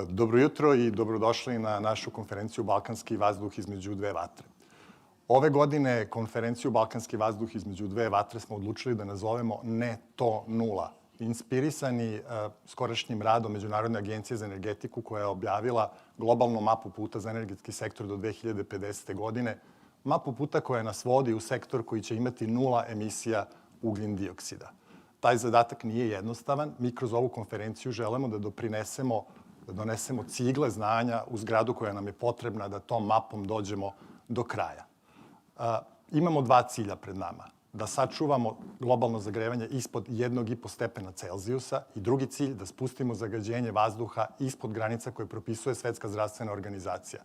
Dobro jutro i dobrodošli na našu konferenciju Balkanski vazduh između dve vatre. Ove godine konferenciju Balkanski vazduh između dve vatre smo odlučili da nazovemo Neto nula, inspirisani skorašnjim radom Međunarodne agencije za energetiku koja je objavila globalnu mapu puta za energetski sektor do 2050. godine, mapu puta koja nas vodi u sektor koji će imati nula emisija ugljen dioksida. Taj zadatak nije jednostavan. Mi kroz ovu konferenciju želimo da donesemo cigle znanja u zgradu koja nam je potrebna da tom mapom dođemo do kraja. Imamo dva cilja pred nama. Da sačuvamo globalno zagrevanje ispod 1,5 stepena Celzijusa i drugi cilj da spustimo zagađenje vazduha ispod granica koje propisuje Svetska zdravstvena organizacija.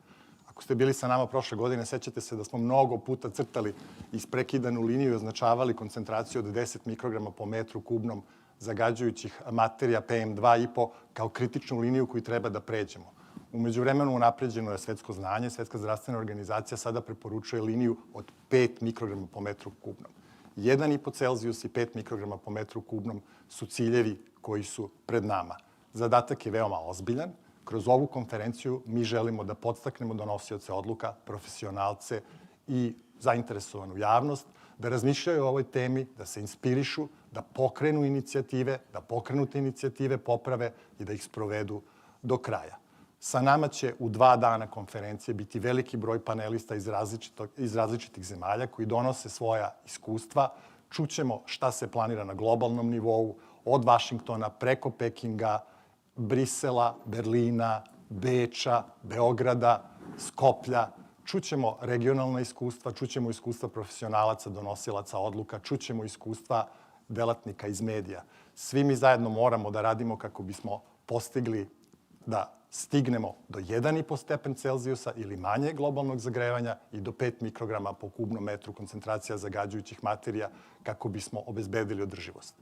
Ako ste bili sa nama prošle godine, sećate se da smo mnogo puta crtali isprekidanu liniju i označavali koncentraciju od 10 mikrograma po metru kubnom zagađujućih materija PM2,5 kao kritičnu liniju koju treba da pređemo. U međuvremenu unapređeno je svetsko znanje. Svetska zdravstvena organizacija sada preporučuje liniju od 5 mikrograma po metru kubnom. 1,5 Celzijus i 5 mikrograma po metru kubnom su ciljevi koji su pred nama. Zadatak je veoma ozbiljan. Kroz ovu konferenciju mi želimo da podstaknemo donosioce odluka, profesionalce i zainteresovanu javnost da razmišljaju o ovoj temi, da se inspirišu, da pokrenu inicijative, da pokrenute inicijative poprave i da ih sprovedu do kraja. Sa nama će u 2 dana konferencije biti veliki broj panelista iz različitih zemalja koji donose svoja iskustva. Čućemo šta se planira na globalnom nivou, od Vašingtona preko Pekinga, Brisela, Berlina, Beča, Beograda, Skoplja. Čućemo regionalna iskustva, čućemo iskustva profesionalaca, donosilaca odluka, čućemo iskustva delatnika iz medija. Svi mi zajedno moramo da radimo kako bismo postigli da stignemo do 1,5 stepen Celzijusa ili manje globalnog zagrevanja i do 5 mikrograma po kubnom metru koncentracija zagađujućih materija kako bismo obezbedili održivost.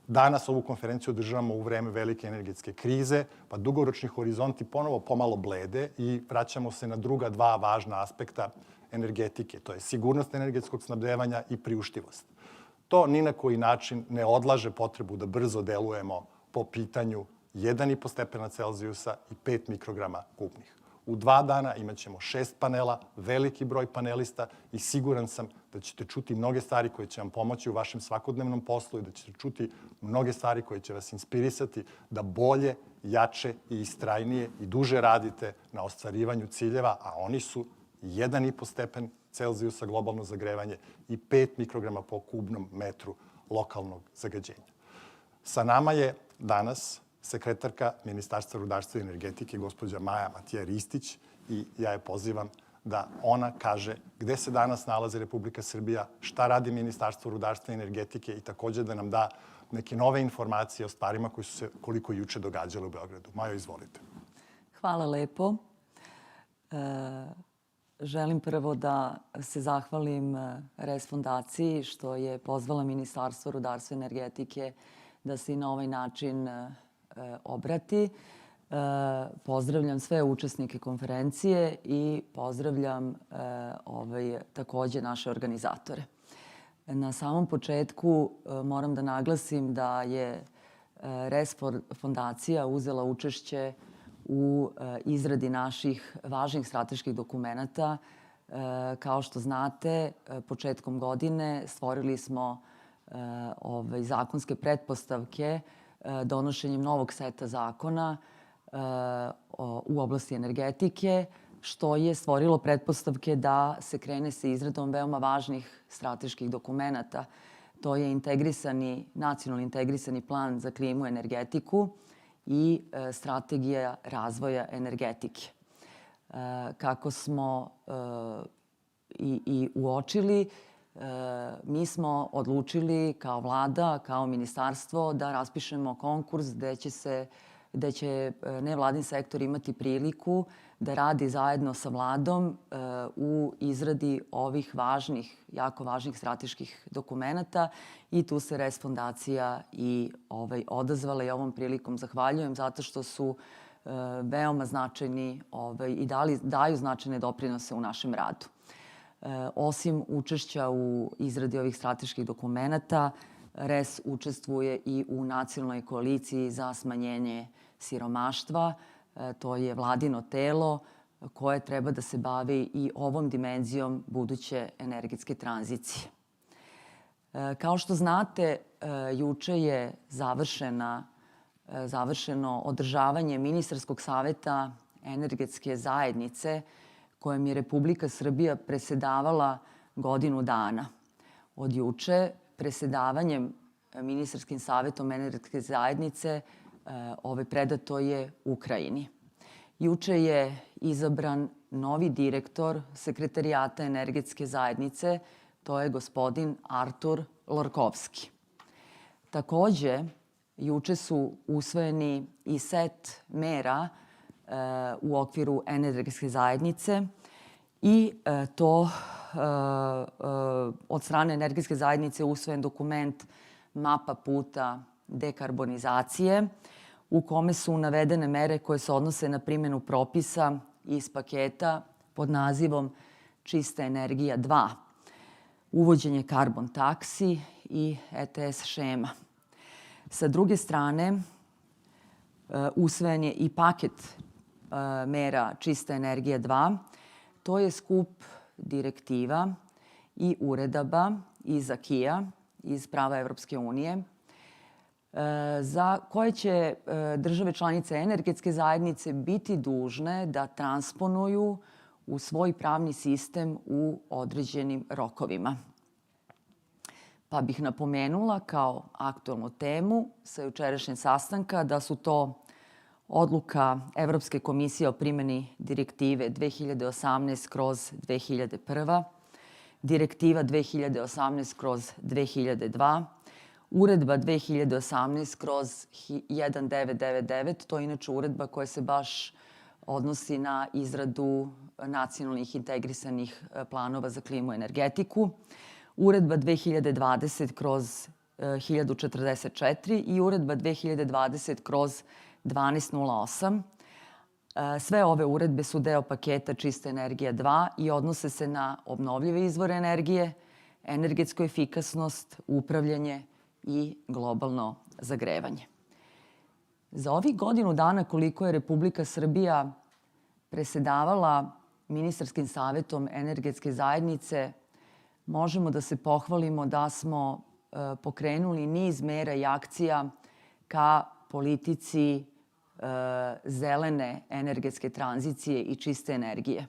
Danas ovu konferenciju održavamo u vreme velike energetske krize, pa dugoročni horizonti ponovo pomalo blede i vraćamo se na druga 2 važna aspekta energetike. To je sigurnost energetskog snabdevanja i priuštivost. To ni na koji način ne odlaže potrebu da brzo delujemo po pitanju 1,5 stepena Celzijusa i 5 mikrograma kubnih. U 2 dana imaćemo 6 panela, veliki broj panelista i siguran sam da ćete čuti mnoge stvari koje će vam pomoći u vašem svakodnevnom poslu i da ćete čuti mnoge stvari koje će vas inspirisati da bolje, jače i istrajnije i duže radite na ostvarivanju ciljeva, a oni su 1,5 stepen Celzijusa globalno zagrevanje i 5 mikrograma po kubnom metru lokalnog zagađenja. Sa nama je danas sekretarka Ministarstva rudarstva i energetike, gospođa Maja Matija-Ristić, i ja je pozivam da ona kaže gde se danas nalazi Republika Srbija, šta radi Ministarstvo rudarstva i energetike i takođe da nam da neke nove informacije o stvarima koje su se koliko juče događale u Beogradu. Majo, izvolite. Hvala lepo. Želim prvo da se zahvalim RES fondaciji što je pozvala Ministarstvo rudarstva i energetike da se i na ovaj način obrati. Pozdravljam sve učesnike konferencije i pozdravljam takođe naše organizatore. Na samom početku moram da naglasim da je RES fondacija uzela učešće u izradi naših važnih strateških dokumenata. Kao što znate, početkom godine stvorili smo zakonske pretpostavke donošenjem novog seta zakona u oblasti energetike, što je stvorilo pretpostavke da se krene sa izradom veoma važnih strateških dokumenata. To je nacionalni integrisani plan za klimu i energetiku i strategija razvoja energetike. Kako smo i uočili, mi smo odlučili kao vlada, kao ministarstvo da raspišemo konkurs gde će nevladin sektor imati priliku da radi zajedno sa vladom u izradi ovih jako važnih strateških dokumenata i tu se RES fondacija i odazvala i ovom prilikom zahvaljujem zato što su veoma značajni i daju značajne doprinose u našem radu. Osim učešća u izradi ovih strateških dokumenata, RES učestvuje i u nacionalnoj koaliciji za smanjenje siromaštva. To je vladino telo koje treba da se bavi i ovom dimenzijom buduće energetske tranzicije. Kao što znate, juče je završeno održavanje Ministarskog saveta energetske zajednice kojem je Republika Srbija presedavala godinu dana. Od juče presedavanjem Ministarskim savetom energetske zajednice predato je Ukrajini. Juče je izabran novi direktor Sekretarijata energetske zajednice, to je gospodin Artur Lorkovski. Takođe, juče su usvojeni i set mera u okviru energetske zajednice i to od strane energetske zajednice usvojen dokument Mapa puta dekarbonizacije u kome su navedene mere koje se odnose na primjenu propisa iz paketa pod nazivom Čista energija 2, uvođenje karbon taksi i ETS šema. Sa druge strane, usvojen je i paket mera Čista energija 2. To je skup direktiva i uredaba iz AKI-a, iz prava Evropske unije, za koje će države članice energetske zajednice biti dužne da transponuju u svoj pravni sistem u određenim rokovima. Pa bih napomenula kao aktuelnu temu sa jučerašnjeg sastanka da su to odluka Evropske komisije o primjeni direktive 2018/2001, direktiva 2018/2002, uredba 2018/1999, to je inače uredba koja se baš odnosi na izradu nacionalnih integrisanih planova za klimu i energetiku, uredba 2020/1044 i uredba 2020/1208. Sve ove uredbe su deo paketa Čista energija 2 i odnose se na obnovljive izvore energije, energetsku efikasnost, upravljanje i globalno zagrevanje. Za ovih godinu dana koliko je Republika Srbija presedavala Ministarskim savetom energetske zajednice, možemo da se pohvalimo da smo pokrenuli niz mera i akcija ka politici zelene energetske tranzicije i čiste energije.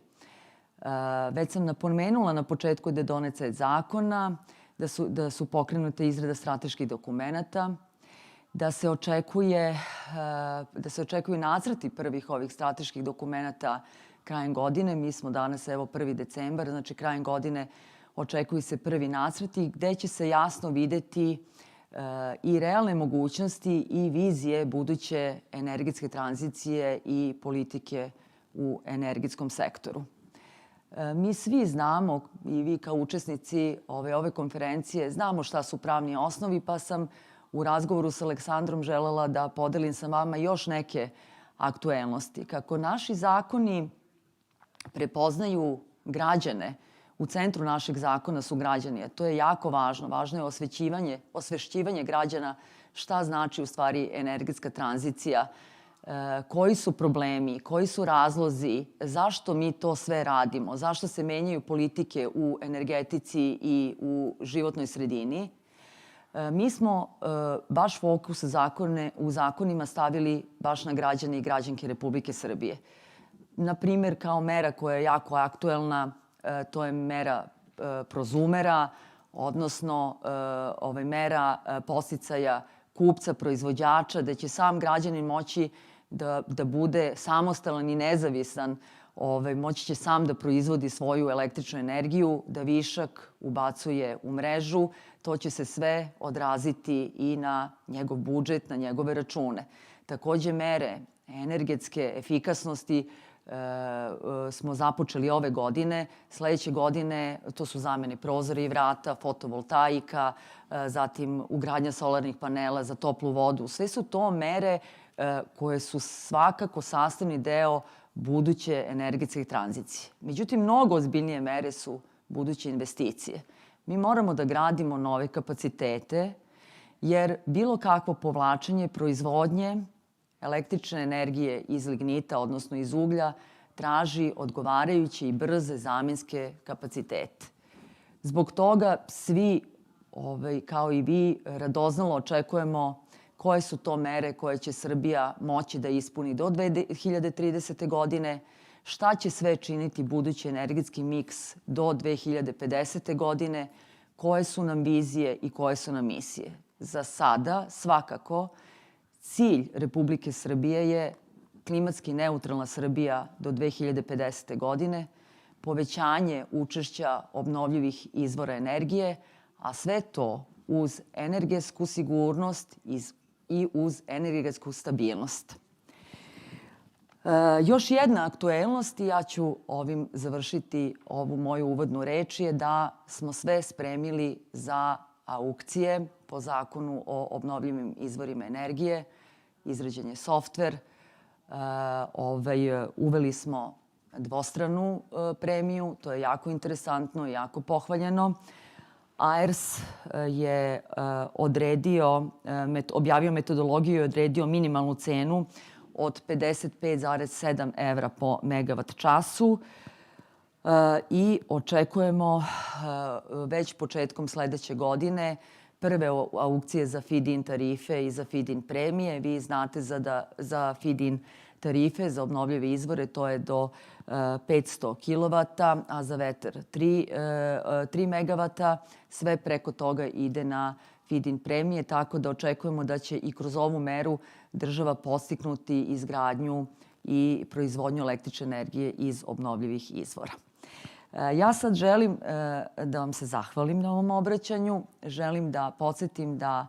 Već sam napomenula na početku da je donet set zakona, da su pokrenute izrada strateških dokumenata, da se očekuju nacrti prvih ovih strateških dokumenata krajem godine. Mi smo danas, 1. decembar, znači krajem godine očekuju se prvi nacrti gde će se jasno videti i realne mogućnosti i vizije buduće energetske tranzicije i politike u energetskom sektoru. Mi svi znamo, i vi kao učesnici ove konferencije, znamo šta su pravni osnovi, pa sam u razgovoru sa Aleksandrom želela da podelim sa vama još neke aktuelnosti. Kako naši zakoni prepoznaju građane, u centru našeg zakona su građani, a to je jako važno. Važno je osvešćivanje građana šta znači u stvari energetska tranzicija, koji su problemi, koji su razlozi, zašto mi to sve radimo, zašto se menjaju politike u energetici i u životnoj sredini. Mi smo baš fokus u zakonima stavili baš na građane i građanke Republike Srbije. Na primer, kao mera koja je jako aktuelna, to je mera prozumera, odnosno mera podsticaja kupca, proizvođača, da će sam građanin moći da bude samostalan i nezavisan, moći će sam da proizvodi svoju električnu energiju, da višak ubacuje u mrežu. To će se sve odraziti i na njegov budžet, na njegove račune. Takođe, mere energetske efikasnosti smo započeli ove godine. Sledeće godine to su zamene prozora i vrata, fotovoltaika, zatim ugradnja solarnih panela za toplu vodu. Sve su to mere koje su svakako sastavni deo buduće energetske tranzicije. Međutim, mnogo ozbiljnije mere su buduće investicije. Mi moramo da gradimo nove kapacitete, jer bilo kakvo povlačenje proizvodnje električne energije iz lignita, odnosno iz uglja, traži odgovarajuće i brze zamjenske kapacitete. Zbog toga svi, kao i vi, radoznalo očekujemo koje su to mere koje će Srbija moći da ispuni do 2030. godine, šta će sve činiti budući energetski miks do 2050. godine, koje su nam vizije i koje su nam misije. Za sada, svakako, cilj Republike Srbije je klimatski neutralna Srbija do 2050. godine, povećanje učešća obnovljivih izvora energije, a sve to uz energetsku sigurnost i uz energetsku stabilnost. Još jedna aktuelnost, i ja ću ovim završiti ovu moju uvodnu reč, je da smo sve spremili za aukcije po zakonu o obnovljivim izvorima energije. Izrađen je softver, uveli smo dvostranu premiju, to je jako interesantno i jako pohvaljeno. AERS je objavio metodologiju i odredio minimalnu cenu od 55,7 evra po megavat času i očekujemo već početkom sledeće godine prve aukcije za feed-in tarife i za feed-in premije. Vi znate za feed-in tarife za obnovljive izvore to je do 500 kW, a za vetar 3 megavata. Sve preko toga ide na feed-in premije, tako da očekujemo da će i kroz ovu meru država podstaknuti izgradnju i proizvodnju električne energije iz obnovljivih izvora. Ja sad želim da vam se zahvalim na ovom obraćanju. Želim da podsjetim da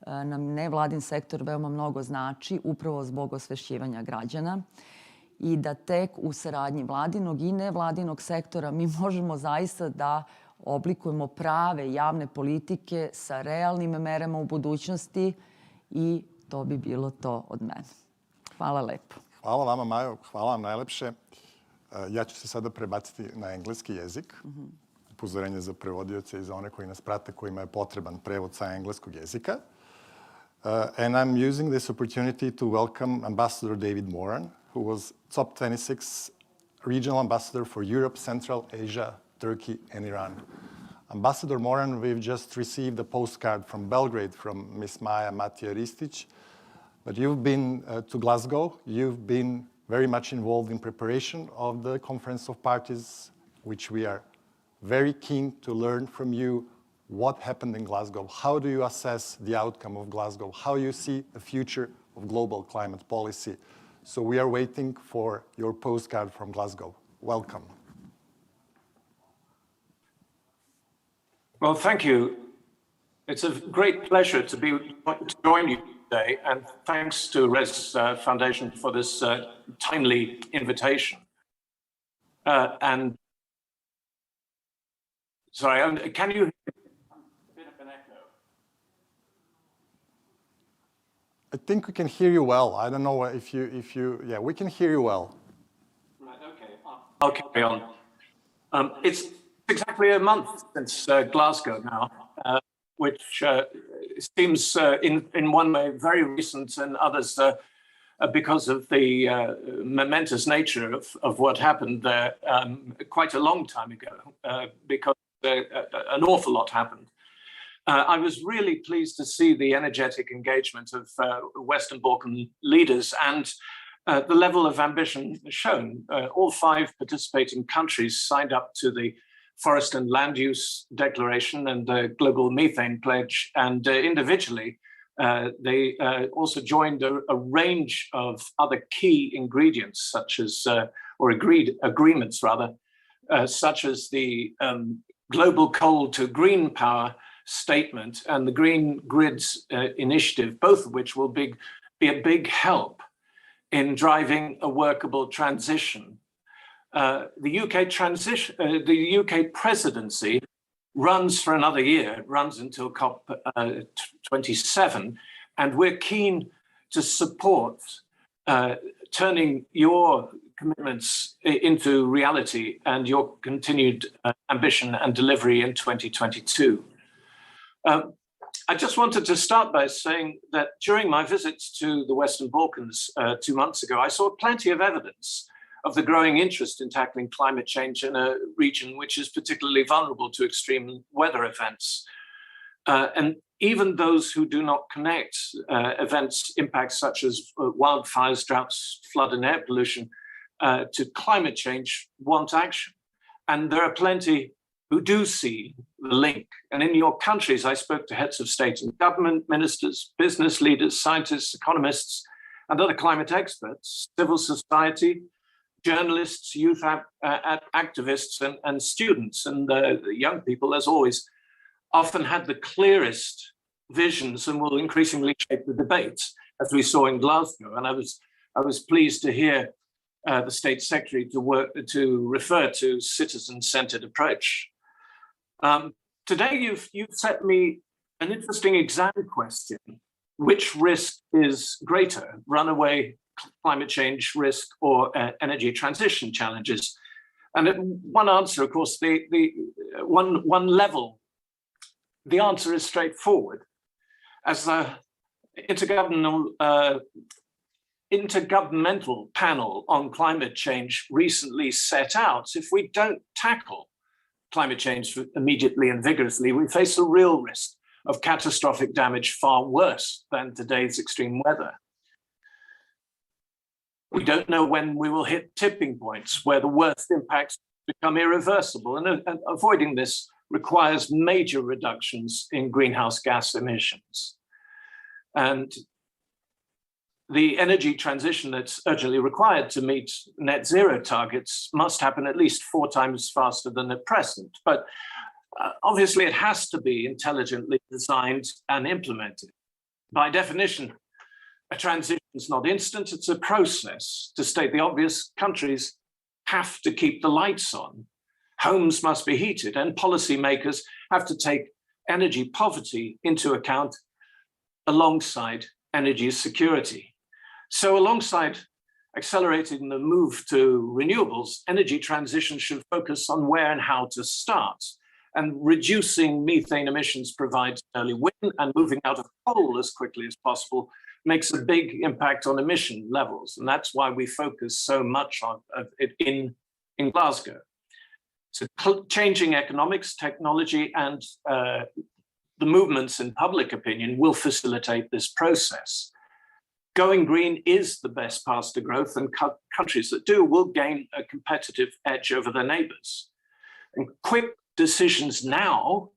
nam nevladin sektor veoma mnogo znači upravo zbog osvešćivanja građana i da tek u saradnji vladinog i nevladinog sektora mi možemo zaista da oblikujemo prave javne politike sa realnim merama u budućnosti i to bi bilo to od mene. Hvala lepo. Hvala vama, Majo. Hvala vam najlepše. Ja ću se sada prebaciti na engleski jezik. Upozorenje za prevodioce i za one koji nas prate, kojima je potreban prevod sa engleskog jezika. And I'm using this opportunity to welcome Ambassador David Moran, who was top 26 regional ambassador for Europe, Central Asia, Turkey, and Iran. Ambassador Moran, we've just received a postcard from Belgrade from Ms. Maja Matija Ristić. But you've been to Glasgow. You've been very much involved in preparation of the Conference of Parties, which we are very keen to learn from you what happened in Glasgow. How do you assess the outcome of Glasgow? How you see the future of global climate policy? So we are waiting for your postcard from Glasgow. Welcome. Well, thank you. It's a great pleasure to join you today, and thanks to RES Foundation for this timely invitation. And sorry, can you hear a bit of an echo? I think we can hear you well. I don't know if you, yeah, we can hear you well. Right, okay. I'll carry on. It's exactly a month since Glasgow now, which seems in one way very recent and others because of the momentous nature of what happened there quite a long time ago, because an awful lot happened. I was really pleased to see the energetic engagement of Western Balkan leaders and the level of ambition shown. All 5 participating countries signed up to the Forest and Land Use Declaration and the Global Methane Pledge, and individually they also joined a range of other key ingredients, such as, or agreements rather, such as the Global Coal to Green Power Statement and the Green Grids Initiative, both of which will be a big help in driving a workable transition. The UK presidency runs for another year, runs until COP27, and we're keen to support turning your commitments into reality and your continued ambition and delivery in 2022. I just wanted to start by saying that during my visits to the Western Balkans 2 months ago, I saw plenty of evidence of the growing interest in tackling climate change in a region which is particularly vulnerable to extreme weather events. And even those who do not connect events, impacts such as wildfires, droughts, flood, and air pollution to climate change want action. And there are plenty who do see the link. And in your countries, I spoke to heads of state and government, ministers, business leaders, scientists, economists, and other climate experts, civil society, journalists, youth activists, and students. And the young people, as always, often had the clearest visions and will increasingly shape the debates, as we saw in Glasgow. And I was pleased to hear the State Secretary to refer to citizen-centered approach. Today, you've set me an interesting exam question. Which risk is greater, runaway climate change risk or energy transition challenges? And one answer, of course, one level, the answer is straightforward. As the intergovernmental panel on climate change recently set out, if we don't tackle climate change immediately and vigorously, we face a real risk of catastrophic damage far worse than today's extreme weather. We don't know when we will hit tipping points where the worst impacts become irreversible, and avoiding this requires major reductions in greenhouse gas emissions. And the energy transition that's urgently required to meet net zero targets must happen at least 4 times faster than at present. But obviously, it has to be intelligently designed and implemented. By definition, a transition is not instant, it's a process. To state the obvious, countries have to keep the lights on. Homes must be heated, and policymakers have to take energy poverty into account alongside energy security. So alongside accelerating the move to renewables, energy transition should focus on where and how to start. And reducing methane emissions provides early win, and moving out of coal as quickly as possible makes a big impact on emission levels. And that's why we focus so much on it in Glasgow. So changing economics, technology, and the movements in public opinion will facilitate this process. Going green is the best path to growth, and countries that do will gain a competitive edge over their neighbors. And quick decisions now,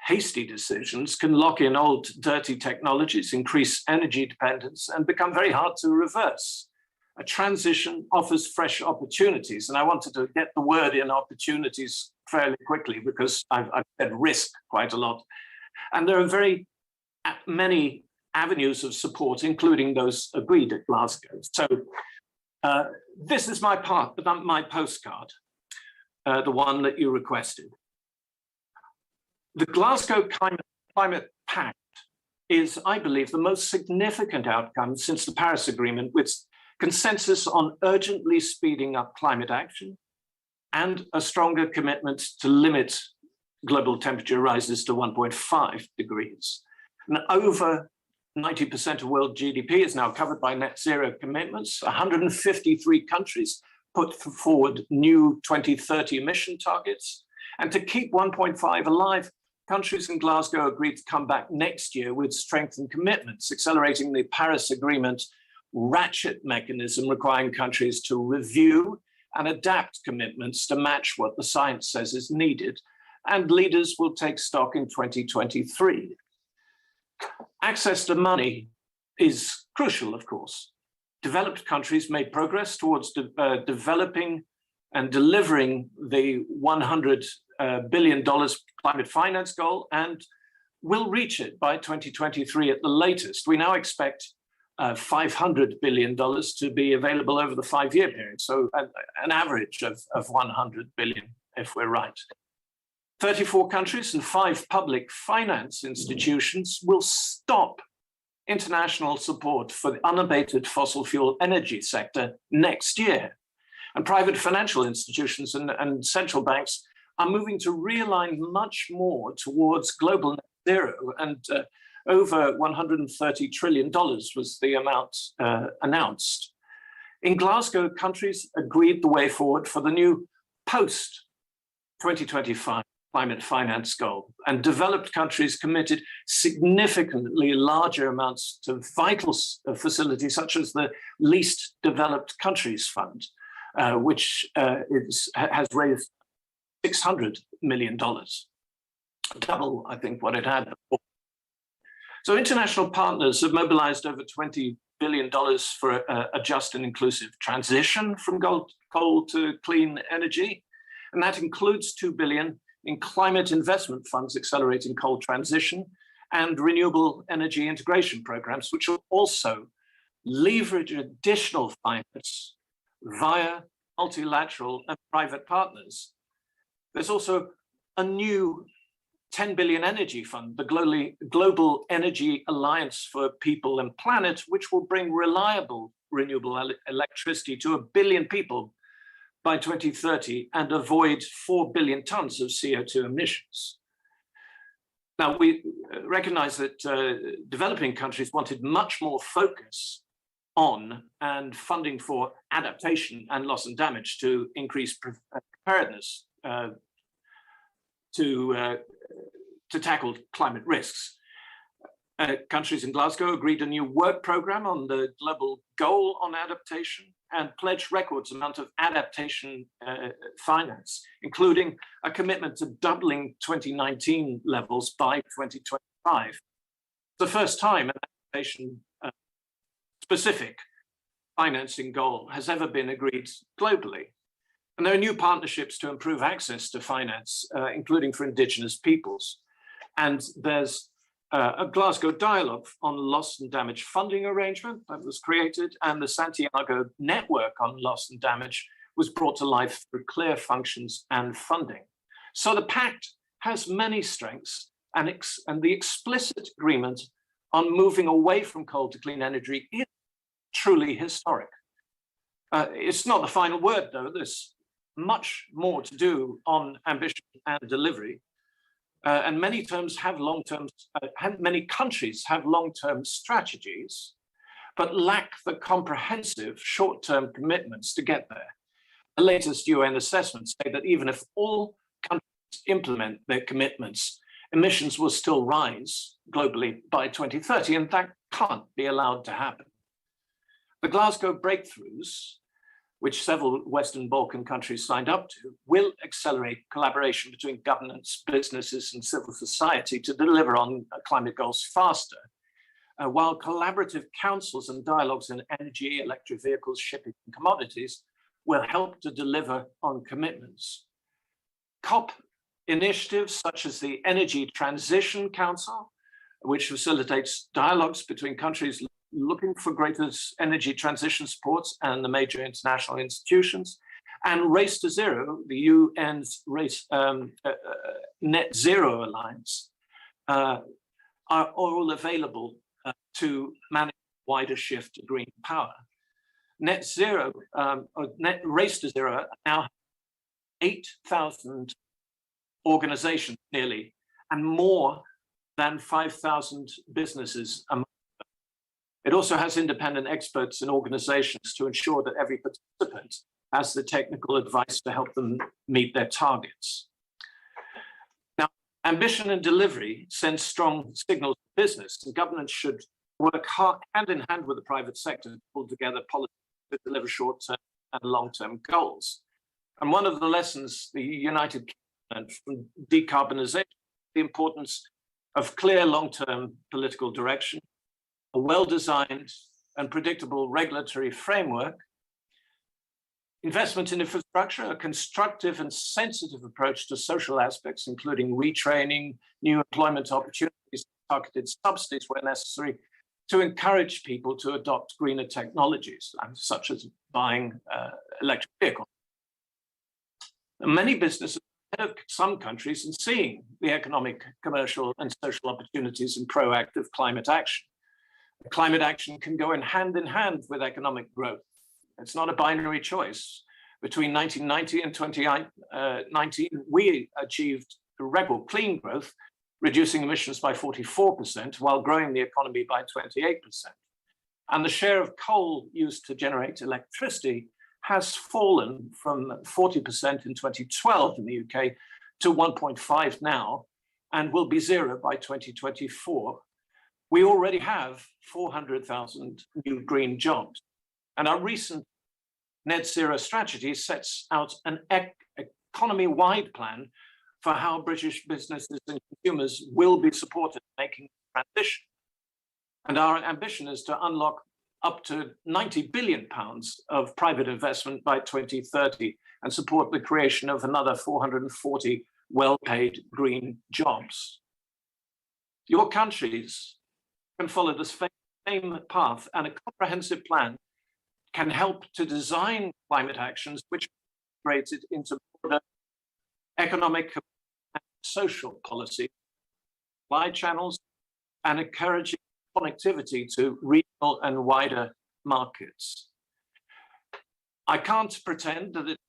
hasty decisions, can lock in old dirty technologies, increase energy dependence, and become very hard to reverse. A transition offers fresh opportunities, and I wanted to get the word in opportunities fairly quickly because I've said risk quite a lot. And there are very many avenues of support, including those agreed at Glasgow. So this is my postcard, the one that you requested. The Glasgow Climate Pact is, I believe, the most significant outcome since the Paris Agreement, with consensus on urgently speeding up climate action and a stronger commitment to limit global temperature rises to 1.5 degrees. And over 90% of world GDP is now covered by net zero commitments. 153 countries put forward new 2030 emission targets. And to keep 1.5 alive, countries in Glasgow agreed to come back next year with strengthened commitments, accelerating the Paris Agreement ratchet mechanism requiring countries to review and adapt commitments to match what the science says is needed. And leaders will take stock in 2023. Access to money is crucial, of course. Developed countries made progress towards developing and delivering the $100 billion climate finance goal and will reach it by 2023 at the latest. We now expect $500 billion to be available over the 5-year period, so an average of 100 billion, if we're right. 34 countries and 5 public finance institutions will stop international support for the unabated fossil fuel energy sector next year. And private financial institutions and central banks are moving to realign much more towards global net zero, and over $130 trillion was the amount announced. In Glasgow, countries agreed the way forward for the new post-2025 climate finance goal, and developed countries committed significantly larger amounts to vital facilities such as the Least Developed Countries Fund, which has raised $600 million, double, I think, what it had before. So international partners have mobilized over $20 billion for a just and inclusive transition from coal to clean energy. And that includes $2 billion in climate investment funds accelerating coal transition and renewable energy integration programs, which will also leverage additional finance via multilateral and private partners. There's also a new $10 billion energy fund, the Global Energy Alliance for People and Planet, which will bring reliable renewable electricity to 1 billion people by 2030 and avoid 4 billion tons of CO2 emissions. Now, we recognize that developing countries wanted much more focus on and funding for adaptation and loss and damage to increase preparedness to tackle climate risks. Countries in Glasgow agreed a new work program on the global goal on adaptation and pledged records amount of adaptation finance, including a commitment to doubling 2019 levels by 2025. The first time an adaptation specific financing goal has ever been agreed globally. And there are new partnerships to improve access to finance, including for Indigenous peoples. And there's a Glasgow dialogue on loss and damage funding arrangement that was created, and the Santiago network on loss and damage was brought to life through clear functions and funding. So the pact has many strengths, and the explicit agreement on moving away from coal to clean energy is truly historic. It's not the final word, though. There's much more to do on ambition and delivery. And many countries have long-term strategies, but lack the comprehensive short-term commitments to get there. The latest UN assessments say that even if all countries implement their commitments, emissions will still rise globally by 2030, and that can't be allowed to happen. The Glasgow breakthroughs, which several Western Balkan countries signed up to, will accelerate collaboration between governments, businesses, and civil society to deliver on climate goals faster, while collaborative councils and dialogues in energy, electric vehicles, shipping, and commodities will help to deliver on commitments. COP initiatives such as the Energy Transition Council, which facilitates dialogues between countries looking for greater energy transition supports and the major international institutions, and Race to Zero, the UN's Net Zero Alliance, are all available to manage a wider shift to green power. Net Zero, or Race to Zero, now have 8,000 organizations nearly, and more than 5,000 businesses among. It also has independent experts and organizations to ensure that every participant has the technical advice to help them meet their targets. Now, ambition and delivery send strong signals to business, and governments should work hand in hand with the private sector to pull together policies that deliver short-term and long-term goals. And one of the lessons the United Kingdom learned from decarbonization, the importance of clear long-term political direction, a well-designed and predictable regulatory framework, investment in infrastructure, a constructive and sensitive approach to social aspects, including retraining, new employment opportunities, targeted subsidies where necessary, to encourage people to adopt greener technologies, such as buying electric vehicles. And many businesses ahead of some countries in seeing the economic, commercial, and social opportunities in proactive climate action. Climate action can go hand in hand with economic growth. It's not a binary choice. Between 1990 and 2019, we achieved record clean growth reducing emissions by 44% while growing the economy by 28%. And the share of coal used to generate electricity has fallen from 40% in 2012 in the UK to 1.5 now, and will be zero by 2024. We already have 400,000 new green jobs. And our recent net zero strategy sets out an economy-wide plan for how British businesses and consumers will be supported in making the transition. And our ambition is to unlock up to £90 billion of private investment by 2030 and support the creation of another 440 well-paid green jobs. Your countries can follow the same path, and a comprehensive plan can help to design climate actions which are integrated into broader economic and social policy, supply channels, and encouraging connectivity to regional and wider markets. I can't pretend that it's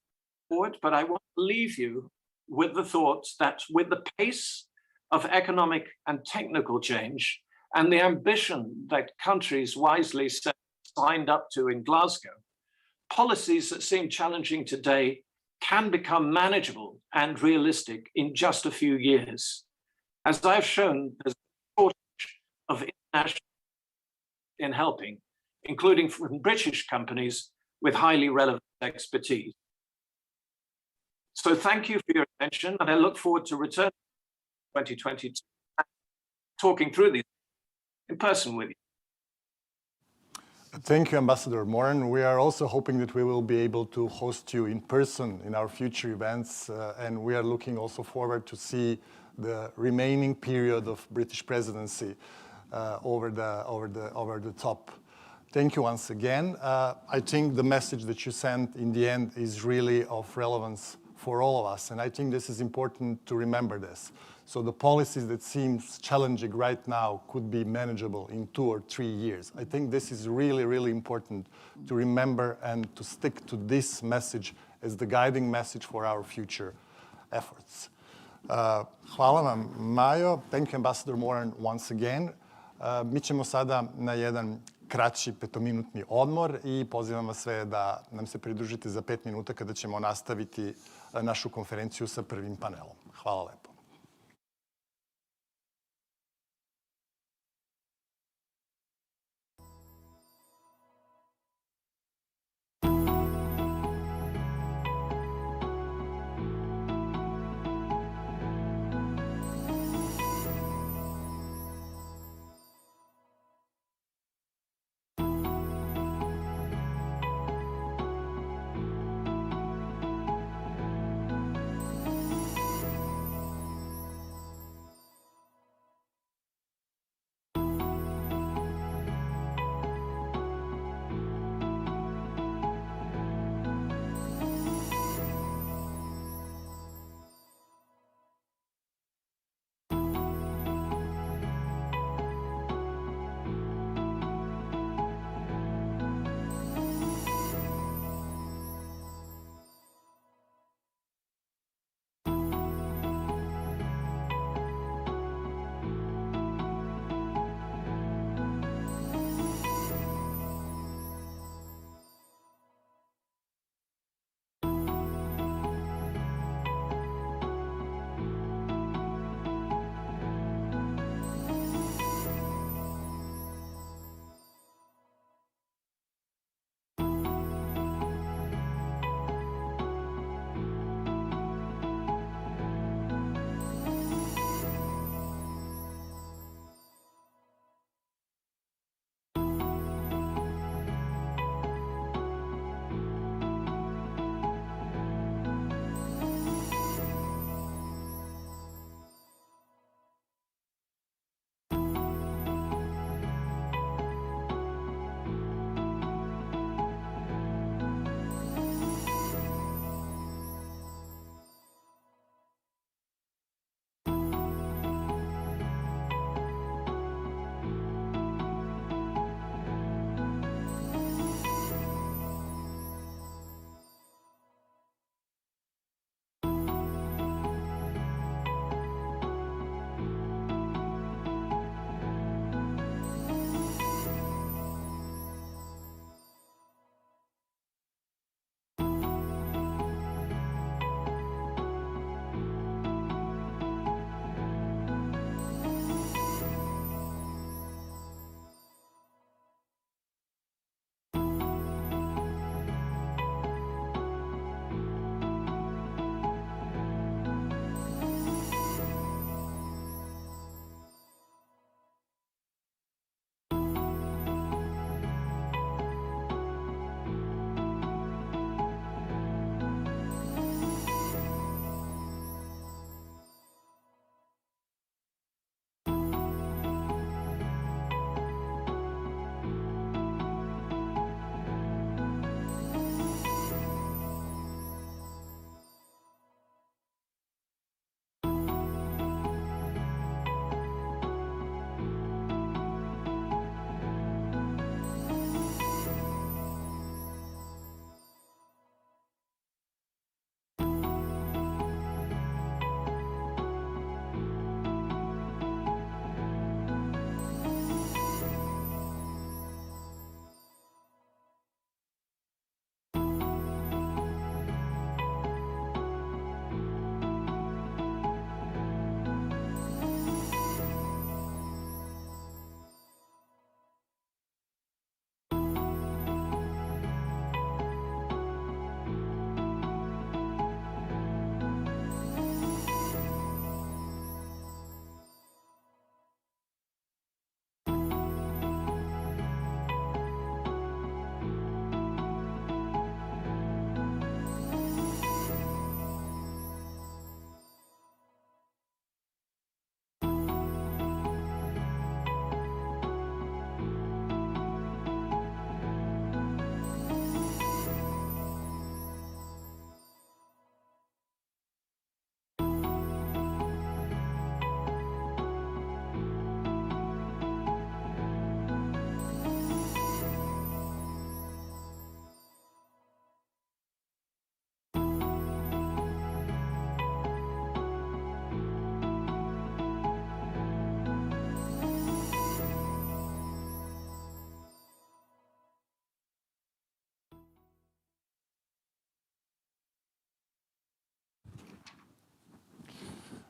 forward, but I want to leave you with the thought that with the pace of economic and technical change and the ambition that countries wisely signed up to in Glasgow, policies that seem challenging today can become manageable and realistic in just a few years. As I've shown, there's a shortage of international in helping, including from British companies with highly relevant expertise. So thank you for your attention, and I look forward to returning in 2022, talking through these in person with you. Thank you, Ambassador Moran. We are also hoping that we will be able to host you in person in our future events, and we are looking also forward to see the remaining period of British presidency over the top. Thank you once again. I think the message that you sent in the end is really of relevance for all of us, and I think this is important to remember this. So the policies that seem challenging right now could be manageable in 2 or 3 years. I think this is really, really important to remember and to stick to this message as the guiding message for our future efforts. Hvala vam, Majo. Thank you, Ambassador Moran, once again. Mi ćemo sada na jedan kraći 5-minutni odmor i pozivam vas sve da nam se pridružite za 5 minuta kada ćemo nastaviti našu konferenciju sa prvim panelom. Hvala lepo.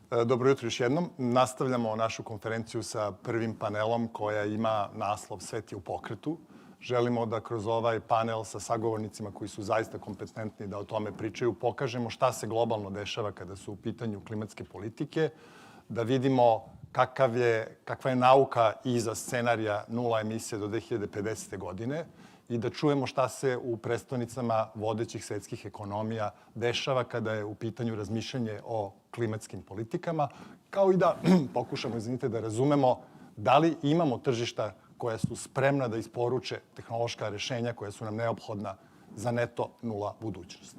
Dobro jutro još jednom. Nastavljamo našu konferenciju sa prvim panelom koja ima naslov Svet je u pokretu. Želimo da kroz ovaj panel sa sagovornicima koji su zaista kompetentni da o tome pričaju, pokažemo šta se globalno dešava kada su u pitanju klimatske politike, da vidimo kakva je nauka iza scenarija nula emisije do 2050. godine i da čujemo šta se u prestonicama vodećih svetskih ekonomija dešava kada je u pitanju razmišljanje o klimatskim politikama, kao i da pokušamo, da razumemo da li imamo tržišta koja su spremna da isporuče tehnološka rešenja koja su nam neophodna za neto nula budućnost.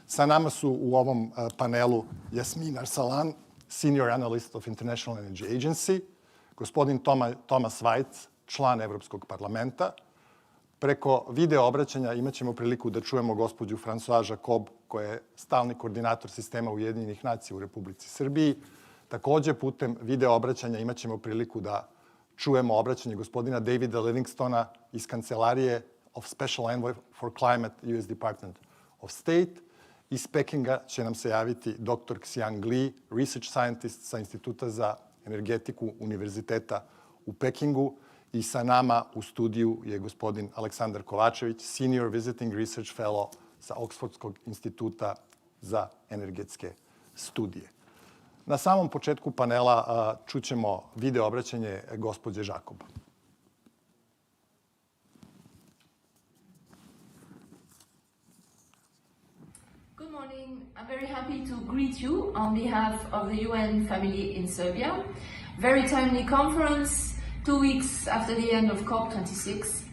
Sa nama su u ovom panelu Jasmin Arsalan, Senior Analyst of International Energy Agency, gospodin Thomas Weitz, član Evropskog parlamenta. Preko video obraćanja imat ćemo priliku da čujemo gospođu Françoise Jacob, koja je stalni koordinator sistema Ujedinjenih nacija u Republici Srbiji. Takođe, putem video obraćanja imat ćemo priliku da čujemo obraćanje gospodina Davida Livingstona iz Kancelarije of Special Envoy for Climate US Department of State. Iz Pekinga će nam se javiti dr. Xiang Li, Research Scientist sa Instituta za energetiku Univerziteta u Pekingu. I sa nama u studiju je gospodin Aleksandar Kovačević, Senior Visiting Research Fellow sa Oksfordskog instituta za energetske studije. Na samom početku panela čućemo video obraćanje gospođe Jacob. Good morning. I'm very happy to greet you on behalf of the UN family in Serbia. Very timely conference, 2 weeks after the end of COP26.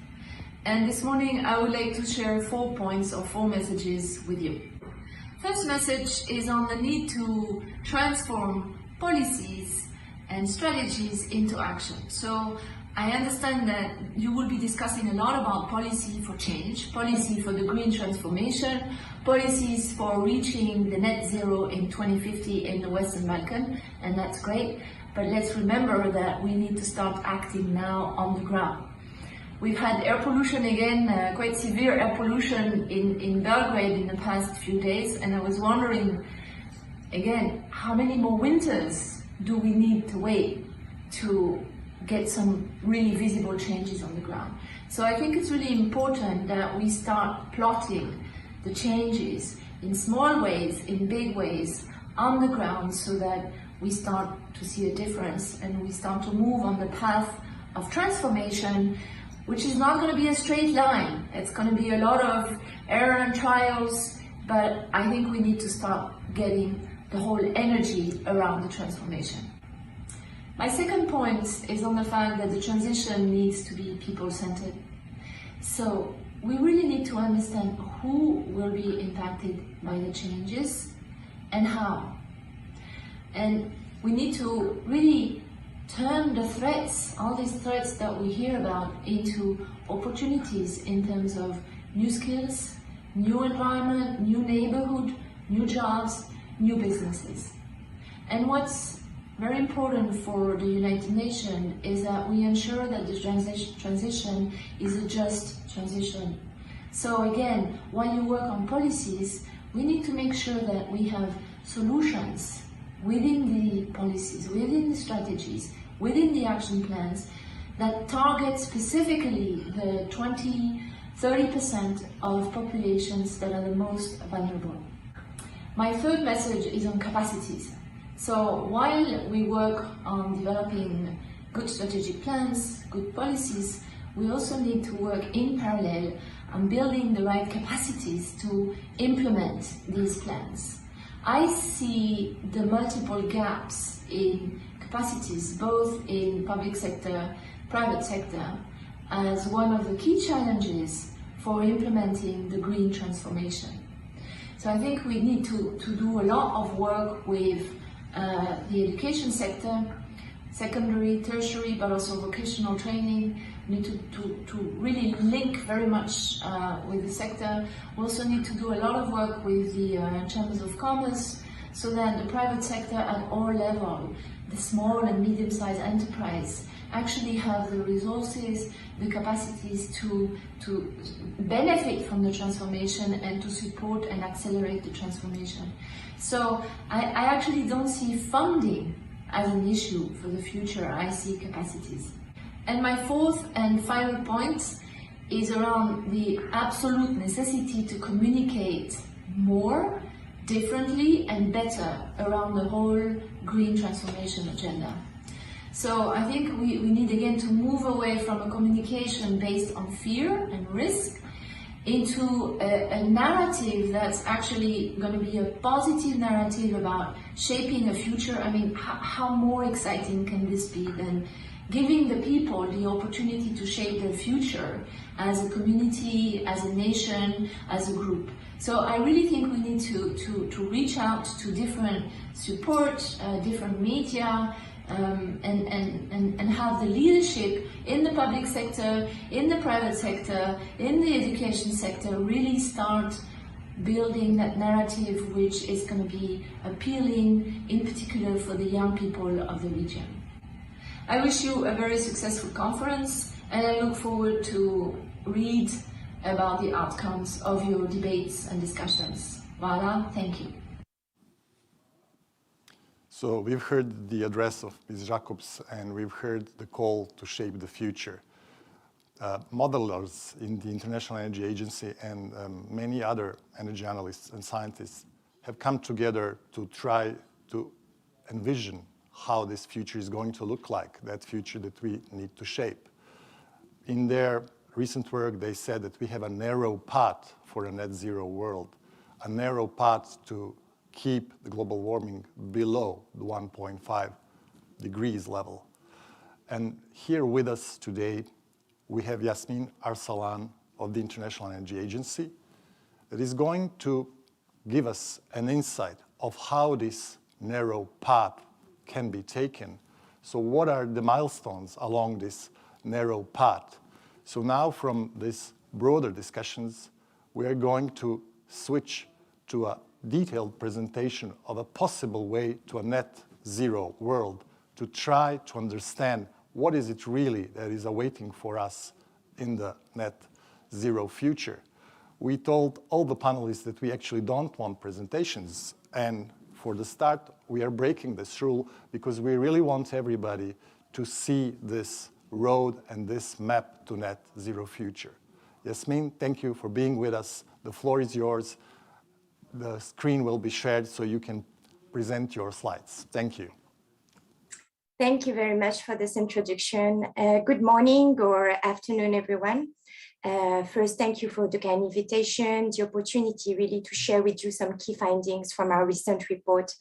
And this morning I would like to share 4 points or 4 messages with you. First message is on the need to transform policies and strategies into action. So I understand that you will be discussing a lot about policy for change, policy for the green transformation, policies for reaching the net zero in 2050 in the Western Balkan, and that's great. But let's remember that we need to start acting now on the ground. We've had air pollution again, quite severe air pollution in Belgrade in the past few days, and I was wondering, again, how many more winters do we need to wait to get some really visible changes on the ground? So I think it's really important that we start plotting the changes in small ways, in big ways, on the ground, so that we start to see a difference and we start to move on the path of transformation, which is not going to be a straight line. It's going to be a lot of error and trials, but I think we need to start getting the whole energy around the transformation. My second point is on the fact that the transition needs to be people-centered. So we really need to understand who will be impacted by the changes and how. And we need to really turn the threats, all these threats that we hear about, into opportunities in terms of new skills, new environment, new neighborhood, new jobs, new businesses. And what's very important for the United Nations is that we ensure that the transition is a just transition. So again, while you work on policies, we need to make sure that we have solutions within the policies, within the strategies, within the action plans that target specifically the 20-30% of populations that are the most vulnerable. My third message is on capacities. So while we work on developing good strategic plans, good policies, we also need to work in parallel on building the right capacities to implement these plans. I see the multiple gaps in capacities, both in public sector, private sector, as one of the key challenges for implementing the green transformation. So I think we need to do a lot of work with the education sector, secondary, tertiary, but also vocational training. We need to really link very much with the sector. We also need to do a lot of work with the chambers of commerce, so that the private sector at all levels, the small and medium-sized enterprise, actually have the resources, the capacities to benefit from the transformation and to support and accelerate the transformation. So I actually don't see funding as an issue for the future. I see capacities. And my fourth and final point is around the absolute necessity to communicate more, differently and better around the whole green transformation agenda. So I think we need again to move away from a communication based on fear and risk into a narrative that's actually going to be a positive narrative about shaping a future. I mean, how more exciting can this be than giving the people the opportunity to shape their future as a community, as a nation, as a group. So I really think we need to reach out to different support, different media, and have the leadership in the public sector, in the private sector, in the education sector, really start building that narrative which is going to be appealing, in particular for the young people of the region. I wish you a very successful conference, and I look forward to read about the outcomes of your debates and discussions. Voilà, thank you. So we've heard the address of Ms. Jacobs, and we've heard the call to shape the future. Modelers in the International Energy Agency and many other energy analysts and scientists have come together to try to envision how this future is going to look like, that future that we need to shape. In their recent work, they said that we have a narrow path for a net zero world, a narrow path to keep the global warming below the 1.5 degrees level. And here with us today, we have Yasmin Arsalan of the International Energy Agency that is going to give us an insight of how this narrow path can be taken. So what are the milestones along this narrow path? So now from these broader discussions, we are going to switch to a detailed presentation of a possible way to a net zero world to try to understand what is it really that is awaiting for us in the net zero future. We told all the panelists that we actually don't want presentations, and for the start, we are breaking this rule because we really want everybody to see this road and this map to net zero future. Yasmin, thank you for being with us. The floor is yours. The screen will be shared so you can present your slides. Thank you. Thank you very much for this introduction. Good morning or afternoon, everyone. First, thank you for the kind invitation, the opportunity really to share with you some key findings from our recent report,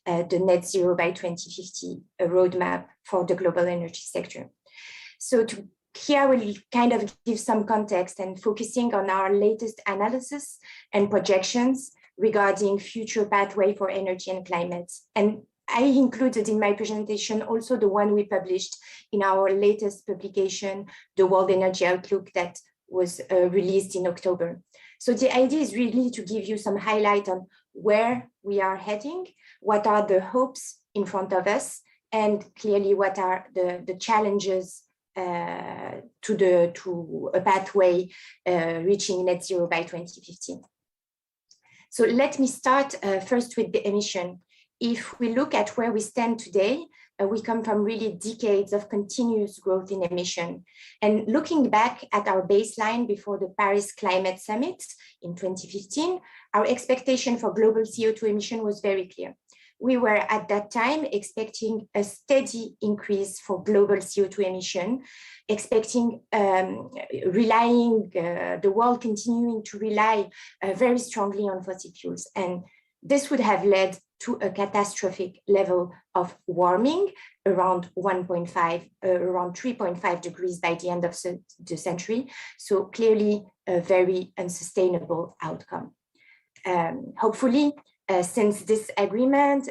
the Net Zero by 2050, a roadmap for the global energy sector. So here I will kind of give some context and focusing on our latest analysis and projections regarding future pathway for energy and climate. And I included in my presentation also the one we published in our latest publication, the World Energy Outlook, that was released in October. So the idea is really to give you some highlight on where we are heading, what are the hopes in front of us, and clearly what are the challenges to a pathway reaching net zero by 2050. So let me start first with the emission. If we look at where we stand today, we come from really decades of continuous growth in emission. And looking back at our baseline before the Paris Climate Summit in 2015, our expectation for global CO2 emission was very clear. We were at that time expecting a steady increase for global CO2 emission, expecting the world continuing to rely very strongly on fossil fuels. And this would have led to a catastrophic level of warming around 3.5 degrees by the end of the century. So clearly a very unsustainable outcome. Hopefully, since this agreement,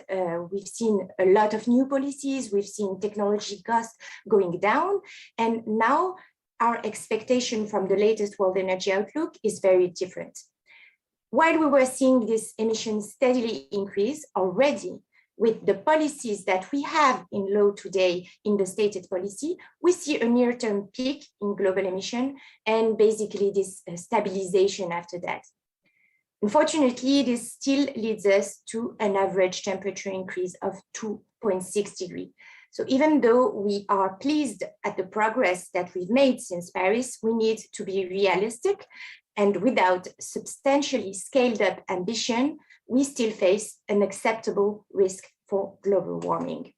we've seen a lot of new policies, we've seen technology costs going down, and now our expectation from the latest World Energy Outlook is very different. While we were seeing this emission steadily increase already, with the policies that we have in law today in the stated policy, we see a near-term peak in global emission and basically this stabilization after that. Unfortunately, this still leads us to an average temperature increase of 2.6 degrees. So even though we are pleased at the progress that we've made since Paris, we need to be realistic, and without substantially scaled up ambition, we still face an acceptable risk for global warming.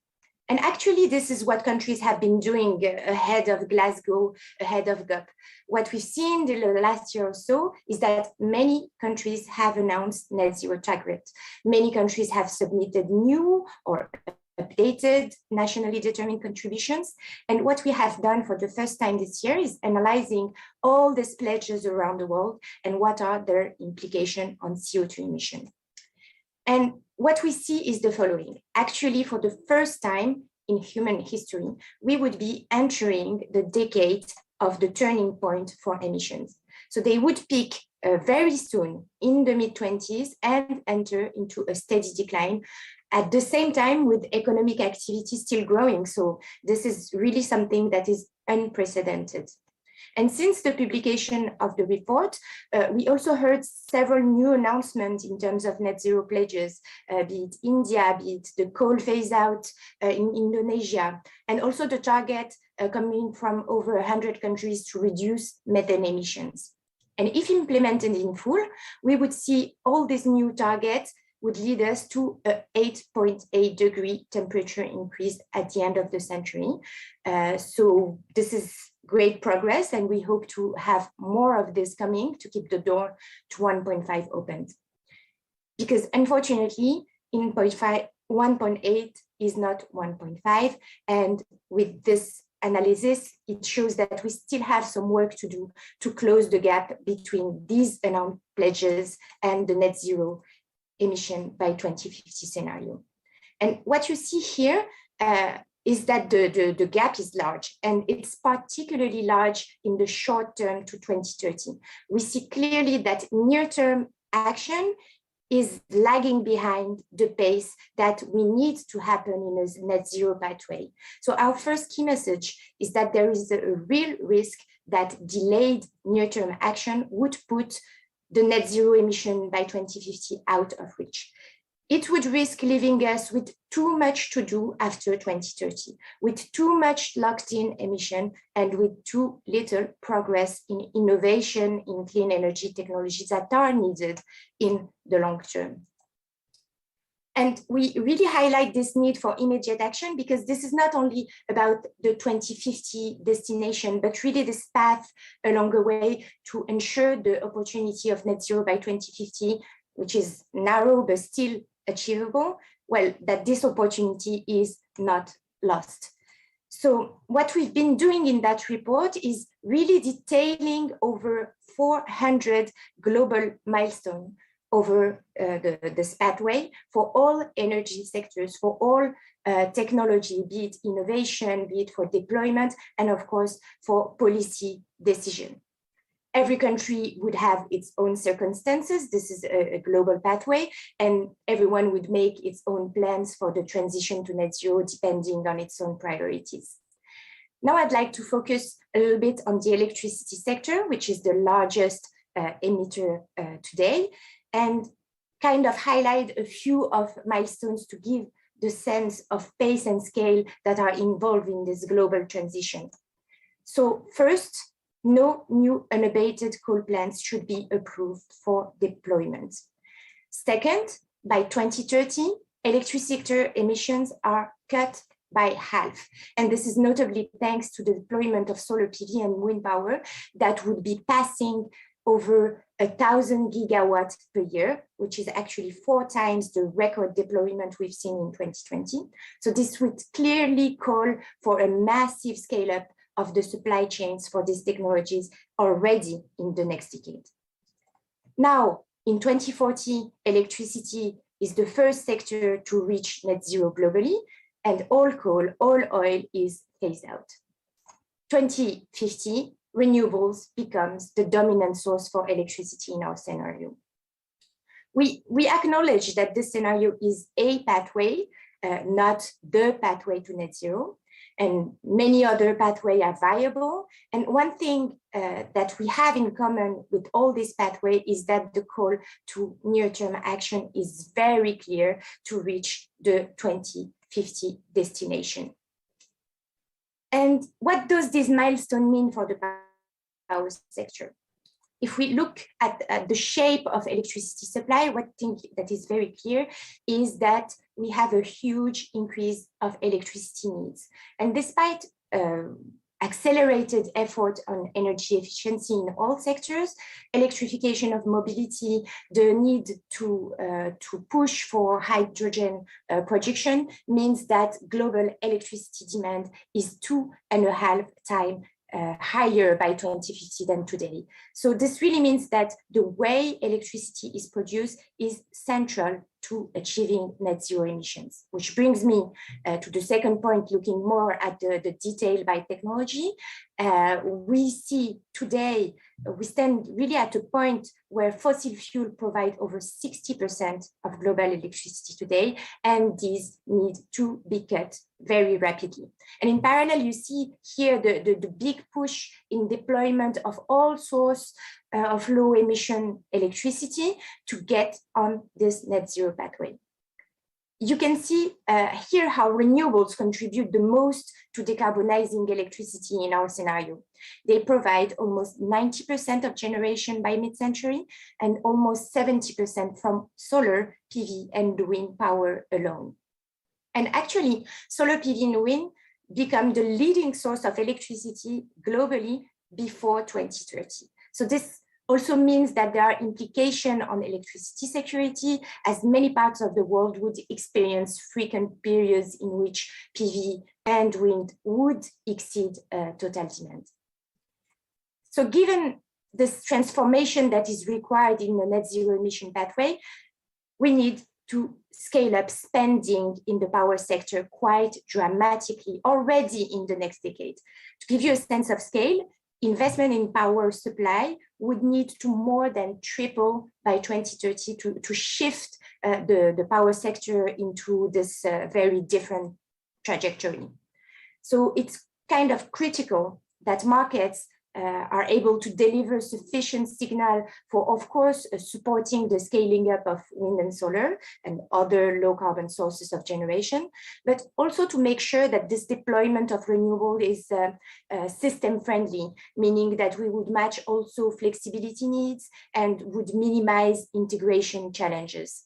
And actually, this is what countries have been doing ahead of Glasgow, ahead of COP. What we've seen in the last year or so is that many countries have announced net zero targets. Many countries have submitted new or updated nationally determined contributions. And what we have done for the first time this year is analyzing all these pledges around the world and what are their implications on CO2 emission. And what we see is the following. Actually, for the first time in human history, we would be entering the decade of the turning point for emissions. So they would peak very soon in the mid-20s and enter into a steady decline at the same time with economic activity still growing. So this is really something that is unprecedented. And since the publication of the report, we also heard several new announcements in terms of net zero pledges, be it India, be it the coal phase out in Indonesia, and also the target coming from over 100 countries to reduce methane emissions. And if implemented in full, we would see all these new targets would lead us to an 8.8 degree temperature increase at the end of the century. So this is great progress, and we hope to have more of this coming to keep the door to 1.5 open. Because unfortunately, in 1.8 is not 1.5, and with this analysis, it shows that we still have some work to do to close the gap between these announced pledges and the net zero emission by 2050 scenario. And what you see here is that the gap is large, and it's particularly large in the short term to 2030. We see clearly that near-term action is lagging behind the pace that we need to happen in a net zero pathway. So our first key message is that there is a real risk that delayed near-term action would put the net zero emission by 2050 out of reach. It would risk leaving us with too much to do after 2030, with too much locked in emission and with too little progress in innovation in clean energy technologies that are needed in the long term. And we really highlight this need for immediate action because this is not only about the 2050 destination, but really this path along the way to ensure the opportunity of net zero by 2050, which is narrow but still achievable, well, that this opportunity is not lost. So what we've been doing in that report is really detailing over 400 global milestones over this pathway for all energy sectors, for all technology, be it innovation, be it for deployment, and of course, for policy decision. Every country would have its own circumstances. This is a global pathway, and everyone would make its own plans for the transition to net zero depending on its own priorities. Now I'd like to focus a little bit on the electricity sector, which is the largest emitter today, and kind of highlight a few of milestones to give the sense of pace and scale that are involved in this global transition. So first, no new unabated coal plants should be approved for deployment. Second, by 2030, electricity sector emissions are cut by half. And this is notably thanks to the deployment of solar PV and wind power that would be passing over 1,000 gigawatts per year, which is actually 4 times the record deployment we've seen in 2020. So this would clearly call for a massive scale up of the supply chains for these technologies already in the next decade. Now, in 2040, electricity is the first sector to reach net zero globally, and all coal, all oil is phased out. 2050, renewables becomes the dominant source for electricity in our scenario. We acknowledge that this scenario is a pathway, not the pathway to net zero. And many other pathways are viable. And one thing that we have in common with all these pathways is that the call to near-term action is very clear to reach the 2050 destination. And what does this milestone mean for the power sector? If we look at the shape of electricity supply, one thing that is very clear is that we have a huge increase of electricity needs. And despite accelerated effort on energy efficiency in all sectors, electrification of mobility, the need to push for hydrogen production means that global electricity demand is 2.5 times higher by 2050 than today. So this really means that the way electricity is produced is central to achieving net zero emissions, which brings me to the second point, looking more at the detail by technology. We see today, we stand really at a point where fossil fuel provide over 60% of global electricity today, and these need to be cut very rapidly. And in parallel, you see here the big push in deployment of all sorts of low emission electricity to get on this net zero pathway. You can see here how renewables contribute the most to decarbonizing electricity in our scenario. They provide almost 90% of generation by mid-century and almost 70% from solar, PV, and wind power alone. And actually, solar, PV, and wind become the leading source of electricity globally before 2030. So this also means that there are implications on electricity security, as many parts of the world would experience frequent periods in which PV and wind would exceed total demand. So given this transformation that is required in the net zero emission pathway, we need to scale up spending in the power sector quite dramatically already in the next decade. To give you a sense of scale, investment in power supply would need to more than triple by 2030 to shift the power sector into this very different trajectory. So it's kind of critical that markets are able to deliver sufficient signal for, of course, supporting the scaling up of wind and solar and other low carbon sources of generation, but also to make sure that this deployment of renewable is system friendly, meaning that we would match also flexibility needs and would minimize integration challenges.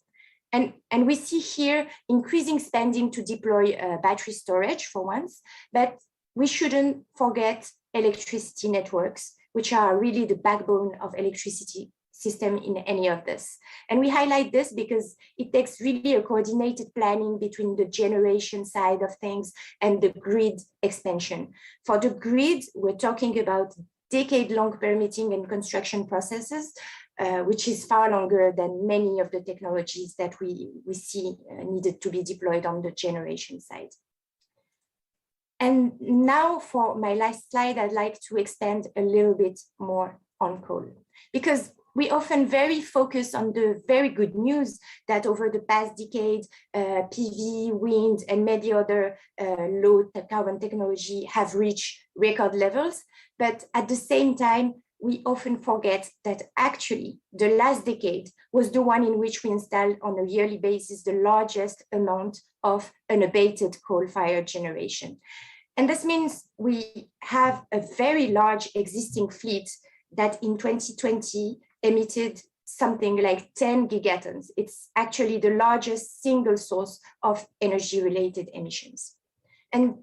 And we see here increasing spending to deploy battery storage for once, but we shouldn't forget electricity networks, which are really the backbone of electricity system in any of this. And we highlight this because it takes really a coordinated planning between the generation side of things and the grid expansion. For the grid, we're talking about decade-long permitting and construction processes, which is far longer than many of the technologies that we see needed to be deployed on the generation side. And now for my last slide, I'd like to expand a little bit more on coal, because we often very focus on the very good news that over the past decade, PV, wind, and many other low carbon technology have reached record levels. But at the same time, we often forget that actually the last decade was the one in which we installed on a yearly basis the largest amount of unabated coal-fired generation. And this means we have a very large existing fleet that in 2020 emitted something like 10 gigatons. It's actually the largest single source of energy-related emissions. And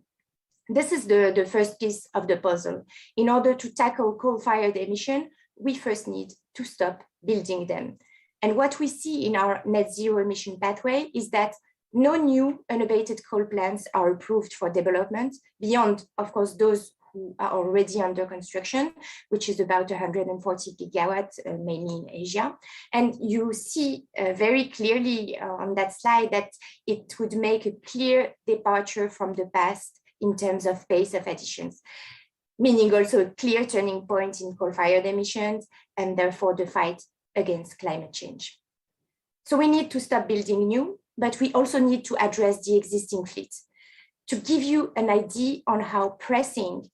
this is the first piece of the puzzle. In order to tackle coal-fired emission, we first need to stop building them. And what we see in our net zero emission pathway is that no new unabated coal plants are approved for development beyond, of course, those who are already under construction, which is about 140 gigawatts, mainly in Asia. And you see very clearly on that slide that it would make a clear departure from the past in terms of pace of additions, meaning also a clear turning point in coal-fired emissions and therefore the fight against climate change. So we need to stop building new, but we also need to address the existing fleet. To give you an idea on how pressing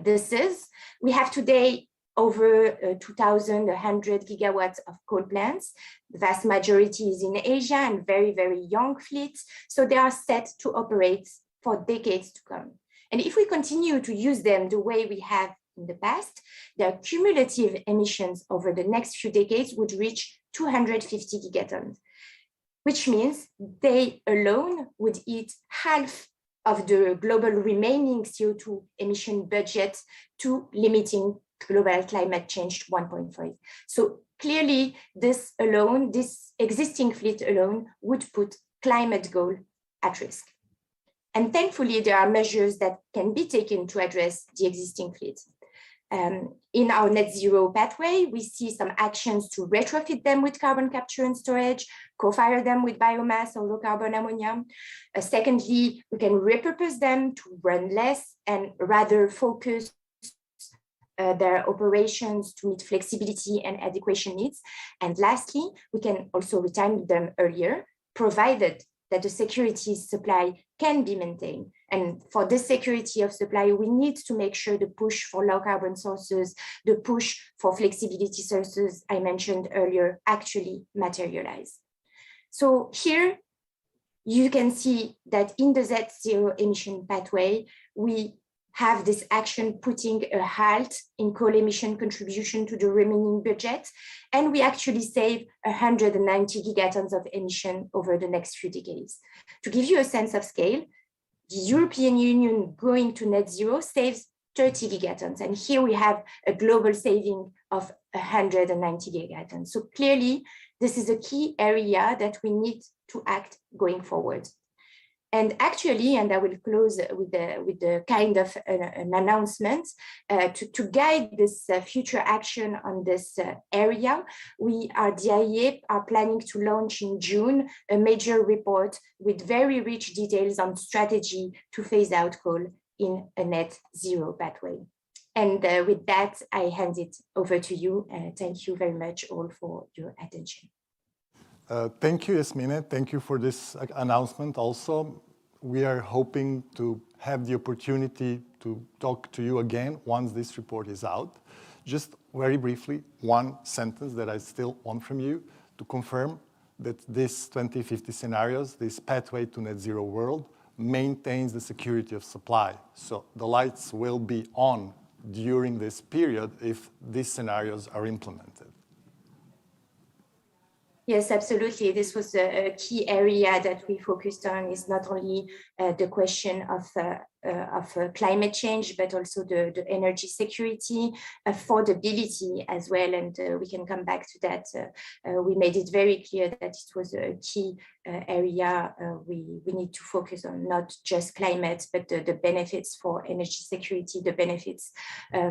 this is, we have today over 2,100 gigawatts of coal plants. The vast majority is in Asia and very, very young fleets. So they are set to operate for decades to come. And if we continue to use them the way we have in the past, their cumulative emissions over the next few decades would reach 250 gigatons, which means they alone would eat half of the global remaining CO2 emission budget to limiting global climate change to 1.5. So clearly this alone, this existing fleet alone would put climate goal at risk. And thankfully, there are measures that can be taken to address the existing fleet. In our net zero pathway, we see some actions to retrofit them with carbon capture and storage, co-fire them with biomass or low carbon ammonia. Secondly, we can repurpose them to run less and rather focus their operations to meet flexibility and adequation needs. And lastly, we can also retime them earlier, provided that the security supply can be maintained. And for this security of supply, we need to make sure the push for low carbon sources, the push for flexibility sources I mentioned earlier actually materialize. So here you can see that in the Z zero emission pathway, we have this action putting a halt in coal emission contribution to the remaining budget. And we actually save 190 gigatons of emission over the next few decades. To give you a sense of scale, the European Union going to net zero saves 30 gigatons. And here we have a global saving of 190 gigatons. So clearly, this is a key area that we need to act going forward. And actually, and I will close with the kind of an announcement to guide this future action on this area, we are, the IEA are planning to launch in June a major report with very rich details on strategy to phase out coal in a net zero pathway. And with that, I hand it over to you. Thank you very much all for your attention. Thank you, Yasmine. Thank you for this announcement also. We are hoping to have the opportunity to talk to you again once this report is out. Just very briefly, one sentence that I still want from you to confirm that this 2050 scenarios, this pathway to net zero world, maintains the security of supply. So the lights will be on during this period if these scenarios are implemented. Yes, absolutely. This was a key area that we focused on, is not only the question of climate change, but also the energy security, affordability as well. And we can come back to that. We made it very clear that it was a key area we need to focus on, not just climate, but the benefits for energy security, the benefits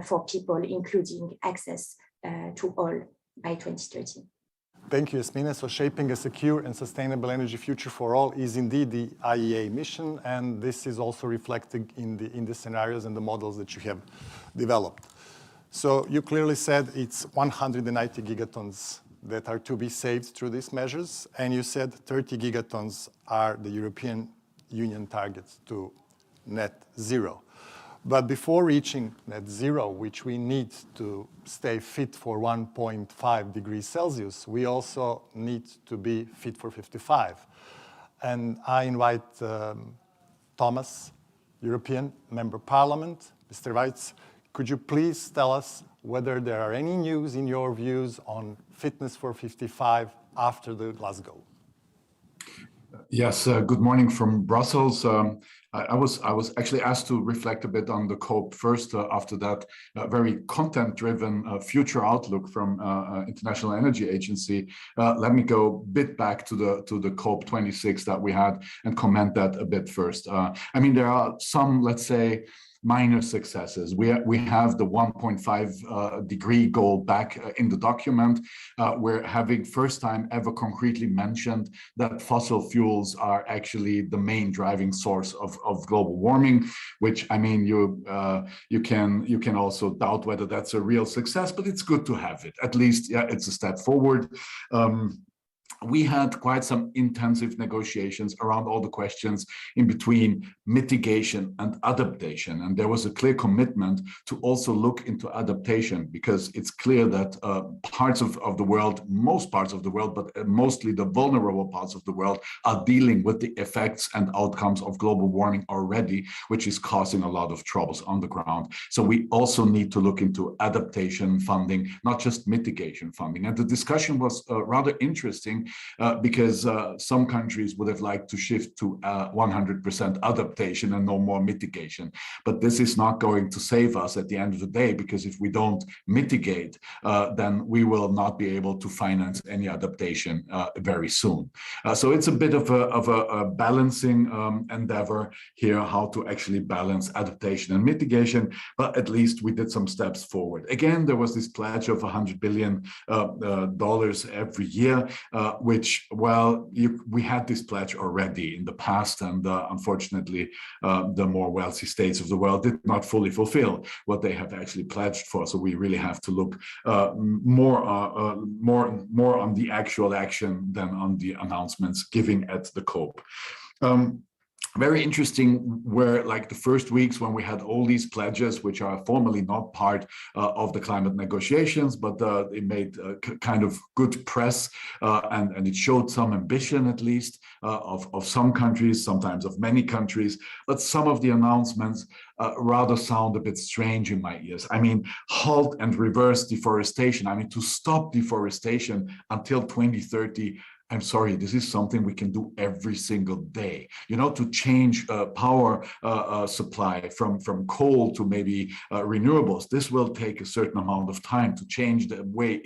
for people, including access to all by 2030. Thank you, Yasmine. So shaping a secure and sustainable energy future for all is indeed the IEA mission, and this is also reflected in the scenarios and the models that you have developed. So you clearly said it's 190 gigatons that are to be saved through these measures, and you said 30 gigatons are the European Union targets to net zero. But before reaching net zero, which we need to stay fit for 1.5 degrees Celsius, we also need to be fit for 55. And I invite Thomas, European Member Parliament, Mr. Weitz, could you please tell us whether there are any news in your views on fitness for 55 after the Glasgow? Yes, good morning from Brussels. I was actually asked to reflect a bit on the COP first. After that, very content-driven future outlook from International Energy Agency. Let me go a bit back to the COP 26 that we had and comment that a bit first. I mean, there are some, let's say, minor successes. We have the 1.5 degree goal back in the document. We're having first time ever concretely mentioned that fossil fuels are actually the main driving source of global warming, which, I mean, you can also doubt whether that's a real success, but it's good to have it. At least, yeah, it's a step forward. we had quite some intensive negotiations around all the questions in between mitigation and adaptation. And there was a clear commitment to also look into adaptation, because it's clear that parts of the world, most parts of the world, but mostly the vulnerable parts of the world, are dealing with the effects and outcomes of global warming already, which is causing a lot of troubles on the ground. So we also need to look into adaptation funding, not just mitigation funding. And the discussion was rather interesting, because some countries would have liked to shift to 100% adaptation and no more mitigation. But this is not going to save us at the end of the day, because if we don't mitigate, then we will not be able to finance any adaptation very soon. So it's a bit of a balancing endeavor here, how to actually balance adaptation and mitigation, but at least we did some steps forward. Again, there was this pledge of $100 billion every year, which, well, we had this pledge already in the past, and unfortunately, the more wealthy states of the world did not fully fulfill what they have actually pledged for. So we really have to look more on the actual action than on the announcements giving at the COP. Very interesting were like the first weeks when we had all these pledges, which are formally not part of the climate negotiations, but it made kind of good press, and it showed some ambition, at least, of some countries, sometimes of many countries. But some of the announcements rather sound a bit strange in my ears. I mean, halt and reverse deforestation. I mean, to stop deforestation until 2030. I'm sorry, this is something we can do every single day. You know, to change power supply from coal to maybe renewables, this will take a certain amount of time. To change the way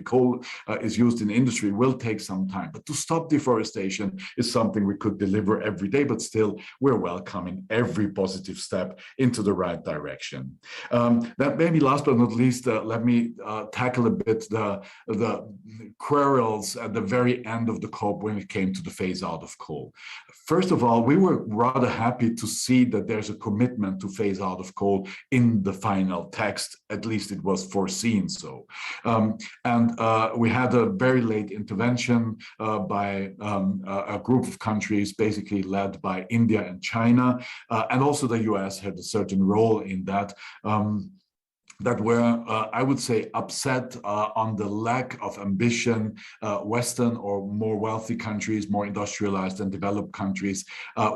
coal is used in industry will take some time. But to stop deforestation is something we could deliver every day, but still we're welcoming every positive step into the right direction. That maybe last but not least, let me tackle a bit the quarrels at the very end of the COP when it came to the phase out of coal. First of all, we were rather happy to see that there's a commitment to phase out of coal in the final text. At least it was foreseen so. We had a very late intervention by a group of countries, basically led by India and China, and also the US had a certain role in that. That were, I would say, upset on the lack of ambition. Western or more wealthy countries, more industrialized and developed countries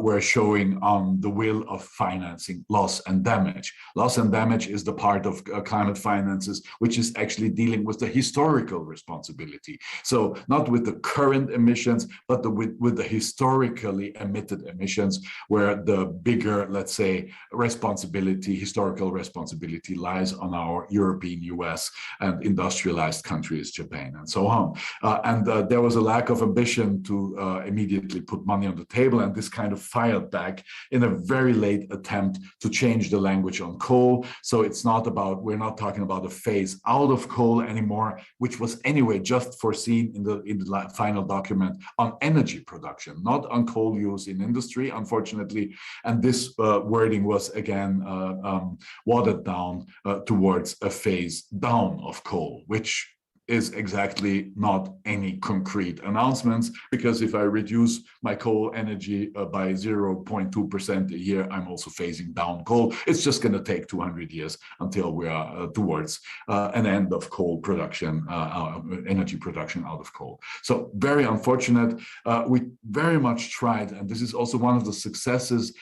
were showing on the will of financing loss and damage. Loss and damage is the part of climate finances which is actually dealing with the historical responsibility. So not with the current emissions, but with the historically emitted emissions, where the bigger, let's say, historical responsibility lies on our European, US, and industrialized countries, Japan, and so on. There was a lack of ambition to immediately put money on the table, and this kind of fired back in a very late attempt to change the language on coal. So it's not about, we're not talking about a phase out of coal anymore, which was anyway just foreseen in the final document on energy production, not on coal use in industry, unfortunately. And this wording was again watered down towards a phase down of coal, which is exactly not any concrete announcements, because if I reduce my coal energy by 0.2% a year, I'm also phasing down coal. It's just going to take 200 years until we are towards an end of coal production, energy production out of coal. So very unfortunate. We very much tried, and this is also one of the successes,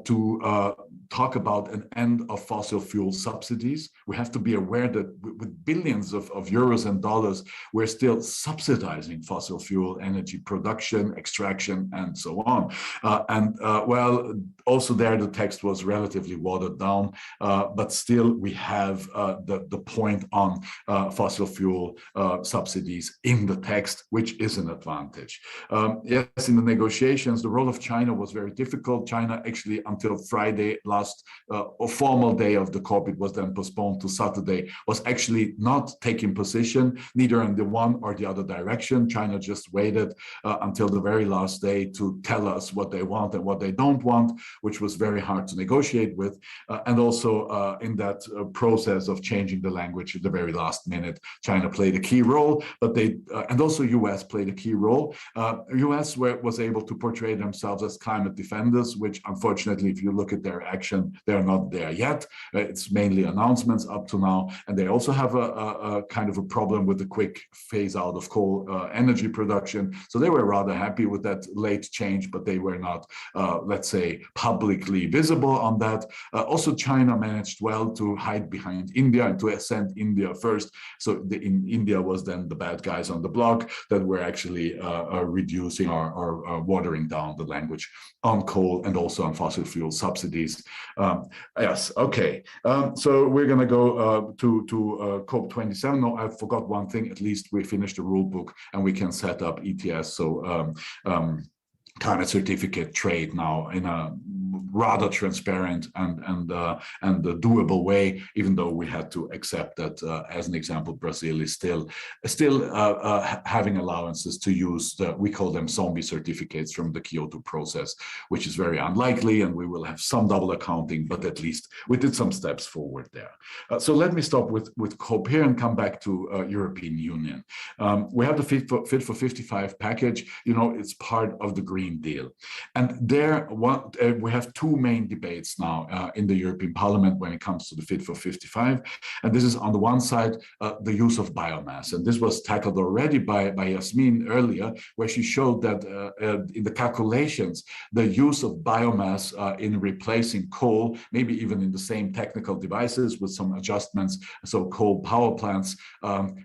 to talk about an end of fossil fuel subsidies. We have to be aware that with billions of euros and dollars, we're still subsidizing fossil fuel energy production, extraction, and so on. Well, also there the text was relatively watered down, but still we have the point on fossil fuel subsidies in the text, which is an advantage. Yes, in the negotiations, the role of China was very difficult. China actually actually until Friday last, a formal day of the COP, it was then postponed to Saturday, was actually not taking position, neither in the one or the other direction. China just waited until the very last day to tell us what they want and what they don't want, which was very hard to negotiate with. And also in that process of changing the language at the very last minute, China played a key role, but and also US played a key role. US was able to portray themselves as climate defenders, which unfortunately, if you look at their action, they're not there yet. It's mainly announcements up to now. And they also have a kind of a problem with the quick phase out of coal energy production. So they were rather happy with that late change, but they were not, let's say, publicly visible on that. Also, China managed well to hide behind India and to send India first. So India was then the bad guys on the block that were actually reducing or watering down the language on coal and also on fossil fuel subsidies. Yes, okay. So we're going to go to COP27. No, I forgot one thing. At least we finished the rule book and we can set up ETS. So climate certificate trade now in a rather transparent and doable way, even though we had to accept that, as an example, Brazil is still having allowances to use we call them zombie certificates from the Kyoto process, which is very unlikely, and we will have some double accounting, but at least we did some steps forward there. So let me stop with COP here and come back to European Union. We have the Fit for 55 package. You know, it's part of the Green Deal, and there we have two main debates now in the European Parliament when it comes to the Fit for 55. And this is on the one side, the use of biomass. And this was tackled already by Yasmin earlier, where she showed that in the calculations, the use of biomass in replacing coal, maybe even in the same technical devices with some adjustments, so coal power plants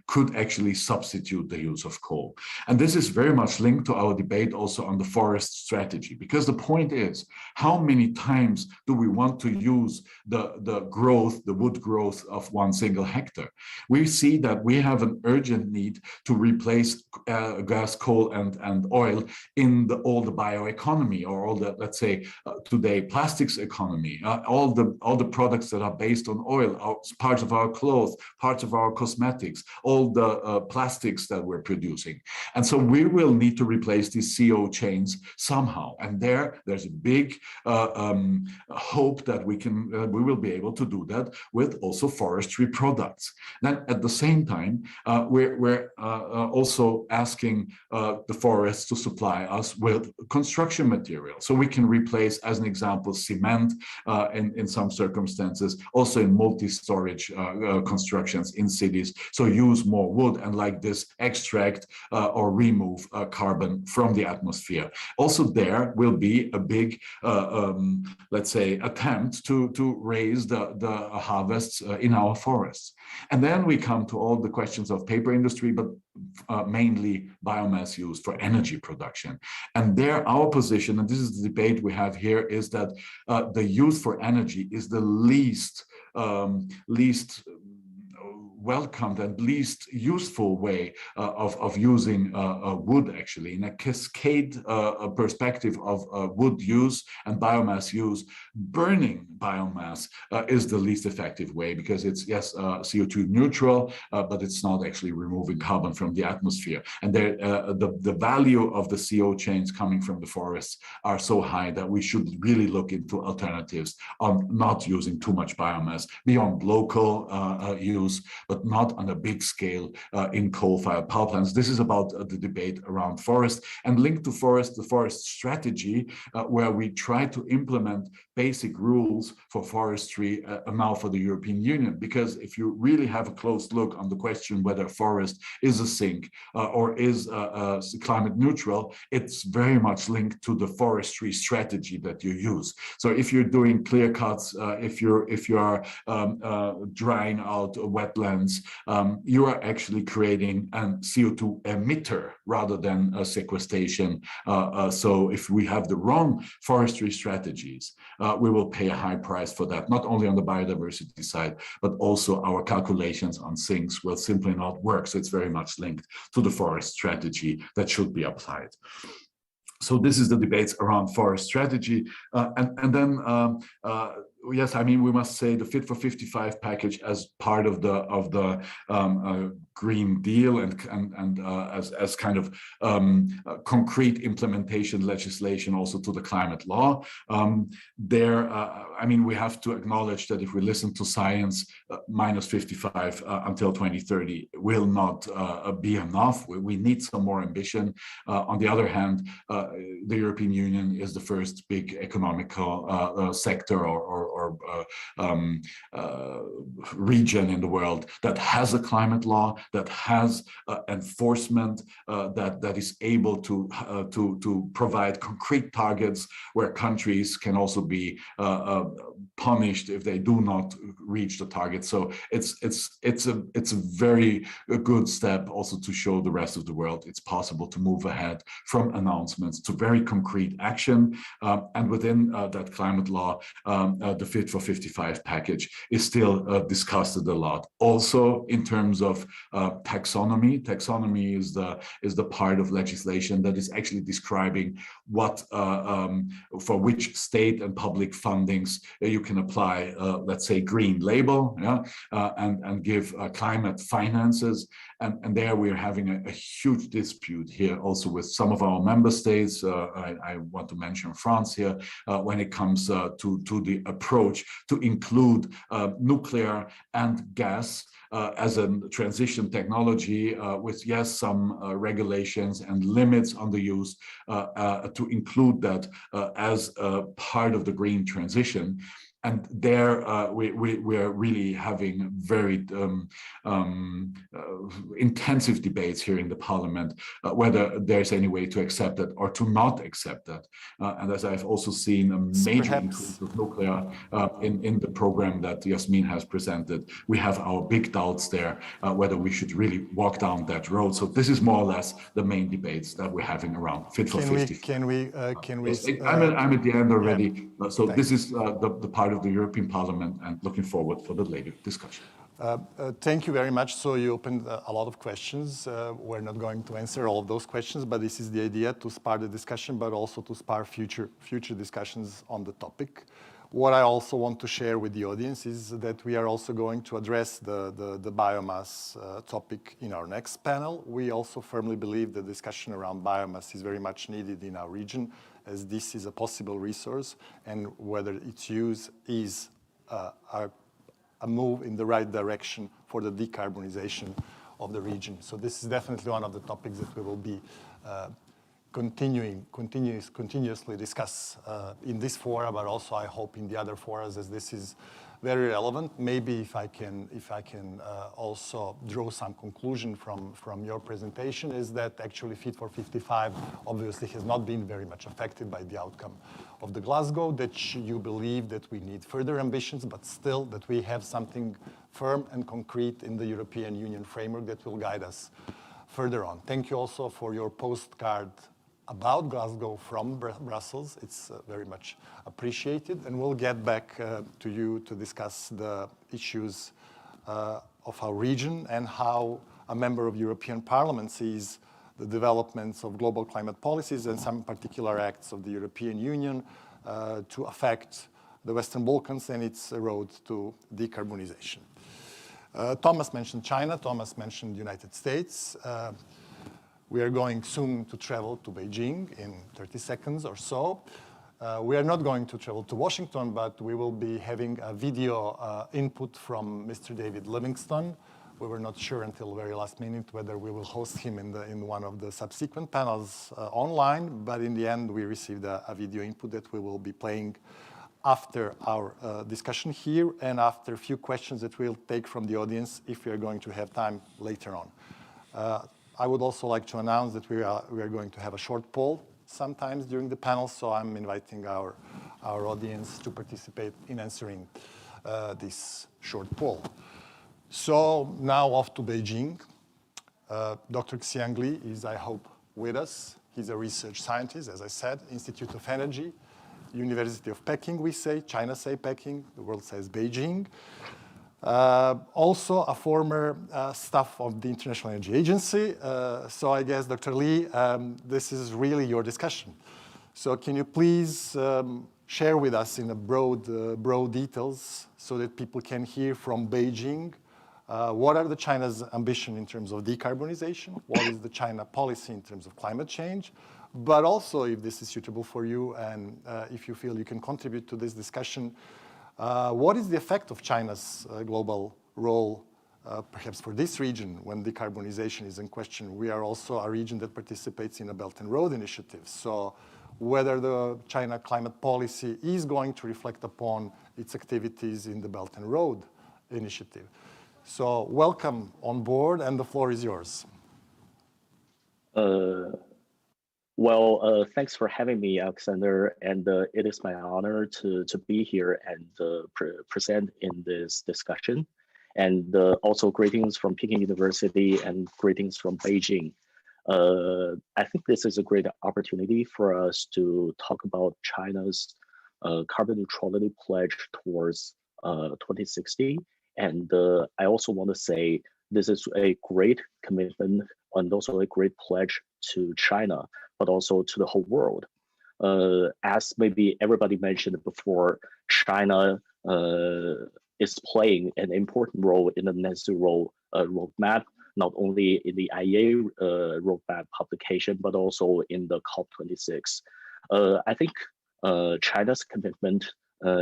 could actually substitute the use of coal. And this is very much linked to our debate also on the forest strategy, because the point is, how many times do we want to use the wood growth of one single hectare? We see that we have an urgent need to replace gas, coal, and oil in all the bioeconomy, or all the, let's say, today plastics economy, all the products that are based on oil, parts of our clothes, parts of our cosmetics, all the plastics that we're producing. And so we will need to replace these CO chains somehow. And there's a big hope that we will be able to do that with also forestry products. Then at the same time, we're also asking the forests to supply us with construction material, so we can replace, as an example, cement in some circumstances, also in multi-storage constructions in cities. So use more wood and like this extract or remove carbon from the atmosphere. Also, there will be a big let's say, attempt to raise the harvests in our forests. And then we come to all the questions of paper industry, but mainly biomass used for energy production. And there, our position, and this is the debate we have here, is that the use for energy is the least welcomed and least useful way of using wood, actually. In a cascade perspective of wood use and biomass use, burning biomass is the least effective way, because it's, yes, CO2 neutral, but it's not actually removing carbon from the atmosphere. And the value of the CO chains coming from the forests are so high that we should really look into alternatives on not using too much biomass beyond local use, but not on a big scale in coal-fired power plants. This is about the debate around forest, and linked to forest, the forest strategy, where we try to implement basic rules for forestry now for the European Union. Because if you really have a close look on the question whether forest is a sink or is climate neutral, it's very much linked to the forestry strategy that you use. So if you're doing clear cuts, if you are drying out wetlands, you are actually creating a CO2 emitter rather than a sequestration. So if we have the wrong forestry strategies, we will pay a high price for that, not only on the biodiversity side, but also our calculations on sinks will simply not work. So it's very much linked to the forest strategy that should be applied. So this is the debates around forest strategy, and then yes, I mean, we must say the Fit for 55 package as part of the Green Deal and as kind of concrete implementation legislation also to the climate law. I mean, we have to acknowledge that if we listen to science, minus 55 until 2030 will not be enough. We need some more ambition. On the other hand, the European Union is the first big economical sector or region in the world that has a climate law, that has enforcement, that is able to provide concrete targets where countries can also be punished if they do not reach the target. So it's a very good step also to show the rest of the world it's possible to move ahead from announcements to very concrete action. And within that climate law, the Fit for 55 package is still discussed a lot. Also, in terms of taxonomy, taxonomy is the part of legislation that is actually describing what for which state and public fundings you can apply, let's say, green label, yeah, and give climate finances. And there we're having a huge dispute here also with some of our member states. I want to mention France here when it comes to the approach to include nuclear and gas as a transition technology with, yes, some regulations and limits on the use to include that as part of the green transition. And there we are really having very intensive debates here in the parliament whether there's any way to accept that or to not accept that. And as I've also seen a major increase of nuclear in the program that Yasmin has presented, we have our big doubts there whether we should really walk down that road. So this is more or less the main debates that we're having around Fit for 55. Can we? I'm at the end already. Yeah. So this is the part of the European Parliament, and looking forward for the later discussion. Thank you very much. So you opened a lot of questions. We're not going to answer all of those questions, but this is the idea, to spark the discussion, but also to spark future discussions on the topic. What I also want to share with the audience is that we are also going to address the biomass topic in our next panel. We also firmly believe the discussion around biomass is very much needed in our region, as this is a possible resource, and whether its use is a move in the right direction for the decarbonization of the region. So this is definitely one of the topics that we will be continuously discuss in this forum, but also I hope in the other forums, as this is very relevant. Maybe if I can also draw some conclusion from your presentation, is that actually Fit for 55 obviously has not been very much affected by the outcome of the Glasgow, that you believe that we need further ambitions, but still that we have something firm and concrete in the European Union framework that will guide us further on. Thank you also for your postcard about Glasgow from Brussels. It's very much appreciated, and we'll get back to you to discuss the issues of our region and how a member of European Parliament sees the developments of global climate policies and some particular acts of the European Union to affect the Western Balkans and its road to decarbonization. Thomas mentioned China, Thomas mentioned the United States. We are going soon to travel to Beijing in 30 seconds or so. We are not going to travel to Washington, but we will be having a video input from Mr. David Livingstone. We were not sure until very last minute whether we will host him in one of the subsequent panels online, but in the end we received a video input that we will be playing after our discussion here and after a few questions that we'll take from the audience if we are going to have time later on. I would also like to announce that we are going to have a short poll sometimes during the panel, so I'm inviting our audience to participate in answering this short poll. So now off to Beijing. Dr. Xiang Li is, I hope, with us. He's a research scientist, as I said, Institute of Energy, University of Peking, we say, China say Peking, the world says Beijing. Also a former staff of the International Energy Agency. So I guess, Dr. Lee, this is really your discussion. So can you please share with us in a broad details so that people can hear from Beijing what are the China's ambition in terms of decarbonization? What is the China policy in terms of climate change? But also, if this is suitable for you and if you feel you can contribute to this discussion, what is the effect of China's global role, perhaps for this region when decarbonization is in question? We are also a region that participates in a Belt and Road Initiative. So whether the China climate policy is going to reflect upon its activities in the Belt and Road Initiative. So welcome on board, and the floor is yours. Thanks for having me, Alexander, and it is my honor to be here and present in this discussion. And also greetings from Peking University and greetings from Beijing. I think this is a great opportunity for us to talk about China's carbon neutrality pledge towards 2060. And I also want to say this is a great commitment and also a great pledge to China, but also to the whole world. As maybe everybody mentioned before, China is playing an important role in the net zero roadmap, not only in the IEA roadmap publication, but also in the COP26. I think China's commitment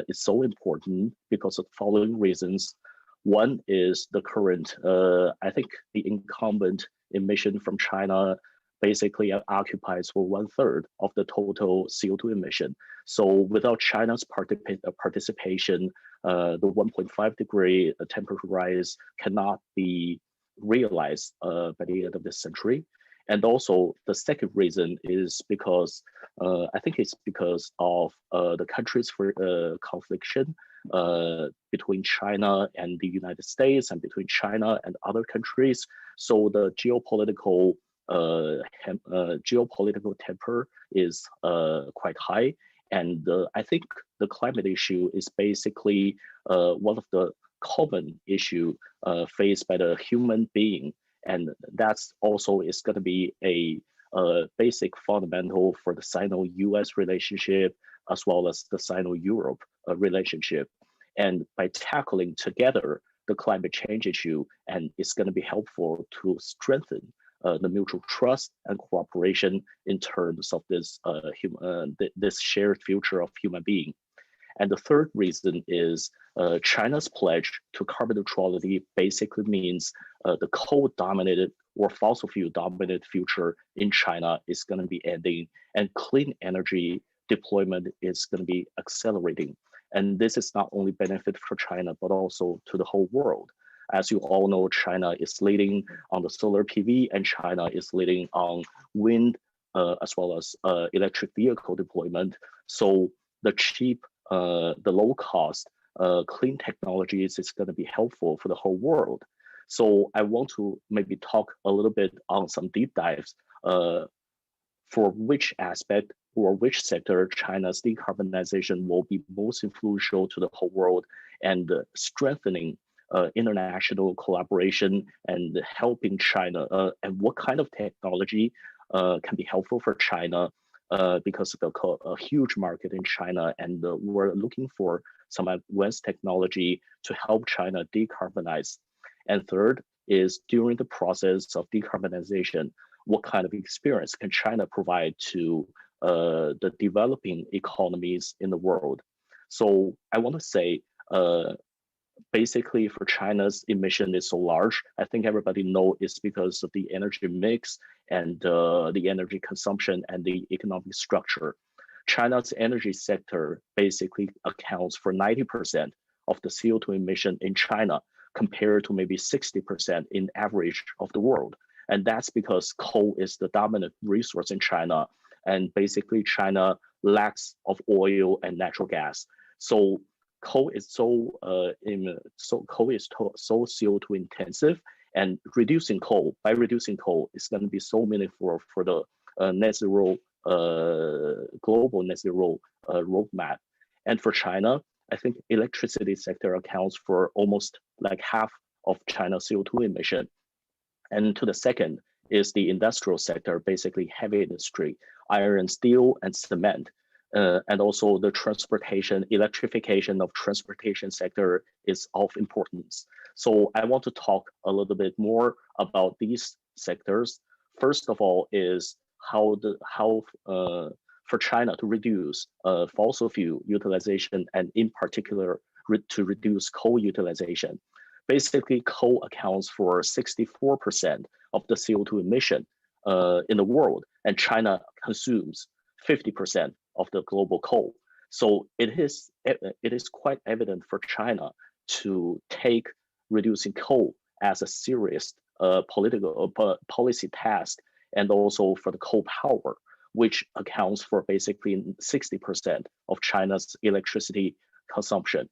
is so important because of the following reasons. One is the current, I think the incumbent emission from China basically occupies for 1/3 of the total CO2 emission. So without China's participation, the 1.5 degree temperature rise cannot be realized by the end of this century. And also the second reason is because, I think it's because of the country's confliction between China and the United States and between China and other countries. So the geopolitical temper is quite high. And I think the climate issue is basically one of the common issue faced by the human being. And that's also is going to be a basic fundamental for the Sino-US relationship, as well as the Sino-Europe relationship. And by tackling together the climate change issue, and it's going to be helpful to strengthen the mutual trust and cooperation in terms of this this shared future of human being. And the third reason is China's pledge to carbon neutrality basically means the coal-dominated or fossil fuel-dominated future in China is going to be ending, and clean energy deployment is going to be accelerating. And this is not only benefit for China, but also to the whole world. As you all know, China is leading on the solar PV, and China is leading on wind, as well as electric vehicle deployment. So the cheap, the low cost, clean technologies is going to be helpful for the whole world. So I want to maybe talk a little bit on some deep dives for which aspect or which sector China's decarbonization will be most influential to the whole world, and strengthening international collaboration and helping China, and what kind of technology can be helpful for China because of a huge market in China, and we're looking for some advanced technology to help China decarbonize. And third is during the process of decarbonization, what kind of experience can China provide to the developing economies in the world? So I want to say, basically for China's emission is so large, I think everybody knows it's because of the energy mix and the energy consumption and the economic structure. China's energy sector basically accounts for 90% of the CO2 emission in China, compared to maybe 60% in average of the world. And that's because coal is the dominant resource in China. And basically China lacks of oil and natural gas. So coal is so CO2 intensive, and reducing coal is going to be so meaningful for the net zero global net zero roadmap. And for China, I think electricity sector accounts for almost like half of China's CO2 emission. And to the second is the industrial sector, basically heavy industry, iron and steel and cement. And also the transportation, electrification of transportation sector is of importance. So I want to talk a little bit more about these sectors. First of all is how for China to reduce fossil fuel utilization, and in particular to reduce coal utilization. Basically, coal accounts for 64% of the CO2 emission in the world, and China consumes 50% of the global coal. So it is quite evident for China to take reducing coal as a serious political policy task, and also for the coal power, which accounts for basically 60% of China's electricity consumption.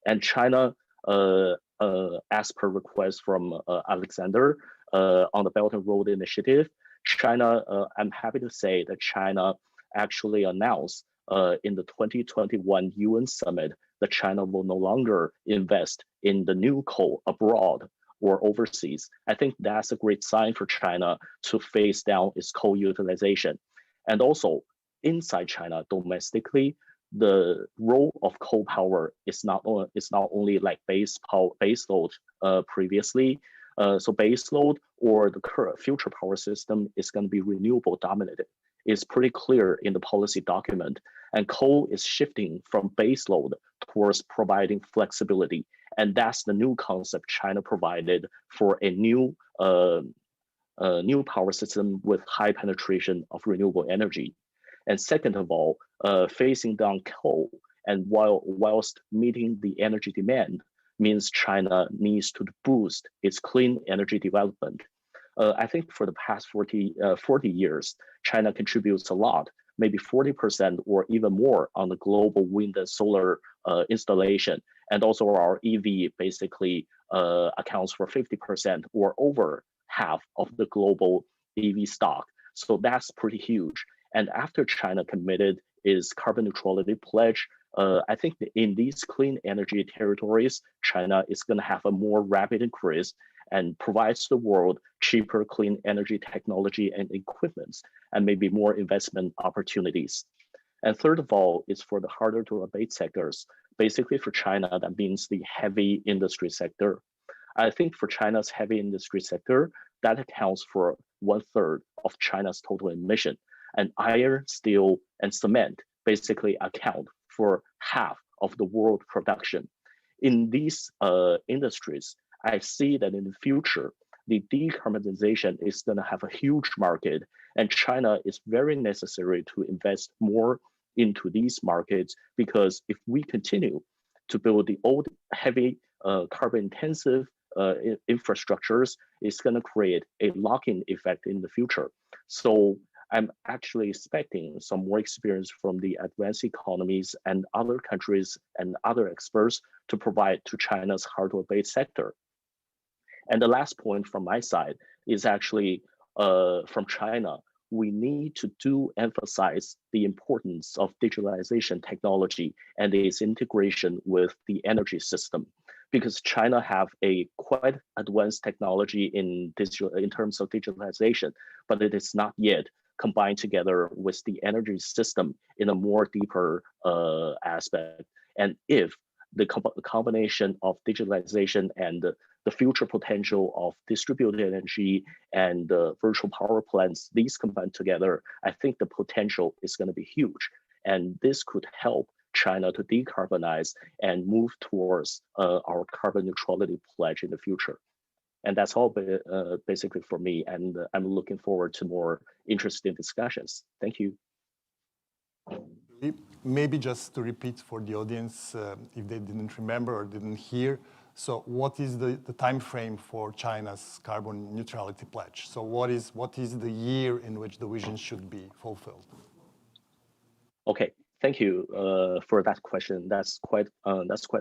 And China, as per request from Alexander on the Belt and Road Initiative, China, I'm happy to say that China actually announced in the 2021 UN summit that China will no longer invest in the new coal abroad or overseas. I think that's a great sign for China to phase down its coal utilization. And also inside China domestically, the role of coal power is not only like base load previously. So base load or the current future power system is going to be renewable dominated. It's pretty clear in the policy document, and coal is shifting from base load towards providing flexibility. And that's the new concept China provided for a new power system with high penetration of renewable energy. And second of all, phasing down coal and whilst meeting the energy demand means China needs to boost its clean energy development. I think for the past 40 years, China contributes a lot, maybe 40% or even more on the global wind and solar installation. And also our EV basically accounts for 50% or over half of the global EV stock. So that's pretty huge. And after China committed its carbon neutrality pledge, I think that in these clean energy territories, China is going to have a more rapid increase and provides the world cheaper clean energy technology and equipment, and maybe more investment opportunities. And third of all, is for the harder to abate sectors. Basically for China, that means the heavy industry sector. I think for China's heavy industry sector, that accounts for 1/3 of China's total emission. And iron, steel, and cement basically account for half of the world production. In these industries, I see that in the future, the decarbonization is going to have a huge market, and China is very necessary to invest more into these markets, because if we continue to build the old heavy carbon intensive infrastructures, it's going to create a lock-in effect in the future. So I'm actually expecting some more experience from the advanced economies and other countries and other experts to provide to China's hard to abate sector. And the last point from my side is actually from China, we need to emphasize the importance of digitalization technology and its integration with the energy system, because China have a quite advanced technology in terms of digitalization, but it is not yet combined together with the energy system in a more deeper aspect. And if the combination of digitalization and the future potential of distributed energy and virtual power plants, these combined together, I think the potential is going to be huge. And this could help China to decarbonize and move towards our carbon neutrality pledge in the future. And that's all basically for me. And I'm looking forward to more interesting discussions. Thank you. Maybe just to repeat for the audience, if they didn't remember or didn't hear, so what is the time frame for China's carbon neutrality pledge? So what is the year in which the vision should be fulfilled? Okay, thank you for that question. That's quite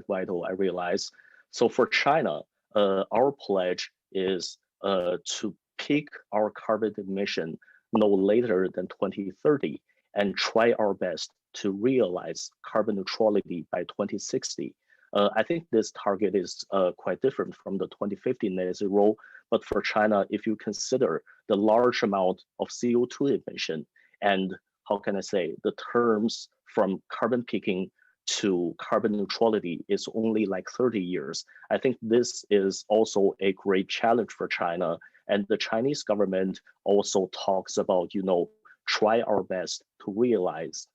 vital, I realize. So for China, our pledge is to peak our carbon emission no later than 2030 and try our best to realize carbon neutrality by 2060. I think this target is quite different from the 2050 net zero. But for China, if you consider the large amount of CO2 emission and how can I say, the terms from carbon peaking to carbon neutrality is only like 30 years. I think this is also a great challenge for China. And the Chinese government also talks about, try our best to realize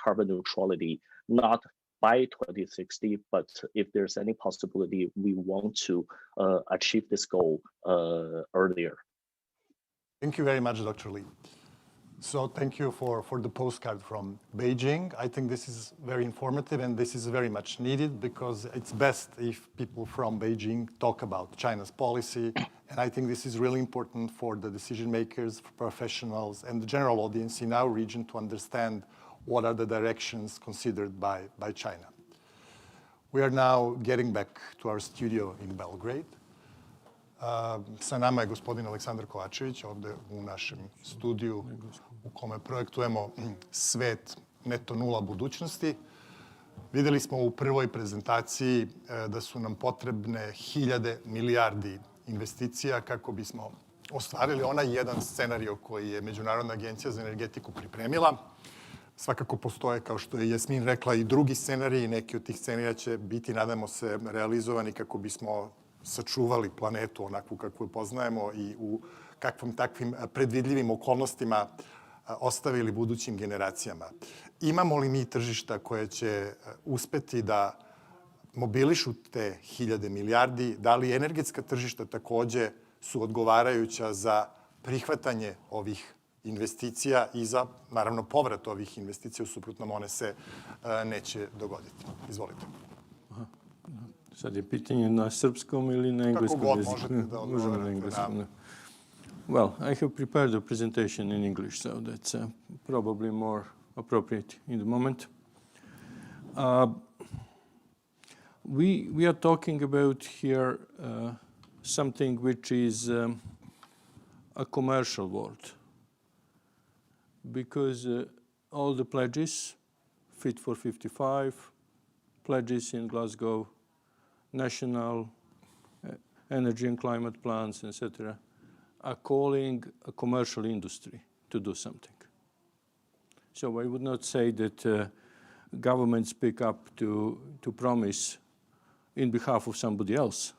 carbon neutrality, not by 2060, but if there's any possibility, we want to achieve this goal earlier. Thank you very much, Dr. Li. So thank you for the postcard from Beijing. I think this is very informative and this is very much needed because it's best if people from Beijing talk about China's policy. And I think this is really important for the decision makers, for professionals, and the general audience in our region to understand what are the directions considered by China. We are now getting back to our studio in Belgrade. Sa nama je gospodin Aleksandar Kovačević ovde u našem studiju u kome projektujemo svet neto nula budućnosti. Videli smo u prvoj prezentaciji da su nam potrebne hiljade milijardi investicija kako bismo ostvarili onaj jedan scenario koji je Međunarodna agencija za energetiku pripremila. Svakako postoje, kao što je Jasmin rekla, i drugi scenariji. Neki od tih scenarija će biti, nadamo se, realizovani kako bismo sačuvali planetu onakvu kakvu je poznajemo i u kakvom takvim predvidljivim okolnostima ostavili budućim generacijama. Imamo li mi tržišta koje će uspeti da mobilišu te hiljade milijardi? Da li energetska tržišta takođe su odgovarajuća za prihvatanje ovih investicija i za, naravno, povrat ovih investicija, u suprotnom one se neće dogoditi? Izvolite. Sad je pitanje na srpskom ili na engleskom jeziku? Kako god možete da odgovorite. Well, I have prepared a presentation in English, so that's probably more appropriate in the moment. We are talking about here something which is a commercial world, because all the pledges, Fit for 55, pledges in Glasgow, national energy and climate plans, etc., are calling a commercial industry to do something. So I would not say that governments pick up to promise in behalf of somebody else,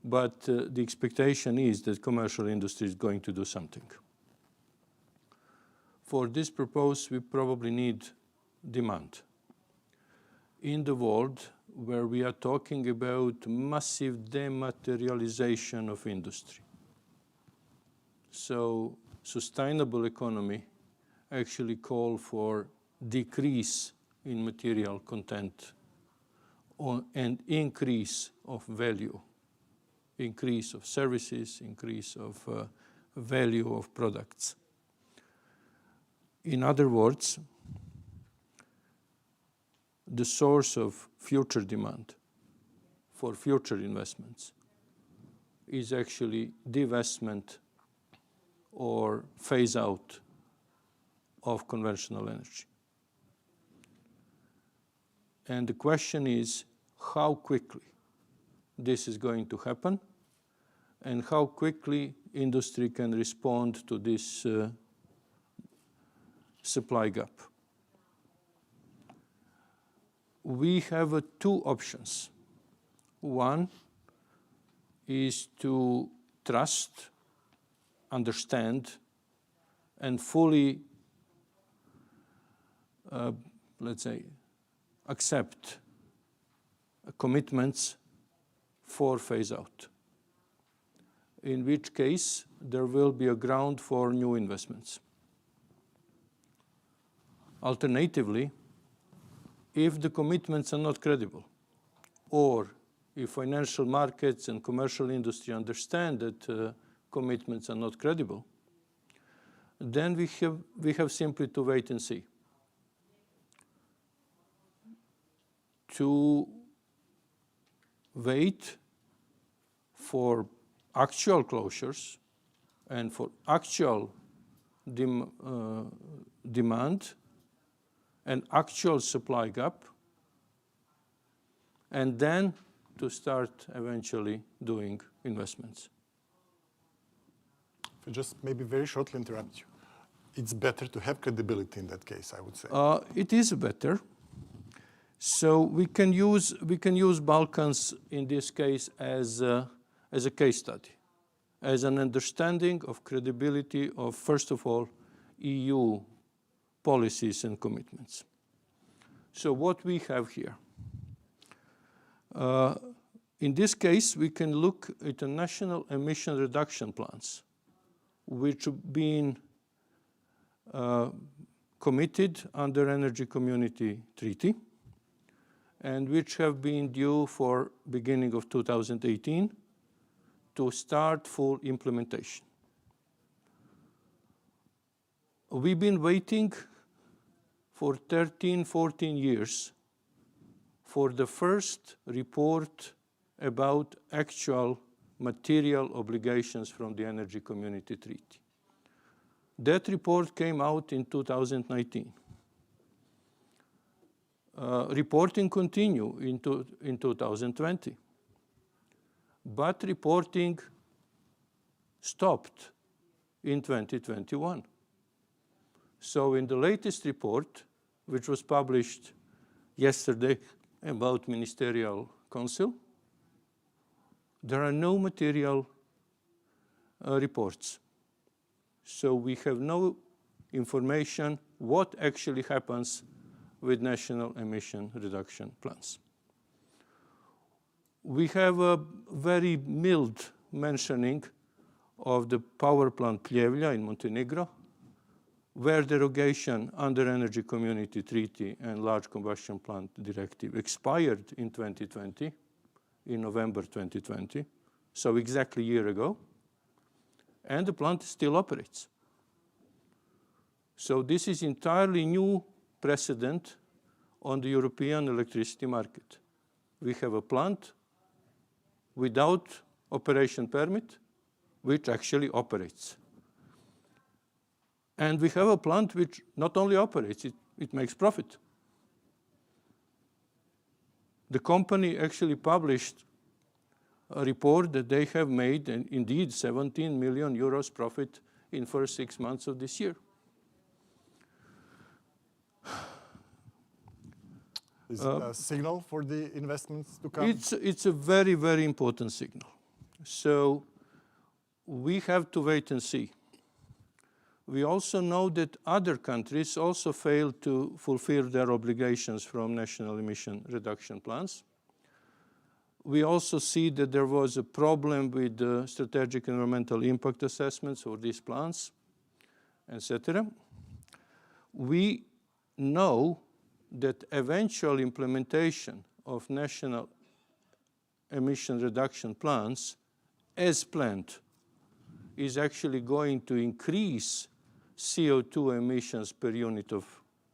but the expectation is that commercial industry is going to do something. For this purpose, we probably need demand. In the world where we are talking about massive dematerialization of industry, so sustainable economy actually call for decrease in material content and increase of value, increase of services, increase of value of products. In other words, the source of future demand for future investments is actually divestment or phase out of conventional energy. And the question is how quickly this is going to happen and how quickly industry can respond to this supply gap. We have two options. One is to trust, understand, and fully, let's say, accept commitments for phase out, in which case there will be a ground for new investments. Alternatively, if the commitments are not credible, or if financial markets and commercial industry understand that commitments are not credible, then we have simply to wait and see. To wait for actual closures and for actual demand an actual supply gap, and then to start eventually doing investments. If I just maybe very shortly interrupt you. It's better to have credibility in that case, I would say. It is better. So we can use Balkans in this case as a case study, as an understanding of credibility of, first of all, EU policies and commitments. So what we have here. In this case, we can look at the national emission reduction plans, which have been committed under Energy Community Treaty, and which have been due for beginning of 2018 to start full implementation. We've been waiting for 13, 14 years for the first report about actual material obligations from the Energy Community Treaty. That report came out in 2019. Reporting continued in 2020, but reporting stopped in 2021. So in the latest report, which was published yesterday about Ministerial Council, there are no material reports. So we have no information what actually happens with national emission reduction plans. We have a very mild mentioning of the power plant Pljevlja in Montenegro, where derogation under Energy Community Treaty and Large Combustion Plant Directive expired in 2020, in November 2020, so exactly a year ago, and the plant still operates. So this is entirely new precedent on the European electricity market. We have a plant without operation permit, which actually operates. And we have a plant which not only operates, it makes profit. The company actually published a report that they have made, and indeed 17 million euros profit in first 6 months of this year. Is it a signal for the investments to come? It's a very, very important signal. So we have to wait and see. We also know that other countries also failed to fulfill their obligations from national emission reduction plans. We also see that there was a problem with the strategic environmental impact assessments for these plants, etc. We know that eventual implementation of national emission reduction plans as planned is actually going to increase CO2 emissions per unit of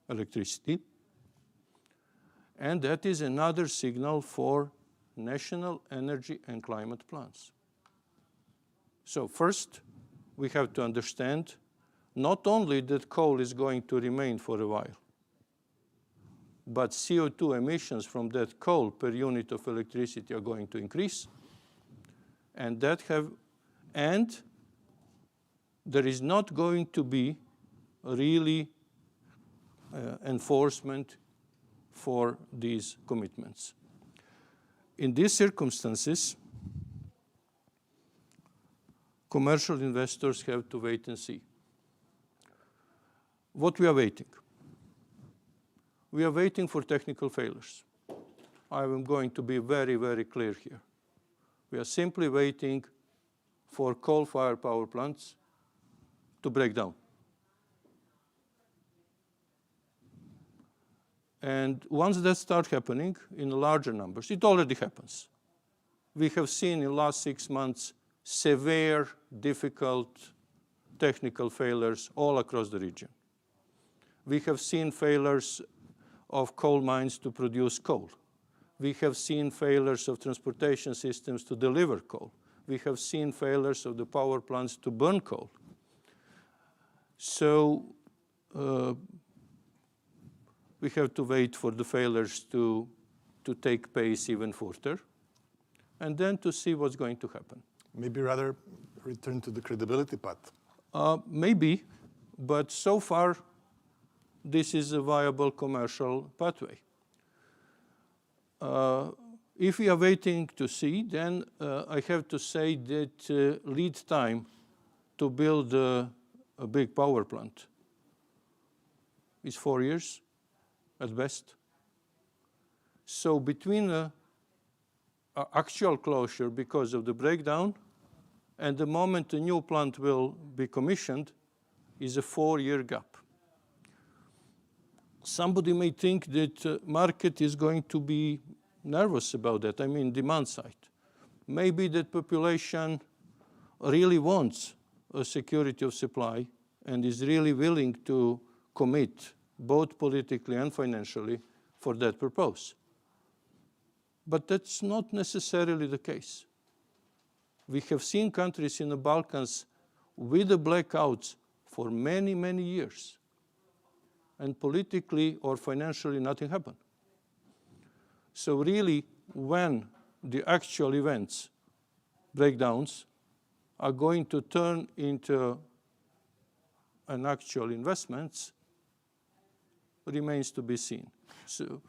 electricity. And that is another signal for national energy and climate plans. So first, we have to understand not only that coal is going to remain for a while, but CO2 emissions from that coal per unit of electricity are going to increase. And there is not going to be really enforcement for these commitments. In these circumstances, commercial investors have to wait and see. What we are waiting? We are waiting for technical failures. I am going to be very, very clear here. We are simply waiting for coal-fired power plants to break down. And once that starts happening in larger numbers, it already happens. We have seen in the last 6 months severe, difficult technical failures all across the region. We have seen failures of coal mines to produce coal. We have seen failures of transportation systems to deliver coal. We have seen failures of the power plants to burn coal. So we have to wait for the failures to take pace even further, and then to see what's going to happen. Maybe rather return to the credibility path. Maybe, but so far, this is a viable commercial pathway. If we are waiting to see, then I have to say that lead time to build a big power plant is 4 years at best. So between actual closure because of the breakdown and the moment a new plant will be commissioned is a 4-year gap. Somebody may think that market is going to be nervous about that, I mean demand side. Maybe that population really wants a security of supply and is really willing to commit both politically and financially for that purpose. But that's not necessarily the case. We have seen countries in the Balkans with the blackouts for many, many years. And politically or financially, nothing happened. So really, when the actual events, breakdowns, are going to turn into an actual investments, remains to be seen. So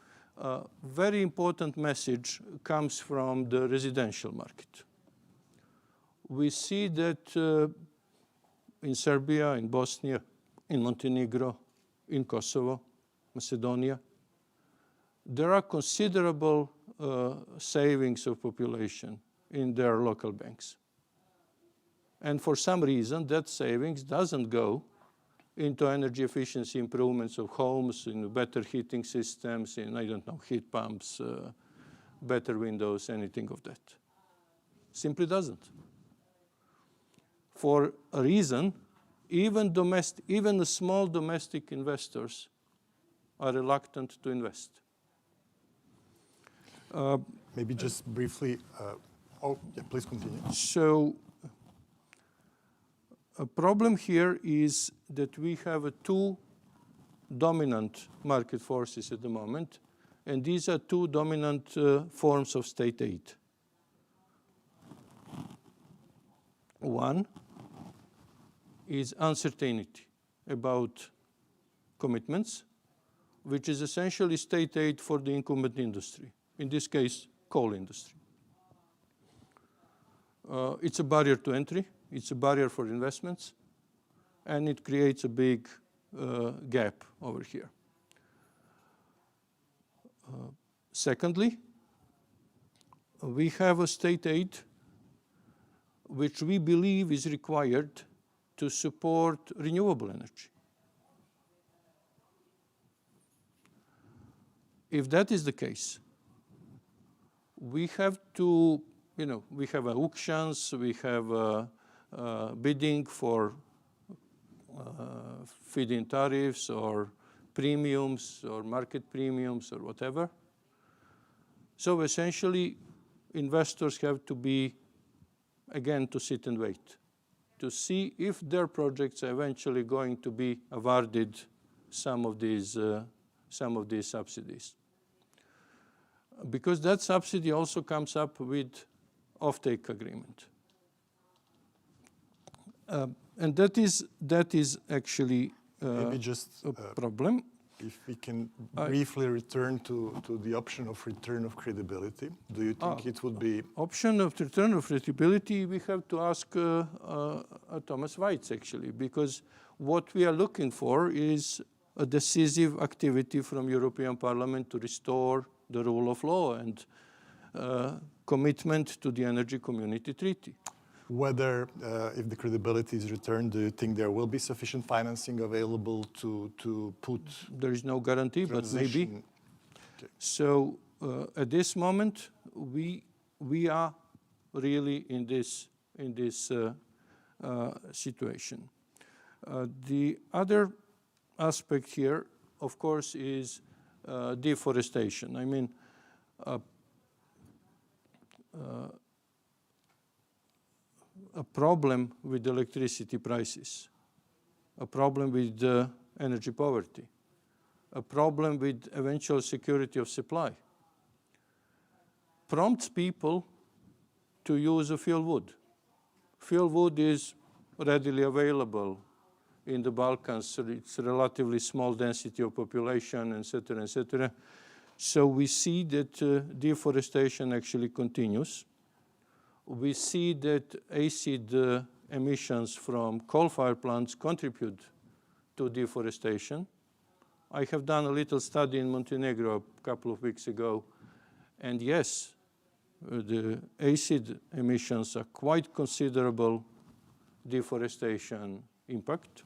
very important message comes from the residential market. We see that in Serbia, in Bosnia, in Montenegro, in Kosovo, Macedonia, there are considerable savings of population in their local banks. And for some reason, that savings doesn't go into energy efficiency improvements of homes, in better heating systems, in, I don't know, heat pumps, better windows, anything of that. Simply doesn't. For a reason, even the small domestic investors are reluctant to invest. Maybe just briefly, please continue. So a problem here is that we have two dominant market forces at the moment, and these are two dominant forms of state aid. One is uncertainty about commitments, which is essentially state aid for the incumbent industry, in this case, coal industry. It's a barrier to entry, it's a barrier for investments, and it creates a big gap over here. Secondly, we have a state aid which we believe is required to support renewable energy. If that is the case, we have to, we have auctions, we have bidding for feed-in tariffs or premiums or market premiums or whatever. So essentially, investors have to be, again, to sit and wait to see if their projects are eventually going to be awarded some of these subsidies. Because that subsidy also comes up with offtake agreement. And that is actually Maybe just a problem. If we can briefly return to the option of return of credibility, do you think it would be... Option of return of credibility, we have to ask Thomas Weitz, actually, because what we are looking for is a decisive activity from European Parliament to restore the rule of law and commitment to the Energy Community Treaty. Whether, if the credibility is returned, do you think there will be sufficient financing available to put... There is no guarantee, but maybe. Okay. So at this moment, we are really in this situation. The other aspect here, of course, is deforestation. I mean, a problem with electricity prices, a problem with energy poverty, a problem with eventual security of supply. Prompts people to use a fuel wood. Fuel wood is readily available in the Balkans. It's a relatively small density of population, et cetera, et cetera. So we see that deforestation actually continues. We see that acid emissions from coal-fired plants contribute to deforestation. I have done a little study in Montenegro a couple of weeks ago, and yes, the acid emissions are quite considerable deforestation impact.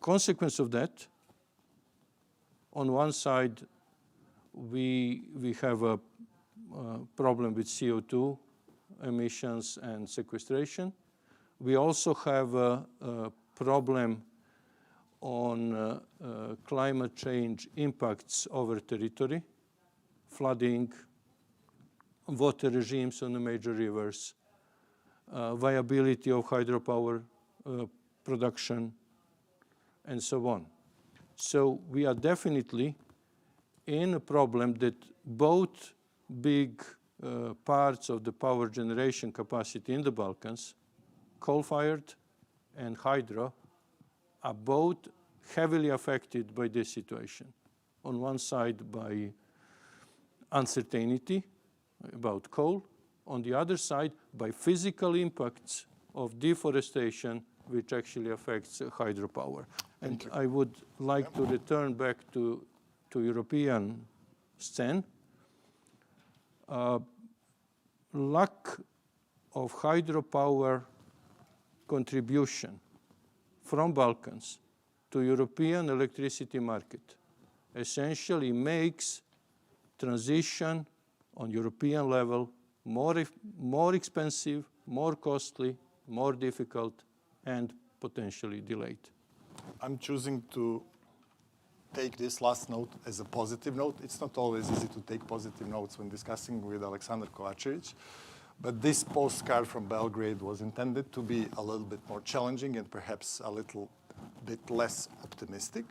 Consequence of that, on one side, we have a problem with CO2 emissions and sequestration. We also have a problem on climate change impacts over territory, flooding, water regimes on the major rivers, viability of hydropower production, and so on. So we are definitely in a problem that both big parts of the power generation capacity in the Balkans, coal-fired and hydro, are both heavily affected by this situation. On one side by uncertainty about coal, on the other side by physical impacts of deforestation, which actually affects hydropower. And I would like to return back to European scene. Lack of hydropower contribution from Balkans to European electricity market essentially makes transition on European level more expensive, more costly, more difficult, and potentially delayed. I'm choosing to take this last note as a positive note. It's not always easy to take positive notes when discussing with Aleksandar Kovačević, but this postcard from Belgrade was intended to be a little bit more challenging and perhaps a little bit less optimistic.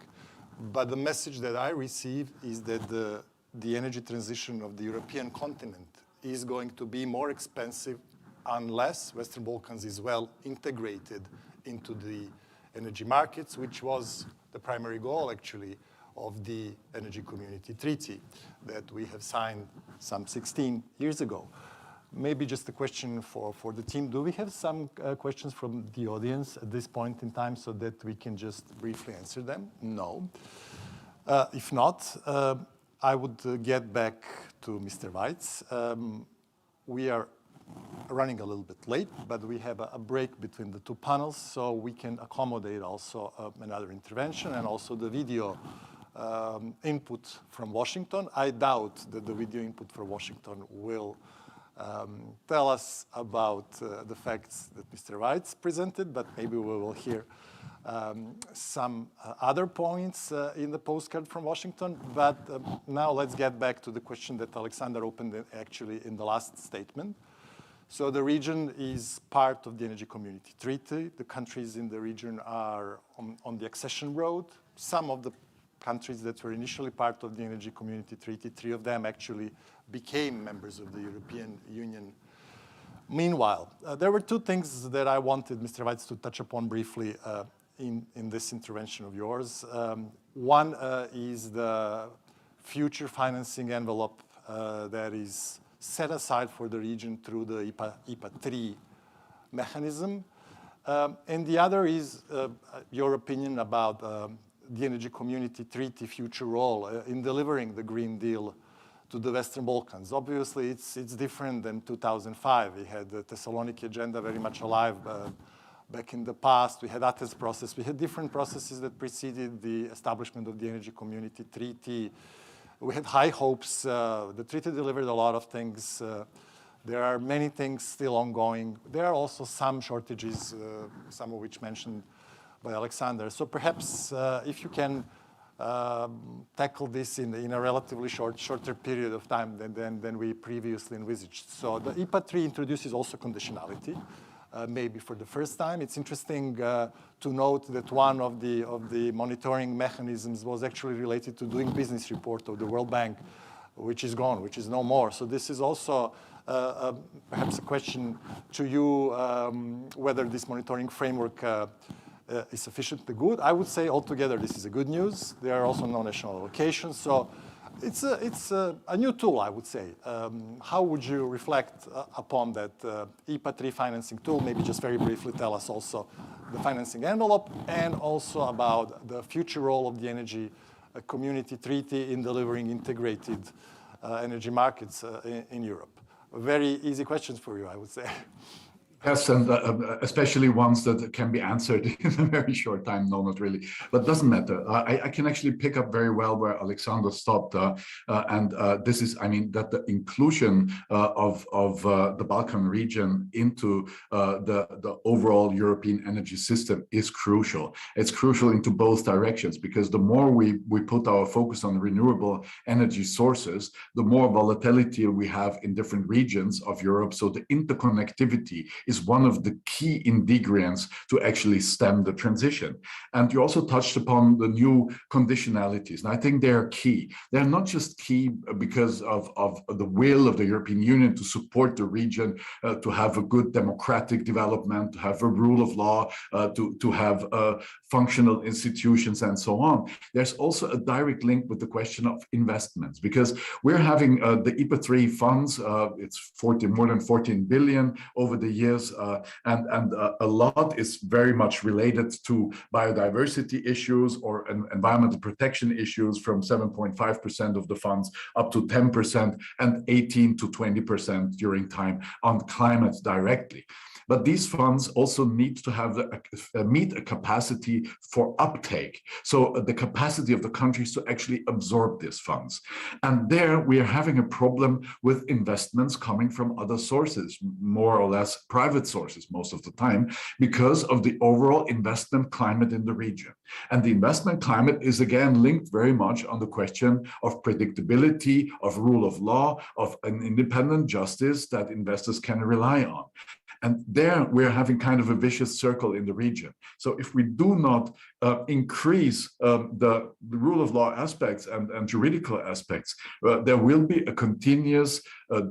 But the message that I receive is that the energy transition of the European continent is going to be more expensive unless Western Balkans is well integrated into the energy markets, which was the primary goal, actually, of the Energy Community Treaty that we have signed some 16 years ago. Maybe just a question for the team. Do we have some questions from the audience at this point in time so that we can just briefly answer them? No. If not, I would get back to Mr. Weitz. We are running a little bit late, but we have a break between the two panels, so we can accommodate also another intervention and also the video input from Washington. I doubt that the video input from Washington will tell us about the facts that Mr. Weitz presented, but maybe we will hear some other points in the postcard from Washington. But now let's get back to the question that Aleksandar opened actually in the last statement. So the region is part of the Energy Community Treaty. The countries in the region are on the accession road. Some of the countries that were initially part of the Energy Community Treaty, 3 of them actually became members of the European Union. Meanwhile, there were 2 things that I wanted Mr. Weitz to touch upon briefly in this intervention of yours. One is the future financing envelope that is set aside for the region through the IPA 3 mechanism. And the other is your opinion about the Energy Community Treaty future role in delivering the Green Deal to the Western Balkans. Obviously, it's different than 2005. We had the Thessaloniki agenda very much alive back in the past. We had Athens process. We had different processes that preceded the establishment of the Energy Community Treaty. We had high hopes. The treaty delivered a lot of things. There are many things still ongoing. There are also some shortages, some of which mentioned by Aleksandar. So perhaps if you can tackle this in a relatively shorter period of time than we previously envisaged. So the IPA 3 introduces also conditionality. maybe for the first time. It's interesting to note that one of the monitoring mechanisms was actually related to doing business report of the World Bank, which is gone, which is no more. So this is also perhaps a question to you, whether this monitoring framework is sufficiently good. I would say altogether this is a good news. There are also no national allocations. So it's a new tool, I would say. How would you reflect upon that IPA 3 financing tool? Maybe just very briefly tell us also the financing envelope and also about the future role of the Energy Community Treaty in delivering integrated energy markets in Europe. Very easy questions for you, I would say. Yes, and especially ones that can be answered in a very short time. No, not really, but doesn't matter. I can actually pick up very well where Alexander stopped, and this is, I mean, that the inclusion of the Balkan region into the overall European energy system is crucial. It's crucial into both directions, because the more we put our focus on renewable energy sources, the more volatility we have in different regions of Europe. So the interconnectivity is one of the key ingredients to actually stem the transition. And you also touched upon the new conditionalities, and I think they're key. They're not just key because of the will of the European Union to support the region, to have a good democratic development, to have a rule of law, to have functional institutions and so on. There's also a direct link with the question of investments, because we're having the IPA 3 funds, it's more than 14 billion over the years, and a lot is very much related to biodiversity issues or environmental protection issues, from 7.5% of the funds up to 10% and 18 to 20% during time on climate directly. But these funds also need to have meet a capacity for uptake. So the capacity of the countries to actually absorb these funds. And there we are having a problem with investments coming from other sources, more or less private sources most of the time, because of the overall investment climate in the region. And the investment climate is again linked very much on the question of predictability, of rule of law, of an independent justice that investors can rely on. And there we're having kind of a vicious circle in the region. So if we do not increase the rule of law aspects and juridical aspects, there will be a continuous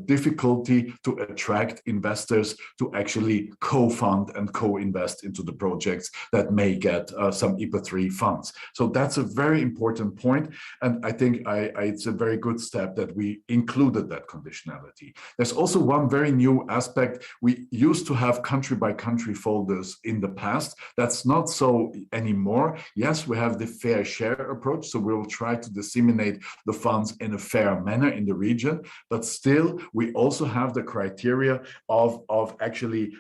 difficulty to attract investors to actually co-fund and co-invest into the projects that may get some IPA 3 funds. So that's a very important point. And I think it's a very good step that we included that conditionality. There's also one very new aspect. We used to have country by country folders in the past. That's not so anymore. Yes, we have the fair share approach, so we will try to disseminate the funds in a fair manner in the region, but still we also have the criteria of actually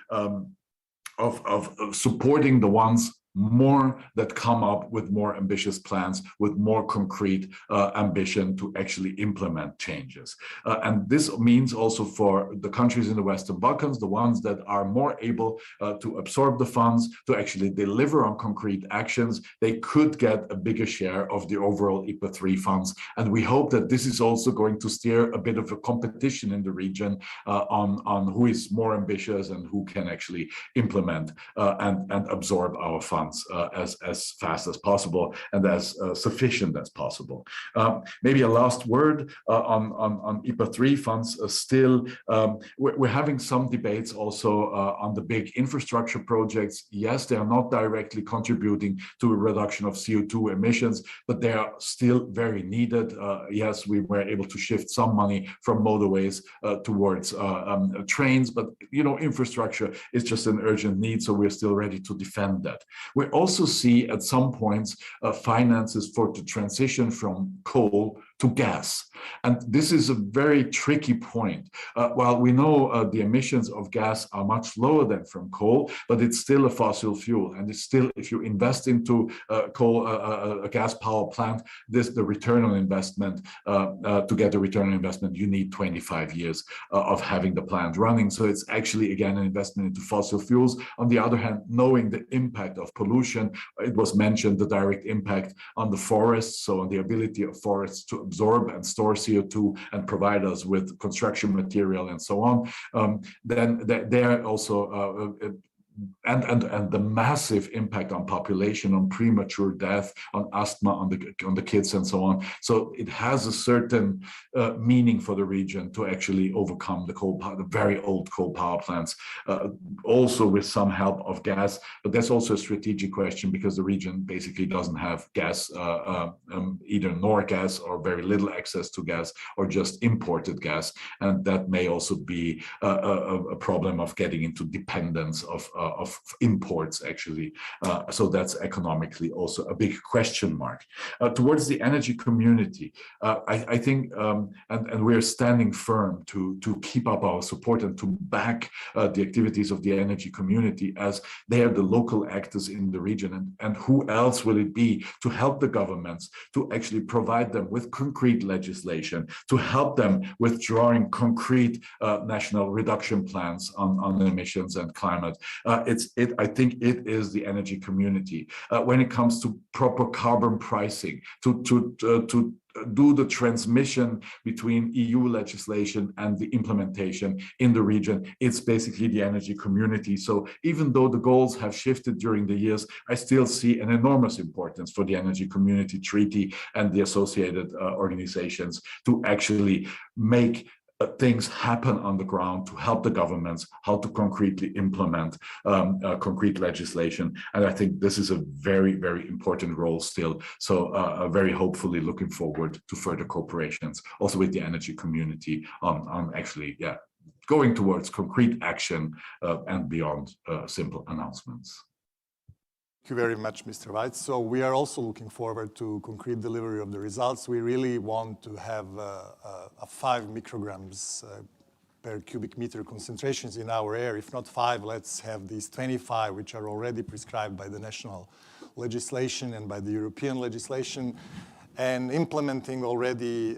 of supporting the ones more that come up with more ambitious plans, with more concrete ambition to actually implement changes. And this means also for the countries in the Western Balkans, the ones that are more able to absorb the funds, to actually deliver on concrete actions, they could get a bigger share of the overall IPA 3 funds. And we hope that this is also going to steer a bit of a competition in the region on who is more ambitious and who can actually implement and absorb our funds as fast as possible and as sufficient as possible. Maybe a last word on IPA 3 funds. Still, we're having some debates also on the big infrastructure projects. Yes, they are not directly contributing to a reduction of CO2 emissions, but they are still very needed. Yes, we were able to shift some money from motorways towards trains, but infrastructure is just an urgent need, so we're still ready to defend that. We also see at some points finances for the transition from coal to gas. And this is a very tricky point. While we know the emissions of gas are much lower than from coal, but it's still a fossil fuel. And it's still, if you invest into coal, a gas power plant, the return on investment, to get the return on investment, you need 25 years of having the plant running. So it's actually, again, an investment into fossil fuels. On the other hand, knowing the impact of pollution, it was mentioned the direct impact on the forests, so on the ability of forests to absorb and store CO2 and provide us with construction material and so on, then there also and the massive impact on population, on premature death, on asthma, on the kids, and so on. So it has a certain meaning for the region to actually overcome the very old coal power plants, also with some help of gas. But that's also a strategic question, because the region basically doesn't have gas, either nor gas or very little access to gas, or just imported gas, and that may also be a problem of getting into dependence of imports, actually. So that's economically also a big question mark. Towards the energy community, I think, and we're standing firm to keep up our support and to back the activities of the energy community, as they are the local actors in the region. And who else will it be to help the governments to actually provide them with concrete legislation, to help them with drawing concrete national reduction plans on emissions and climate. I think it is the energy community. When it comes to proper carbon pricing, to do the transmission between EU legislation and the implementation in the region, it's basically the energy community. So even though the goals have shifted during the years, I still see an enormous importance for the Energy Community Treaty and the associated organizations to actually make things happen on the ground, to help the governments how to concretely implement concrete legislation. And I think this is a very, very important role still. So very hopefully looking forward to further cooperations also with the energy community on actually, going towards concrete action and beyond simple announcements. Thank you very much, Mr. Weitz. So we are also looking forward to concrete delivery of the results. We really want to have a 5 micrograms per cubic meter concentrations in our air. If not 5, let's have these 25, which are already prescribed by the national legislation and by the European legislation. And implementing already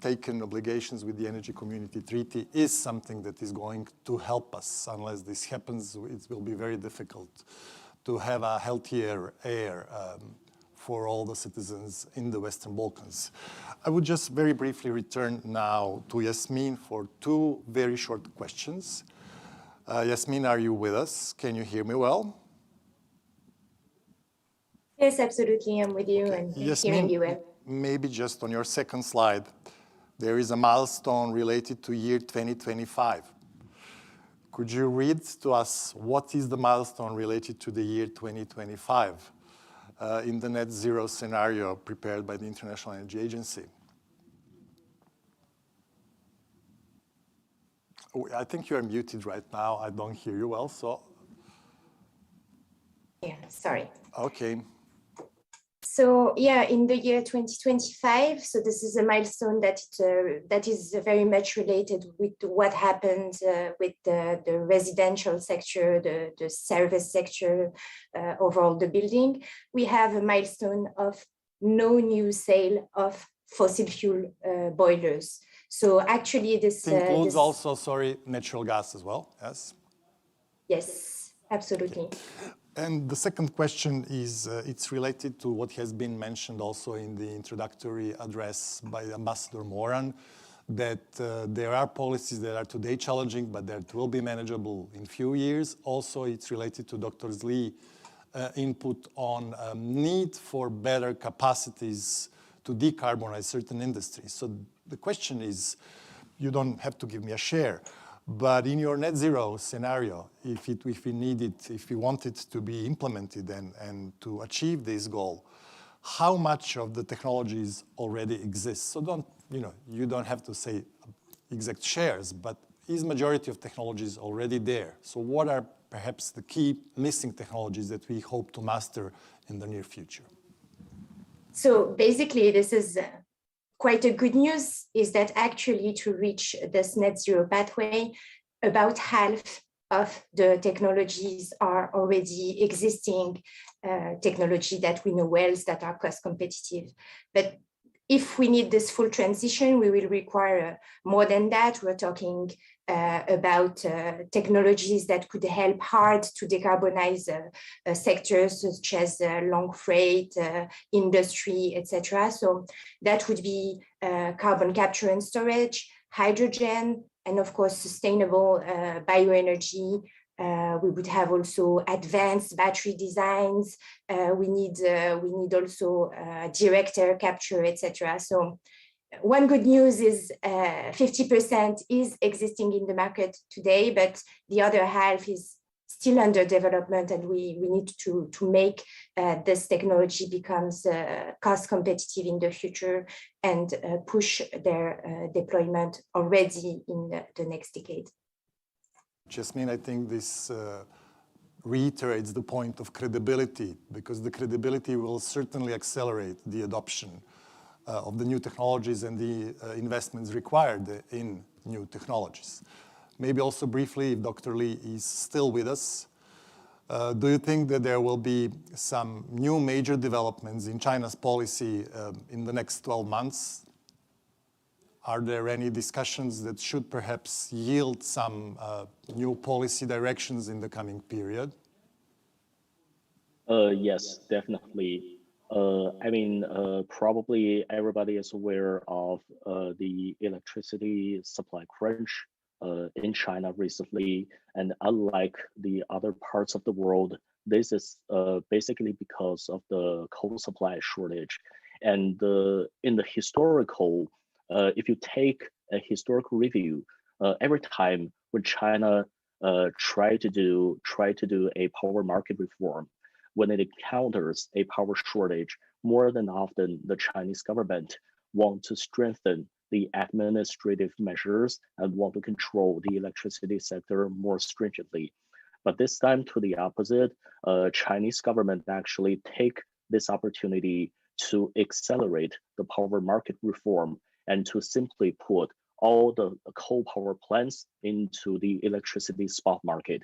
taken obligations with the Energy Community Treaty is something that is going to help us. Unless this happens, it will be very difficult to have a healthier air for all the citizens in the Western Balkans. I would just very briefly return now to Yasmin for 2 very short questions. Yasmin, are you with us? Can you hear me well? Yes, absolutely, I'm with you, and hearing you well. Maybe just on your second slide, there is a milestone related to year 2025. Could you read to us what is the milestone related to the year 2025 in the net zero scenario prepared by the International Energy Agency? Oh, I think you are muted right now. I don't hear you well, so. Yeah, sorry. Okay. So yeah, in the year 2025, so this is a milestone that is very much related with what happened with the residential sector, the service sector, overall the building. We have a milestone of no new sale of fossil fuel boilers. So actually this includes also, sorry, natural gas as well, yes? Yes, absolutely. And the second question is, it's related to what has been mentioned also in the introductory address by Ambassador Moran, that there are policies that are today challenging, but that will be manageable in few years. Also, it's related to Dr. Zli's input on need for better capacities to decarbonize certain industries. So the question is, you don't have to give me a share, but in your net zero scenario, if we want it to be implemented and to achieve this goal, how much of the technologies already exist? So you don't have to say exact shares, but is majority of technologies already there? So what are perhaps the key missing technologies that we hope to master in the near future? So basically, this is quite a good news, is that actually to reach this net zero pathway, about half of the technologies are already existing technology that we know well, that are cost competitive. But if we need this full transition, we will require more than that. We're talking about technologies that could help hard to decarbonize sectors such as long freight, industry, etc. So that would be carbon capture and storage, hydrogen, and of course, sustainable bioenergy, We would have also advanced battery designs. We need also direct air capture, etc. So one good news is 50% is existing in the market today, but the other half is still under development, and we need to make this technology becomes cost competitive in the future and push their deployment already in the next decade. Jasmine, I think this reiterates the point of credibility, because the credibility will certainly accelerate the adoption of the new technologies and the investments required in new technologies. Maybe also briefly, if Dr. Li is still with us, do you think that there will be some new major developments in China's policy in the next 12 months? Are there any discussions that should perhaps yield some new policy directions in the coming period? Yes, definitely. I mean, probably everybody is aware of the electricity supply crunch in China recently. And unlike the other parts of the world, this is basically because of the coal supply shortage. And in the historical, if you take a historical review, every time when China try to do a power market reform, when it encounters a power shortage, more than often the Chinese government want to strengthen the administrative measures and want to control the electricity sector more stringently. But this time, to the opposite, Chinese government actually take this opportunity to accelerate the power market reform and to simply put all the coal power plants into the electricity spot market.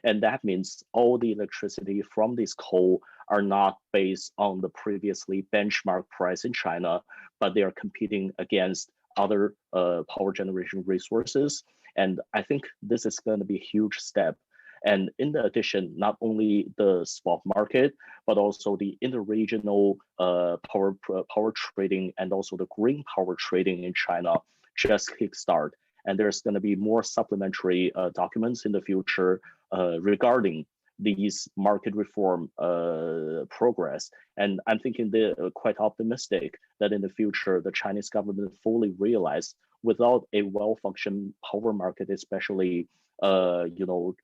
And that means all the electricity from this coal are not based on the previously benchmark price in China, but they are competing against other power generation resources. And I think this is going to be a huge step. And in addition, not only the spot market, but also the interregional power trading and also the green power trading in China just kickstart. And there's going to be more supplementary documents in the future regarding these market reform progress. And I'm thinking they're quite optimistic that in the future, the Chinese government fully realize without a well-functioning power market, especially in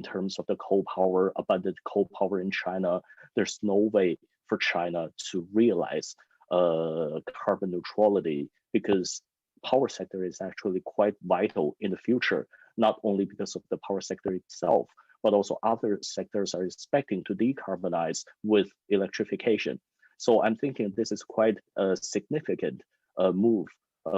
terms of the coal power, abundant coal power in China, there's no way for China to realize carbon neutrality, because power sector is actually quite vital in the future, not only because of the power sector itself, but also other sectors are expecting to decarbonize with electrification. So I'm thinking this is quite a significant move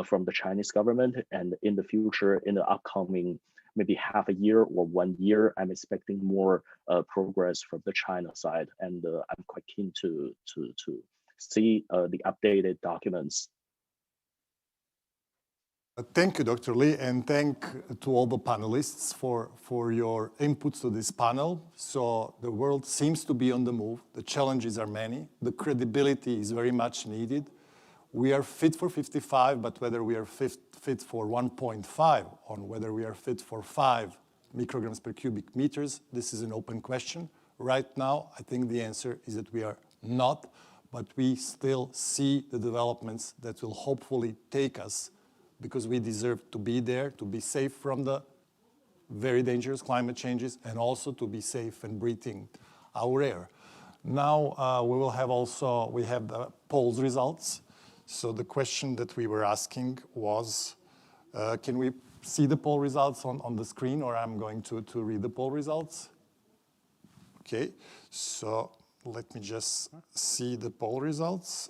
from the Chinese government. And in the future, in the upcoming maybe half a year or 1 year, I'm expecting more progress from the China side. And I'm quite keen to see the updated documents. Thank you, Dr. Li, and thank to all the panelists for your inputs to this panel. So the world seems to be on the move. The challenges are many. The credibility is very much needed. We are fit for 55, but whether we are fit for 1.5 or whether we are fit for 5 micrograms per cubic meters, this is an open question. Right now, I think the answer is that we are not, but we still see the developments that will hopefully take us, because we deserve to be there, to be safe from the very dangerous climate changes, and also to be safe and breathing our air. Now we have the polls results. So the question that we were asking was, can we see the poll results on the screen, or I'm going to read the poll results? Okay, so let me just see the poll results.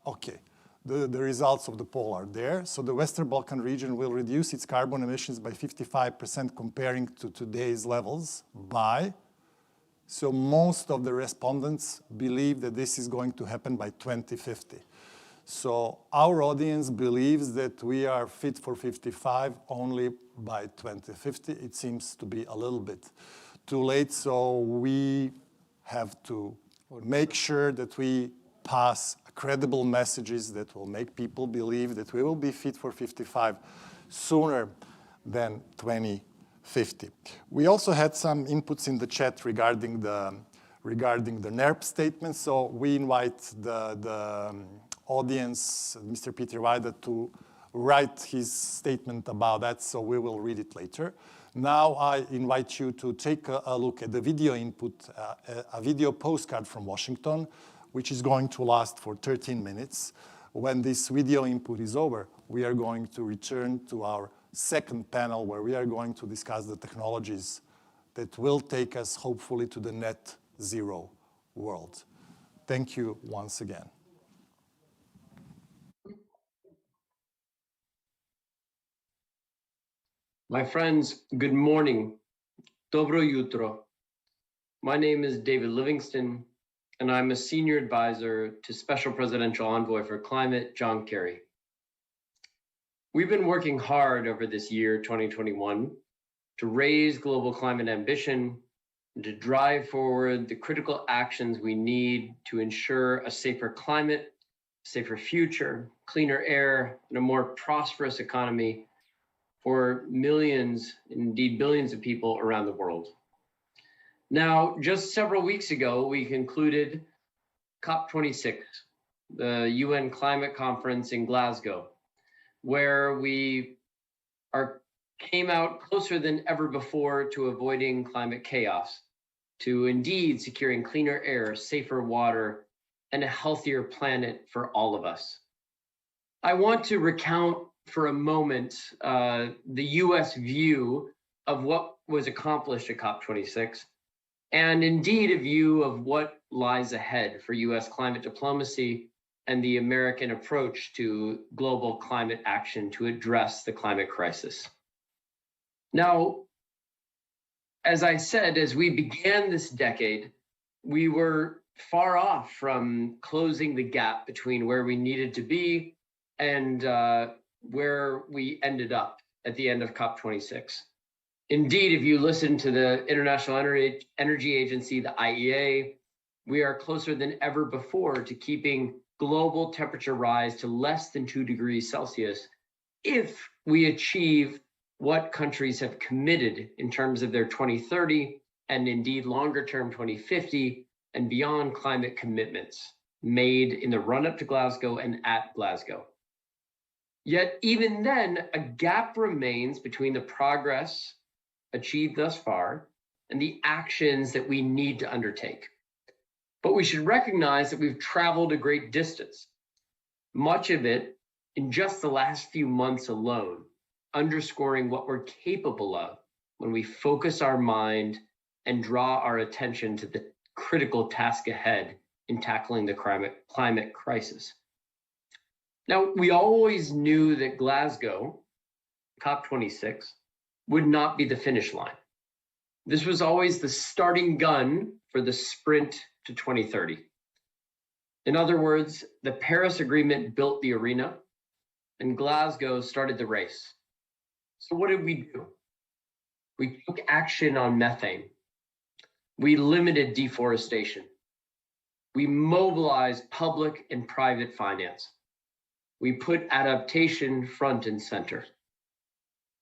Okay. The results of the poll are there. So the Western Balkan region will reduce its carbon emissions by 55% comparing to today's levels by. So most of the respondents believe that this is going to happen by 2050. So our audience believes that we are fit for 55 only by 2050. It seems to be a little bit too late. So we have to make sure that we pass credible messages that will make people believe that we will be fit for 55 sooner than 2050. 50. We also had some inputs in the chat regarding the NERP statement. So we invite the audience, Mr. Peter Weida, to write his statement about that. So we will read it later. Now I invite you to take a look at the video input, a video postcard from Washington, which is going to last for 13 minutes. When this video input is over, we are going to return to our second panel where we are going to discuss the technologies that will take us hopefully to the net zero world. Thank you once again. My friends, good morning. Dobro jutro. My name is David Livingston, and I'm a senior advisor to Special Presidential Envoy for Climate, John Kerry. We've been working hard over this year, 2021, to raise global climate ambition and to drive forward the critical actions we need to ensure a safer climate, safer future, cleaner air, and a more prosperous economy for millions, indeed billions of people around the world. Now, just several weeks ago, we concluded COP26, the UN climate conference in Glasgow, where we came out closer than ever before to avoiding climate chaos, to indeed securing cleaner air, safer water, and a healthier planet for all of us. I want to recount for a moment the US view of what was accomplished at COP26, and indeed a view of what lies ahead for US climate diplomacy and the American approach to global climate action to address the climate crisis. Now, as I said, as we began this decade, we were far off from closing the gap between where we needed to be and where we ended up at the end of COP26. Indeed, if you listen to the International Energy Agency, the IEA, we are closer than ever before to keeping global temperature rise to less than 2 degrees Celsius if we achieve what countries have committed in terms of their 2030 and indeed longer term 2050 and beyond climate commitments made in the run-up to Glasgow and at Glasgow. Yet even then, a gap remains between the progress achieved thus far and the actions that we need to undertake. But we should recognize that we've traveled a great distance, much of it in just the last few months alone, underscoring what we're capable of when we focus our mind and draw our attention to the critical task ahead in tackling the climate crisis. Now, we always knew that Glasgow, COP26, would not be the finish line. This was always the starting gun for the sprint to 2030. In other words, the Paris Agreement built the arena and Glasgow started the race. So what did we do? We took action on methane. We limited deforestation. We mobilized public and private finance. We put adaptation front and center.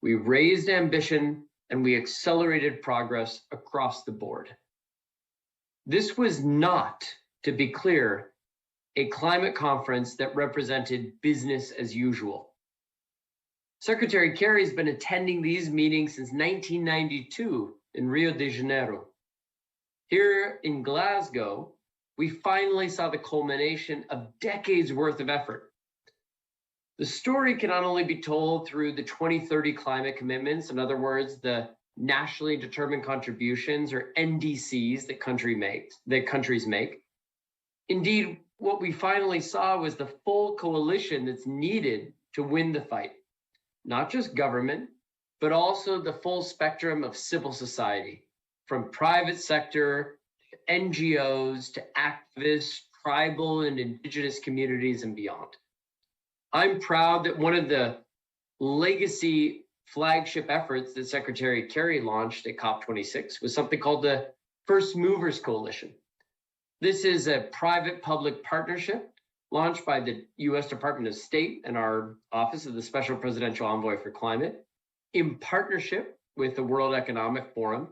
We raised ambition and we accelerated progress across the board. This was not, to be clear, a climate conference that represented business as usual. Secretary Kerry's been attending these meetings since 1992 in Rio de Janeiro. Here in Glasgow, we finally saw the culmination of decades worth of effort. The story can not only be told through the 2030 climate commitments, in other words, the nationally determined contributions or NDCs that countries make. Indeed, what we finally saw was the full coalition that's needed to win the fight. Not just government, but also the full spectrum of civil society, from private sector, to NGOs, to activists, tribal and indigenous communities and beyond. I'm proud that one of the legacy flagship efforts that Secretary Kerry launched at COP26 was something called the First Movers Coalition. This is a private-public partnership launched by the US Department of State and our Office of the Special Presidential Envoy for Climate in partnership with the World Economic Forum,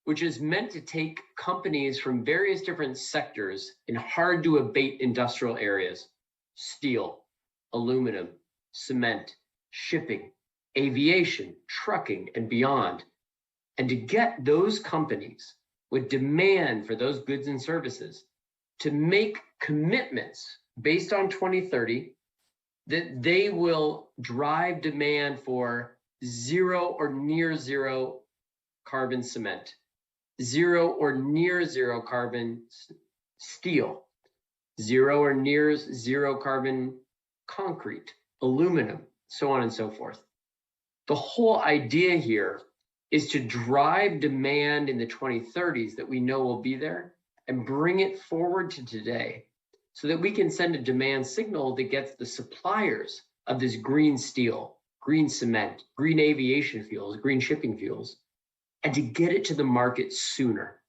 which is meant to take companies from various different sectors in hard to abate industrial areas, steel, aluminum, cement, shipping, aviation, trucking, and beyond, and to get those companies with demand for those goods and services to make commitments based on 2030 that they will drive demand for zero or near zero carbon cement, zero or near zero carbon steel, zero or near zero carbon concrete, aluminum, so on and so forth. The whole idea here is to drive demand in the 2030s that we know will be there and bring it forward to today so that we can send a demand signal that gets the suppliers of this green steel, green cement, green aviation fuels, green shipping fuels, and to get it to the market sooner,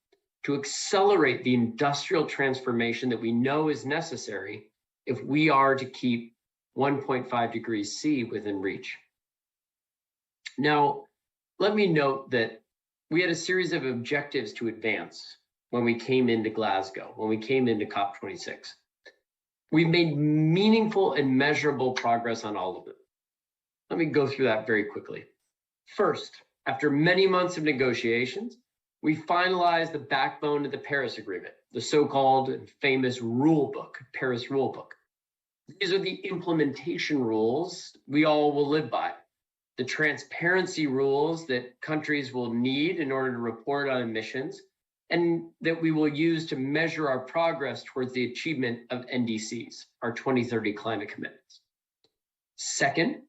to accelerate the industrial transformation that we know is necessary if we are to keep 1.5 degrees C within reach. Now, let me note that we had a series of objectives to advance when we came into Glasgow, when we came into COP26. We've made meaningful and measurable progress on all of them. Let me go through that very quickly. First, after many months of negotiations, we finalized the backbone of the Paris Agreement, the so-called and famous rule book, Paris Rule Book. These are the implementation rules we all will live by, the transparency rules that countries will need in order to report on emissions, and that we will use to measure our progress towards the achievement of NDCs, our 2030 climate commitments. Second,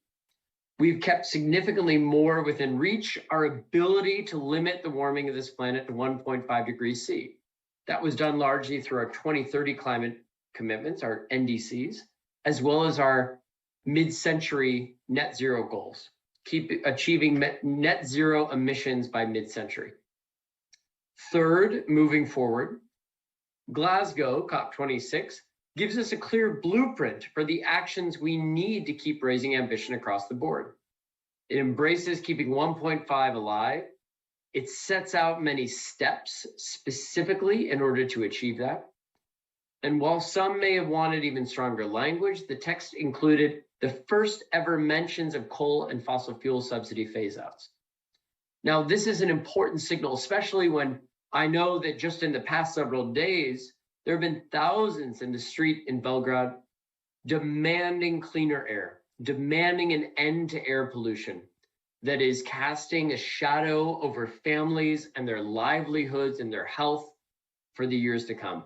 we've kept significantly more within reach our ability to limit the warming of this planet to 1.5 degrees C. That was done largely through our 2030 climate commitments, our NDCs, as well as our mid-century net zero goals, achieving net zero emissions by mid-century. Third, moving forward, Glasgow COP26 gives us a clear blueprint for the actions we need to keep raising ambition across the board. It embraces keeping 1.5 alive. It sets out many steps specifically in order to achieve that. And while some may have wanted even stronger language, the text included the first ever mentions of coal and fossil fuel subsidy phase outs. Now, this is an important signal, especially when I know that just in the past several days, there have been thousands in the street in Belgrade demanding cleaner air, demanding an end to air pollution that is casting a shadow over families and their livelihoods and their health for the years to come.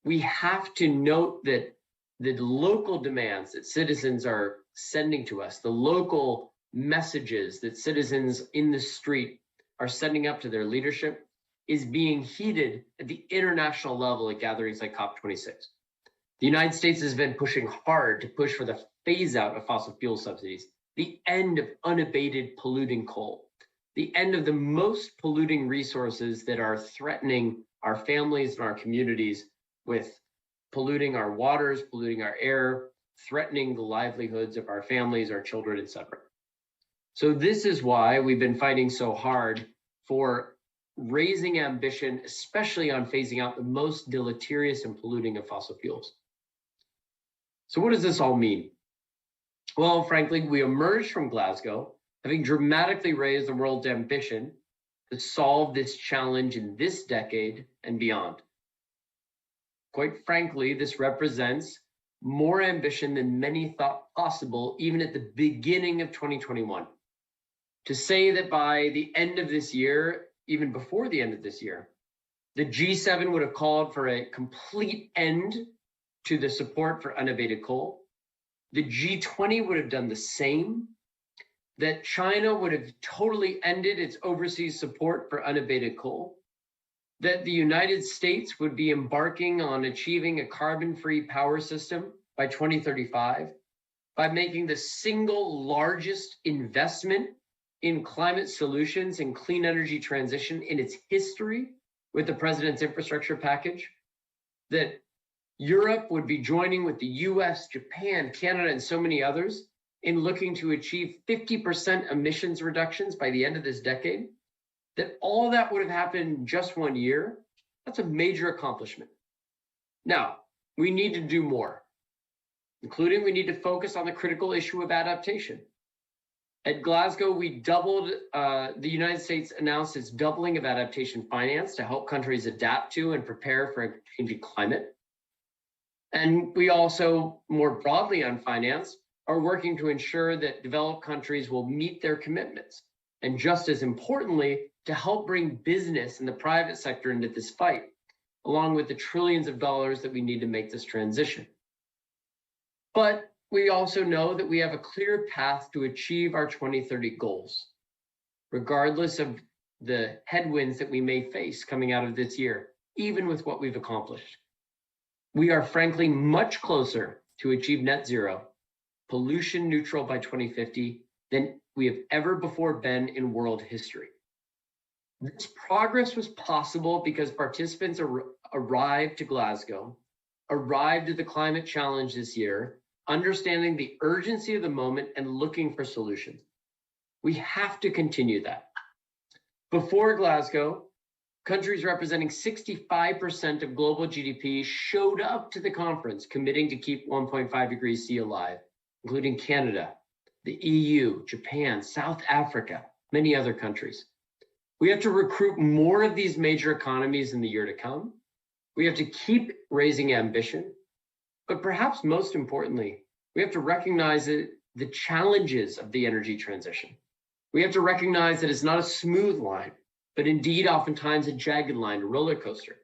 We have to note that the local demands that citizens are sending to us, the local messages that citizens in the street are sending up to their leadership, is being heeded at the international level at gatherings like COP26. The United States has been pushing hard to push for the phase out of fossil fuel subsidies, the end of unabated polluting coal, the end of the most polluting resources that are threatening our families and our communities with polluting our waters, polluting our air, threatening the livelihoods of our families, our children, etc. So this is why we've been fighting so hard for raising ambition, especially on phasing out the most deleterious and polluting of fossil fuels. So what does this all mean? Well, frankly, we emerged from Glasgow having dramatically raised the world's ambition to solve this challenge in this decade and beyond. Quite frankly, this represents more ambition than many thought possible, even at the beginning of 2021. To say that by the end of this year, even before the end of this year, the G7 would have called for a complete end to the support for unabated coal. The G20 would have done the same, that China would have totally ended its overseas support for unabated coal, that the United States would be embarking on achieving a carbon-free power system by 2035 by making the single largest investment in climate solutions and clean energy transition in its history with the president's infrastructure package, that Europe would be joining with the US, Japan, Canada, and so many others in looking to achieve 50% emissions reductions by the end of this decade, that all that would have happened in just 1 year, that's a major accomplishment. Now, we need to do more, including we need to focus on the critical issue of adaptation. At Glasgow, we doubled, the United States announced its doubling of adaptation finance to help countries adapt to and prepare for a changing climate. And we also, more broadly on finance, are working to ensure that developed countries will meet their commitments. And just as importantly, to help bring business and the private sector into this fight, along with the trillions of dollars that we need to make this transition. But we also know that we have a clear path to achieve our 2030 goals, regardless of the headwinds that we may face coming out of this year, even with what we've accomplished. We are frankly much closer to achieve net zero, pollution neutral by 2050 than we have ever before been in world history. This progress was possible because participants arrived to Glasgow, arrived at the climate challenge this year, understanding the urgency of the moment and looking for solutions. We have to continue that. Before Glasgow, countries representing 65% of global GDP showed up to the conference, committing to keep 1.5 degrees C alive, including Canada, the EU, Japan, South Africa, many other countries. We have to recruit more of these major economies in the year to come. We have to keep raising ambition, but perhaps most importantly, we have to recognize the challenges of the energy transition. We have to recognize that it's not a smooth line, but indeed oftentimes a jagged line, a roller coaster,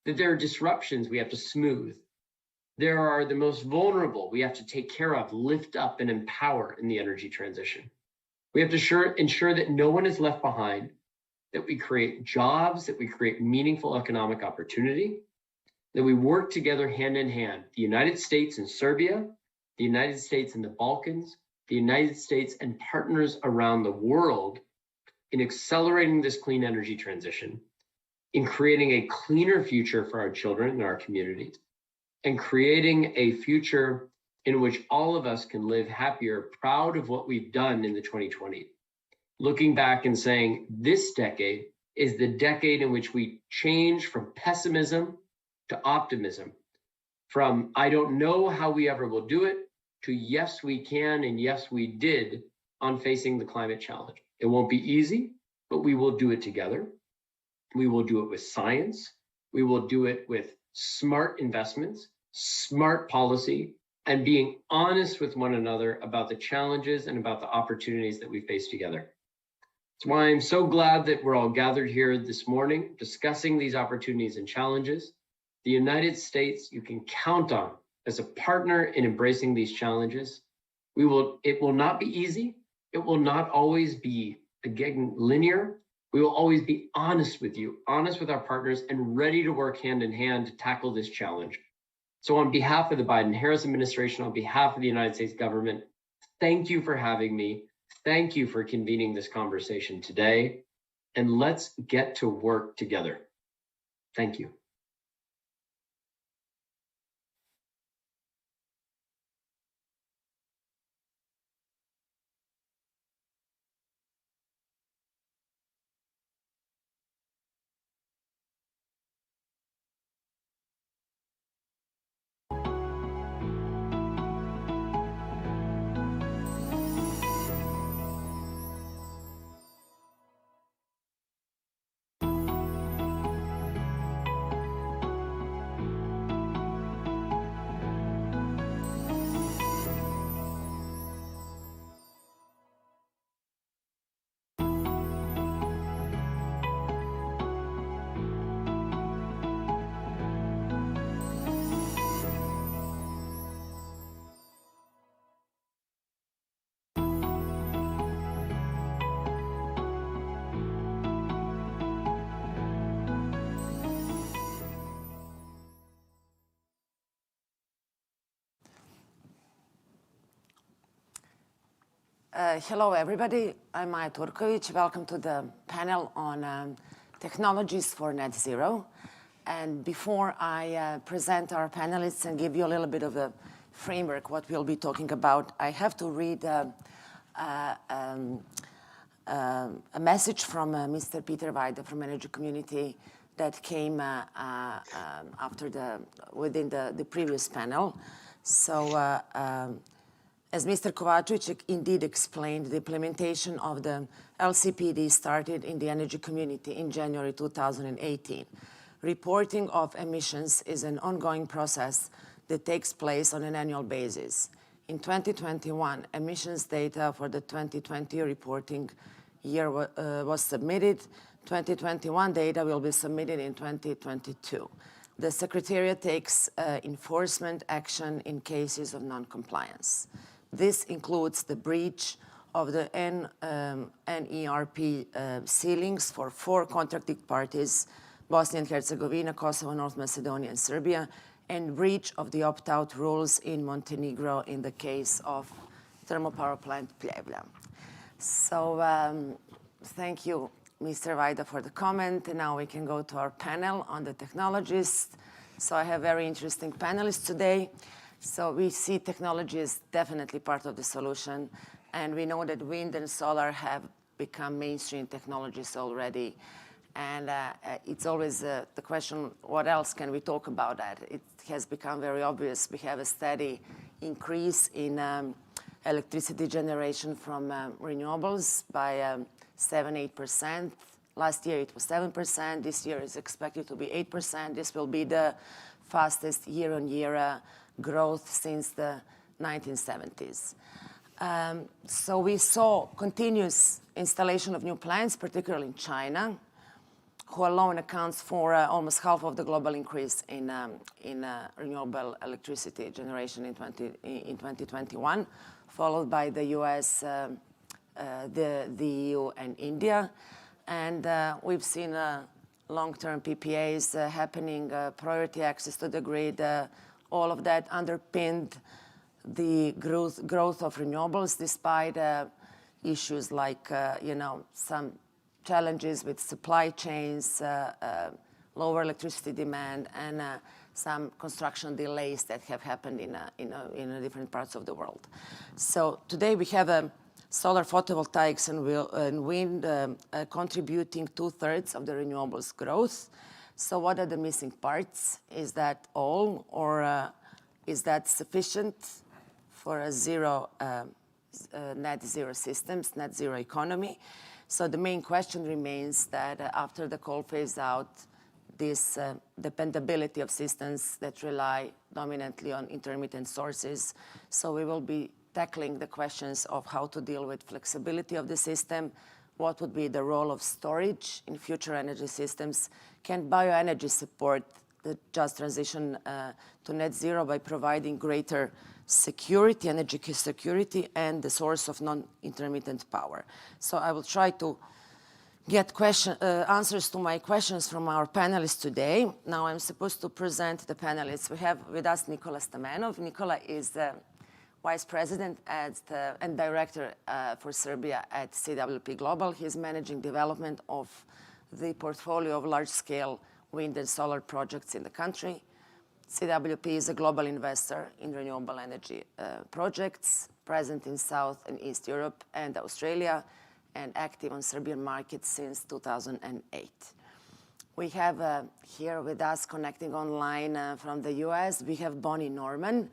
that there are disruptions we have to smooth. There are the most vulnerable we have to take care of, lift up, and empower in the energy transition. We have to ensure that no one is left behind, that we create jobs, that we create meaningful economic opportunity, that we work together hand in hand, the United States and Serbia, the United States and the Balkans, the United States and partners around the world in accelerating this clean energy transition, in creating a cleaner future for our children and our communities, and creating a future in which all of us can live happier, proud of what we've done in the 2020s. Looking back and saying, this decade is the decade in which we change from pessimism to optimism, from I don't know how we ever will do it, to yes, we can, and yes, we did on facing the climate challenge. It won't be easy, but we will do it together. We will do it with science. We will do it with smart investments, smart policy, and being honest with one another about the challenges and about the opportunities that we face together. That's why I'm so glad that we're all gathered here this morning discussing these opportunities and challenges. The United States, you can count on as a partner in embracing these challenges. It will not be easy. It will not always be, again, linear. We will always be honest with you, honest with our partners, and ready to work hand in hand to tackle this challenge. So on behalf of the Biden-Harris administration, on behalf of the United States government, thank you for having me. Thank you for convening this conversation today. And let's get to work together. Thank you. Hello, everybody. I'm Maja Turković. Welcome to the panel on technologies for net zero. And before I present our panelists and give you a little bit of a framework, what we'll be talking about, I have to read a message from Mr. Peter Weide from Energy Community that came within the previous panel. So as Mr. Kovačević indeed explained, the implementation of the LCPD started in the energy community in January 2018. Reporting of emissions is an ongoing process that takes place on an annual basis. In 2021, emissions data for the 2020 reporting year was submitted. 2021 data will be submitted in 2022. The Secretariat takes enforcement action in cases of non-compliance. This includes the breach of the NERP ceilings for 4 contracting parties, Bosnia and Herzegovina, Kosovo, North Macedonia, and Serbia, and breach of the opt-out rules in Montenegro in the case of thermal power plant Pljevlja. So thank you, Mr. Weide, for the comment. And now we can go to our panel on the technologies. So I have very interesting panelists today. So we see technology as definitely part of the solution. And we know that wind and solar have become mainstream technologies already. And it's always the question, what else can we talk about that? It has become very obvious. We have a steady increase in electricity generation from renewables by 7-8%. Last year it was 7%. This year is expected to be 8%. This will be the fastest year-on-year growth since the 1970s. So we saw continuous installation of new plants, particularly in China, who alone accounts for almost half of the global increase in renewable electricity generation in 2021, followed by the US, the EU, and India. And we've seen long-term PPAs happening, priority access to the grid. All of that underpinned the growth of renewables, despite issues like some challenges with supply chains, lower electricity demand, and some construction delays that have happened in different parts of the world. So today we have solar photovoltaics and wind contributing 2/3 of the renewables growth. So what are the missing parts? Is that all, or is that sufficient for a net zero systems, net zero economy? So the main question remains that after the coal phase out, this dependability of systems that rely dominantly on intermittent sources. So we will be tackling the questions of how to deal with flexibility of the system, what would be the role of storage in future energy systems, can bioenergy support the just transition to net zero by providing greater security, energy security, and the source of non-intermittent power. So I will try to get answers to my questions from our panelists today. Now I'm supposed to present the panelists. We have with us Nikola Stamenov. Nikola is the Vice President and Director for Serbia at CWP Global. He is managing development of the portfolio of large-scale wind and solar projects in the country. CWP is a global investor in renewable energy projects, present in South and East Europe and Australia, and active on Serbian markets since 2008. We have here with us, connecting online from the US, we have Bonnie Norman.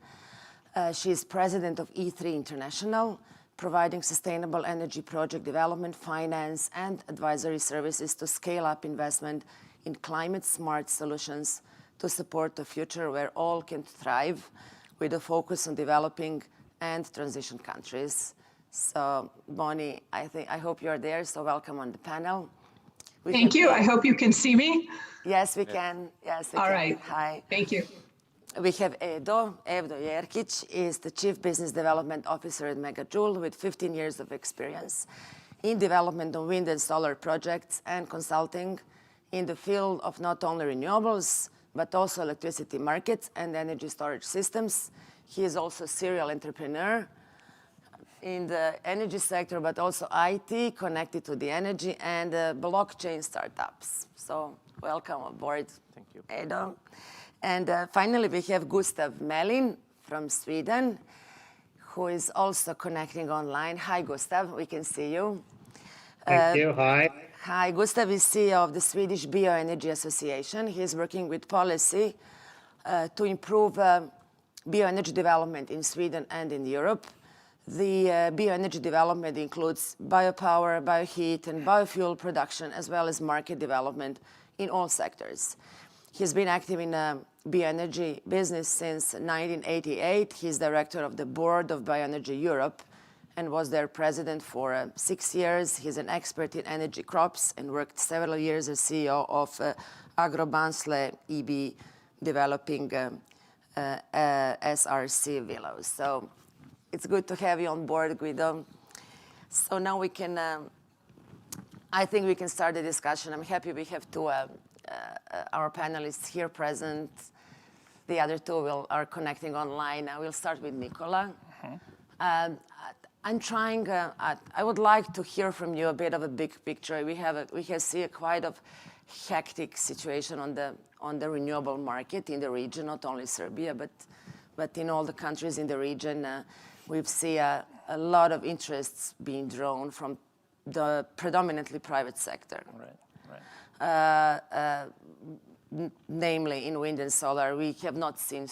She is president of E3 International, providing sustainable energy project development, finance, and advisory services to scale up investment in climate-smart solutions to support a future where all can thrive, with a focus on developing and transition countries. So, Bonnie, I hope you're there, so welcome on the panel. Thank you. I hope you can see me. Yes, we can. Yes, we All can. right. Hi. Thank you. We have Evdo Jerkic is the Chief Business Development Officer at Megajoule with 15 years of experience in development of wind and solar projects and consulting in the field of not only renewables, but also electricity markets and energy storage systems. He is also a serial entrepreneur in the energy sector, but also IT connected to the energy and blockchain startups. So welcome aboard. Thank you. Edo. And finally, we have Gustav Melin from Sweden, who is also connecting online. Hi, Gustav, we can see you. Thank you, hi. Hi, Gustav is CEO of the Swedish Bioenergy Association. He is working with policy to improve bioenergy development in Sweden and in Europe. The bioenergy development includes biopower, bioheat, and biofuel production, as well as market development in all sectors. He's been active in bioenergy business since 1988. He's director of the board of Bioenergy Europe and was their president for 6 years. He's an expert in energy crops and worked several years as CEO of Agrobansle EB, developing SRC Willows. So it's good to have you on board, Guido. So now we can, I think we can start the discussion. I'm happy we have our panelists here present. The other two are connecting online. I will start with Nicola. I'm trying, I would like to hear from you a bit of a big picture. We have seen a quite of hectic situation on the renewable market in the region, not only Serbia, but in all the countries in the region. We've seen a lot of interests being drawn from the predominantly private sector. Namely in wind and solar. We have not seen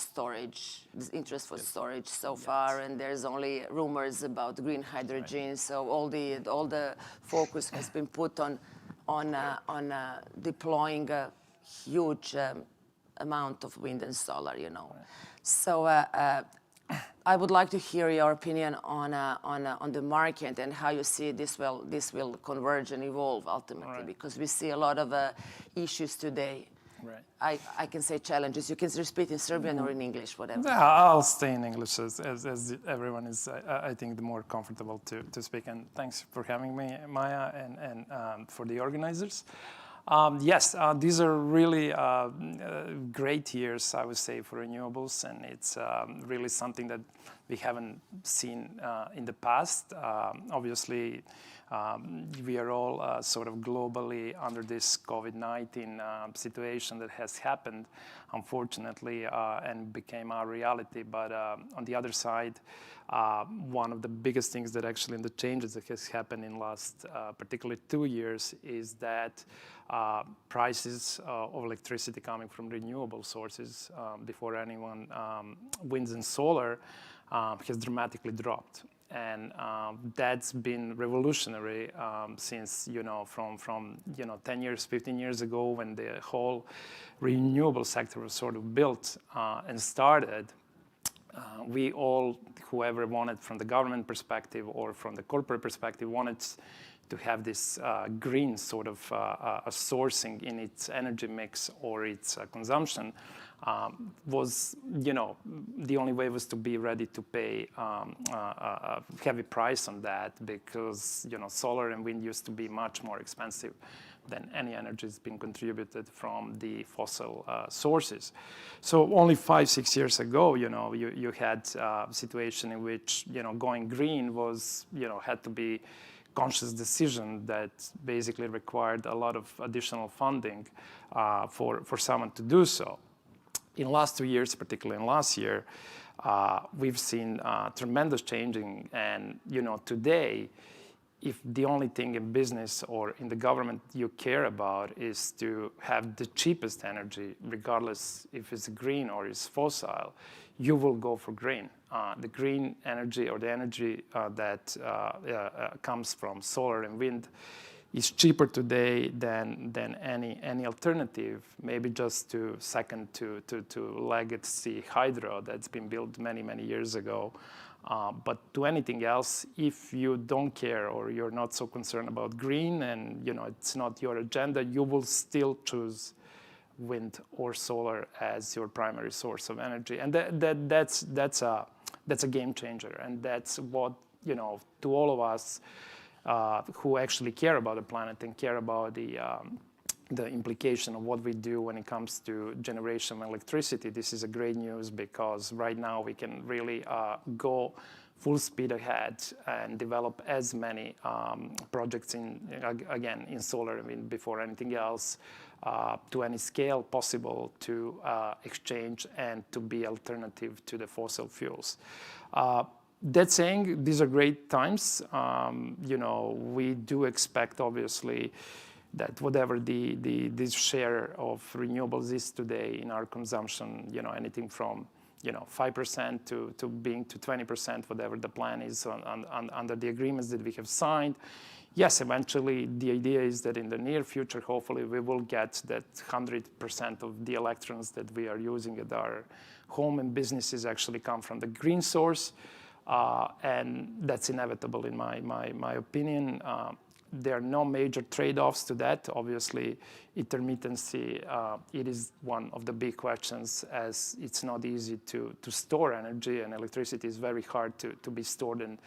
interest for storage so far, and there's only rumors about green hydrogen. So all the focus has been put on deploying a huge amount of wind and solar, you know. So I would like to hear your opinion on the market and how you see this will converge and evolve ultimately, because we see a lot of issues today. I can say challenges. You can speak in Serbian or in English, whatever. I'll stay in English as everyone is, I think, the more comfortable to speak. And thanks for having me, Maya, and for the organizers. Yes, these are really great years, I would say, for renewables, and it's really something that we haven't seen in the past. Obviously, we are all sort of globally under this COVID-19 situation that has happened, unfortunately, and became our reality. But on the other side, one of the biggest things that actually in the changes that has happened in last particularly 2 years is that prices of electricity coming from renewable sources before anyone, winds and solar, has dramatically dropped. And that's been revolutionary since, from 10 years, 15 years ago, when the whole renewable sector was sort of built and started. We all, whoever wanted from the government perspective or from the corporate perspective, wanted to have this green sort of a sourcing in its energy mix or its consumption. Was, the only way was to be ready to pay a heavy price on that, because, solar and wind used to be much more expensive than any energy that's been contributed from the fossil sources. So only 5-6 years ago, you had a situation in which, going green was, had to be conscious decision that basically required a lot of additional funding for someone to do so. In the last 2 years, particularly in last year, we've seen tremendous changing. And, today, if the only thing in business or in the government you care about is to have the cheapest energy, regardless if it's green or it's fossil, you will go for green. The green energy or the energy that comes from solar and wind is cheaper today than any alternative, maybe just second to legacy hydro that's been built many years ago. But to anything else, if you don't care or you're not so concerned about green and it's not your agenda, you will still choose wind or solar as your primary source of energy. And that's a game changer. And that's what, to all of us who actually care about the planet and care about the implication of what we do when it comes to generation of electricity, this is a great news, because right now we can really go full speed ahead and develop as many projects in solar and wind before anything else. to any scale possible to exchange and to be alternative to the fossil fuels. That saying, these are great times. We do expect, obviously, that whatever this share of renewables is today in our consumption, anything from 5% to being to 20%, whatever the plan is under the agreements that we have signed. Yes, eventually the idea is that in the near future, hopefully we will get that 100% of the electrons that we are using at our home and businesses actually come from the green source. And that's inevitable in my opinion. There are no major trade-offs to that. Obviously, intermittency, it is one of the big questions, as it's not easy to store energy, and electricity is very hard to be stored and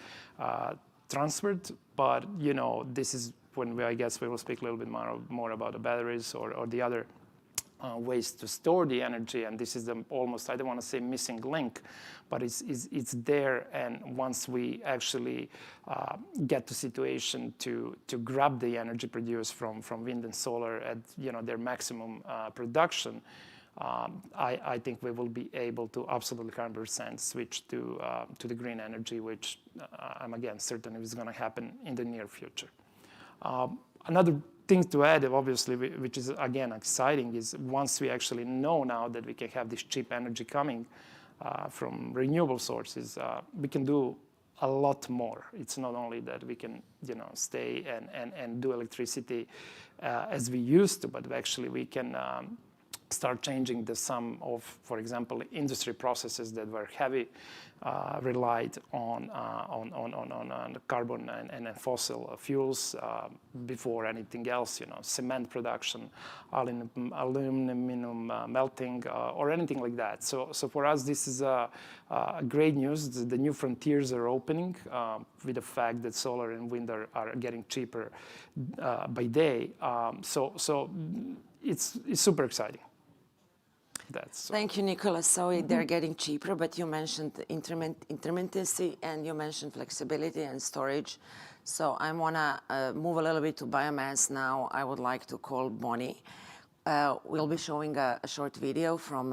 transferred. But, this is when I guess we will speak a little bit more about the batteries or the other ways to store the energy, and this is the almost, I don't want to say missing link, but it's there. And once we actually get to situation to grab the energy produced from wind and solar at their maximum production, I think we will be able to absolutely 100% switch to the green energy, which I'm again certain is going to happen in the near future. Another thing to add, obviously, which is again exciting, is once we actually know now that we can have this cheap energy coming from renewable sources, we can do a lot more. It's not only that we can stay and do electricity as we used to, but actually we can start changing the sum of, for example, industry processes that were heavy, relied on carbon and fossil fuels before anything else, cement production, aluminum melting, or anything like that. So for us, this is great news. The new frontiers are opening with the fact that solar and wind are getting cheaper by day. So it's super exciting. Thank you, Nicholas. So they're getting cheaper, but you mentioned intermittency and you mentioned flexibility and storage. So I want to move a little bit to biomass now. I would like to call Bonnie. We'll be showing a short video from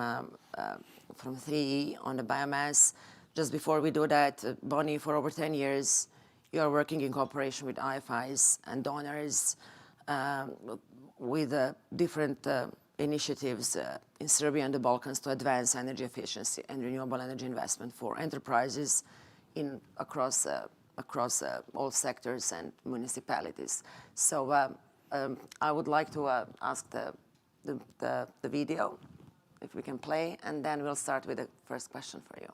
3E on the biomass. Just before we do that, Bonnie, for over 10 years, you are working in cooperation with IFIs and donors with different initiatives in Serbia and the Balkans to advance energy efficiency and renewable energy investment for enterprises across all sectors and municipalities. So I would like to ask the video, if we can play, and then we'll start with the first question for you.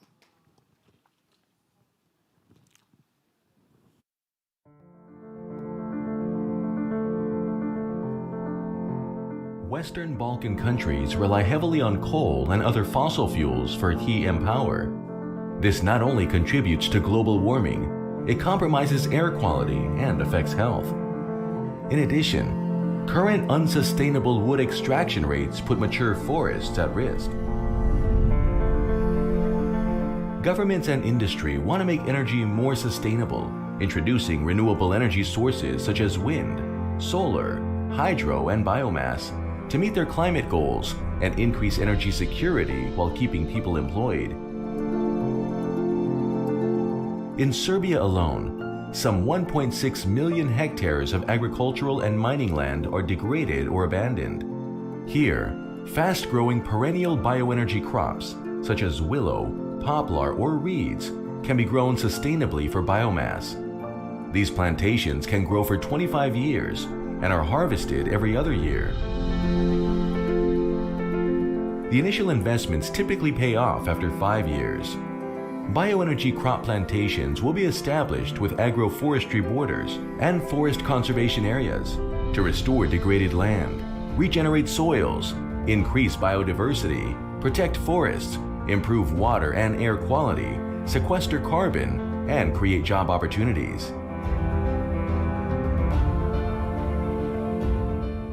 Western Balkan countries rely heavily on coal and other fossil fuels for heat and power. This not only contributes to global warming, it compromises air quality and affects health. In addition, current unsustainable wood extraction rates put mature forests at risk. Governments and industry want to make energy more sustainable, introducing renewable energy sources such as wind, solar, hydro, and biomass to meet their climate goals and increase energy security while keeping people employed. In Serbia alone, some 1.6 million hectares of agricultural and mining land are degraded or abandoned. Here, fast-growing perennial bioenergy crops, such as willow, poplar, or reeds, can be grown sustainably for biomass. These plantations can grow for 25 years and are harvested every other year. The initial investments typically pay off after 5 years. Bioenergy crop plantations will be established with agroforestry borders and forest conservation areas to restore degraded land, regenerate soils, increase biodiversity, protect forests, improve water and air quality, sequester carbon, and create job opportunities.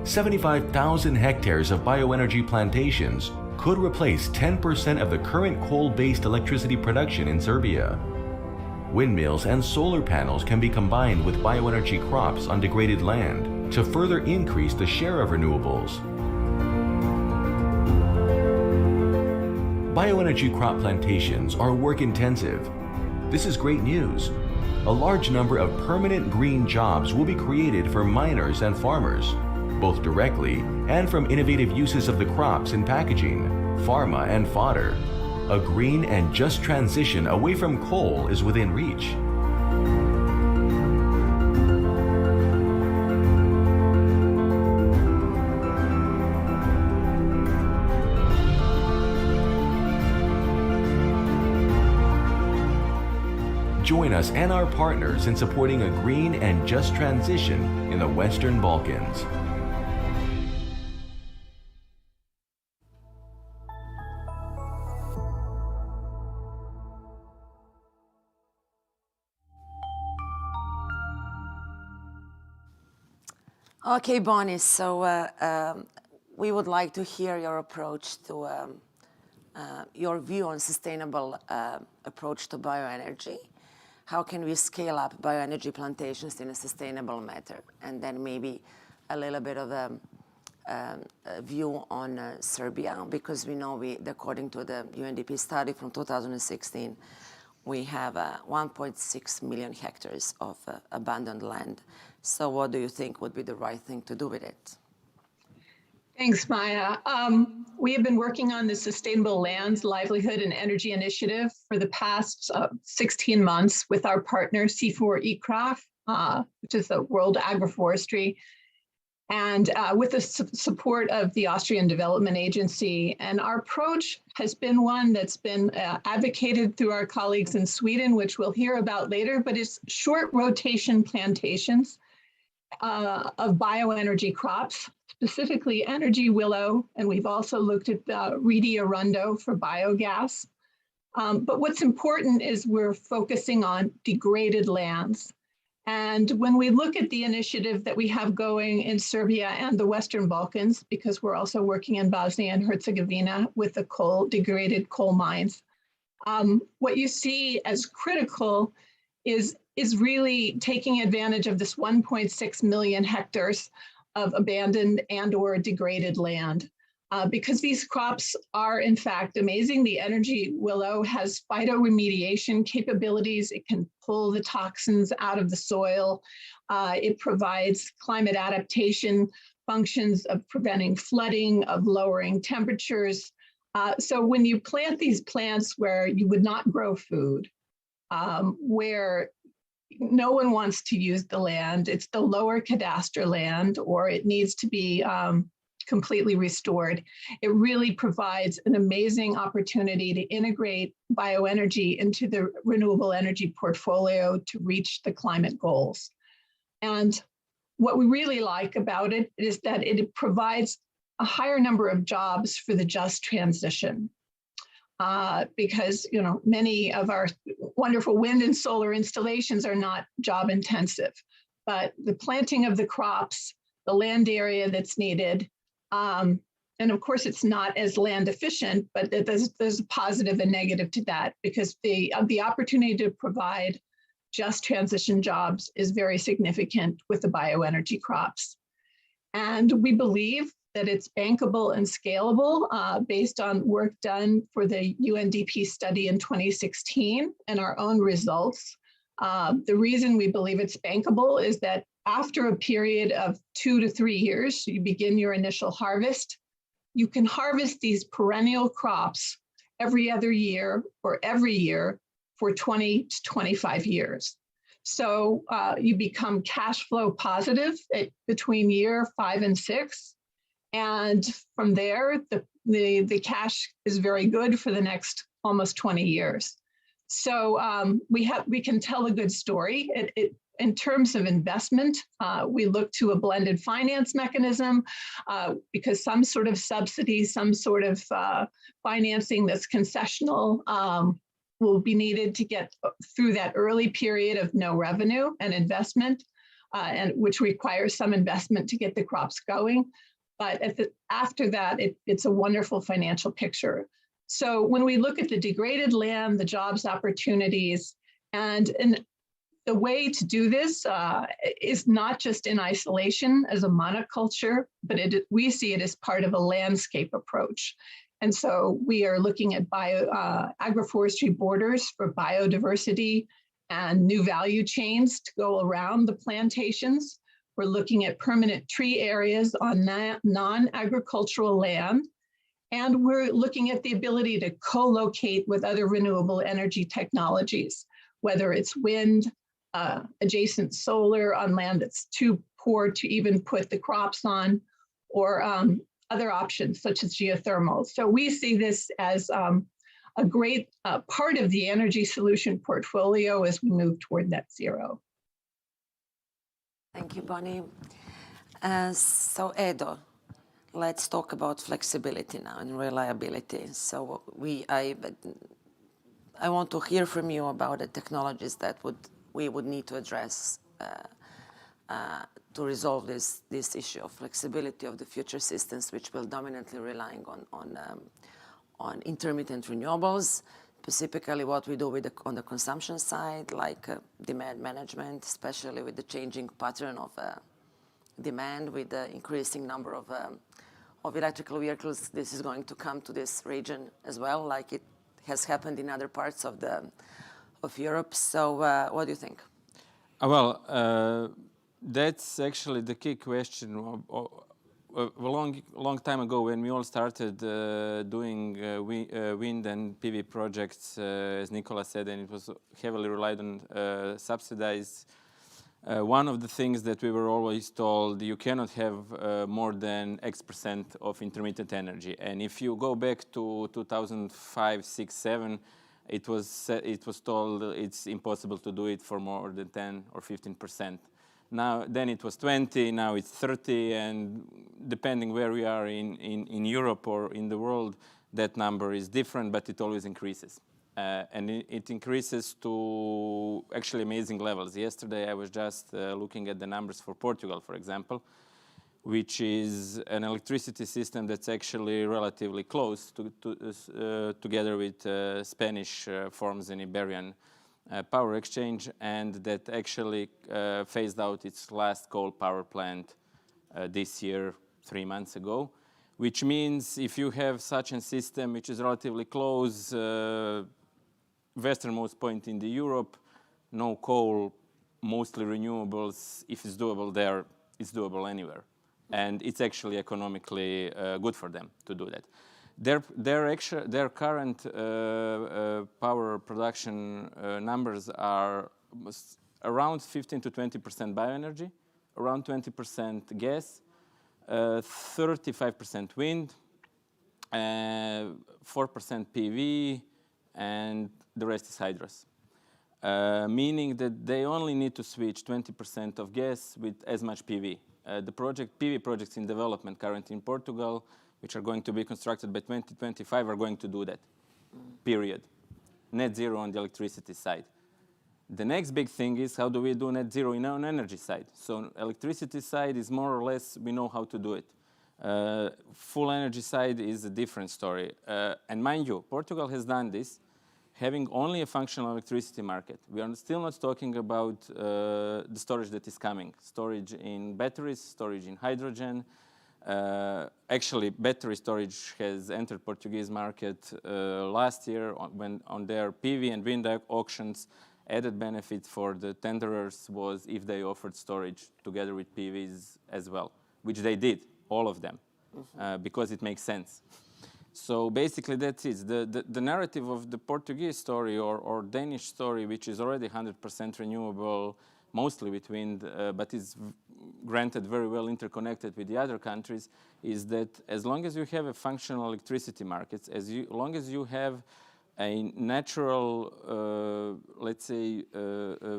75,000 hectares of bioenergy plantations could replace 10% of the current coal-based electricity production in Serbia. Windmills and solar panels can be combined with bioenergy crops on degraded land to further increase the share of renewables. Bioenergy crop plantations are work intensive. This is great news. A large number of permanent green jobs will be created for miners and farmers, both directly and from innovative uses of the crops in packaging, pharma, and fodder. A green and just transition away from coal is within reach. Join us and our partners in supporting a green and just transition in the Western Balkans. Okay, Bonnie, so we would like to hear your approach to, your view on sustainable approach to bioenergy. How can we scale up bioenergy plantations in a sustainable manner? And then maybe a little bit of a view on Serbia, because we know according to the UNDP study from 2016, we have 1.6 million hectares of abandoned land. So what do you think would be the right thing to do with it? Thanks, Maya. We have been working on the Sustainable Lands, Livelihood, and Energy Initiative for the past 16 months with our partner C4ICRAF, which is the World Agroforestry, and with the support of the Austrian Development Agency. And our approach has been one that's been advocated through our colleagues in Sweden, which we'll hear about later, but it's short rotation plantations of bioenergy crops, specifically energy willow, and we've also looked at reedy arundo for biogas. But what's important is we're focusing on degraded lands. And when we look at the initiative that we have going in Serbia and the Western Balkans, because we're also working in Bosnia and Herzegovina with the degraded coal mines, what you see as critical is really taking advantage of this 1.6 million hectares of abandoned and or degraded land. Because these crops are in fact amazing. The energy willow has phytoremediation capabilities. It can pull the toxins out of the soil. It provides climate adaptation functions of preventing flooding, of lowering temperatures. So when you plant these plants where you would not grow food, where no one wants to use the land, it's the lower cadastre land, or it needs to be completely restored. It really provides an amazing opportunity to integrate bioenergy into the renewable energy portfolio to reach the climate goals. And what we really like about it is that it provides a higher number of jobs for the just transition. Because many of our wonderful wind and solar installations are not job intensive, but the planting of the crops, the land area that's needed, and of course it's not as land efficient, but there's a positive and negative to that, because the opportunity to provide just transition jobs is very significant with the bioenergy crops. And we believe that it's bankable and scalable based on work done for the UNDP study in 2016 and our own results. The reason we believe it's bankable is that after a period of 2 to 3 years, you begin your initial harvest. You can harvest these perennial crops every other year or every year for 20 to 25 years. So you become cash flow positive between year 5 and 6. And from there, the cash is very good for the next almost 20 years. So we can tell a good story. In terms of investment, we look to a blended finance mechanism because some sort of subsidy, some sort of financing that's concessional will be needed to get through that early period of no revenue and investment, and which requires some investment to get the crops going. But after that, it's a wonderful financial picture. So when we look at the degraded land, the jobs opportunities, and the way to do this is not just in isolation as a monoculture, but we see it as part of a landscape approach. And so we are looking at agroforestry borders for biodiversity and new value chains to go around the plantations. We're looking at permanent tree areas on non-agricultural land. And we're looking at the ability to co-locate with other renewable energy technologies, whether it's wind, adjacent solar on land that's too poor to even put the crops on, or other options such as geothermal. So we see this as a great part of the energy solution portfolio as we move toward net zero. Thank you, Bonnie. So Edo, let's talk about flexibility now and reliability. So I want to hear from you about the technologies that we would need to address to resolve this issue of flexibility of the future systems, which will dominantly relying on intermittent renewables, specifically what we do on the consumption side, like demand management, especially with the changing pattern of demand, with the increasing number of electrical vehicles. This is going to come to this region as well, like it has happened in other parts of Europe. So what do you think? Well, that's actually the key question. A long time ago, when we all started doing wind and PV projects, as Nicola said, and it was heavily relied on subsidized, one of the things that we were always told, you cannot have more than X% of intermittent energy. And if you go back to 2005, 6, 7, it was told it's impossible to do it for more than 10 or 15%. Then it was 20, now it's 30, and depending where we are in Europe or in the world, that number is different, but it always increases. And it increases to actually amazing levels. Yesterday, I was just looking at the numbers for Portugal, for example, which is an electricity system that's actually relatively close together with Spanish forms and Iberian power exchange, and that actually phased out its last coal power plant this year, 3 months ago, which means if you have such a system which is relatively close, westernmost point in the Europe, no coal, mostly renewables, if it's doable there, it's doable anywhere. And it's actually economically good for them to do that. Their current power production numbers are around 15 to 20% bioenergy, around 20% gas, 35% wind, 4% PV, and the rest is hydros. Meaning that they only need to switch 20% of gas with as much PV. The PV projects in development currently in Portugal, which are going to be constructed by 2025, are going to do that, period. Net zero on the electricity side. The next big thing is, how do we do net zero in our energy side? So electricity side is more or less, we know how to do it. Full energy side is a different story. And mind you, Portugal has done this, having only a functional electricity market. We are still not talking about the storage that is coming. Storage in batteries, storage in hydrogen. Actually, battery storage has entered Portuguese market last year when on their PV and wind auctions. Added benefit for the tenderers was if they offered storage together with PVs as well, which they did, all of them, because it makes sense. So basically that's it. The narrative of the Portuguese story or Danish story, which is already 100% renewable, mostly with wind, but is granted very well interconnected with the other countries, is that as long as you have a functional electricity market, as long as you have a natural, let's say,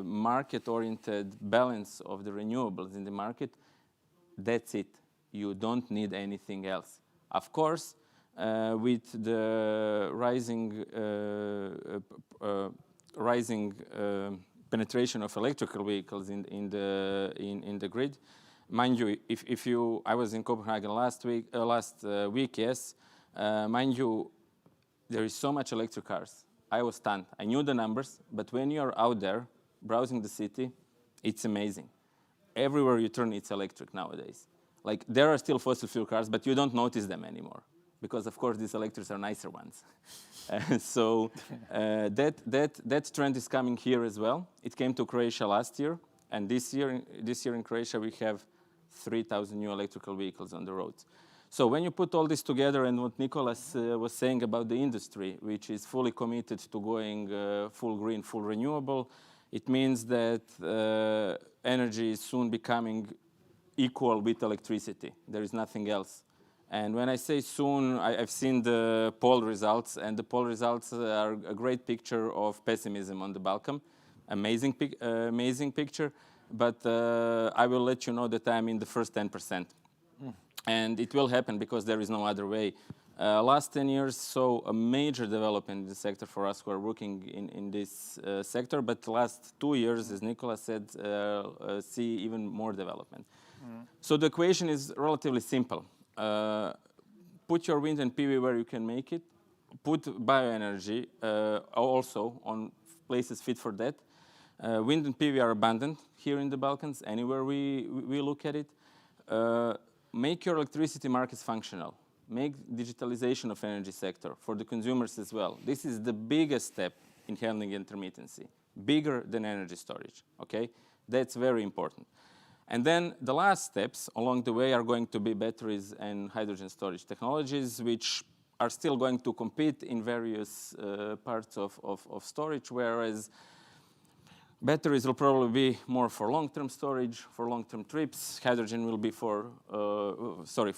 market-oriented balance of the renewables in the market, that's it. You don't need anything else. Of course, with the rising penetration of electrical vehicles in the grid, mind you, I was in Copenhagen last week, yes, mind you, there is so much electric cars. I was stunned. I knew the numbers, but when you're out there browsing the city, it's amazing. Everywhere you turn, it's electric nowadays. Like, there are still fossil fuel cars, but you don't notice them anymore. because of course these electrics are nicer ones. So that trend is coming here as well. It came to Croatia last year, and this year in Croatia we have 3,000 new electrical vehicles on the roads. So when you put all this together, and what Nicolas was saying about the industry, which is fully committed to going full green, full renewable, it means that energy is soon becoming equal with electricity. There is nothing else. And when I say soon, I've seen the poll results, and the poll results are a great picture of pessimism on the Balkan. Amazing picture, but I will let you know that I'm in the first 10%. And it will happen because there is no other way. Last 10 years saw a major development in the sector for us who are working in this sector, but the last 2 years, as Nicolas said, see even more development. So the equation is relatively simple. Put your wind and PV where you can make it. Put bioenergy also on places fit for that. Wind and PV are abundant here in the Balkans, anywhere we look at it. Make your electricity markets functional. Make digitalization of energy sector for the consumers as well. This is the biggest step in handling intermittency, bigger than energy storage, okay? That's very important. And then the last steps along the way are going to be batteries and hydrogen storage technologies, which are still going to compete in various parts of storage, whereas batteries will probably be more for long-term storage, for long-term trips. Hydrogen will be for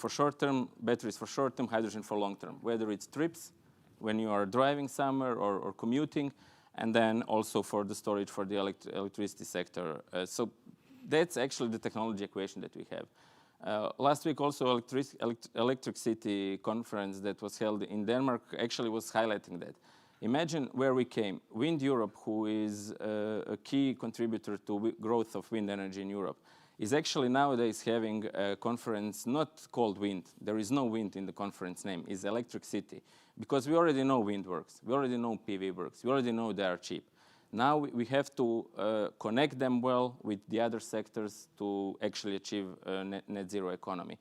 short-term, batteries for short-term, hydrogen for long-term, whether it's trips when you are driving somewhere or commuting, and then also for the storage for the electricity sector. So that's actually the technology equation that we have. Last week also Electric City conference that was held in Denmark actually was highlighting that. Imagine where we came. Wind Europe, who is a key contributor to growth of wind energy in Europe, is actually nowadays having a conference not called wind. There is no wind in the conference name. It's Electric City. Because we already know wind works. We already know PV works. We already know they are cheap. Now we have to connect them well with the other sectors to actually achieve a net zero economy.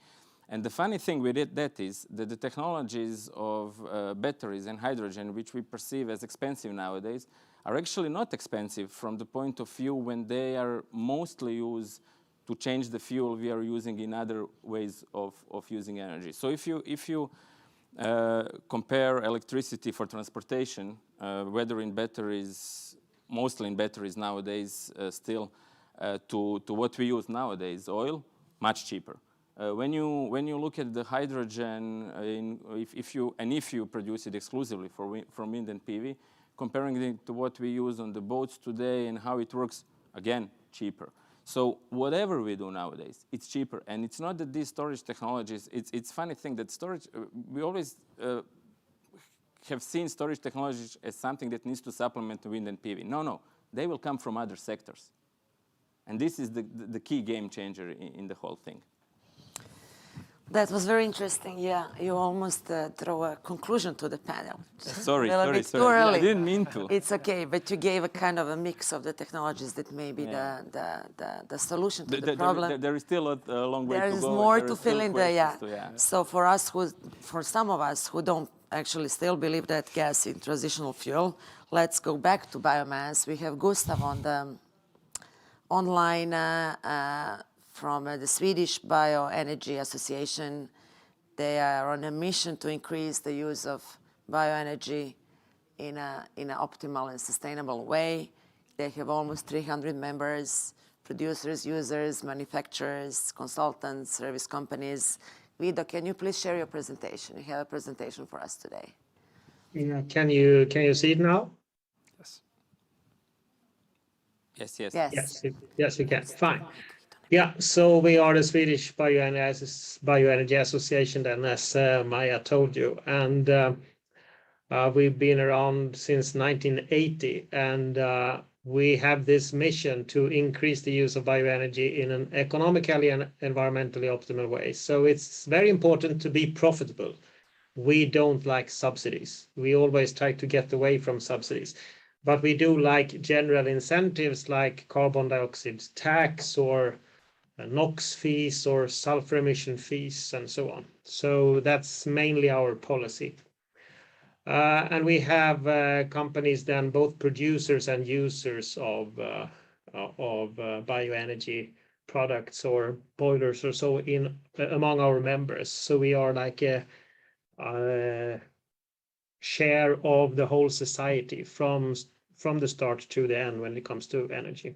And the funny thing with that is that the technologies of batteries and hydrogen, which we perceive as expensive nowadays, are actually not expensive from the point of view when they are mostly used to change the fuel we are using in other ways of using energy. So if you compare electricity for transportation, whether in batteries, mostly in batteries nowadays still, to what we use nowadays, oil, much cheaper. When you look at the hydrogen, if you produce it exclusively from wind and PV, comparing it to what we use on the boats today and how it works, again, cheaper. So whatever we do nowadays, it's cheaper. And it's not that these storage technologies, it's funny thing that storage, we always have seen storage technologies as something that needs to supplement wind and PV. No, they will come from other sectors. And this is the key game changer in the whole thing. That was very interesting. Yeah, you almost throw a conclusion to the panel. Sorry. Too early. I didn't mean to. It's okay, but you gave a kind of a mix of the technologies that may be the solution to the problem. There is still a long way to go. There is more to fill in there. So for some of us who don't actually still believe that gas is transitional fuel, let's go back to biomass. We have Gustav on the online from the Swedish Bioenergy Association. They are on a mission to increase the use of bioenergy in an optimal and sustainable way. They have almost 300 members, producers, users, manufacturers, consultants, service companies. Guido, can you please share your presentation? You have a presentation for us today. Yeah, can you see it now? Yes. Yes, we can. Fine. Yeah, so we are the Swedish Bioenergy Association, then, as Maya told you, and we've been around since 1980, and we have this mission to increase the use of bioenergy in an economically and environmentally optimal way. So it's very important to be profitable. We don't like subsidies. We always try to get away from subsidies. But we do like general incentives like carbon dioxide tax or NOx fees or sulfur emission fees and so on. So that's mainly our policy. And we have companies then, both producers and users of bioenergy products or boilers or so among our members. So we are like a share of the whole society from the start to the end when it comes to energy.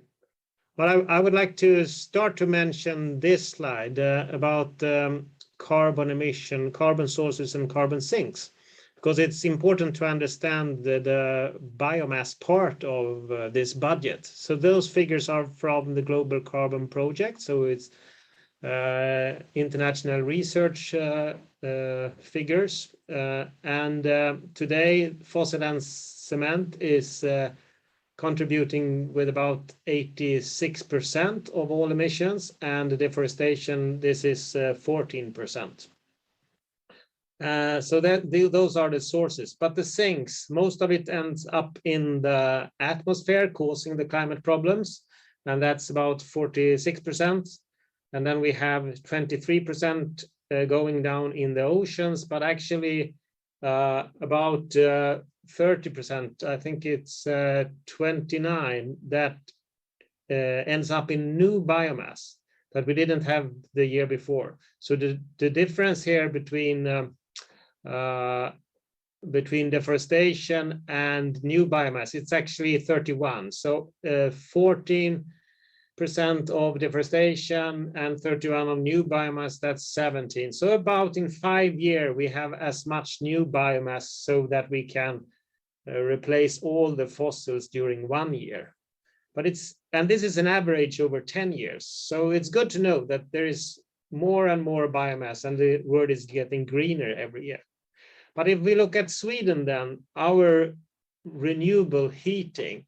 But I would like to start to mention this slide about carbon emission, carbon sources and carbon sinks, because it's important to understand the biomass part of this budget. So those figures are from the Global Carbon Project. So it's international research figures. And today, fossil and cement is contributing with about 86% of all emissions, and deforestation, this is 14%. So those are the sources, but the sinks, most of it ends up in the atmosphere, causing the climate problems, and that's about 46%. And then we have 23% going down in the oceans, but actually about 30%, I think it's 29, that ends up in new biomass that we didn't have the year before. So the difference here between deforestation and new biomass, it's actually 31. So 14% of deforestation and 31 of new biomass, that's 17. So about in 5 years, we have as much new biomass so that we can replace all the fossils during 1 year. But this is an average over 10 years. So it's good to know that there is more and more biomass and the world is getting greener every year. But if we look at Sweden, then our renewable heating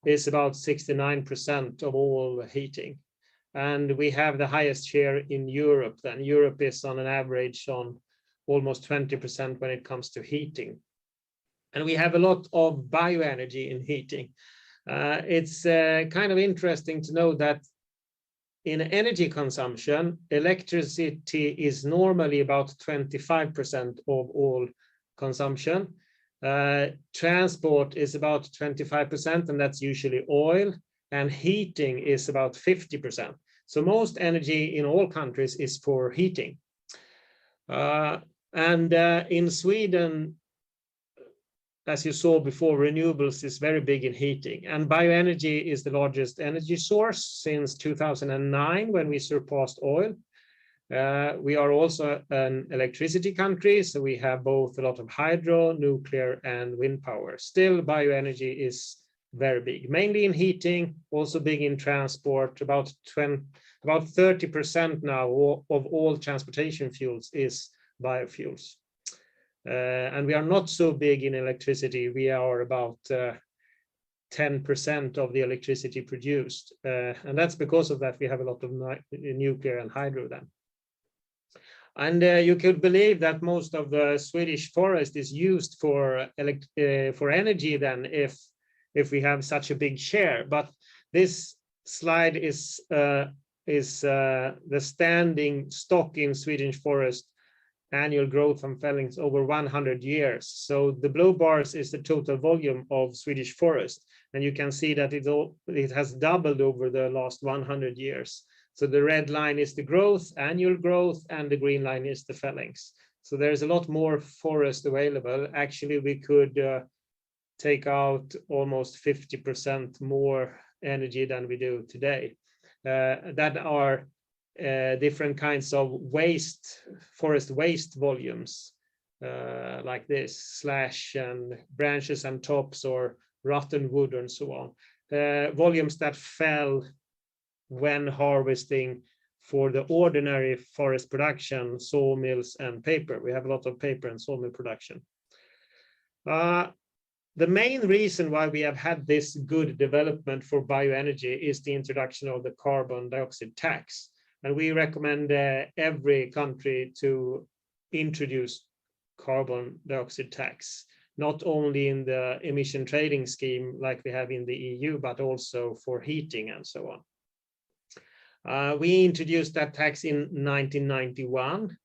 is about 69% of all heating. And we have the highest share in Europe. Then Europe is on an average on almost 20% when it comes to heating. And we have a lot of bioenergy in heating. It's kind of interesting to know that in energy consumption, electricity is normally about 25% of all consumption. Transport is about 25%, and that's usually oil, and heating is about 50%. So most energy in all countries is for heating. In Sweden, as you saw before, renewables is very big in heating, and bioenergy is the largest energy source since 2009 when we surpassed oil. We are also an electricity country, so we have both a lot of hydro, nuclear, and wind power. Still, bioenergy is very big, mainly in heating, also big in transport. About 30% now of all transportation fuels is biofuels. And we are not so big in electricity. We are about 10% of the electricity produced. And that's because of that we have a lot of nuclear and hydro then. And you could believe that most of the Swedish forest is used for energy then if we have such a big share. But this slide is the standing stock in Swedish forest annual growth and fellings over 100 years. So the blue bars is the total volume of Swedish forest. And you can see that it has doubled over the last 100 years. So the red line is the growth, annual growth, and the green line is the fellings. So there's a lot more forest available. Actually, we could take out almost 50% more energy than we do today. That are different kinds of waste, forest waste volumes, like this, slash and branches and tops or rotten wood and so on. Volumes that fell when harvesting for the ordinary forest production, sawmills and paper. We have a lot of paper and sawmill production. The main reason why we have had this good development for bioenergy is the introduction of the carbon dioxide tax. And we recommend every country to introduce carbon dioxide tax, not only in the emission trading scheme like we have in the EU, but also for heating and so on. We introduced that tax in 1991.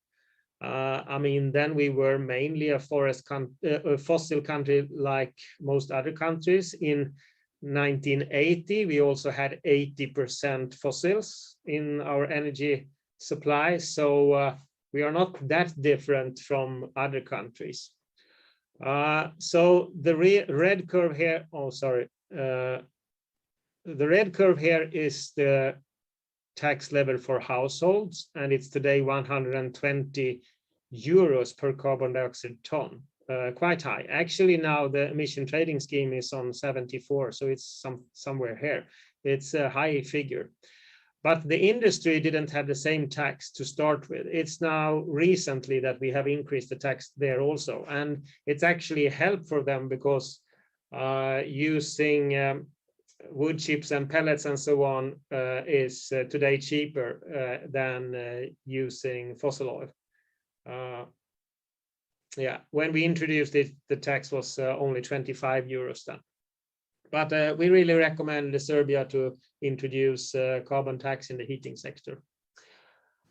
I mean, then we were mainly a fossil country like most other countries. In 1980, we also had 80% fossils in our energy supply. So we are not that different from other countries. So the red curve here, the red curve here is the tax level for households, and it's today 120 euros per carbon dioxide ton, quite high. Actually, now the emission trading scheme is on 74, so it's somewhere here. It's a high figure. But the industry didn't have the same tax to start with. It's now recently that we have increased the tax there also, and it's actually a help for them because using wood chips and pellets and so on is today cheaper than using fossil oil. Yeah, when we introduced it, the tax was only 25 euros then. But we really recommend Serbia to introduce carbon tax in the heating sector.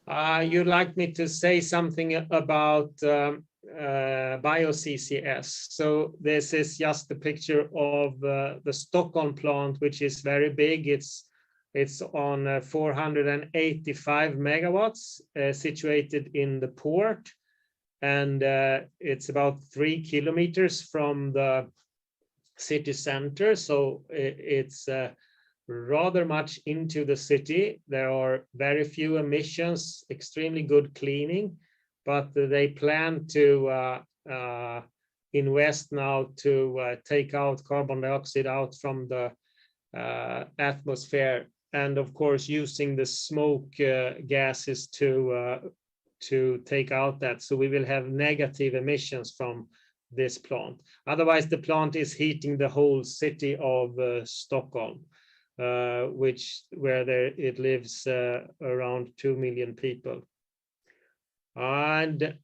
You'd like me to say something about bio-CCS. So this is just a picture of the Stockholm plant, which is very big. It's on 485 megawatts, situated in the port, and it's about 3 kilometers from the city center. So it's rather much into the city. There are very few emissions, extremely good cleaning, but they plan to invest now to take out carbon dioxide out from the atmosphere, and of course using the smoke gases to take out that. So we will have negative emissions from this plant. Otherwise, the plant is heating the whole city of Stockholm, where it lives around 2 million people. And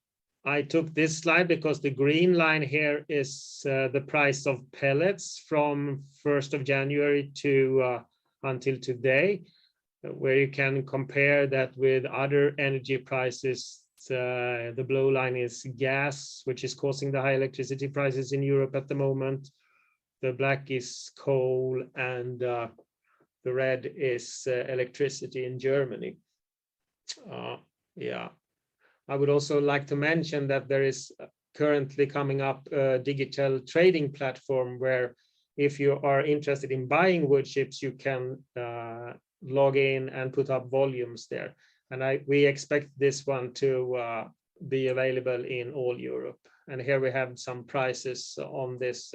I took this slide because the green line here is the price of pellets from 1st of January to until today, where you can compare that with other energy prices. The blue line is gas, which is causing the high electricity prices in Europe at the moment. The black is coal, and the red is electricity in Germany. Yeah, I would also like to mention that there is currently coming up a digital trading platform where if you are interested in buying wood chips, you can log in and put up volumes there. And we expect this one to be available in all Europe. And here we have some prices on this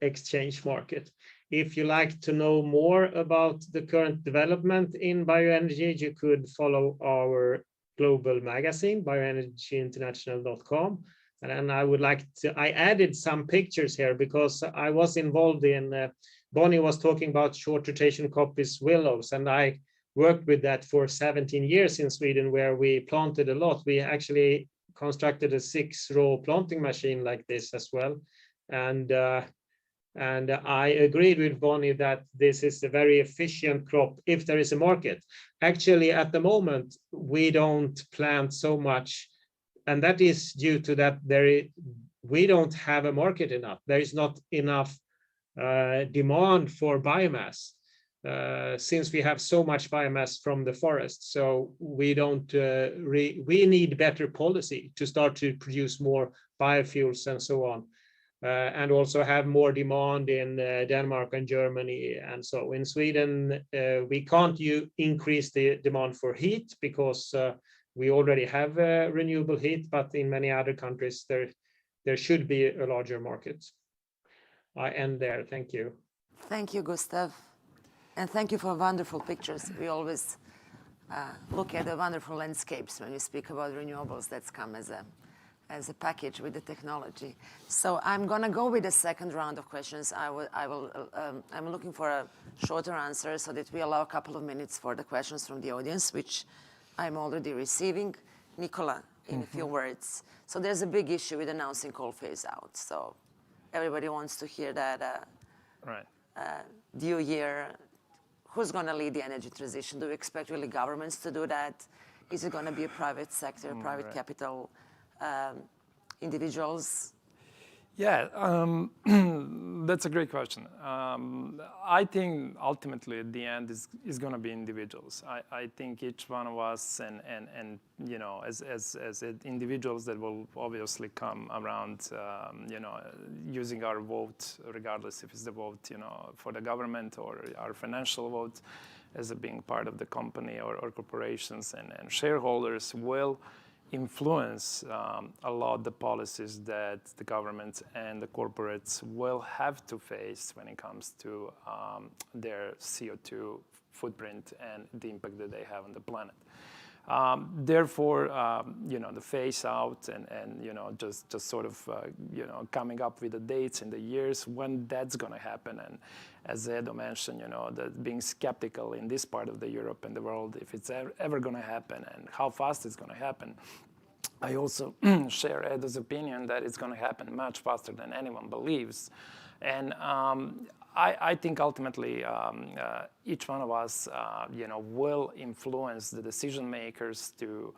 exchange market. If you like to know more about the current development in bioenergy, you could follow our global magazine, bioenergyinternational.com. And I added some pictures here because I was involved in, Bonnie was talking about short rotation coppice willows, and I worked with that for 17 years in Sweden, where we planted a lot. We actually constructed a 6-row planting machine like this as well. And I agreed with Bonnie that this is a very efficient crop if there is a market. Actually, at the moment, we don't plant so much, and that is due to that we don't have a market enough. There is not enough demand for biomass. Since we have so much biomass from the forest, so we don't. We need better policy to start to produce more biofuels and so on, and also have more demand in Denmark and Germany. And so in Sweden, we can't increase the demand for heat because we already have renewable heat. But in many other countries, there should be a larger market. I end there. Thank you. Thank you, Gustav. And thank you for wonderful pictures. We always look at the wonderful landscapes when we speak about renewables. That's come as a package with the technology. So I'm going to go with the second round of questions. I'm looking for a shorter answer so that we allow a couple of minutes for the questions from the audience, which I'm already receiving. Nicola, in a few words. So there's a big issue with announcing coal phase out. So everybody wants to hear that. Right. Do you hear who's going to lead the energy transition? Do we expect really governments to do that? Is it going to be a private sector, private capital, individuals? Yeah, that's a great question. I think ultimately at the end is going to be individuals. I think each one of us and you know, as individuals that will obviously come around, you know, using our vote, regardless if it's the vote, you know, for the government or our financial vote as a being part of the company or corporations and shareholders will influence a lot the policies that the governments and the corporates will have to face when it comes to their CO2 footprint and the impact that they have on the planet. Therefore, you know, the phase out and you know, just sort of, you know, coming up with the dates and the years when that's going to happen. And as Edo mentioned, you know, that being skeptical in this part of the Europe and the world, if it's ever going to happen and how fast it's going to happen. I also share Edo's opinion that it's going to happen much faster than anyone believes. And I think ultimately each one of us, you know, will influence the decision makers to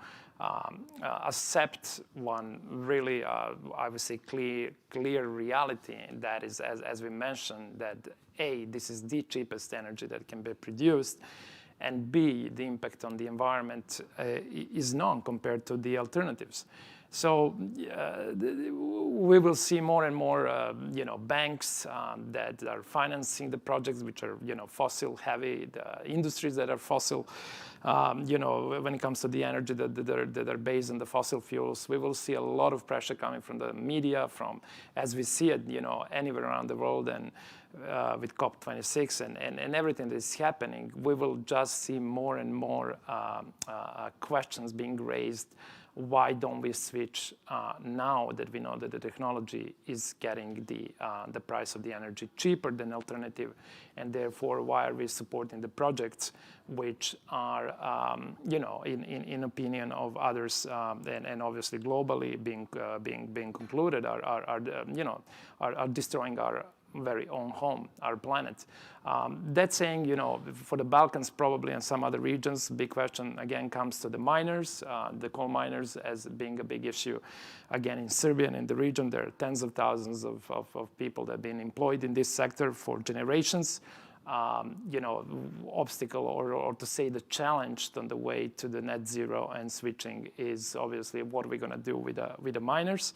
accept one really, I would say, clear reality. That is, as we mentioned, that A, this is the cheapest energy that can be produced, and B, the impact on the environment is none compared to the alternatives. So we will see more and more, you know, banks that are financing the projects which are, you know, fossil heavy, the industries that are fossil. You know, when it comes to the energy that are based on the fossil fuels, we will see a lot of pressure coming from the media, from as we see it, you know, anywhere around the world, and with COP26 and everything that is happening, we will just see more and more questions being raised. Why don't we switch now that we know that the technology is getting the price of the energy cheaper than alternative, and therefore why are we supporting the projects which are, you know, in opinion of others and obviously globally being concluded are you know, are destroying our very own home, our planet. That saying, you know, for the Balkans probably and some other regions, big question again comes to the miners, the coal miners as being a big issue. Again, in Serbia and in the region, there are tens of thousands of people that have been employed in this sector for generations. You know, obstacle or to say the challenge on the way to the net zero and switching is obviously what we're going to do with the miners.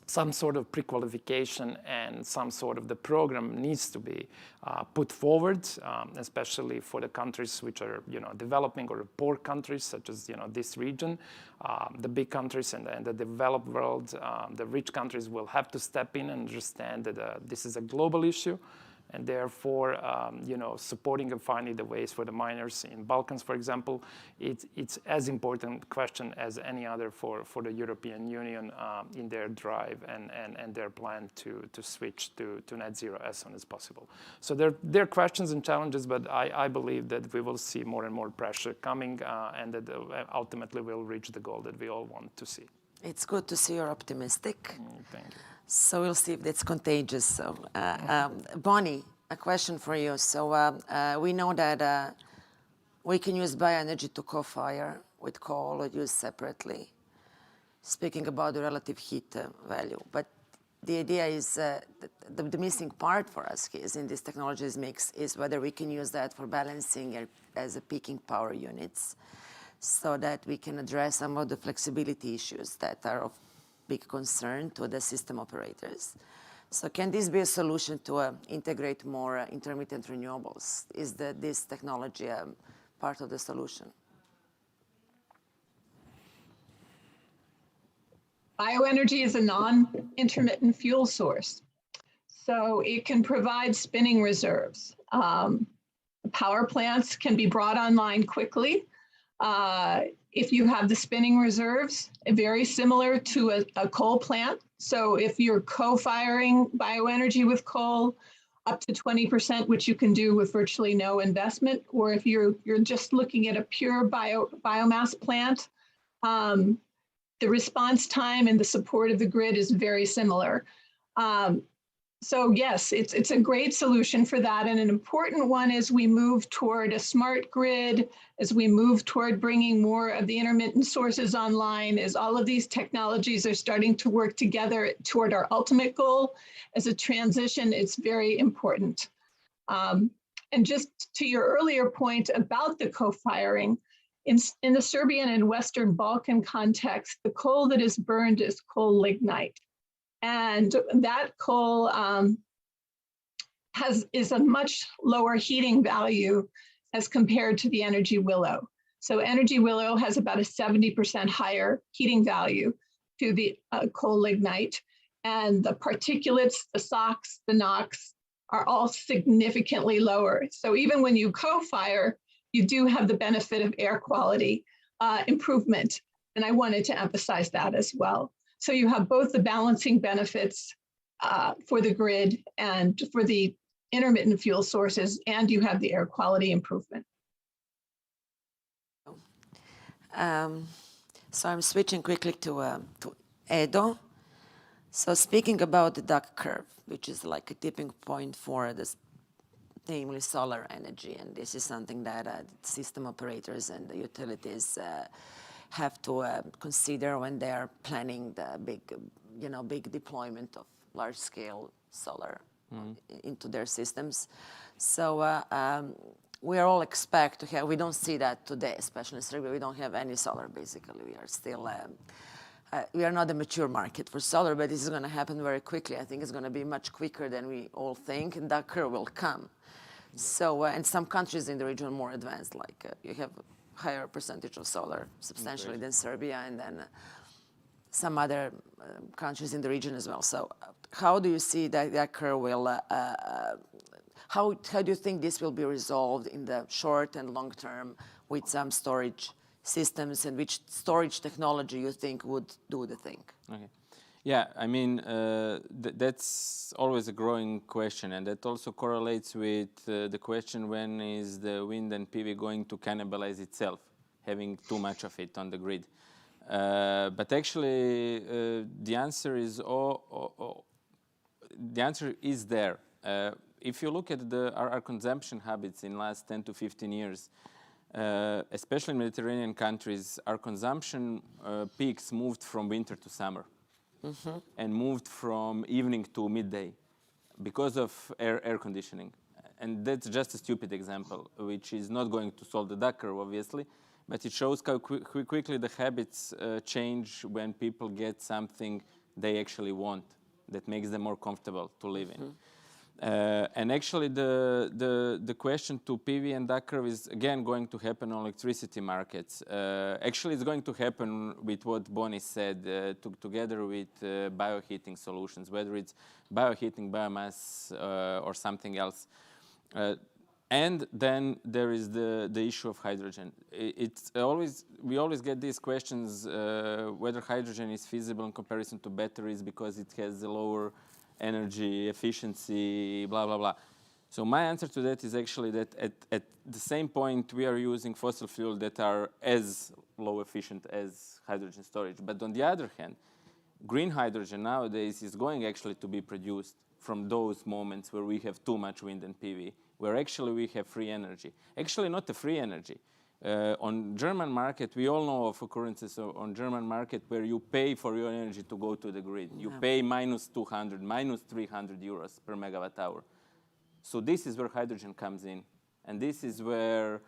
Some sort of pre-qualification and some sort of the program needs to be put forward, especially for the countries which are, you know, developing or poor countries such as, you know, this region. The big countries and the developed world, the rich countries will have to step in and understand that this is a global issue. And therefore, you know, supporting and finding the ways for the miners in Balkans, for example, it's as important question as any other for the European Union in their drive and their plan to switch to net zero as soon as possible. So there are questions and challenges, but I believe that we will see more and more pressure coming and that ultimately we'll reach the goal that we all want to see. It's good to see you're optimistic. Thank you. So we'll see if that's contagious. So, Bonnie, a question for you. So we know that we can use bioenergy to co-fire with coal or use separately, speaking about the relative heat value. But the idea is the missing part for us is in this technologies mix is whether we can use that for balancing as a peaking power units so that we can address some of the flexibility issues that are of big concern to the system operators. So can this be a solution to integrate more intermittent renewables? Is this technology part of the solution? Bioenergy is a non-intermittent fuel source. So it can provide spinning reserves. Power plants can be brought online quickly. If you have the spinning reserves, very similar to a coal plant. So if you're co-firing bioenergy with coal, up to 20%, which you can do with virtually no investment, or if you're just looking at a pure biomass plant, the response time and the support of the grid is very similar. So yes, it's a great solution for that. And an important one as we move toward a smart grid, as we move toward bringing more of the intermittent sources online, as all of these technologies are starting to work together toward our ultimate goal. As a transition, it's very important. And just to your earlier point about the co-firing, in the Serbian and Western Balkan context, the coal that is burned is coal lignite. And that coal is a much lower heating value as compared to the energy willow. So energy willow has about a 70% higher heating value to the coal lignite. And the particulates, the SOx, the NOx are all significantly lower. So even when you co-fire, you do have the benefit of air quality improvement. And I wanted to emphasize that as well. So you have both the balancing benefits for the grid and for the intermittent fuel sources, and you have the air quality improvement. So I'm switching quickly to Edo. So speaking about the duck curve, which is like a tipping point for this, namely solar energy, and this is something that system operators and the utilities have to consider when they are planning the big deployment of large-scale solar into their systems. So we are all expect to have. We don't see that today, especially in Serbia. We don't have any solar. Basically, we are still. We are not a mature market for solar, but this is going to happen very quickly. I think it's going to be much quicker than we all think, and that curve will come. So, and some countries in the region are more advanced, like you have higher percentage of solar substantially than Serbia, and then some other countries in the region as well. So how do you see that curve will, how do you think this will be resolved in the short and long term with some storage systems, and which storage technology you think would do the thing? Okay. Yeah, I mean, that's always a growing question, and that also correlates with the question, when is the wind and PV going to cannibalize itself, having too much of it on the grid? But actually, the answer is there. If you look at our consumption habits in last 10 to 15 years, especially in Mediterranean countries, our consumption peaks moved from winter to summer. And moved from evening to midday because of air conditioning. And that's just a stupid example, which is not going to solve the duck curve, obviously, but it shows how quickly the habits change when people get something they actually want that makes them more comfortable to live in. And actually, the question to PV and duck curve is again going to happen on electricity markets. Actually, it's going to happen with what Bonnie said, together with bioheating solutions, whether it's bioheating, biomass, or something else. And then there is the issue of hydrogen. We always get these questions whether hydrogen is feasible in comparison to batteries because it has a lower energy efficiency, blah, blah, blah. So my answer to that is actually that at the same point we are using fossil fuels that are as low efficient as hydrogen storage. But on the other hand, green hydrogen nowadays is going actually to be produced from those moments where we have too much wind and PV, where actually we have free energy. Actually not the free energy. On German market, we all know of occurrences on German market where you pay for your energy to go to the grid. You pay minus 200, minus 300 euros per megawatt hour. So this is where hydrogen comes in. And this is where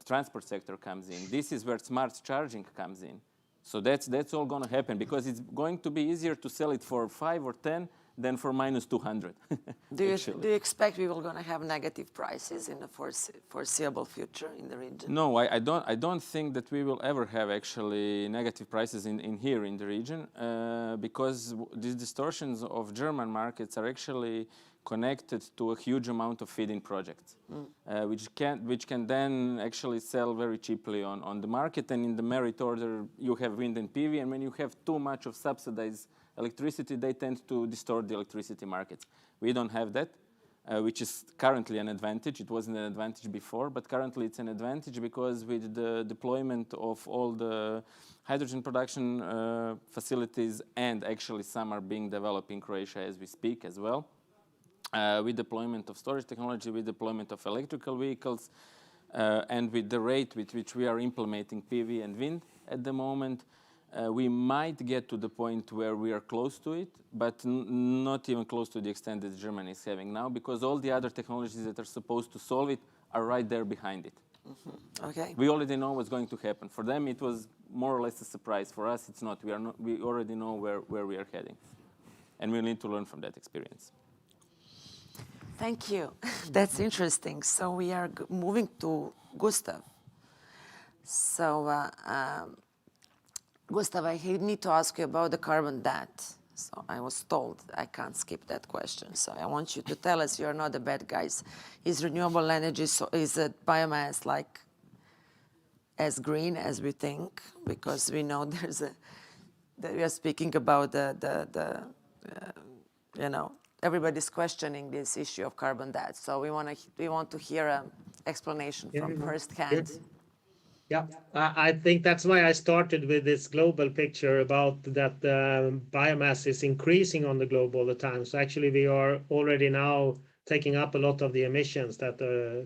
transport sector comes in. This is where smart charging comes in. So that's all going to happen because it's going to be easier to sell it for 5 or 10 than for minus 200. Do you expect we will going to have negative prices in the foreseeable future in the region? No, I don't think that we will ever have actually negative prices in here in the region because these distortions of German markets are actually connected to a huge amount of feed-in projects, which can then actually sell very cheaply on the market. And in the merit order, you have wind and PV, and when you have too much of subsidized electricity, they tend to distort the electricity markets. We don't have that. which is currently an advantage. It wasn't an advantage before, but currently it's an advantage because with the deployment of all the hydrogen production facilities, and actually some are being developed in Croatia as we speak as well, with deployment of storage technology, with deployment of electrical vehicles, and with the rate with which we are implementing PV and wind at the moment, we might get to the point where we are close to it, but not even close to the extent that Germany is having now, because all the other technologies that are supposed to solve it are right there behind it. Mm-hmm. Okay. We already know what's going to happen. For them, it was more or less a surprise. For us, it's not. We already know where we are heading, and we need to learn from that experience. Thank you. That's interesting. So we are moving to Gustav. So, Gustav, I need to ask you about the carbon debt. So I was told I can't skip that question. So I want you to tell us you're not the bad guys. Is renewable energy, so is it biomass like as green as we think? Because we know that we are speaking about you know, everybody's questioning this issue of carbon debt. So we want to hear an explanation from first hand. Yeah, I think that's why I started with this global picture about that biomass is increasing on the globe all the time. So actually we are already now taking up a lot of the emissions that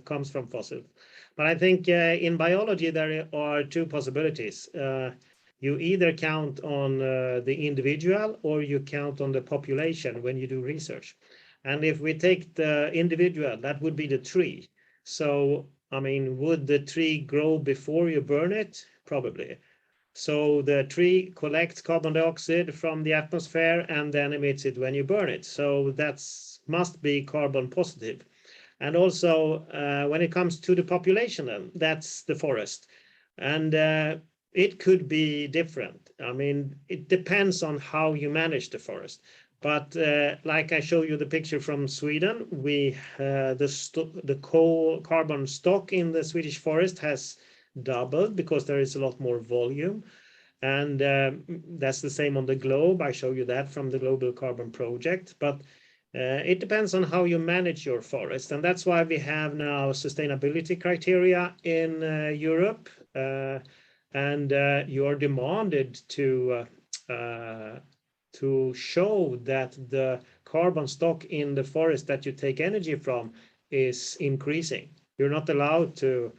comes from fossil. But I think in biology there are two possibilities. You either count on the individual or you count on the population when you do research. And if we take the individual, that would be the tree. So I mean, would the tree grow before you burn it? Probably. So the tree collects carbon dioxide from the atmosphere and then emits it when you burn it. So that must be carbon positive. And also, when it comes to the population, then that's the forest. And it could be different. I mean, it depends on how you manage the forest. But like I show you the picture from Sweden, we the carbon stock in the Swedish forest has doubled because there is a lot more volume. And that's the same on the globe. I show you that from the Global Carbon Project. But it depends on how you manage your forest. And that's why we have now sustainability criteria in Europe. And you are demanded to show that the carbon stock in the forest that you take energy from is increasing. You're not allowed to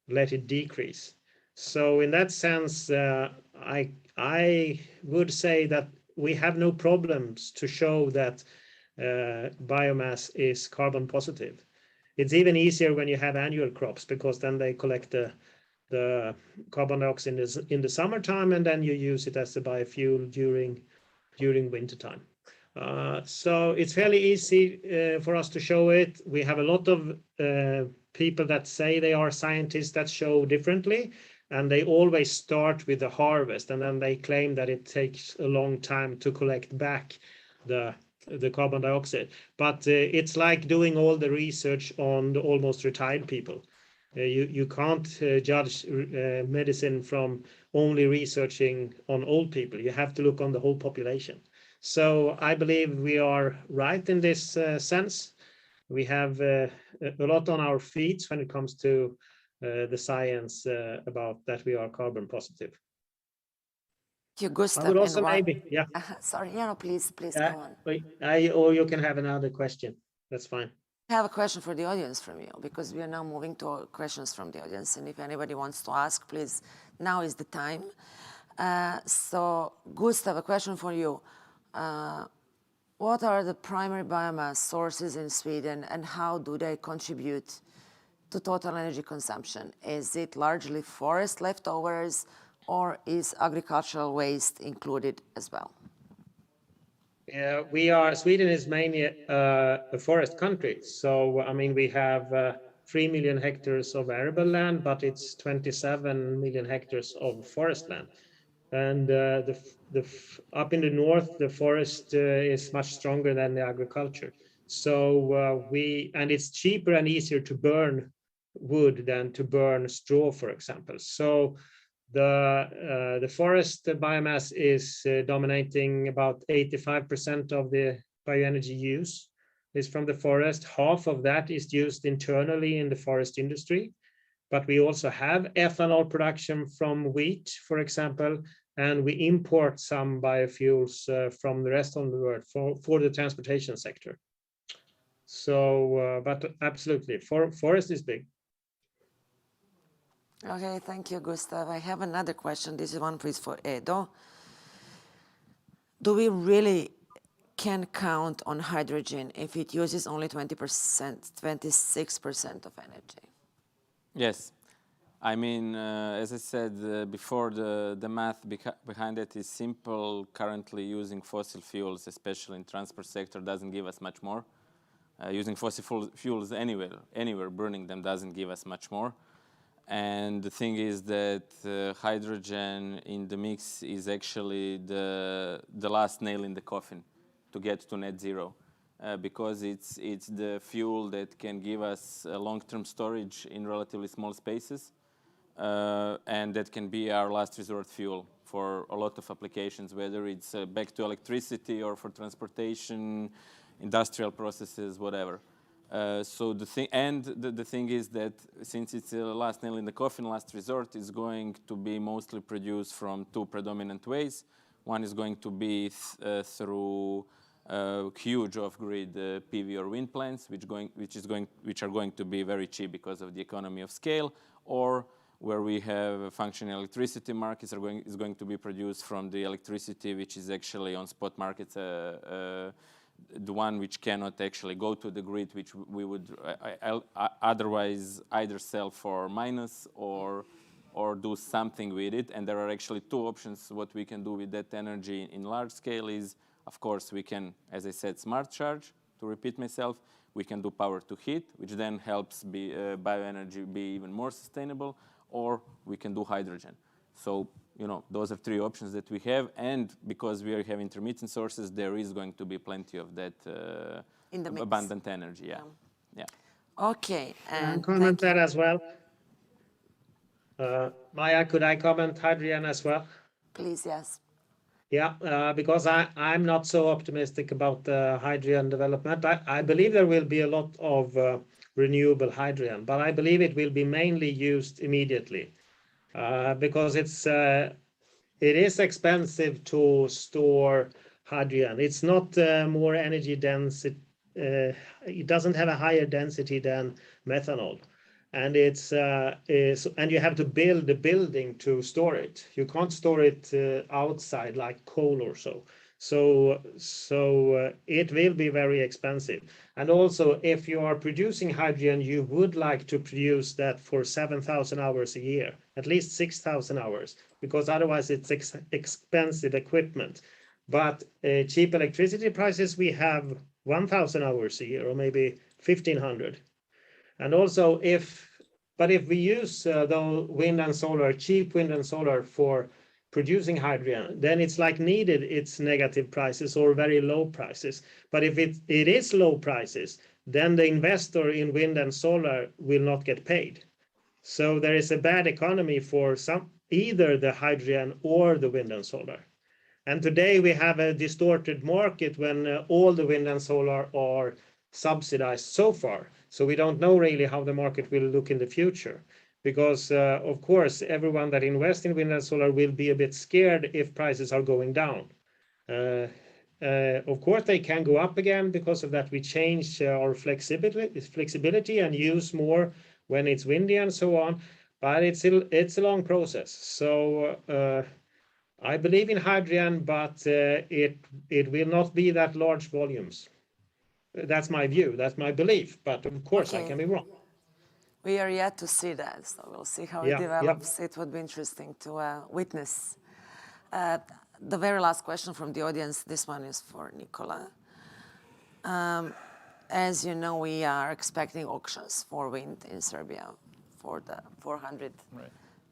let it decrease. So in that sense, I would say that we have no problems to show that biomass is carbon positive. It's even easier when you have annual crops because then they collect the carbon dioxide in the summertime and then you use it as a biofuel during wintertime. So it's fairly easy for us to show it. We have a lot of people that say they are scientists that show differently, and they always start with the harvest, and then they claim that it takes a long time to collect back the carbon dioxide. But it's like doing all the research on the almost retired people. You can't judge medicine from only researching on old people. You have to look on the whole population. So I believe we are right in this sense. We have a lot on our feet when it comes to the science about that we are carbon positive. You, Gustav, I would also maybe, yeah. Sorry, no, please go on. Or you can have another question. That's fine. I have a question for the audience from you, because we are now moving to questions from the audience. And if anybody wants to ask, please, now is the time. So, Gustav, a question for you. What are the primary biomass sources in Sweden and how do they contribute to total energy consumption? Is it largely forest leftovers or is agricultural waste included as well? Sweden is mainly a forest country. So, I mean, we have 3 million hectares of arable land, but it's 27 million hectares of forest land. And up in the north, the forest is much stronger than the agriculture. So and it's cheaper and easier to burn wood than to burn straw, for example. So the forest biomass is dominating about 85% of the bioenergy use. is from the forest. Half of that is used internally in the forest industry. But we also have ethanol production from wheat, for example, and we import some biofuels from the rest of the world for the transportation sector. So, but absolutely, forest is big. Okay, thank you, Gustav. I have another question. This is one, please, for Edo. Do we really can count on hydrogen if it uses only 20%, 26% of energy? Yes. I mean, as I said before, the math behind it is simple. Currently, using fossil fuels, especially in transport sector, doesn't give us much more. Using fossil fuels anywhere, burning them doesn't give us much more. And the thing is that hydrogen in the mix is actually the last nail in the coffin to get to net zero. Because it's the fuel that can give us long-term storage in relatively small spaces. And that can be our last resort fuel for a lot of applications, whether it's back to electricity or for transportation, industrial processes, whatever. So the thing is that since it's the last nail in the coffin, last resort, is going to be mostly produced from two predominant ways. One is going to be through huge off-grid PV or wind plants, which are going to be very cheap because of the economy of scale, or where we have functioning electricity markets is going to be produced from the electricity which is actually on spot markets, the one which cannot actually go to the grid, which we would otherwise either sell for minus or do something with it. And there are actually two options. What we can do with that energy in large scale is, of course, we can, as I said, smart charge, to repeat myself. We can do power to heat, which then helps bioenergy be even more sustainable, or we can do hydrogen. So, you know, those are three options that we have. And because we have intermittent sources, there is going to be plenty of that abundant energy. Yeah. Yeah. Okay. And comment that as well. Maya, could I comment hydrogen as well? Please, yes. Yeah, because I'm not so optimistic about the hydrogen development. I believe there will be a lot of renewable hydrogen, but I believe it will be mainly used immediately because it is expensive to store hydrogen. It's not more energy dense. It doesn't have a higher density than methanol. And and you have to build a building to store it. You can't store it outside like coal or so. So it will be very expensive. And also, if you are producing hydrogen, you would like to produce that for 7,000 hours a year, at least 6,000 hours, because otherwise it's expensive equipment. But cheap electricity prices, we have 1,000 hours a year, or maybe 1,500. And also, if we use the wind and solar, cheap wind and solar for producing hydrogen, then it's like needed, it's negative prices or very low prices. But if it is low prices, then the investor in wind and solar will not get paid. So there is a bad economy for either the hydrogen or the wind and solar. And today we have a distorted market when all the wind and solar are subsidized so far. So we don't know really how the market will look in the future. Because, of course, everyone that invests in wind and solar will be a bit scared if prices are going down. Of course, they can go up again. Because of that, we change our flexibility and use more when it's windy and so on. But it's a long process. So I believe in hydrogen, but it will not be that large volumes. That's my view. That's my belief. But of course, I can be wrong. We are yet to see that, so we'll see how it develops. It would be interesting to witness. The very last question from the audience, this one is for Nicola. As you know, we are expecting auctions for wind in Serbia for the 400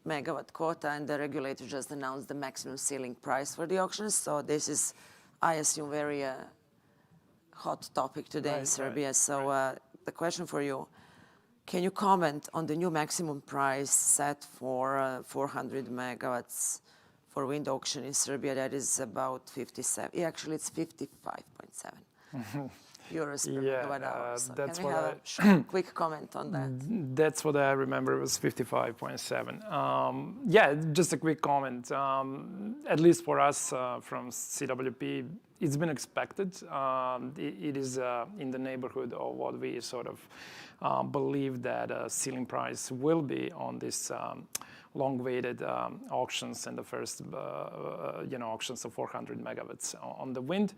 megawatt quota, and the regulator just announced the maximum ceiling price for the auctions. So this is, I assume, very hot topic today in Serbia. So the question for you, can you comment on the new maximum price set for 400 megawatts for wind auction in Serbia? That is about 57. Actually, it's 55.7 euros per Yeah, megawatt hour. So that's can we what have a short, quick comment on that? That's what I remember. It was 55.7. Yeah, just a quick comment. At least for us from CWP, it's been expected. It is in the neighborhood of what we sort of believe that ceiling price will be on this long-awaited auctions and the first auctions of 400 megawatts on the wind.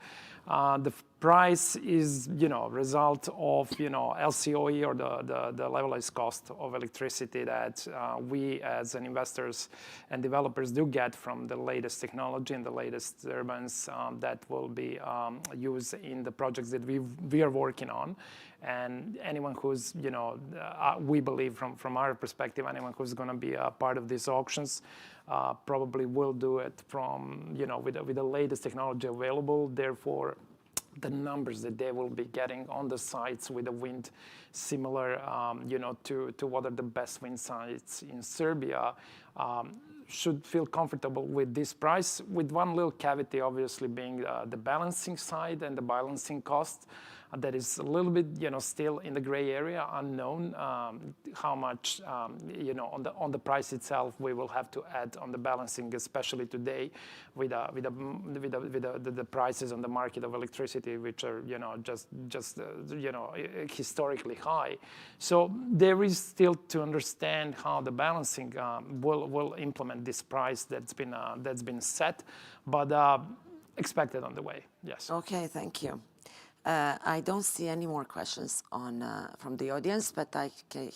The price is result of LCOE, or the levelized cost of electricity that we as an investors and developers do get from the latest technology and the latest turbines that will be used in the projects that we are working on. And anyone who's, we believe from our perspective, anyone who's going to be a part of these auctions probably will do it from, with the latest technology available. Therefore, the numbers that they will be getting on the sites with the wind, similar, to what are the best wind sites in Serbia, should feel comfortable with this price, with one little caveat, obviously, being the balancing side and the balancing cost. That is a little bit, still in the gray area, unknown how much, on the price itself we will have to add on the balancing, especially today with the prices on the market of electricity, which are, just historically high. So there is still to understand how the balancing will implement this price that's been set, but expected on the way. Yes. Okay, thank you. I don't see any more questions from the audience, but I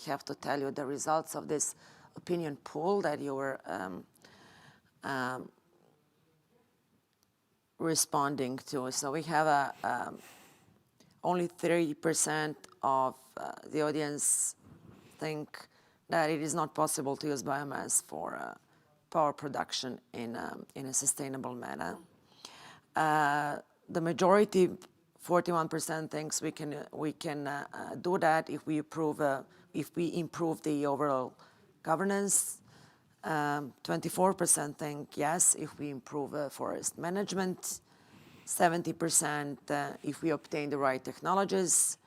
have to tell you the results of this opinion poll that you were responding to. So we have only 30% of the audience think that it is not possible to use biomass for power production in a sustainable manner. The majority, 41%, thinks we can do that if we improve the overall governance. 24% think yes if we improve forest management. 70% if we obtain the right technologies,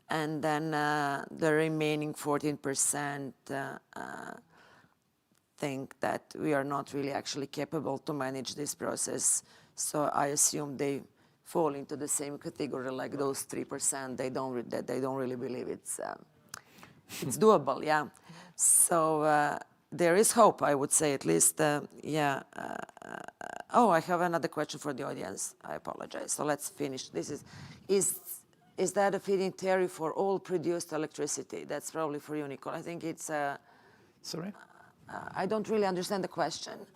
and then the remaining 14% think that we are not really actually capable to manage this process. So I assume they fall into the same category like those 3%. They don't really believe it's doable. Yeah. So there is hope, I would say, at least. Yeah. Oh, I have another question for the audience. I apologize. So let's finish. Is that a feed-in tariff for all produced electricity? That's probably for you, Nicole. I think it's. Sorry. I don't really understand the question.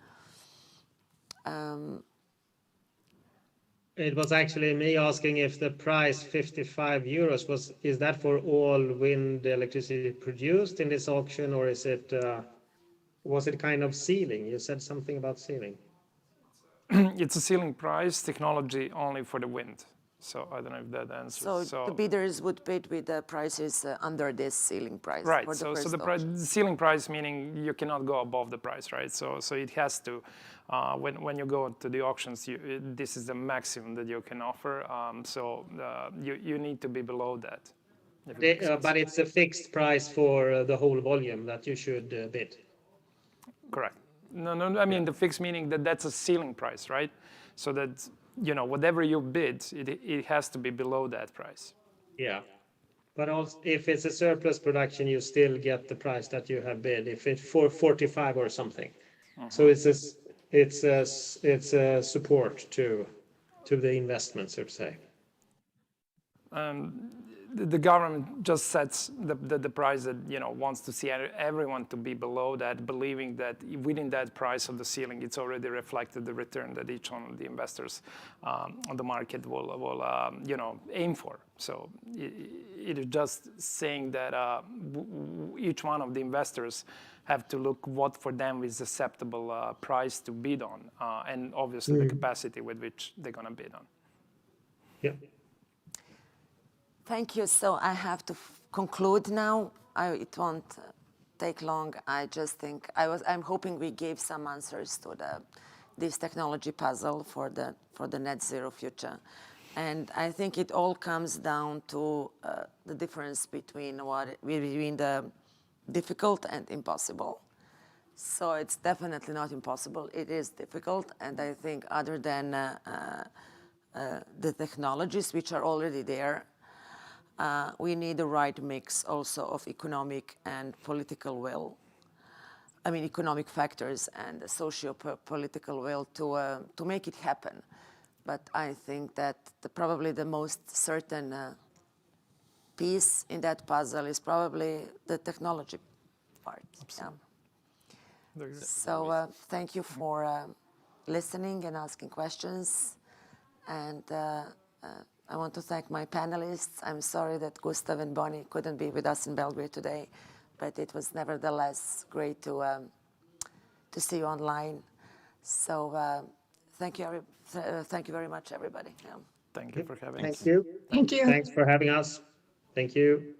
It was actually me asking if the price 55 euros is that for all wind electricity produced in this auction, or is it was it kind of ceiling? You said something about ceiling. It's a ceiling price, technology only for the wind. So I don't know if that answers. So the bidders would bid with the prices under this ceiling price. Right. For So the the ceiling price, meaning you cannot go above the price, right? So it has to, when you go to the auctions, this is the maximum that you can offer. So you need to be below that. But it's a fixed price for the whole volume that you should bid. Correct. No. I mean the fixed meaning that's a ceiling price, right? So that. Whatever you bid, it has to be below that price. Yeah. But also, if it's a surplus production, you still get the price that you have bid, if it's for 45 or something. So it's a support to the investment, so to say. The government just sets the price that wants to see everyone to be below that, believing that within that price of the ceiling, it's already reflected the return that each one of the investors on the market will aim for. So it is just saying that each one of the investors have to look what for them is acceptable price to bid on, and obviously the capacity with which they're going to bid on. Yeah. Thank you. So I have to conclude now. It won't take long. I just think I'm hoping we gave some answers to this technology puzzle for the net zero future. And I think it all comes down to the difference between the difficult and impossible. So it's definitely not impossible. It is difficult. And I think other than the technologies which are already there, we need the right mix also of economic and political will. I mean, economic factors and the socio-political will to make it happen. But I think that probably the most certain piece in that puzzle is probably the technology part. Yeah. So thank you for listening and asking questions. And I want to thank my panelists. I'm sorry that Gustav and Bonnie couldn't be with us in Belgrade today, but it was nevertheless great to see you online. So thank you very much, everybody. Yeah. Thank you for having us. Thank you. Thank you. Thanks for having us. Thank you.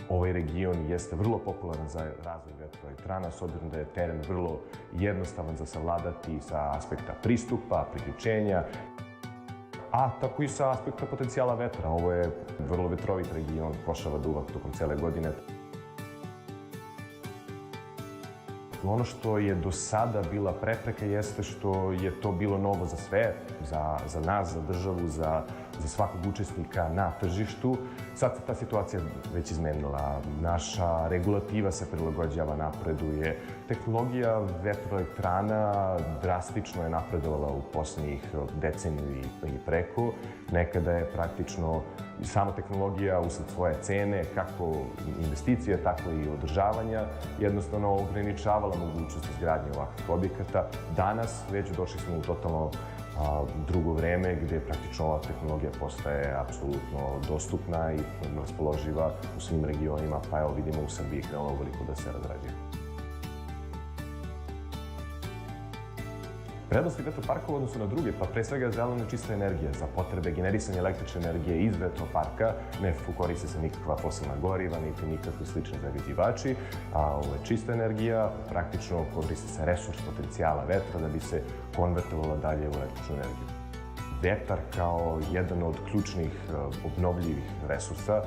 Ovaj region jeste vrlo popularan za razvoj vetroelektrana, s obzirom da je teren vrlo jednostavan za savladati sa aspekta pristupa, priključenja, a tako i sa aspekta potencijala vetra. Ovo je vrlo vetrovit region, prošava duva tokom cele godine. Ono što je do sada bila prepreka jeste što je to bilo novo za sve, za nas, za državu, za svakog učesnika na tržištu. Sad se ta situacija već izmenila. Naša regulativa se prilagođava, napreduje. Tehnologija vetroelektrana drastično je napredovala u posljednjih deceniju i preko. Nekada je praktično sama tehnologija usled svoje cene, kako investicije, tako i održavanja, jednostavno ograničavala mogućnost izgradnje ovakvih objekata. Danas već došli smo u totalno drugo vreme gdje praktično ova tehnologija postaje apsolutno dostupna i raspoloživa u svim regionima, pa evo vidimo u Srbiji krenulo uveliko da se razrađuje. Prednosti vetroparkova u odnosu na druge, pa pre svega zelena čista energija za potrebe generisanja električne energije iz vetroparka. Ne koriste se nikakva fosilna goriva, niti nikakvi slični zagađivači, a ovo je čista energija, praktično koriste se resurs potencijala vetra da bi se konvertovala dalje u električnu energiju. Vetar kao jedan od ključnih obnovljivih resursa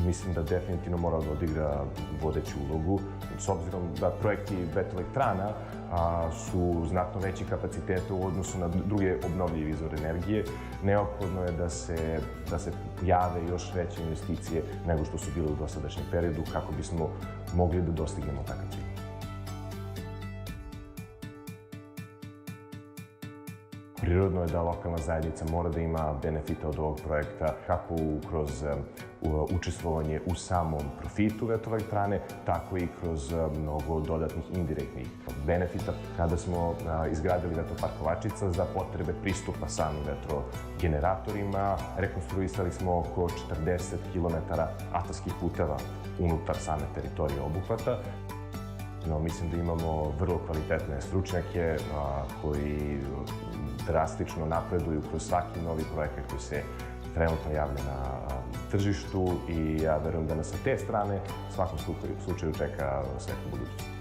mislim da definitivno mora da odigra vodeću ulogu, s obzirom da projekti vetroelektrana su znatno veći kapacitete u odnosu na druge obnovljive izvore energije. Neophodno je da se jave još veće investicije nego što su bile u dosadašnjem periodu kako bismo mogli da dostignemo takav cilj. Prirodno je da lokalna zajednica mora da ima benefita od ovog projekta, kako kroz učestvovanje u samom profitu vetroelektrane, tako i kroz mnogo dodatnih indirektnih benefita. Kada smo izgradili vetropark Kovačica za potrebe pristupa samim vetrogeneratorima, rekonstruisali smo oko 40 km atarskih puteva unutar same teritorije obuhvata. Mislim da imamo vrlo kvalitetne stručnjake koji drastično napreduju kroz svaki novi projekat koji se trenutno javlja na tržištu i ja verujem da nas sa te strane u svakom slučaju čeka svetla budućnost.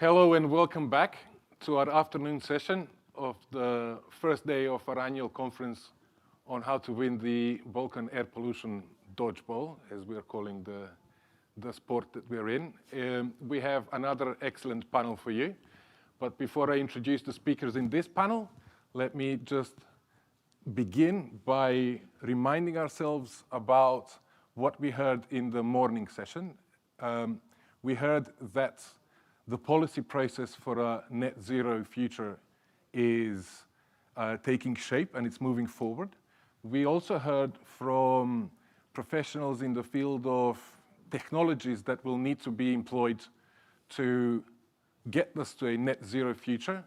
Hello and welcome back to our afternoon session of the first day of our annual conference on how to win the Balkan air pollution dodgeball, as we are calling the sport that we're in. We have another excellent panel for you. But before I introduce the speakers in this panel, let me just begin by reminding ourselves about what we heard in the morning session. We heard that the policy process for a net zero future is taking shape and it's moving forward. We also heard from professionals in the field of technologies that will need to be employed to get us to a net zero future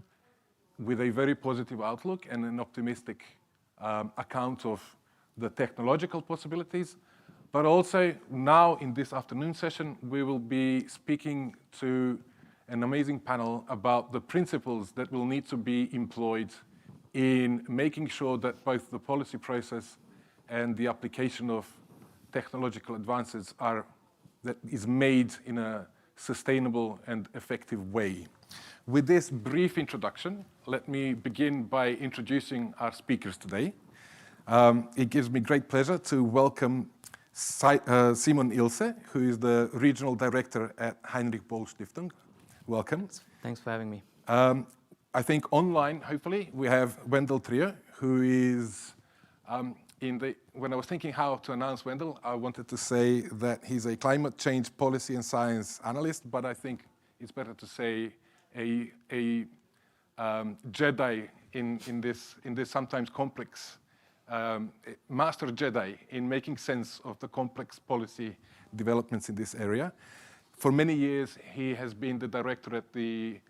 with a very positive outlook and an optimistic account of the technological possibilities. But also now in this afternoon session, we will be speaking to an amazing panel about the principles that will need to be employed in making sure that both the policy process and the application of technological advances that is made in a sustainable and effective way. With this brief introduction, let me begin by introducing our speakers today. It gives me great pleasure to welcome Simon Ilse, who is the Regional Director at Heinrich Böll Stiftung. Welcome. Thanks for having me. I think online, hopefully, we have Wendell Trier, who is when I was thinking how to announce Wendell, I wanted to say that he's a climate change policy and science analyst, but I think it's better to say a Jedi in this sometimes complex, master Jedi in making sense of the complex policy developments in this area. For many years, he has been the director at the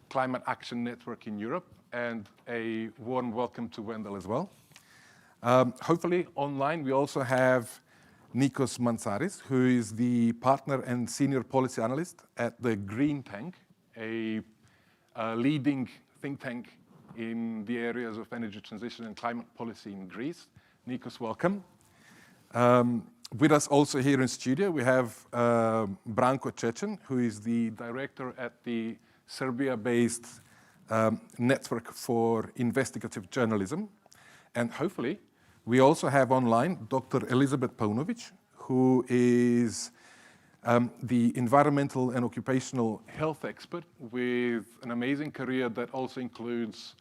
Climate Action Network in Europe, and a warm welcome to Wendell as well. Hopefully, online, we also have Nikos Mantsaris, who is the partner and senior policy analyst at the Green Tank, a leading think tank in the areas of energy transition and climate policy in Greece. Nikos, welcome. With us also here in studio, we have Branko Čečen, who is the director at the Serbia-based Network for Investigative Journalism. And hopefully, we also have online Dr. Elizabeth Paunovic, who is the environmental and occupational health expert with an amazing career that also includes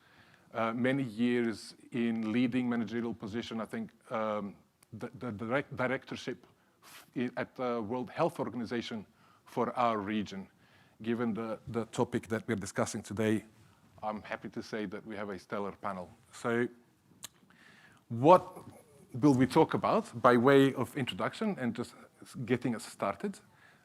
many years in leading managerial position. I think the directorship at the World Health Organization for our region. Given the topic that we're discussing today, I'm happy to say that we have a stellar panel. So what will we talk about by way of introduction and just getting us started?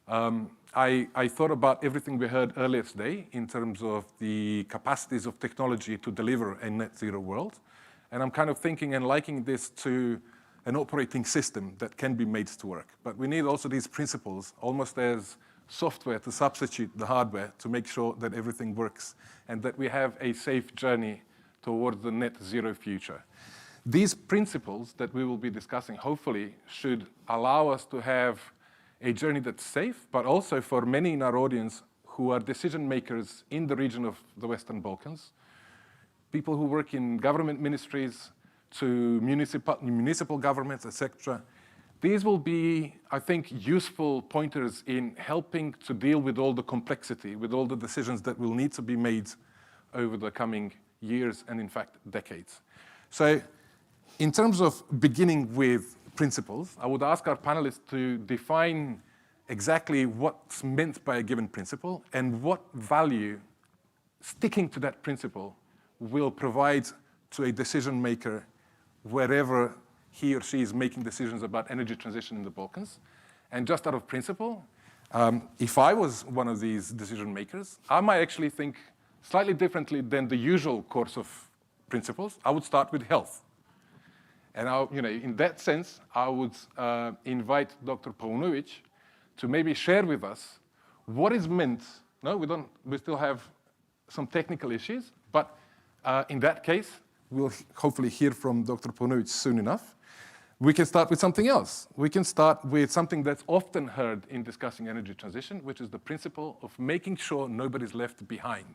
I thought about everything we heard earlier today in terms of the capacities of technology to deliver a net zero world. And I'm kind of thinking and likening this to an operating system that can be made to work. But we need also these principles, almost as software to substitute the hardware to make sure that everything works and that we have a safe journey towards the net zero future. These principles that we will be discussing, hopefully, should allow us to have a journey that's safe, but also for many in our audience who are decision makers in the region of the Western Balkans, people who work in government ministries, to municipal governments, etc. These will be, I think, useful pointers in helping to deal with all the complexity, with all the decisions that will need to be made over the coming years and, in fact, decades. So in terms of beginning with principles, I would ask our panelists to define exactly what's meant by a given principle and what value sticking to that principle will provide to a decision maker wherever he or she is making decisions about energy transition in the Balkans. And just out of principle, if I was one of these decision makers, I might actually think slightly differently than the usual course of principles. I would start with health. And in that sense, I would invite Dr. Paunovic to maybe share with us what is meant. No, we still have some technical issues, but in that case, we'll hopefully hear from Dr. Paunovic soon enough. we can start with something else. We can start with something that's often heard in discussing energy transition, which is the principle of making sure nobody's left behind.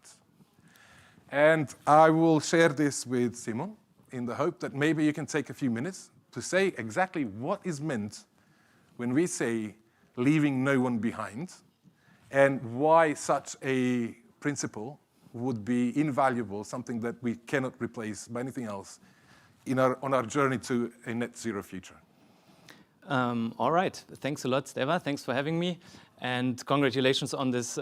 And I will share this with Simon in the hope that maybe you can take a few minutes to say exactly what is meant when we say leaving no one behind, and why such a principle would be invaluable, something that we cannot replace by anything else on our journey to a net zero future. All right, thanks a lot, Steva. Thanks for having me. And congratulations on this,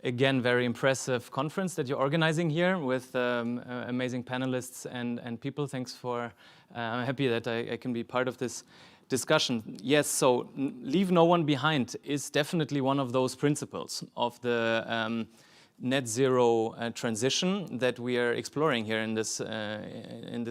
again, very impressive conference that you're organizing here with amazing panelists and people. Thanks for, I'm happy that I can be part of this discussion. Yes, so leave no one behind is definitely one of those principles of the net zero transition that we are exploring here in this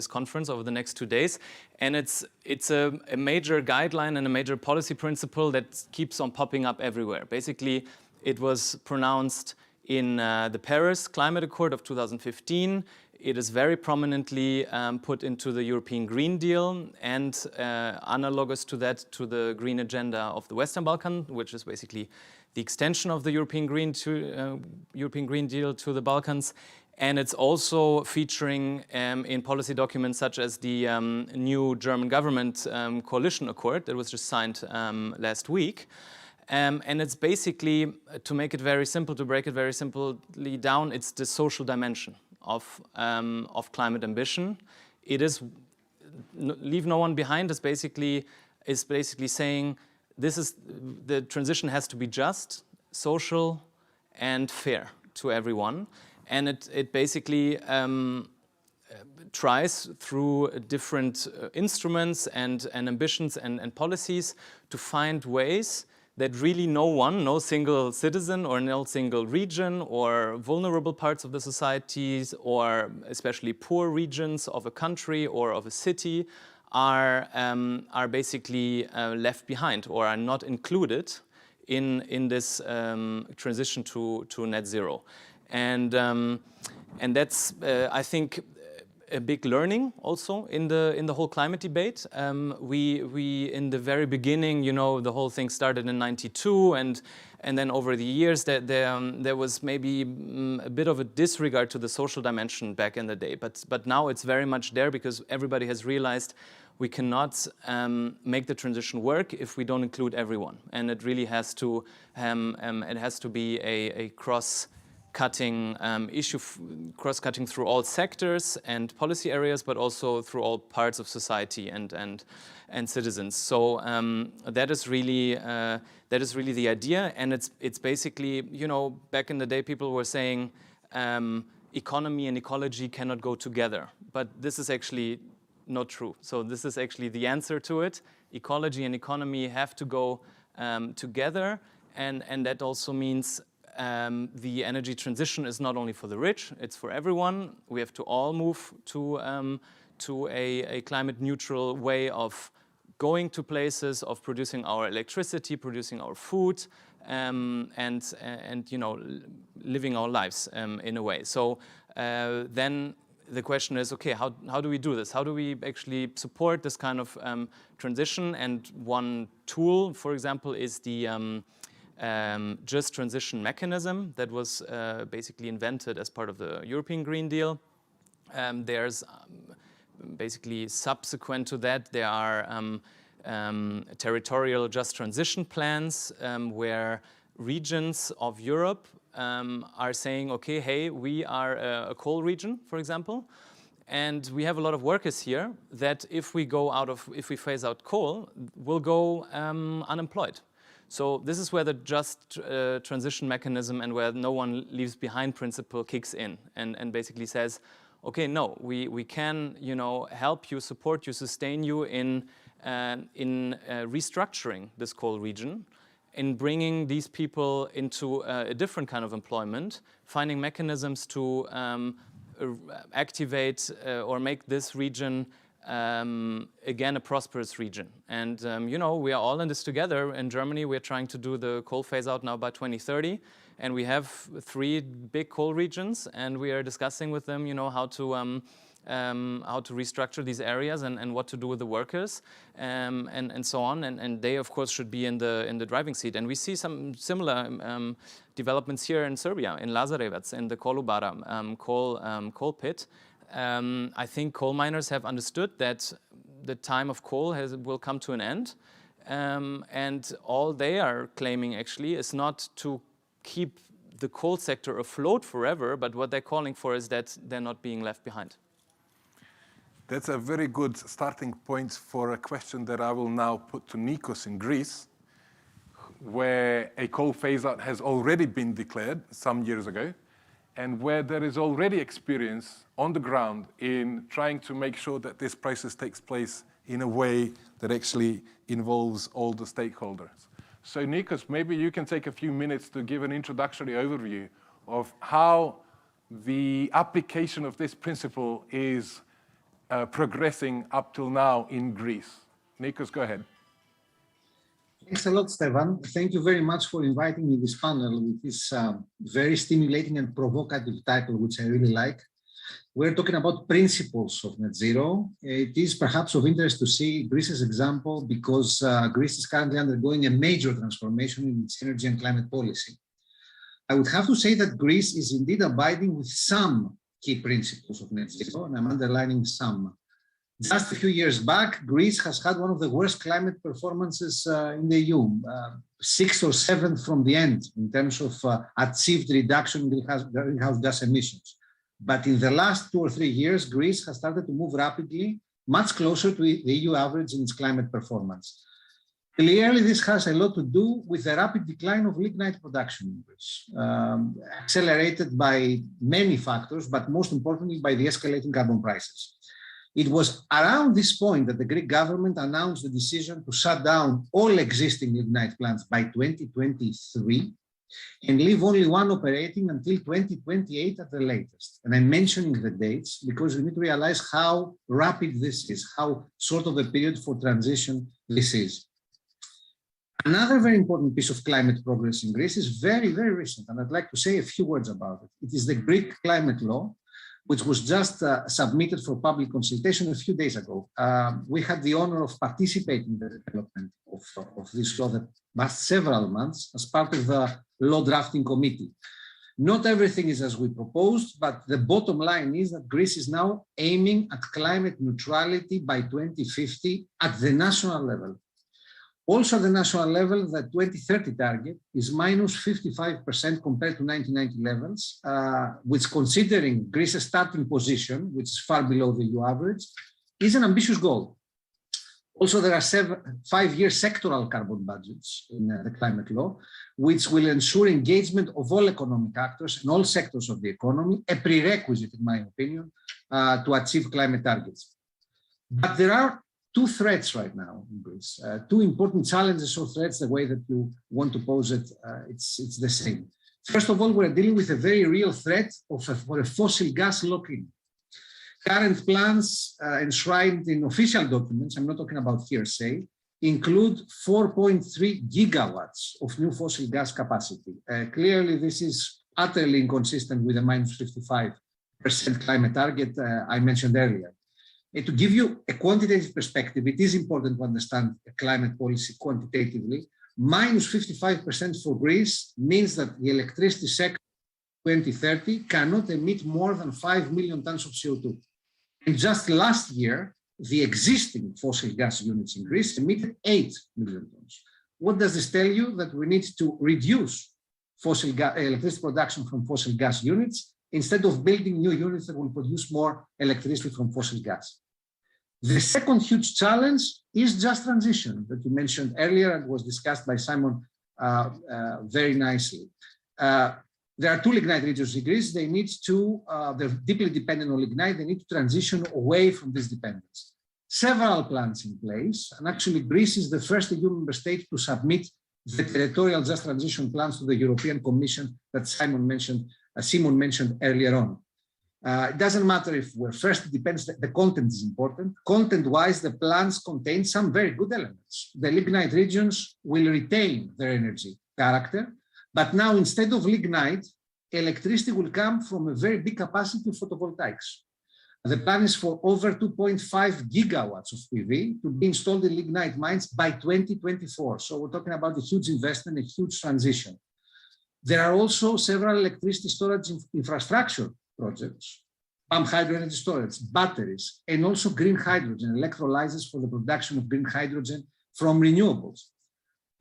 conference over the next 2 days. And it's a major guideline and a major policy principle that keeps on popping up everywhere. Basically, it was pronounced in the Paris Climate Accord of 2015. It is very prominently put into the European Green Deal and analogous to that, to the Green Agenda of the Western Balkan, which is basically the extension of the European Green Deal to the Balkans. And it's also featuring in policy documents such as the new German government coalition accord that was just signed last week. And it's basically, to make it very simple, to break it very simply down, it's the social dimension of climate ambition. It is leave no one behind is basically saying the transition has to be just, social, and fair to everyone, and it basically tries through different instruments and ambitions and policies to find ways that really no single citizen or no single region or vulnerable parts of the societies or especially poor regions of a country or of a city are basically left behind or are not included in this transition to net zero. And that's, I think, a big learning also in the whole climate debate. We in the very beginning, the whole thing started in '92, and then over the years there was maybe a bit of a disregard to the social dimension back in the day. But now it's very much there because everybody has realized we cannot make the transition work if we don't include everyone, and it really has to be a cross-cutting issue, cross-cutting through all sectors and policy areas, but also through all parts of society and citizens. So that is really the idea, and it's basically, back in the day people were saying economy and ecology cannot go together, but this is actually not true. So this is actually the answer to it. Ecology and economy have to go together, and that also means the energy transition is not only for the rich, it's for everyone. We have to all move to a climate neutral way of going to places, of producing our electricity, producing our food, and living our lives in a way. So then the question is, okay, how do we do this? How do we actually support this kind of transition? And one tool, for example, is the Just Transition mechanism that was basically invented as part of the European Green Deal. There's basically subsequent to that, there are territorial just transition plans where regions of Europe are saying, okay, hey, we are a coal region, for example, and we have a lot of workers here that if we phase out coal, will go unemployed. So this is where the just transition mechanism and where no one leaves behind principle kicks in and basically says, okay, no, we can help you, support you, sustain you in restructuring this coal region, in bringing these people into a different kind of employment, finding mechanisms to activate or make this region again a prosperous region. And we are all in this together. In Germany, we're trying to do the coal phase out now by 2030, And we have 3 big coal regions, and we are discussing with them, how to restructure these areas and what to do with the workers and so on. And they, of course, should be in the driving seat. And we see some similar developments here in Serbia, in Lazarevac, in the Kolubara coal pit. I think coal miners have understood that the time of coal will come to an end. And all they are claiming, actually, is not to keep the coal sector afloat forever, but what they're calling for is that they're not being left behind. That's a very good starting point for a question that I will now put to Nikos in Greece, where a coal phase-out has already been declared some years ago, and where there is already experience on the ground in trying to make sure that this process takes place in a way that actually involves all the stakeholders. So Nikos, maybe you can take a few minutes to give an introductory overview of how the application of this principle is progressing up till now in Greece. Nikos, go ahead. Thanks a lot, Stefan. Thank you very much for inviting me to this panel with this very stimulating and provocative title, which I really like. We're talking about principles of net zero. It is perhaps of interest to see Greece's example because Greece is currently undergoing a major transformation in its energy and climate policy. I would have to say that Greece is indeed abiding with some key principles of net zero, and I'm underlining some. Just a few years back, Greece has had one of the worst climate performances in the EU, 6th or 7th from the end in terms of achieved reduction in greenhouse gas emissions. But in the last 2 or 3 years, Greece has started to move rapidly, much closer to the EU average in its climate performance. Clearly, this has a lot to do with the rapid decline of lignite production in Greece, accelerated by many factors, but most importantly by the escalating carbon prices. It was around this point that the Greek government announced the decision to shut down all existing lignite plants by 2023 and leave only one operating until 2028 at the latest. And I'm mentioning the dates because we need to realize how rapid this is, how short of a period for transition this is. Another very important piece of climate progress in Greece is very, very recent, and I'd like to say a few words about it. It is the Greek climate law, which was just submitted for public consultation a few days ago. We had the honor of participating in the development of this law that lasted several months as part of the law drafting committee. Not everything is as we proposed, but the bottom line is that Greece is now aiming at climate neutrality by 2050 at the national level. Also at the national level, the 2030 target is minus 55% compared to 1990 levels, which, considering Greece's starting position, which is far below the EU average, is an ambitious goal. Also, there are 5-year sectoral carbon budgets in the climate law, which will ensure engagement of all economic actors and all sectors of the economy, a prerequisite, in my opinion, to achieve climate targets. But there are 2 threats right now in Greece, 2 important challenges or threats, the way that you want to pose it, it's the same. First of all, we're dealing with a very real threat for a fossil gas lock-in. Current plans enshrined in official documents, I'm not talking about hearsay, include 4.3 gigawatts of new fossil gas capacity. Clearly, this is utterly inconsistent with the minus 55% climate target I mentioned earlier. And to give you a quantitative perspective, it is important to understand climate policy quantitatively. Minus 55% for Greece means that the electricity sector in 2030 cannot emit more than 5 million tons of CO2. And just last year, the existing fossil gas units in Greece emitted 8 million tons. What does this tell you? That we need to reduce fossil electricity production from fossil gas units instead of building new units that will produce more electricity from fossil gas. The second huge challenge is just transition that you mentioned earlier and was discussed by Simon very nicely. There are 2 lignite regions in Greece. They need to, they're deeply dependent on lignite. They need to transition away from this dependence. Several plans in place, and actually Greece is the first EU member state to submit the territorial just transition plans to the European Commission that Simon mentioned earlier on. It doesn't matter if we're first, it depends, the content is important. Content-wise, the plans contain some very good elements. The lignite regions will retain their energy character, But now, instead of lignite, electricity will come from a very big capacity of photovoltaics. The plan is for over 2.5 gigawatts of PV to be installed in lignite mines by 2024. So we're talking about a huge investment, a huge transition. There are also several electricity storage infrastructure projects, pumped hydro energy storage, batteries, and also green hydrogen, electrolyzers for the production of green hydrogen from renewables.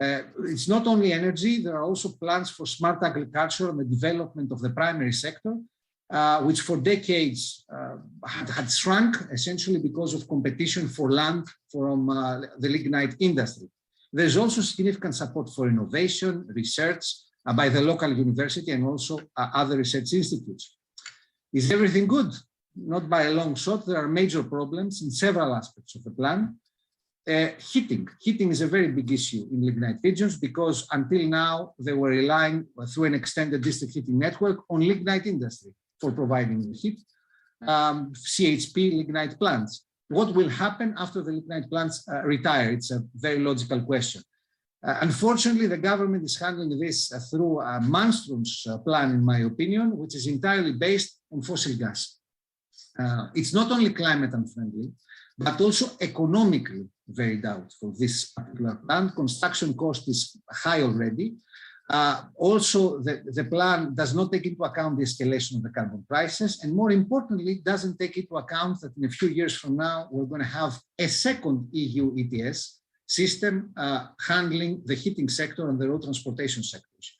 It's not only energy, there are also plans for smart agriculture and the development of the primary sector, which for decades had shrunk essentially because of competition for land from the lignite industry. There's also significant support for innovation, research by the local university and also other research institutes. Is everything good? Not by a long shot. There are major problems in several aspects of the plan. Heating is a very big issue in lignite regions because until now they were relying through an extended district heating network on lignite industry for providing the heat, CHP lignite plants. What will happen after the lignite plants retire? It's a very logical question. Unfortunately, the government is handling this through a monstrous plan, in my opinion, which is entirely based on fossil gas. It's not only climate unfriendly, but also economically very doubtful, this particular plan. Construction cost is high already. Also, the plan does not take into account the escalation of the carbon prices, and more importantly, doesn't take into account that in a few years from now, we're going to have a second EU ETS system handling the heating sector and the road transportation sectors.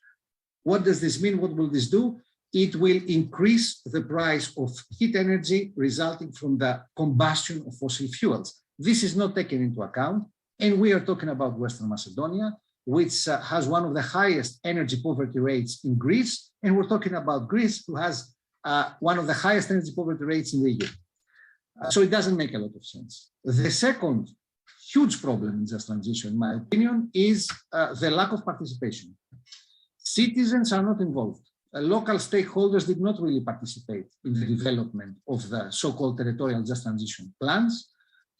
What does this mean? What will this do? It will increase the price of heat energy resulting from the combustion of fossil fuels. This is not taken into account, and we are talking about Western Macedonia, which has one of the highest energy poverty rates in Greece, and we're talking about Greece, who has one of the highest energy poverty rates in the EU. So it doesn't make a lot of sense. The second huge problem in just transition, in my opinion, is the lack of participation. Citizens are not involved. Local stakeholders did not really participate in the development of the so-called territorial just transition plans.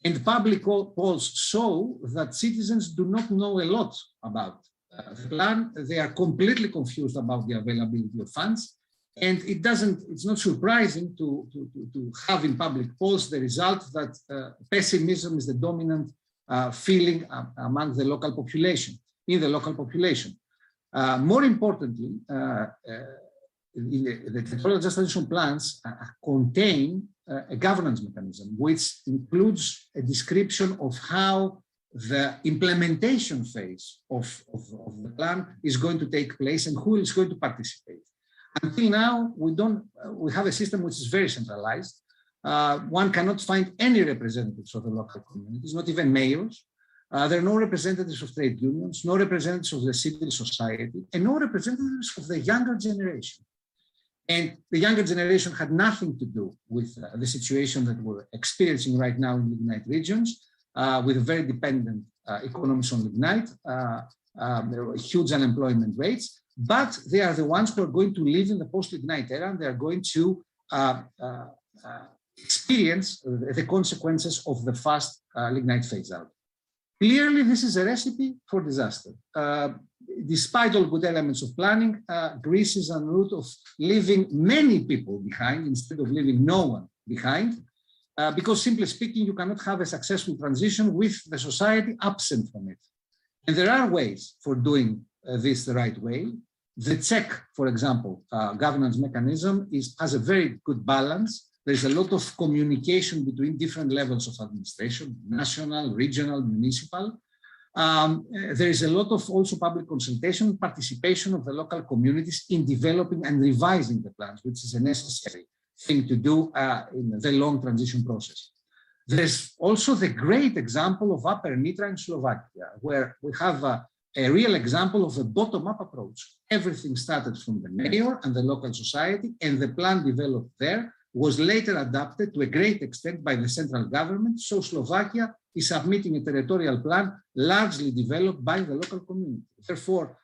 And public polls show that citizens do not know a lot about the plan. They are completely confused about the availability of funds. And it's not surprising to have in public polls the result that pessimism is the dominant feeling among the local population, in the local population. More importantly, the territorial just transition plans contain a governance mechanism, which includes a description of how the implementation phase of the plan is going to take place and who is going to participate. Until now, we have a system which is very centralized. One cannot find any representatives of the local communities, not even mayors. There are no representatives of trade unions, no representatives of the civil society, and no representatives of the younger generation. And the younger generation had nothing to do with the situation that we're experiencing right now in lignite regions, with very dependent economies on lignite, huge unemployment rates, but they are the ones who are going to live in the post-lignite era, and they are going to experience the consequences of the fast lignite phase-out. Clearly, this is a recipe for disaster. Despite all good elements of planning, Greece is en route of leaving many people behind instead of leaving no one behind, because simply speaking, you cannot have a successful transition with the society absent from it. And there are ways for doing this the right way. The Czech, for example, governance mechanism has a very good balance. There's a lot of communication between different levels of administration, national, regional, municipal. There is a lot of also public consultation, participation of the local communities in developing and revising the plans, which is a necessary thing to do in the long transition process. There's also the great example of Upper Nitra in Slovakia, where we have a real example of a bottom-up approach. Everything started from the mayor and the local society, and the plan developed there was later adopted to a great extent by the central government. So Slovakia is submitting a territorial plan largely developed by the local community. Therefore,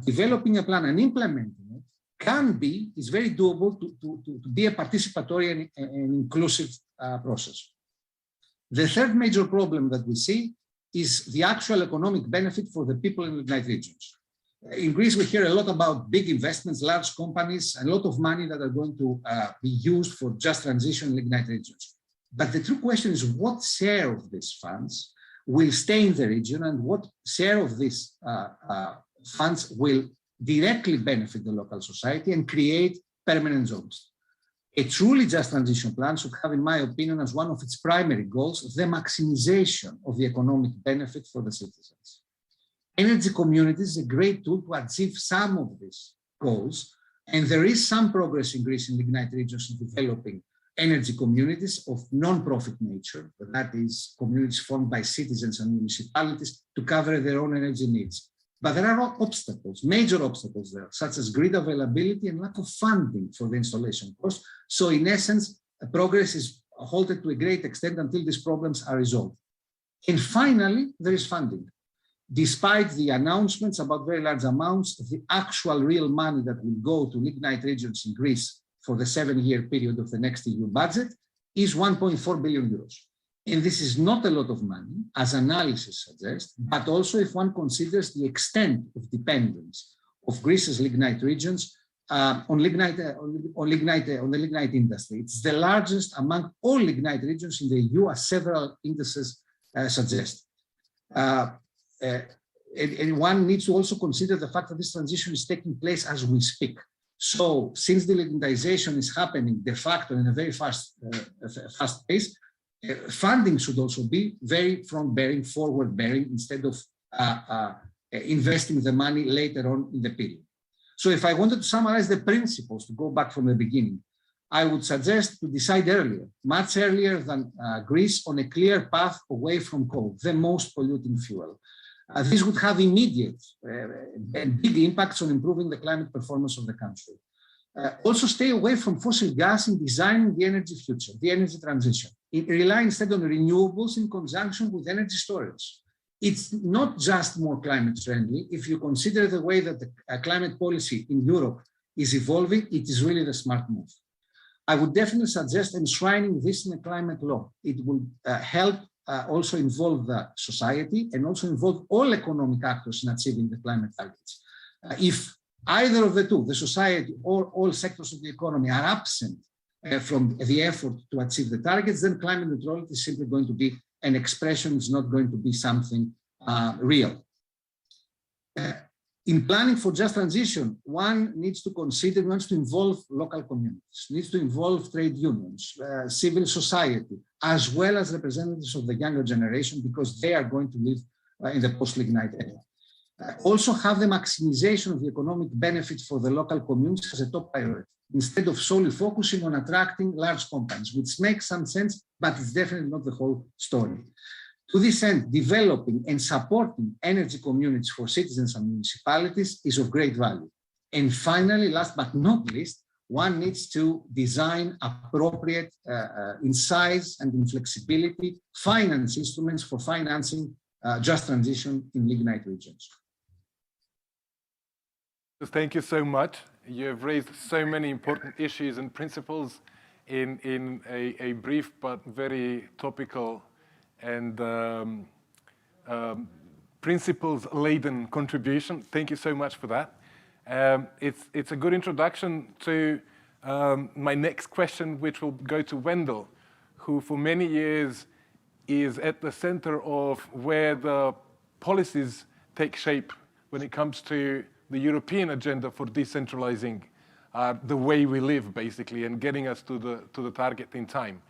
developing a plan and implementing it is very doable to be a participatory and inclusive process. The third major problem that we see is the actual economic benefit for the people in lignite regions. In Greece, we hear a lot about big investments, large companies, and a lot of money that are going to be used for just transition lignite regions. But the true question is what share of these funds will stay in the region and what share of these funds will directly benefit the local society and create permanent jobs. A truly just transition plan should have, in my opinion, as one of its primary goals, the maximization of the economic benefit for the citizens. Energy communities is a great tool to achieve some of these goals, and there is some progress in Greece in lignite regions in developing energy communities of non-profit nature, that is, communities formed by citizens and municipalities to cover their own energy needs. But there are obstacles, major obstacles there, such as grid availability and lack of funding for the installation cost. So in essence, progress is halted to a great extent until these problems are resolved. And finally, there is funding. Despite the announcements about very large amounts, the actual real money that will go to lignite regions in Greece for the 7-year period of the next EU budget is 1.4 billion euros. And this is not a lot of money, as analysis suggests, but also if one considers the extent of dependence of Greece's lignite regions on the lignite industry. It's the largest among all lignite regions in the EU, as several indices suggest. And one needs to also consider the fact that this transition is taking place as we speak. So since the lignitization is happening de facto in a very fast pace, funding should also be very front-bearing, forward-bearing, instead of investing the money later on in the period. So if I wanted to summarize the principles, to go back from the beginning, I would suggest to decide earlier, much earlier than Greece, on a clear path away from coal, the most polluting fuel. This would have immediate and big impacts on improving the climate performance of the country. Also stay away from fossil gas in designing the energy future, the energy transition. Rely instead on renewables in conjunction with energy storage. It's not just more climate friendly. If you consider the way that the climate policy in Europe is evolving, it is really the smart move. I would definitely suggest enshrining this in a climate law. It will help also involve the society and also involve all economic actors in achieving the climate targets. If either of the two, the society or all sectors of the economy, are absent from the effort to achieve the targets, then climate neutrality is simply going to be an expression, it's not going to be something real. In planning for just transition, one needs to consider, wants to involve local communities, needs to involve trade unions, civil society, as well as representatives of the younger generation, because they are going to live in the post-lignite era. Also have the maximization of the economic benefits for the local communities as a top priority, instead of solely focusing on attracting large companies, which makes some sense, but it's definitely not the whole story. To this end, developing and supporting energy communities for citizens and municipalities is of great value. And finally, last but not least, one needs to design appropriate in size and in flexibility finance instruments for financing just transition in lignite regions. Thank you so much. You have raised so many important issues and principles in a brief but very topical and principles-laden contribution. Thank you so much for that. It's a good introduction to my next question, which will go to Wendell, who for many years is at the center of where the policies take shape when it comes to the European agenda for decentralizing the way we live, basically, and getting us to the target in time.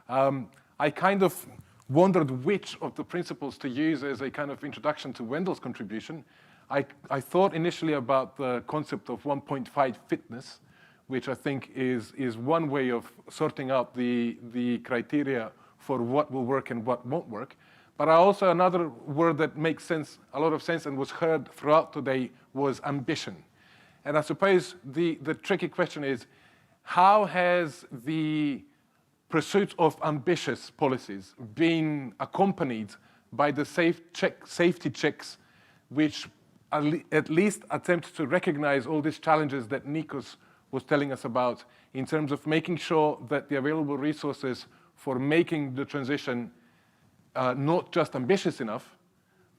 I kind of wondered which of the principles to use as a kind of introduction to Wendell's contribution. I thought initially about the concept of 1.5 fitness, which I think is one way of sorting out the criteria for what will work and what won't work. But also another word that makes sense, a lot of sense, and was heard throughout today was ambition. And I suppose the tricky question is, how has the pursuit of ambitious policies been accompanied by the safety checks, which at least attempt to recognize all these challenges that Nikos was telling us about, in terms of making sure that the available resources for making the transition not just ambitious enough,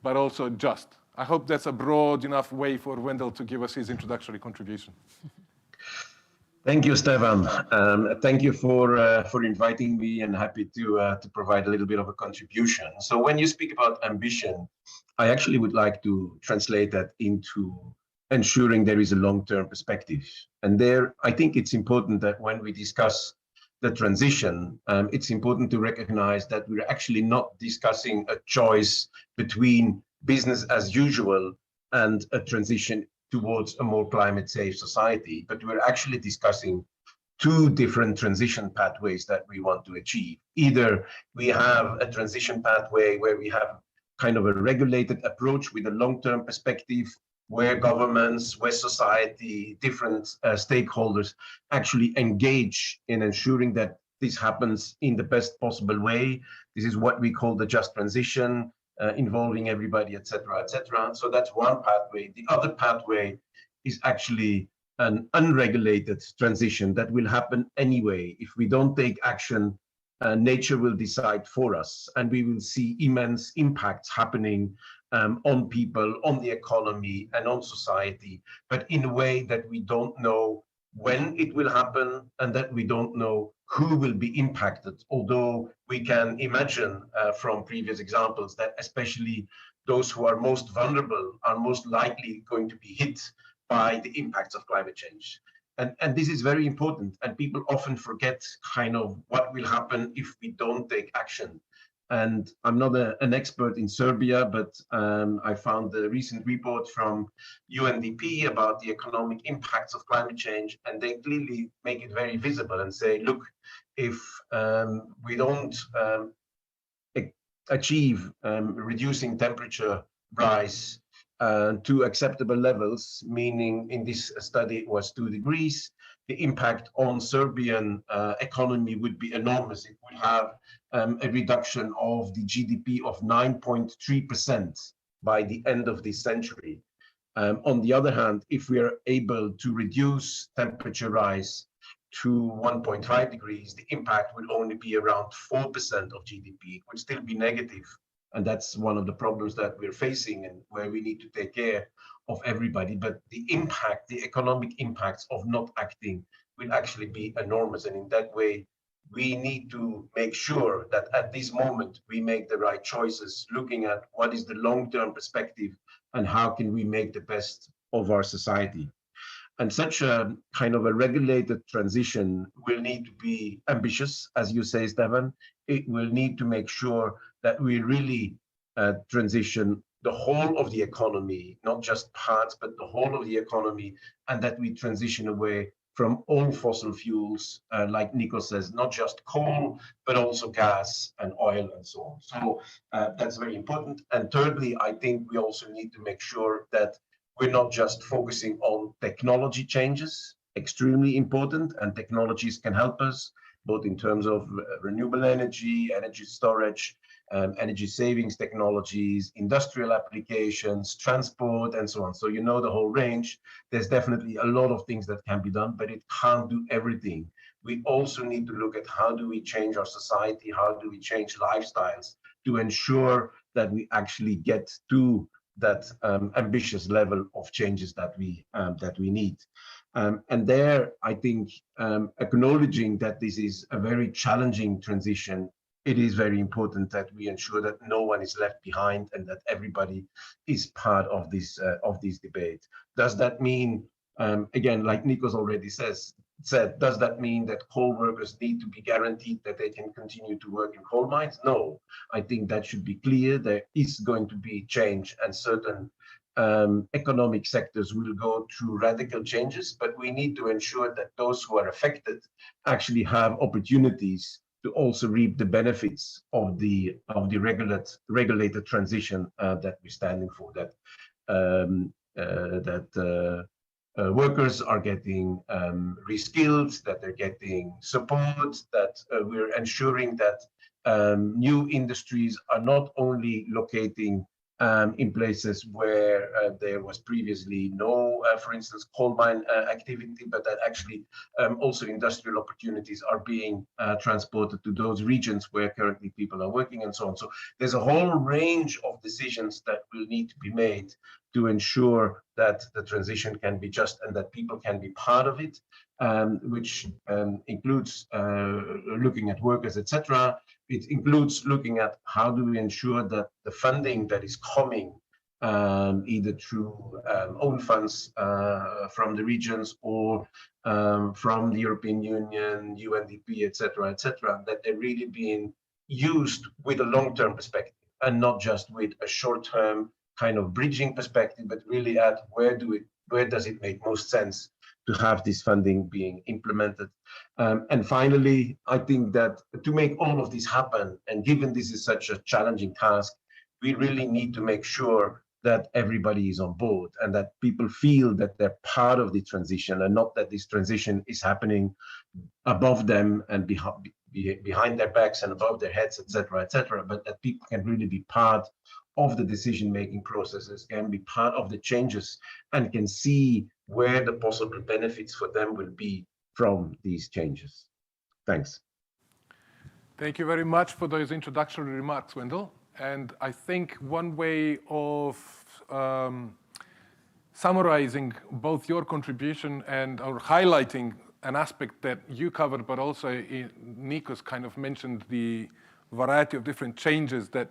but also just I hope that's a broad enough way for Wendell to give us his introductory contribution. Thank you, Stefan. Thank you for inviting me, and happy to provide a little bit of a contribution. So when you speak about ambition, I actually would like to translate that into ensuring there is a long-term perspective. And there, I think it's important that when we discuss the transition, it's important to recognize that we're actually not discussing a choice between business as usual and a transition towards a more climate safe society, but we're actually discussing two different transition pathways that we want to achieve. Either we have a transition pathway where we have kind of a regulated approach with a long-term perspective, where governments, where society, different stakeholders actually engage in ensuring that this happens in the best possible way. This is what we call the just transition, involving everybody, etc., etc. So that's one pathway. The other pathway is actually an unregulated transition that will happen anyway. If we don't take action, nature will decide for us, and we will see immense impacts happening on people, on the economy, and on society, but in a way that we don't know when it will happen, and that we don't know who will be impacted, although we can imagine from previous examples that especially those who are most vulnerable are most likely going to be hit by the impacts of climate change. And this is very important, and people often forget kind of what will happen if we don't take action. And I'm not an expert in Serbia, but I found the recent report from UNDP about the economic impacts of climate change, and they clearly make it very visible and say, look, if we don't achieve reducing temperature rise to acceptable levels, meaning in this study it was 2 degrees, the impact on Serbian economy would be enormous. It would have a reduction of the GDP of 9.3% by the end of this century. On the other hand, if we are able to reduce temperature rise to 1.5 degrees, the impact will only be around 4% of GDP. It would still be negative. And that's one of the problems that we're facing, and where we need to take care of everybody. But the impact, the economic impacts of not acting will actually be enormous. And in that way, we need to make sure that at this moment, we make the right choices, looking at what is the long-term perspective and how can we make the best of our society. And such a kind of a regulated transition will need to be ambitious, as you say, Stefan. It will need to make sure that we really transition the whole of the economy, not just parts, but the whole of the economy, and that we transition away from all fossil fuels, like Nico says, not just coal, but also gas and oil and so on. So that's very important. And thirdly, I think we also need to make sure that we're not just focusing on technology changes, extremely important, and technologies can help us, both in terms of renewable energy, energy storage, energy savings technologies, industrial applications, transport, and so on. So you know the whole range. There's definitely a lot of things that can be done, but it can't do everything. We also need to look at how do we change our society, how do we change lifestyles to ensure that we actually get to that ambitious level of changes that we need. And there, I think, acknowledging that this is a very challenging transition, it is very important that we ensure that no one is left behind and that everybody is part of this debate. Does that mean, again, like Nikos already said, does that mean that coal workers need to be guaranteed that they can continue to work in coal mines? No, I think that should be clear. There is going to be change, and certain economic sectors will go through radical changes, but we need to ensure that those who are affected actually have opportunities to also reap the benefits of the regulated transition that we're standing for. Workers are getting reskilled, that they're getting support, that we're ensuring that new industries are not only locating in places where there was previously no, for instance, coal mine activity, but that actually also industrial opportunities are being transported to those regions where currently people are working and so on. So there's a whole range of decisions that will need to be made to ensure that the transition can be just and that people can be part of it, which includes looking at workers, etc. It includes looking at how do we ensure that the funding that is coming, either through own funds from the regions or from the European Union, UNDP, etc., that they're really being used with a long-term perspective and not just with a short-term kind of bridging perspective, but really at where does it make most sense to have this funding being implemented. And finally, I think that to make all of this happen, and given this is such a challenging task, we really need to make sure that everybody is on board and that people feel that they're part of the transition and not that this transition is happening above them and behind their backs and above their heads, etc., but that people can really be part of the decision-making processes, can be part of the changes, and can see where the possible benefits for them will be from these changes. Thanks. Thank you very much for those introductory remarks, Wendell. And I think one way of summarizing both your contribution and or highlighting an aspect that you covered, but also Nikos kind of mentioned the variety of different changes that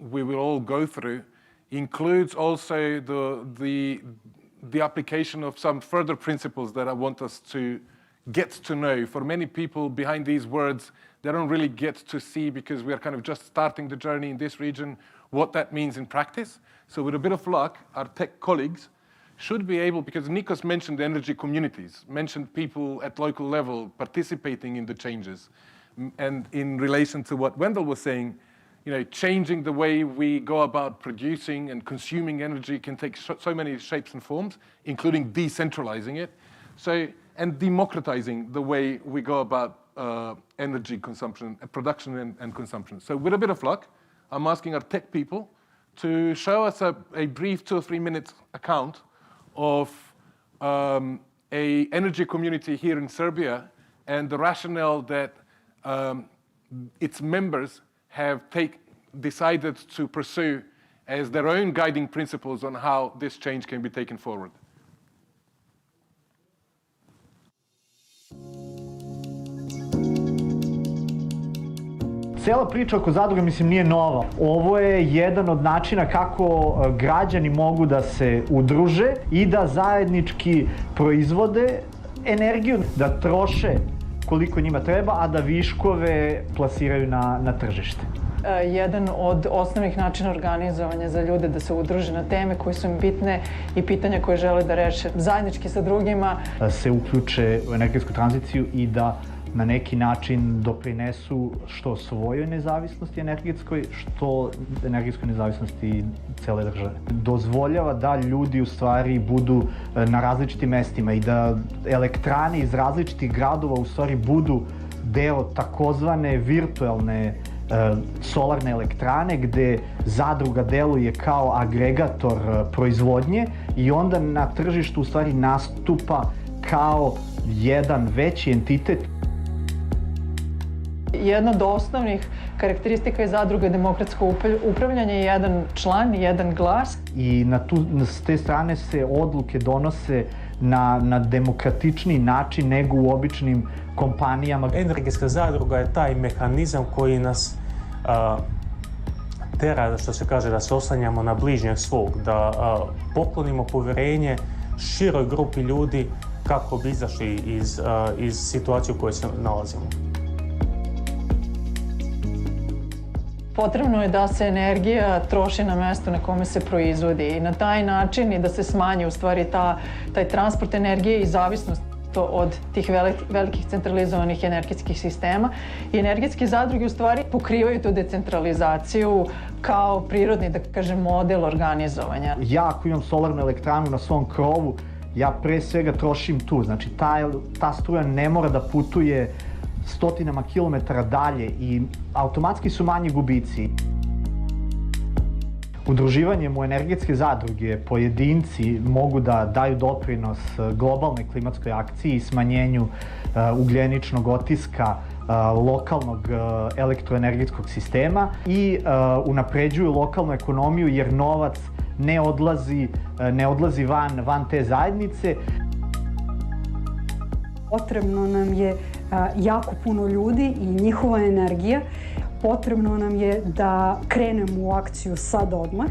we will all go through, includes also the application of some further principles that I want us to get to know. For many people behind these words, they don't really get to see, because we are kind of just starting the journey in this region, what that means in practice. So with a bit of luck, our tech colleagues should be able, because Nikos mentioned energy communities, mentioned people at local level participating in the changes. And in relation to what Wendell was saying, changing the way we go about producing and consuming energy can take so many shapes and forms, including decentralizing it, and democratizing the way we go about energy consumption, production and consumption. So with a bit of luck, I'm asking our tech people to show us a brief 2 or 3 minute account of a energy community here in Serbia and the rationale that its members have decided to pursue as their own guiding principles on how this change can be taken forward. Cela priča oko zadruga, mislim, nije nova. Ovo je jedan od načina kako građani mogu da se udruže i da zajednički proizvode energiju, da troše koliko njima treba, a da viškove plasiraju na tržište. Jedan od osnovnih načina organizovanja za ljude da se udruže na teme koje su im bitne i pitanja koje žele da reše zajednički sa drugima. Se uključe u energetsku tranziciju i da na neki način doprinesu što svojoj nezavisnosti energetskoj, što energetskoj nezavisnosti cele države. Dozvoljava da ljudi u stvari budu na različitim mestima i da elektrane iz različitih gradova u stvari budu deo takozvane virtualne solarne elektrane, gde zadruga deluje kao agregator proizvodnje i onda na tržištu u stvari nastupa kao jedan veći entitet. Jedna od osnovnih karakteristika je zadruga demokratsko upravljanje, jedan član, jedan glas. I s te strane se odluke donose na demokratičniji način nego u običnim kompanijama. Energetska zadruga je taj mehanizam koji nas tera, što se kaže, da se oslanjamo na bližnjeg svog, da poklonimo povjerenje široj grupi ljudi kako bi izašli iz situacije u kojoj se nalazimo. Potrebno je da se energija troši na mesto na kome se proizvodi i na taj način i da se smanji u stvari taj transport energije i zavisnost od tih velikih centralizovanih energetskih sistema. I energetske zadruge u stvari pokrivaju tu decentralizaciju kao prirodni, da kažem, model organizovanja. Ja ako imam solarnu elektranu na svom krovu, ja pre svega trošim tu. Znači ta struja ne mora da putuje stotinama kilometara dalje i automatski su manji gubici. Udruživanjem u energetske zadruge pojedinci mogu da daju doprinos globalnoj klimatskoj akciji i smanjenju ugljeničnog otiska lokalnog elektroenergetskog sistema i unapređuju lokalnu ekonomiju jer novac ne odlazi van te zajednice. Potrebno nam je jako puno ljudi i njihova energija. Potrebno nam je da krenemo u akciju sad odmah.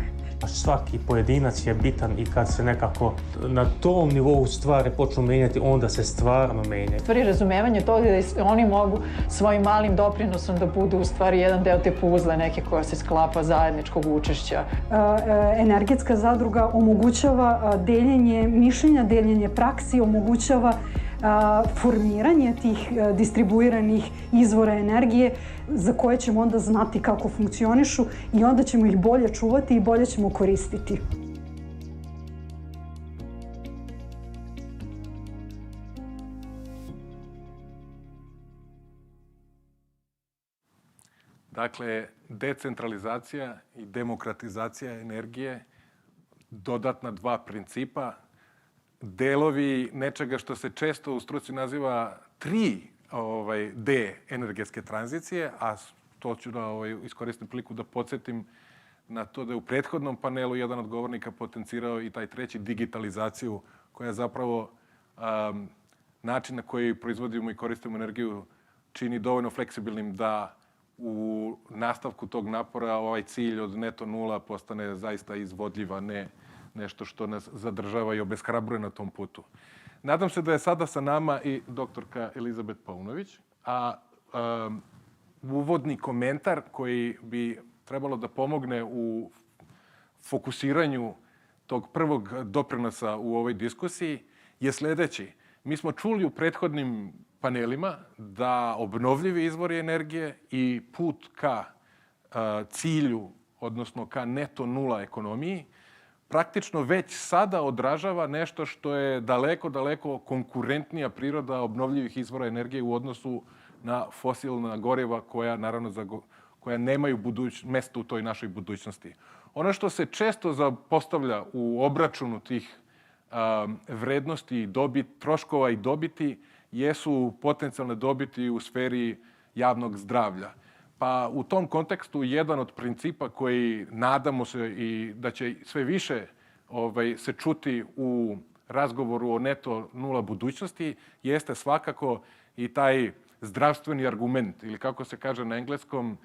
Svaki pojedinac je bitan i kad se nekako na tom nivou stvari počnu mijenjati, onda se stvarno mijenjaju. Stvari razumevanje toga da oni mogu svojim malim doprinosom da budu u stvari jedan deo te puzle neke koja se sklapa zajedničkog učešća. Energetska zadruga omogućava deljenje mišljenja, deljenje praksi, omogućava formiranje tih distribuiranih izvora energije za koje ćemo onda znati kako funkcionišu i onda ćemo ih bolje čuvati i bolje ćemo koristiti. Dakle, decentralizacija i demokratizacija energije, dodatna dva principa, delovi nečega što se često u struci naziva 3D energetske tranzicije, a to ću da iskoristim priliku da podsjetim na to da je u prethodnom panelu jedan od govornika potencirao i taj treći, digitalizaciju, koja je zapravo način na koji proizvodimo i koristimo energiju čini dovoljno fleksibilnim da u nastavku tog napora ovaj cilj od neto nula postane zaista izvodljiv, a ne nešto što nas zadržava i obeshrabruje na tom putu. Nadam se da je sada sa nama i doktorka Elizabet Paunović, a uvodni komentar koji bi trebalo da pomogne u fokusiranju tog prvog doprinosa u ovoj diskusiji je sljedeći. Mi smo čuli u prethodnim panelima da obnovljivi izvori energije i put ka cilju, odnosno ka neto nula ekonomiji, praktično već sada odražava nešto što je daleko, daleko konkurentnija priroda obnovljivih izvora energije u odnosu na fosilna goriva koja, naravno, koja nemaju mesto u toj našoj budućnosti. Ono što se često zapostavlja u obračunu tih vrednosti, troškova i dobiti jesu potencijalne dobiti u sferi javnog zdravlja. Pa u tom kontekstu jedan od principa koji nadamo se i da će sve više se čuti u razgovoru o neto nula budućnosti jeste svakako i taj zdravstveni argument ili kako se kaže na engleskom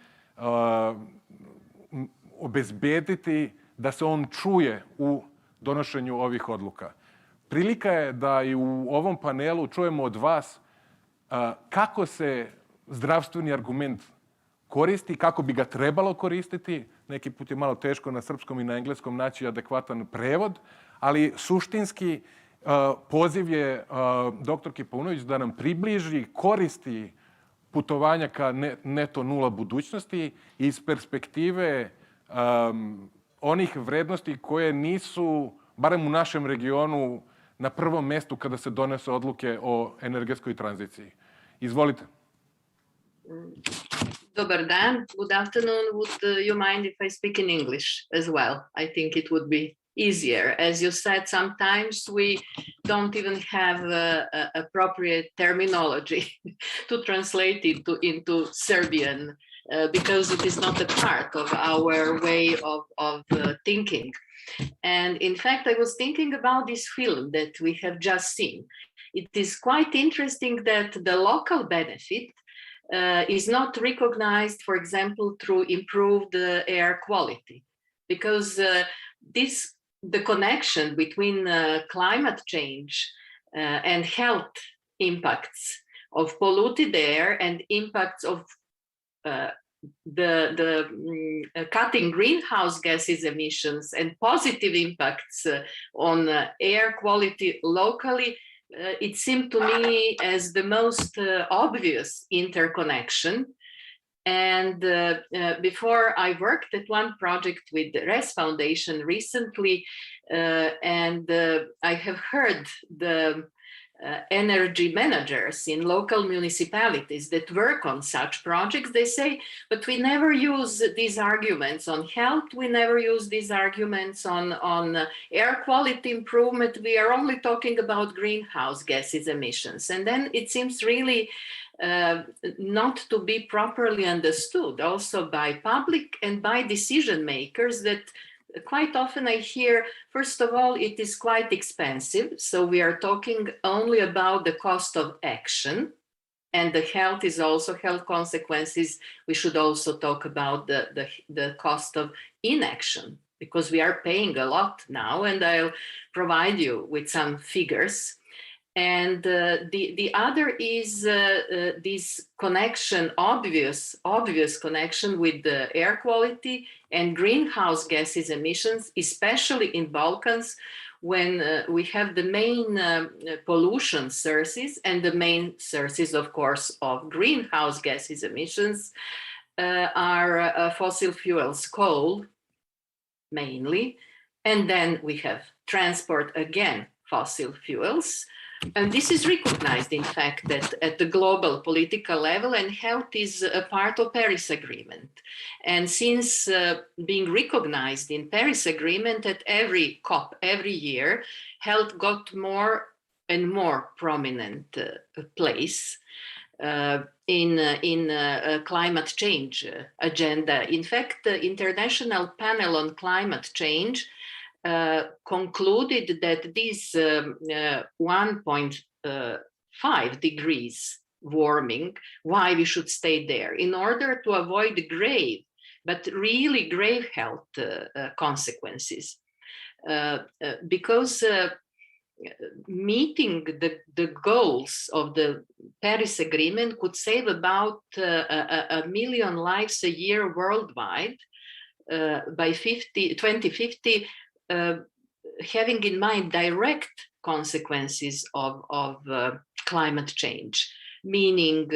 obezbediti da se on čuje u donošenju ovih odluka. Prilika je da i u ovom panelu čujemo od vas kako se zdravstveni argument koristi, kako bi ga trebalo koristiti. Neki put je malo teško na srpskom i na engleskom naći adekvatan prevod, ali suštinski poziv je doktorki Paunović da nam približi koristi putovanja ka neto nula budućnosti iz perspektive onih vrednosti koje nisu, barem u našem regionu, na prvom mestu kada se donese odluke o energetskoj tranziciji. Izvolite. Dobar dan. Good afternoon. Would you mind if I speak in English as well? I think it would be easier. As you said, sometimes we don't even have appropriate terminology to translate it into Serbian because it is not a part of our way of thinking. And in fact, I was thinking about this film that we have just seen. It is quite interesting that the local benefit is not recognized, for example, through improved air quality, because the connection between climate change and health impacts of polluted air and impacts of the cutting greenhouse gases emissions and positive impacts on air quality locally, it seemed to me as the most obvious interconnection. And before I worked at one project with the RES Foundation recently, and I have heard the energy managers in local municipalities that work on such projects, they say, but we never use these arguments on health, we never use these arguments on air quality improvement, we are only talking about greenhouse gases emissions. And then it seems really not to be properly understood also by public and by decision makers, that quite often I hear, first of all, it is quite expensive. So we are talking only about the cost of action, and the health is also health consequences. We should also talk about the cost of inaction, because we are paying a lot now, and I'll provide you with some figures. And the other is this connection, obvious connection with the air quality and greenhouse gases emissions, especially in Balkans, when we have the main pollution sources, and the main sources, of course, of greenhouse gases emissions are fossil fuels, coal mainly, and then we have transport, again, fossil fuels. And this is recognized, in fact, that at the global political level, and health is a part of Paris Agreement. And since being recognized in Paris Agreement at every COP, every year, health got more and more prominent place in climate change agenda. In fact, the International Panel on Climate Change concluded that this 1.5 degrees warming, why we should stay there, in order to avoid grave, but really grave health consequences. Because meeting the goals of the Paris Agreement could save about 1 million lives a year worldwide by 2050, having in mind direct consequences of climate change, meaning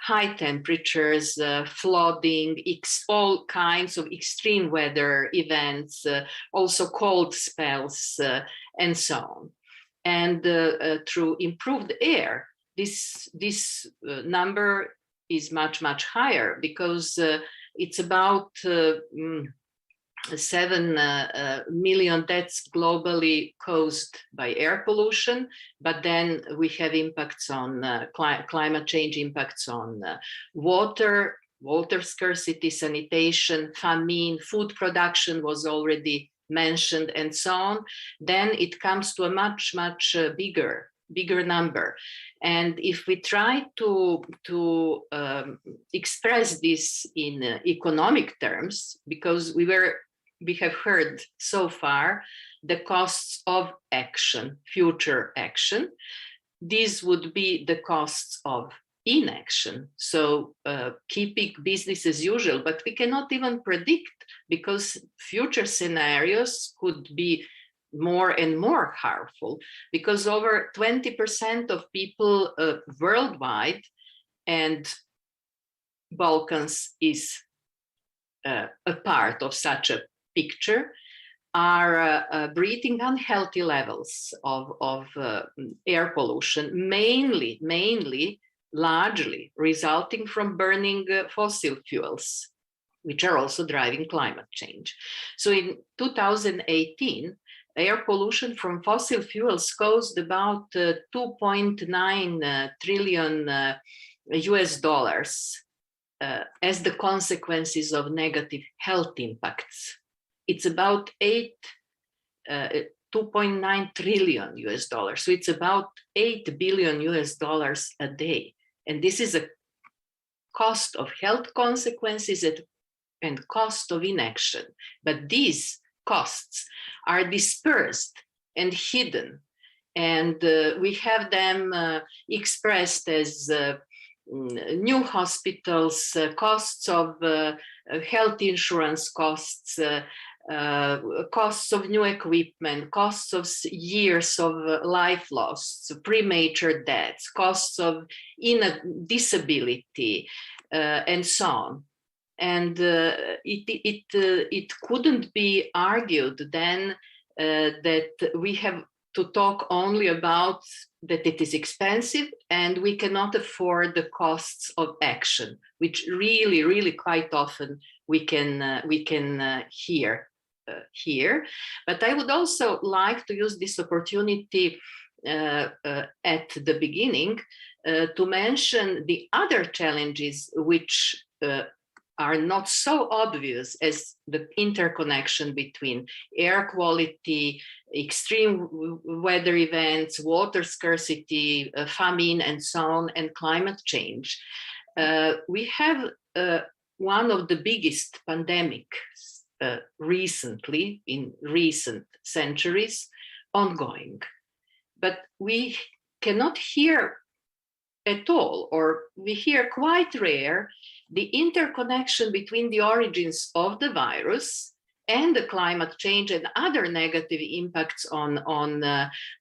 high temperatures, flooding, all kinds of extreme weather events, also cold spells, and so on. And through improved air, this number is much, much higher, because it's about 7 million deaths globally caused by air pollution, but then we have impacts on climate change, impacts on water scarcity, sanitation, famine, food production was already mentioned, and so on. Then it comes to a much, much bigger number. And if we try to express this in economic terms, because we have heard so far the costs of action, future action, these would be the costs of inaction. So keeping business as usual, but we cannot even predict, because future scenarios could be more and more harmful, because over 20% of people worldwide, and Balkans is a part of such a picture, are breathing unhealthy levels of air pollution, mainly, largely resulting from burning fossil fuels, which are also driving climate change. So in 2018, air pollution from fossil fuels caused about $2.9 trillion US dollars as the consequences of negative health impacts. It's about 2.9 trillion US dollars. So it's about 8 billion US dollars a day. And this is a cost of health consequences and cost of inaction. But these costs are dispersed and hidden. And we have them expressed as new hospitals, costs of health insurance costs, costs of new equipment, costs of years of life loss, premature deaths, costs of disability, and so on. And it couldn't be argued then that we have to talk only about that it is expensive and we cannot afford the costs of action, which really, really quite often we can hear here. But I would also like to use this opportunity at the beginning to mention the other challenges which are not so obvious as the interconnection between air quality, extreme weather events, water scarcity, famine, and so on, and climate change. We have one of the biggest pandemics recently, in recent centuries, ongoing. But we cannot hear at all, or we hear quite rare, the interconnection between the origins of the virus and the climate change and other negative impacts on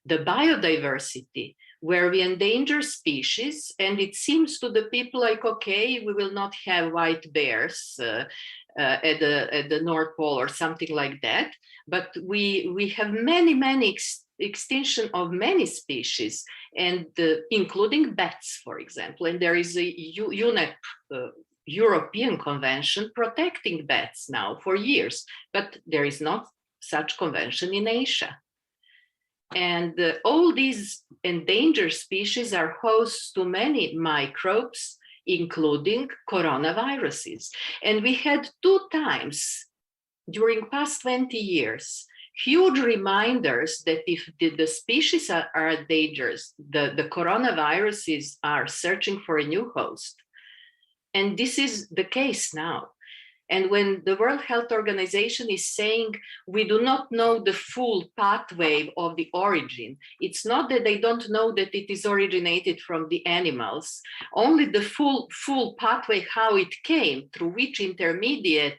the biodiversity, where we endanger species. And it seems to the people like, okay, we will not have white bears at the North Pole or something like that. But we have many extinction of many species, and including bats, for example. And there is a UNEP European Convention protecting bats now for years, but there is not such convention in Asia. And all these endangered species are hosts to many microbes, including coronaviruses. And we had 2 times during past 20 years huge reminders that if the species are dangerous, the coronaviruses are searching for a new host. And this is the case now. And when the World Health Organization is saying we do not know the full pathway of the origin, it's not that they don't know that it is originated from the animals, only the full pathway, how it came, through which intermediate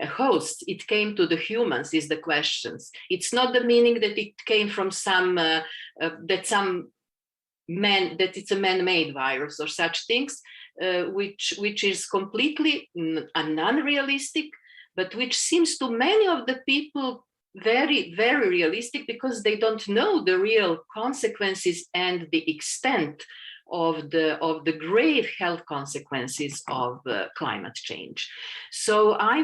hosts it came to the humans is the questions. It's not the meaning that it came from that it's a man-made virus or such things, which is completely non-realistic, but which seems to many of the people very, very realistic, because they don't know the real consequences and the extent of the grave health consequences of climate change. So I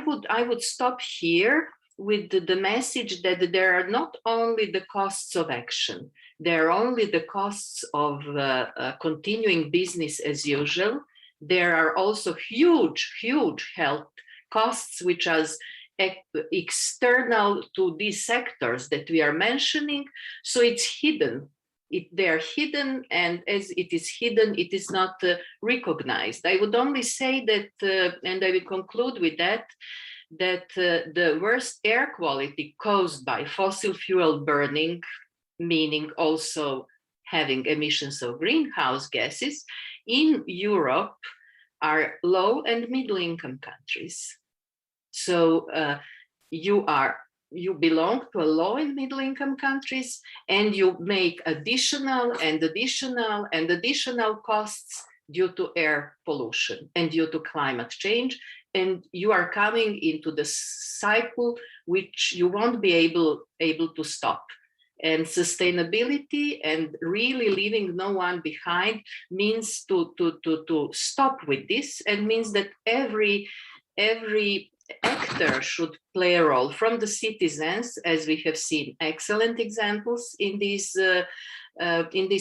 would stop here with the message that there are not only the costs of action, there are only the costs of continuing business as usual. There are also huge health costs, which are external to these sectors that we are mentioning. So it's hidden. They are hidden, and as it is hidden, it is not recognized. I would only say that, and I will conclude with that the worst air quality caused by fossil fuel burning, meaning also having emissions of greenhouse gases, in Europe are low and middle income countries. So you belong to a low and middle income countries, and you make additional costs due to air pollution and due to climate change. And you are coming into the cycle which you won't be able to stop. And sustainability and really leaving no one behind means to stop with this, and means that every actor should play a role, from the citizens, as we have seen excellent examples in this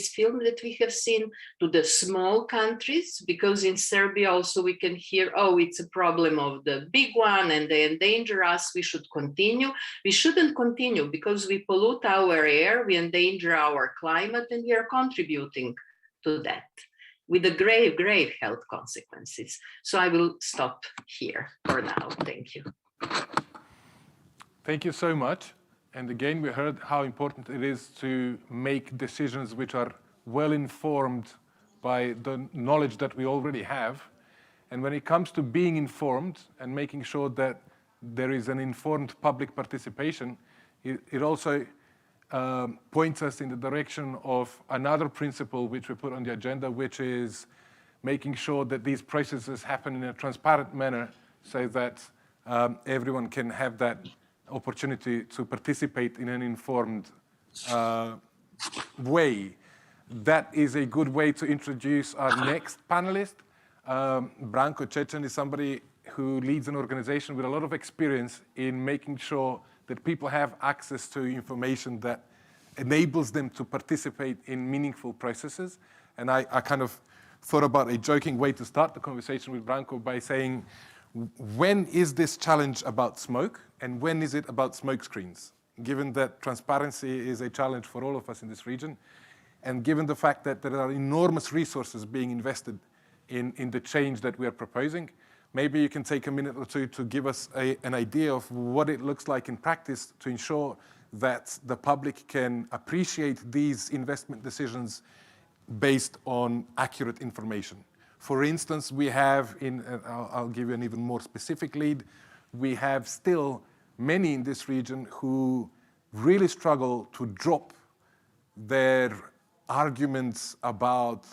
film that we have seen, to the small countries, because in Serbia also we can hear, oh, it's a problem of the big one and they endanger us, we should continue. We shouldn't continue, because we pollute our air, we endanger our climate, and we are contributing to that with the grave health consequences. So I will stop here for now. Thank you. Thank you so much. And again, we heard how important it is to make decisions which are well informed by the knowledge that we already have. And when it comes to being informed and making sure that there is an informed public participation, it also points us in the direction of another principle which we put on the agenda, which is making sure that these processes happen in a transparent manner, so that everyone can have that opportunity to participate in an informed way, that is a good way to introduce our next panelist. Branko Čečan is somebody who leads an organization with a lot of experience in making sure that people have access to information that enables them to participate in meaningful processes. And I kind of thought about a joking way to start the conversation with Branko by saying, when is this challenge about smoke and when is it about smoke screens? Given that transparency is a challenge for all of us in this region, and given the fact that there are enormous resources being invested in the change that we are proposing, maybe you can take a minute or two to give us an idea of what it looks like in practice to ensure that the public can appreciate these investment decisions based on accurate information. For instance, we have, I'll give you an even more specific lead, we have still many in this region who really struggle to drop their arguments about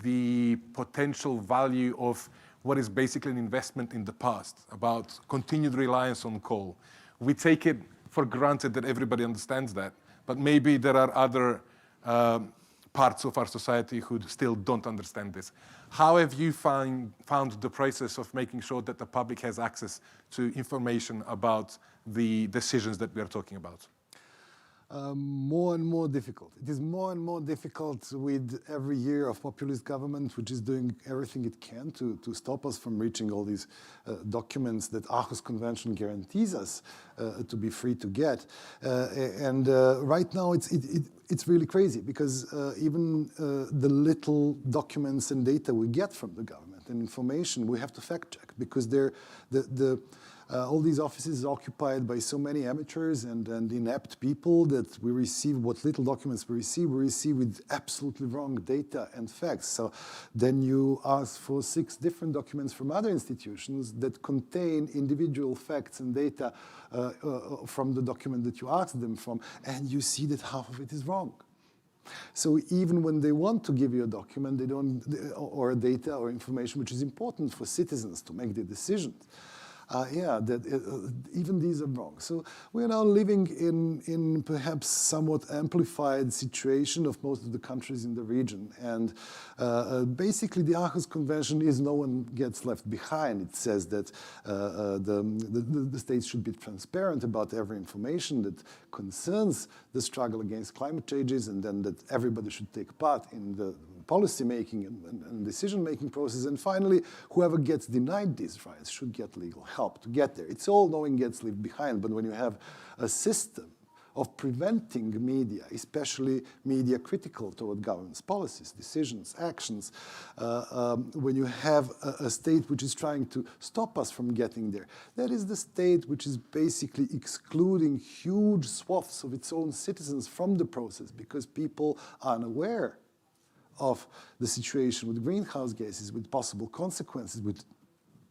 the potential value of what is basically an investment in the past, about continued reliance on coal. We take it for granted that everybody understands that, but maybe there are other parts of our society who still don't understand this. How have you found the process of making sure that the public has access to information about the decisions that we are talking about? More and more difficult. It is more and more difficult with every year of populist government, which is doing everything it can to stop us from reaching all these documents that Aarhus Convention guarantees us to be free to get. And right now it's really crazy because even the little documents and data we get from the government and information we have to fact check because all these offices are occupied by so many amateurs and inept people that we receive what little documents we receive with absolutely wrong data and facts. So then you ask for 6 different documents from other institutions that contain individual facts and data from the document that you asked them from, and you see that half of it is wrong. So even when they want to give you a document, they don't, or data or information which is important for citizens to make their decisions, even these are wrong. So we're now living in perhaps somewhat amplified situation of most of the countries in the region. And basically the Aarhus Convention is no one gets left behind. It says that the states should be transparent about every information that concerns the struggle against climate changes, and then that everybody should take part in the policy making and decision making process. And finally, whoever gets denied these rights should get legal help to get there. It's all no one gets left behind, but when you have a system of preventing media, especially media critical toward government's policies, decisions, actions, when you have a state which is trying to stop us from getting there, that is the state which is basically excluding huge swaths of its own citizens from the process because people are unaware of the situation with greenhouse gases, with possible consequences, with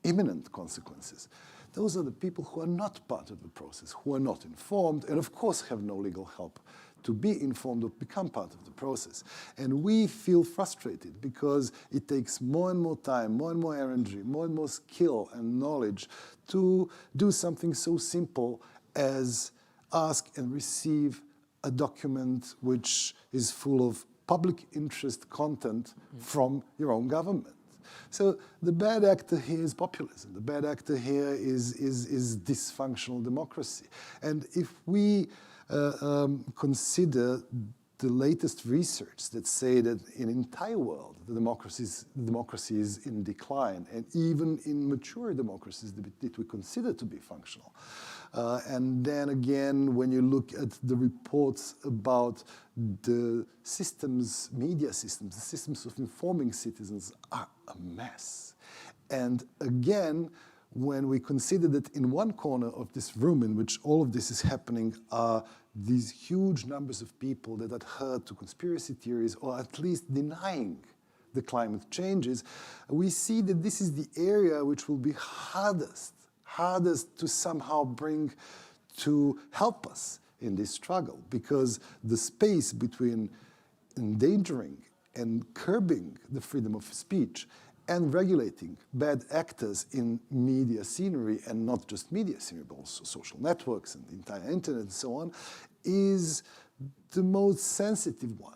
imminent consequences. Those are the people who are not part of the process, who are not informed, and of course have no legal help to be informed or become part of the process. And we feel frustrated because it takes more and more time, more and more energy, more and more skill and knowledge to do something so simple as ask and receive a document which is full of public interest content from your own government. So the bad actor here is populism. The bad actor here is dysfunctional democracy. And if we consider the latest research that say that in the entire world, the democracy is in decline, and even in mature democracies that we consider to be functional. And then again, when you look at the reports about the systems, media systems, the systems of informing citizens are a mess. And again, when we consider that in one corner of this room in which all of this is happening are these huge numbers of people that adhere to conspiracy theories or at least denying the climate changes, we see that this is the area which will be hardest to somehow bring to help us in this struggle, because the space between endangering and curbing the freedom of speech and regulating bad actors in media scenery, and not just media scenery, but also social networks and the entire internet and so on, is the most sensitive one.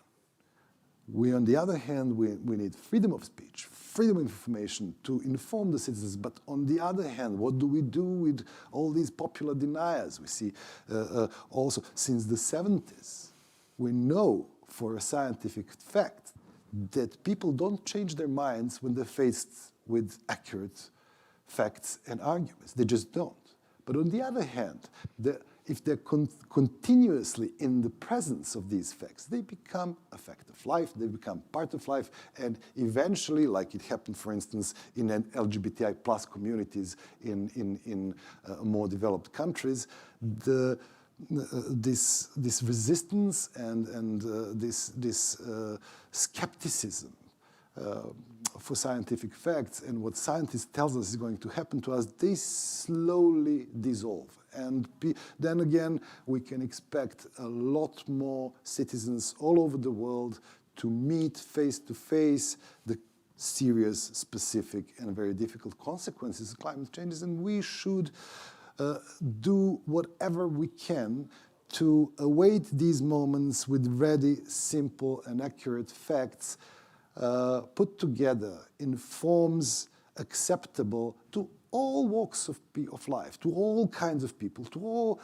We, on the other hand, we need freedom of speech, freedom of information to inform the citizens. But on the other hand, what do we do with all these popular deniers? We see also since the 70s, we know for a scientific fact that people don't change their minds when they're faced with accurate facts and arguments. They just don't. But on the other hand, if they're continuously in the presence of these facts, they become a fact of life, they become part of life, and eventually, like it happened, for instance, in LGBTI plus communities in more developed countries, this resistance and this skepticism for scientific facts and what scientists tells us is going to happen to us, they slowly dissolve. And then again, we can expect a lot more citizens all over the world to meet face-to-face the serious, specific, and very difficult consequences of climate changes. And we should do whatever we can to await these moments with ready, simple, and accurate facts put together in forms acceptable to all walks of life, to all kinds of people, to all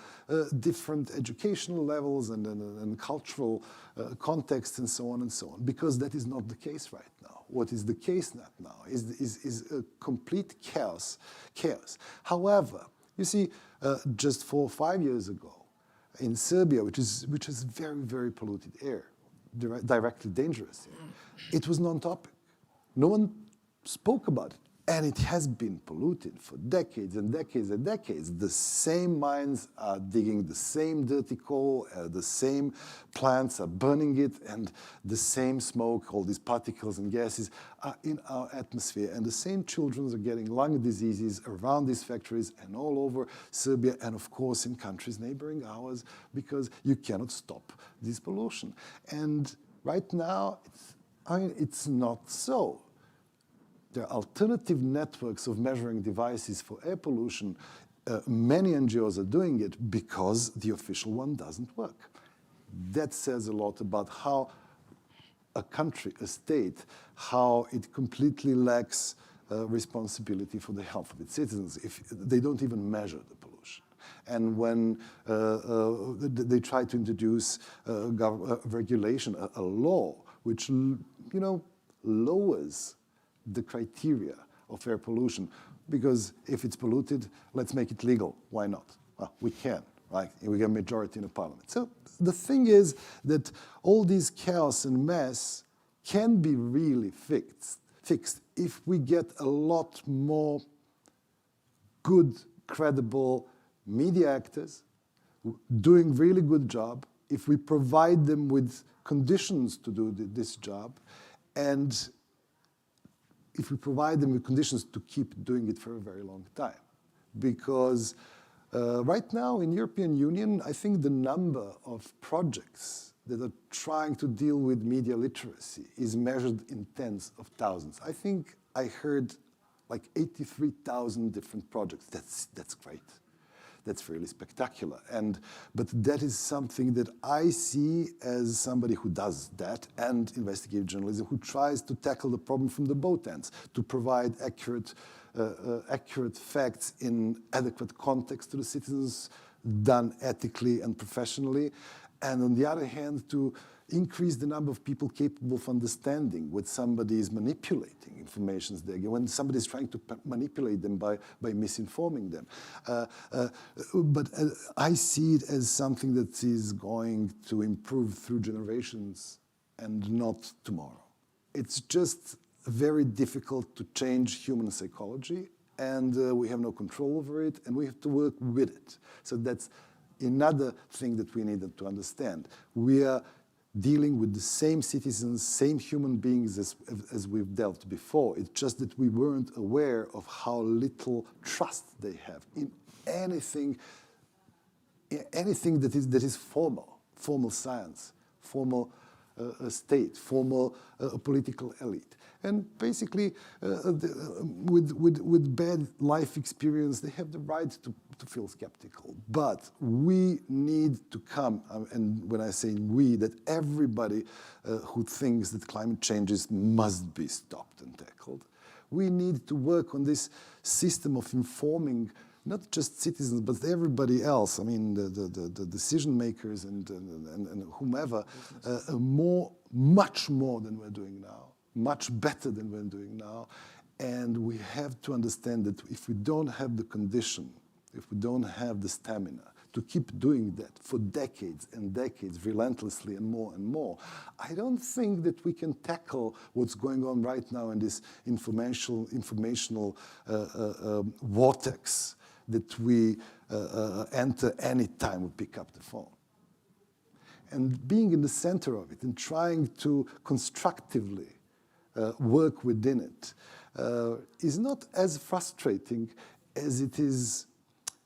different educational levels and cultural contexts and so on and so on, because that is not the case right now. What is the case now is a complete chaos. However, you see, just 4 or 5 years ago, in Serbia, which is very, very polluted air, directly dangerous air, it was non-topic. No one spoke about it. And it has been polluted for decades and decades and decades. The same mines are digging the same dirty coal, the same plants are burning it, and the same smoke, all these particles and gases are in our atmosphere. And the same children are getting lung diseases around these factories and all over Serbia, and of course in countries neighboring ours, because you cannot stop this pollution. And right now, it's not so. There are alternative networks of measuring devices for air pollution. Many NGOs are doing it because the official one doesn't work. That says a lot about how a country, a state, how it completely lacks responsibility for the health of its citizens if they don't even measure the pollution. And when they try to introduce regulation, a law which lowers the criteria of air pollution, because if it's polluted, let's make it legal. Why not? Well, we can, right? We get a majority in the parliament. So the thing is that all this chaos and mess can be really fixed if we get a lot more good, credible media actors doing really good job, if we provide them with conditions to do this job, and if we provide them with conditions to keep doing it for a very long time. Because right now in European Union, I think the number of projects that are trying to deal with media literacy is measured in tens of thousands. I think I heard like 83,000 different projects. That's great. That's really spectacular. But that is something that I see as somebody who does that and investigative journalism, who tries to tackle the problem from the both ends, to provide accurate facts in adequate context to the citizens, done ethically and professionally, and on the other hand, to increase the number of people capable of understanding what somebody is manipulating information they get, when somebody is trying to manipulate them by misinforming them. But I see it as something that is going to improve through generations and not tomorrow. It's just very difficult to change human psychology, and we have no control over it, and we have to work with it. So that's another thing that we need to understand. We are dealing with the same citizens, same human beings as we've dealt before. It's just that we weren't aware of how little trust they have in anything that is formal science, formal state, former political elite. And basically, with bad life experience, they have the right to feel skeptical. But we need to come, and when I say we, that everybody who thinks that climate changes must be stopped and tackled. We need to work on this system of informing not just citizens, but everybody else. I mean, the decision makers and whomever, much more than we're doing now. Much better than we're doing now. And we have to understand that if we don't have the condition, if we don't have the stamina to keep doing that for decades and decades, relentlessly and more, I don't think that we can tackle what's going on right now in this informational vortex that we enter any time we pick up the phone. And being in the center of it and trying to constructively work within it is not as frustrating as it is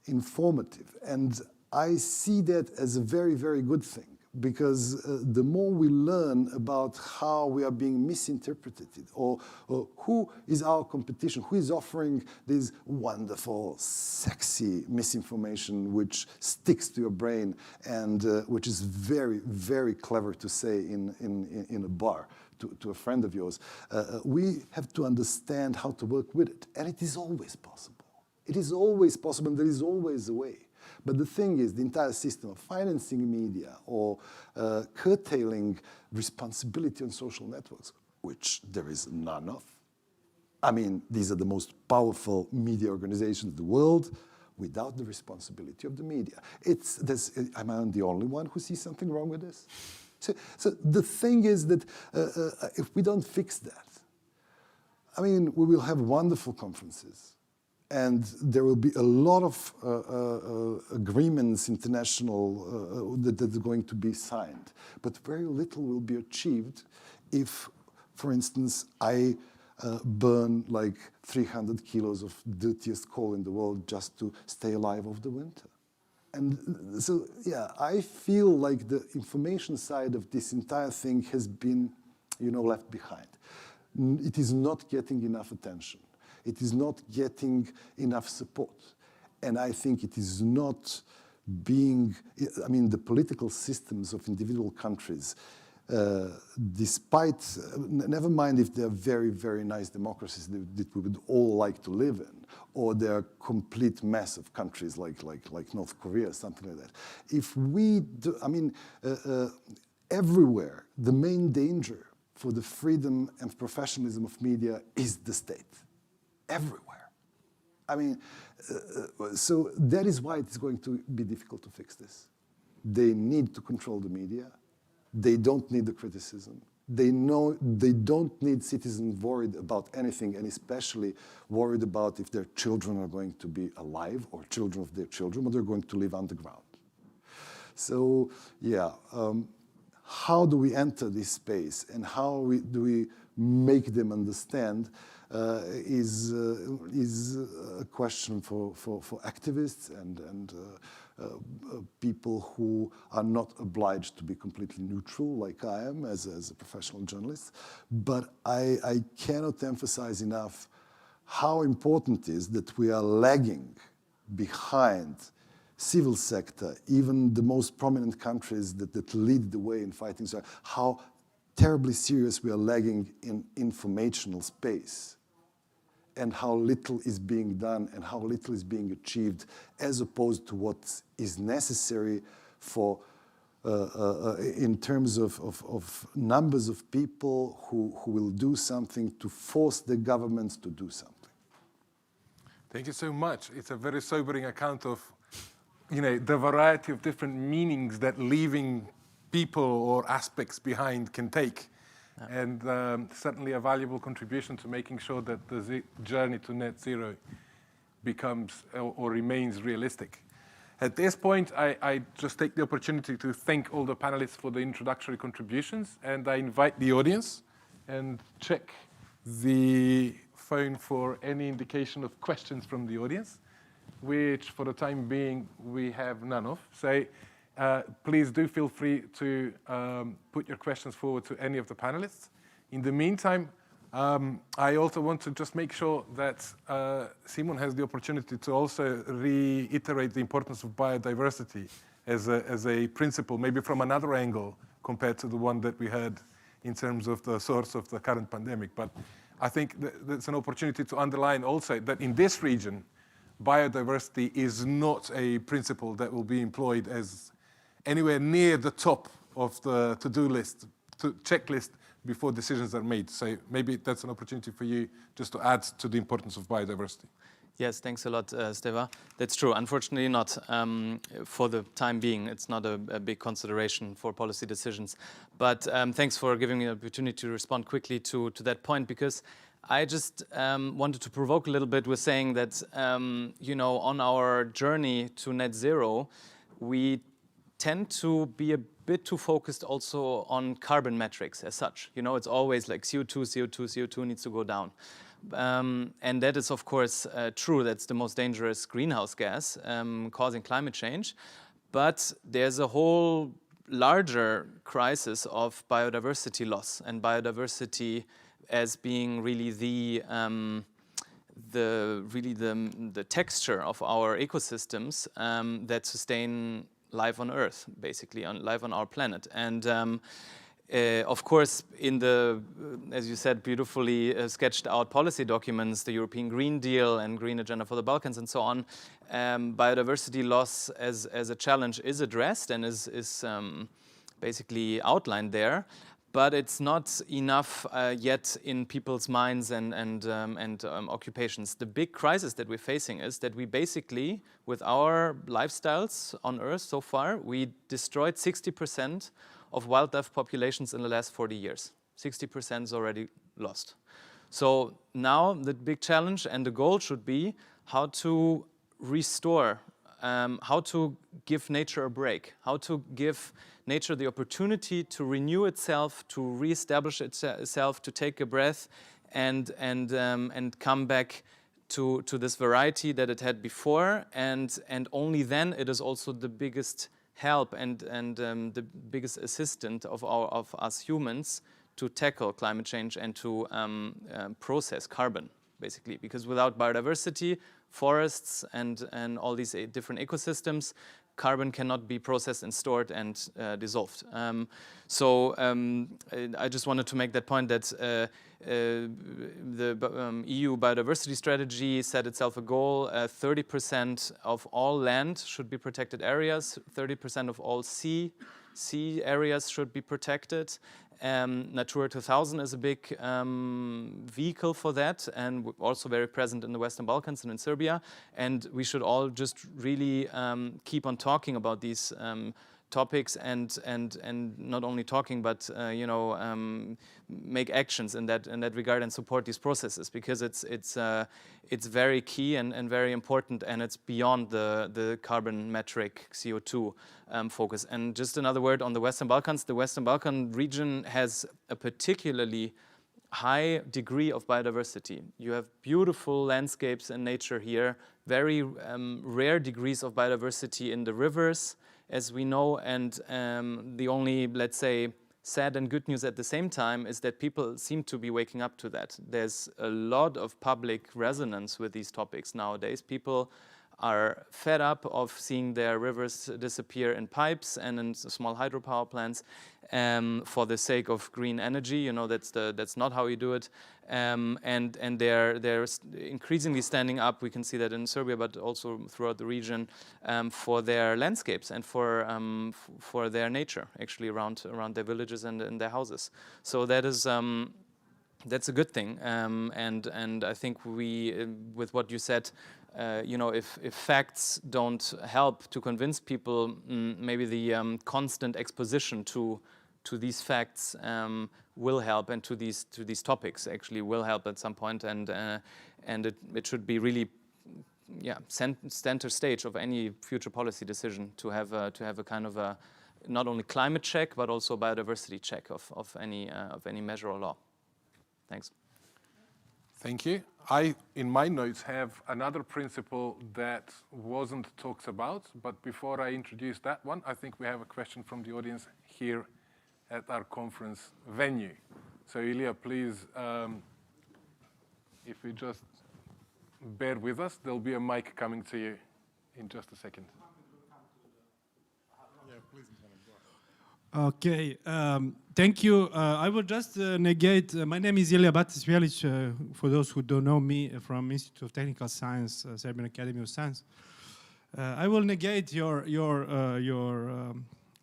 informative. And I see that as a very, very good thing, because the more we learn about how we are being misinterpreted, or who is our competition, who is offering this wonderful, sexy misinformation which sticks to your brain and which is very, very clever to say in a bar to a friend of yours, we have to understand how to work with it. And it is always possible. It is always possible, and there is always a way. But the thing is, the entire system of financing media or curtailing responsibility on social networks, which there is none of. I mean, these are the most powerful media organizations in the world without the responsibility of the media. Am I the only one who sees something wrong with this? So the thing is that if we don't fix that, I mean, we will have wonderful conferences. And there will be a lot of agreements, international, that are going to be signed. But very little will be achieved if, for instance, I burn like 300 kilos of dirtiest coal in the world just to stay alive of the winter. And so, yeah, I feel like the information side of this entire thing has been, left behind. It is not getting enough attention. It is not getting enough support. And I think it is not being, the political systems of individual countries, despite, never mind if they're very, very nice democracies that we would all like to live in, or they're a complete mess of countries like North Korea, something like that. If we do, everywhere, the main danger for the freedom and professionalism of media is the state. Everywhere. So that is why it's going to be difficult to fix this. They need to control the media. They don't need the criticism. They know they don't need citizens worried about anything, and especially worried about if their children are going to be alive, or children of their children, or they're going to live underground. So, yeah, how do we enter this space, and how do we make them understand is a question for activists and people who are not obliged to be completely neutral, like I am as a professional journalist. But I cannot emphasize enough how important it is that we are lagging behind civil sector, even the most prominent countries that lead the way in fighting, so how terribly serious we are lagging in informational space, and how little is being done and how little is being achieved, as opposed to what is necessary for, in terms of numbers of people who will do something to force the governments to do something. Thank you so much. It's a very sobering account of, the variety of different meanings that leaving people or aspects behind can take. And certainly a valuable contribution to making sure that the journey to net zero becomes or remains realistic. At this point, I just take the opportunity to thank all the panelists for the introductory contributions, and I invite the audience and check the phone for any indication of questions from the audience, which for the time being we have none of. So please do feel free to put your questions forward to any of the panelists. In the meantime, I also want to just make sure that Simon has the opportunity to also reiterate the importance of biodiversity as a principle, maybe from another angle compared to the one that we had in terms of the source of the current pandemic. But I think that's an opportunity to underline also that in this region, biodiversity is not a principle that will be employed as anywhere near the top of the to-do list, checklist before decisions are made. So maybe that's an opportunity for you just to add to the importance of biodiversity. Yes, thanks a lot, Steva. That's true. Unfortunately not. For the time being, it's not a big consideration for policy decisions. But thanks for giving me the opportunity to respond quickly to that point, because I just wanted to provoke a little bit with saying that, you know, on our journey to net zero, we tend to be a bit too focused also on carbon metrics as such. You know, it's always like CO2 needs to go down. And that is, of course, true. That's the most dangerous greenhouse gas causing climate change. But there's a whole larger crisis of biodiversity loss, and biodiversity as being really the texture of our ecosystems that sustain life on Earth, basically, life on our planet. And of course, in the, as you said, beautifully sketched out policy documents, the European Green Deal and Green Agenda for the Balkans and so on, biodiversity loss as a challenge is addressed and is basically outlined there. But it's not enough yet in people's minds and occupations. The big crisis that we're facing is that we basically, with our lifestyles on Earth so far, we destroyed 60% of wildlife populations in the last 40 years. 60% is already lost. So now the big challenge and the goal should be how to restore, how to give nature a break, how to give nature the opportunity to renew itself, to reestablish itself, to take a breath, and come back to this variety that it had before, and only then it is also the biggest help and the biggest assistant of us humans to tackle climate change and to process carbon, basically. Because without biodiversity, forests and all these different ecosystems, carbon cannot be processed and stored and dissolved. So I just wanted to make that point that the EU biodiversity strategy set itself a goal, 30% of all land should be protected areas, 30% of all sea areas should be protected. Natura 2000 is a big vehicle for that, and also very present in the Western Balkans and in Serbia. And we should all just really keep on talking about these topics and not only talking, but you know, make actions in that regard and support these processes, because it's very key and very important, and it's beyond the carbon metric CO2 focus. And just another word on the Western Balkans. The Western Balkan region has a particularly high degree of biodiversity. You have beautiful landscapes and nature here, very rare degrees of biodiversity in the rivers, as we know, and the only, let's say, sad and good news at the same time is that people seem to be waking up to that. There's a lot of public resonance with these topics nowadays. People are fed up of seeing their rivers disappear in pipes and in small hydropower plants for the sake of green energy. You know, that's not how you do it. And they're increasingly standing up. We can see that in Serbia, but also throughout the region, for their landscapes and for their nature, actually around their villages and their houses. So that is. That's a good thing, and I think we, with what you said, you know, if facts don't help to convince people, maybe the constant exposition to these facts will help, and to these topics actually will help at some point, and it should be really, yeah, center stage of any future policy decision to have a kind of a not only climate check but also biodiversity check of any measure or law. Thanks. Thank you. I, in my notes, have another principle that wasn't talked about, but before I introduce that one, I think we have a question from the audience here at our conference venue. So Ilya, please, if you just bear with us, there'll be a mic coming to you in just a second. Okay, thank you. I will just negate, my name is Ilya Batis-Vjelic, for those who don't know me, from Institute of Technical Science, Serbian Academy of Science. I will negate your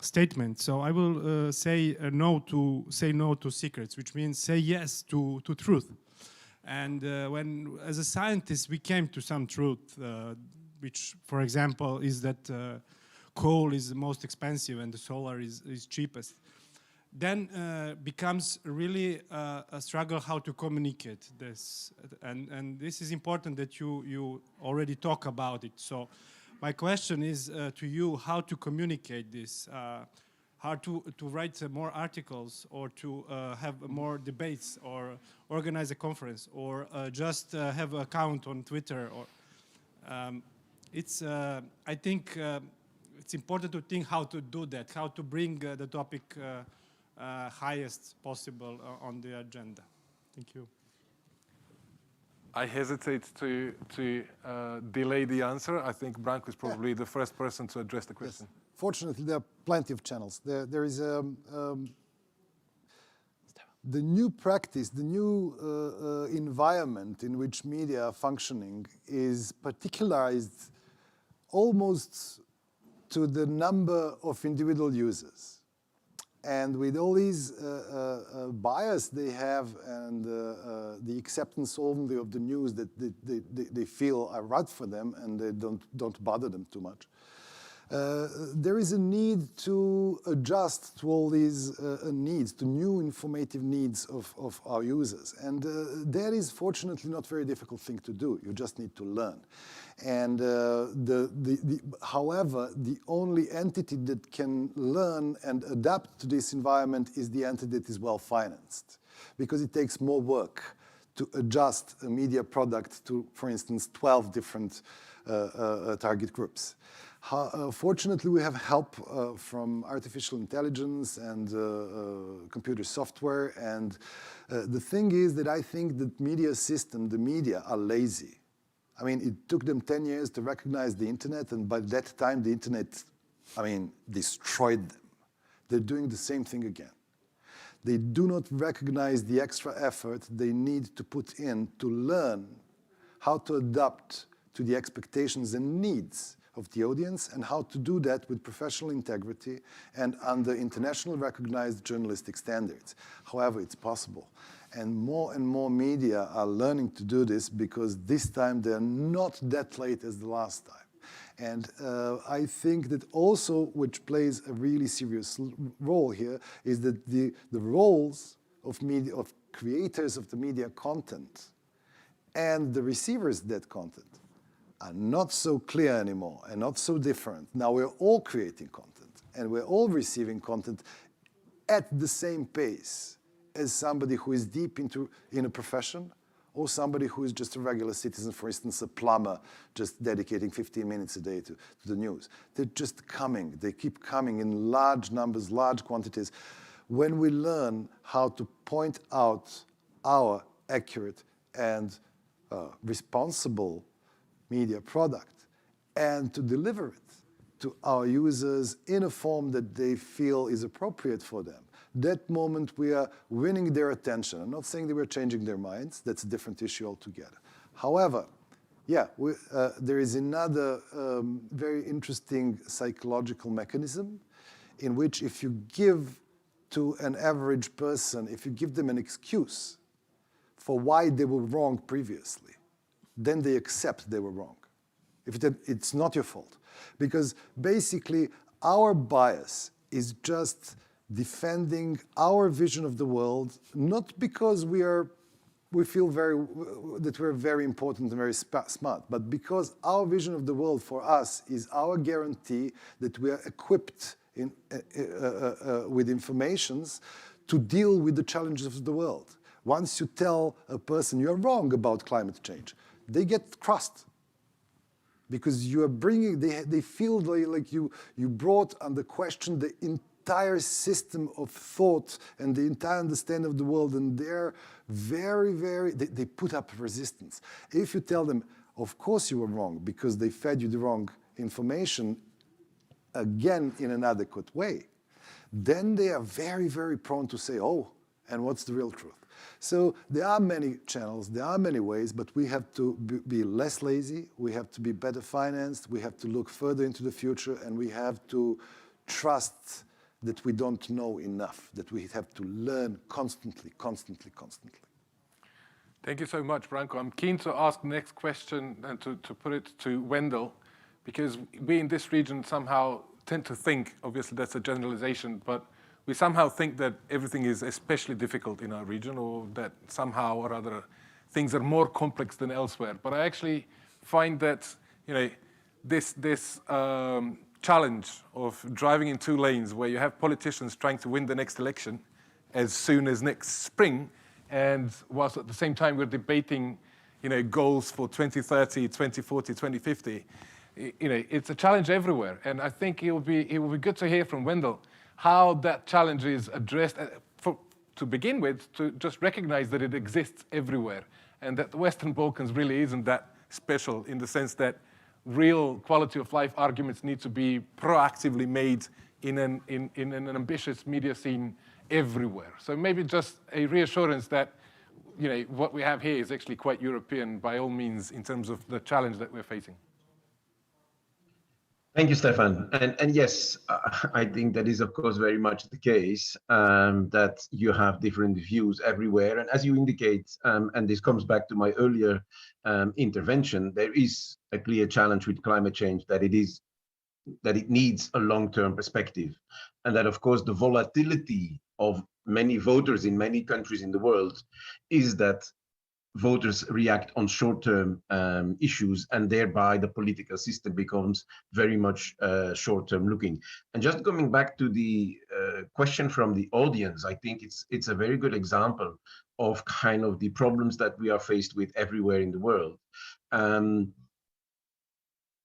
statement. So I will say no to secrets, which means say yes to truth. And when, as a scientist, we came to some truth, which, for example, is that coal is the most expensive and the solar is cheapest, then becomes really a struggle how to communicate this. And this is important that you already talk about it. So my question is to you, how to communicate this, how to write more articles, or to have more debates, or organize a conference, or just have an account on Twitter. Or I think it's important to think how to do that, how to bring the topic highest possible on the agenda. Thank you. I hesitate to delay the answer. I think Branko is probably the first person to address the question. Yes. Fortunately, there are plenty of channels. There is the new practice, the new environment in which media are functioning is particularized almost to the number of individual users. And with all these bias they have and the acceptance only of the news that they feel are right for them and they don't bother them too much, there is a need to adjust to all these needs, to new informative needs of our users. And that is fortunately not a very difficult thing to do. You just need to learn. And however, the only entity that can learn and adapt to this environment is the entity that is well financed, because it takes more work to adjust a media product to, for instance, 12 different target groups. Fortunately, we have help from artificial intelligence and computer software. And the thing is that I think that the media are lazy. I mean, it took them 10 years to recognize the internet, and by that time, the internet, destroyed them. They're doing the same thing again. They do not recognize the extra effort they need to put in to learn how to adapt to the expectations and needs of the audience, and how to do that with professional integrity and under internationally recognized journalistic standards. However, it's possible. And more media are learning to do this, because this time they're not that late as the last time. And I think that also, which plays a really serious role here, is that the roles of media, of creators of the media content and the receivers of that content are not so clear anymore and not so different. Now we're all creating content and we're all receiving content at the same pace as somebody who is deep in a profession, or somebody who is just a regular citizen, for instance, a plumber, just dedicating 15 minutes a day to the news. They're just coming. They keep coming in large numbers, large quantities. When we learn how to point out our accurate and responsible media product and to deliver it to our users in a form that they feel is appropriate for them, that moment we are winning their attention. I'm not saying that we're changing their minds. That's a different issue altogether. However, there is another very interesting psychological mechanism in which, if you give to an average person, if you give them an excuse for why they were wrong previously, then they accept they were wrong. It's not your fault. Because basically, our bias is just defending our vision of the world, not because we feel that we're very important and very smart, but because our vision of the world for us is our guarantee that we are equipped with informations to deal with the challenges of the world. Once you tell a person you're wrong about climate change, they get crushed. Because you are bringing, they feel like you brought under question the entire system of thought and the entire understanding of the world, and they're they put up resistance. If you tell them, of course you were wrong, because they fed you the wrong information, again in an adequate way, then they are very prone to say, oh, and what's the real truth? So there are many channels, there are many ways, but we have to be less lazy, we have to be better financed, we have to look further into the future, and we have to trust that we don't know enough, that we have to learn constantly. Thank you so much, Branko. I'm keen to ask the next question and to put it to Wendell, because we in this region somehow tend to think, obviously that's a generalization, but we somehow think that everything is especially difficult in our region, or that somehow or other things are more complex than elsewhere. But I actually find that, you know, this challenge of driving in two lanes, where you have politicians trying to win the next election as soon as next spring, and whilst at the same time we're debating, you know, goals for 2030, 2040, 2050. You know, it's a challenge everywhere, and I think it will be good to hear from Wendell how that challenge is addressed, to begin with, to just recognize that it exists everywhere, and that the Western Balkans really isn't that special, in the sense that real quality of life arguments need to be proactively made in an ambitious media scene everywhere. So maybe just a reassurance that, you know, what we have here is actually quite European by all means in terms of the challenge that we're facing. Thank you, Stefan. And yes, I think that is, of course, very much the case, that you have different views everywhere. And as you indicate, and this comes back to my earlier intervention, there is a clear challenge with climate change, that it needs a long-term perspective. And that, of course, the volatility of many voters in many countries in the world is that voters react on short-term issues, and thereby the political system becomes very much short-term looking. And just coming back to the question from the audience, I think it's a very good example of kind of the problems that we are faced with everywhere in the world.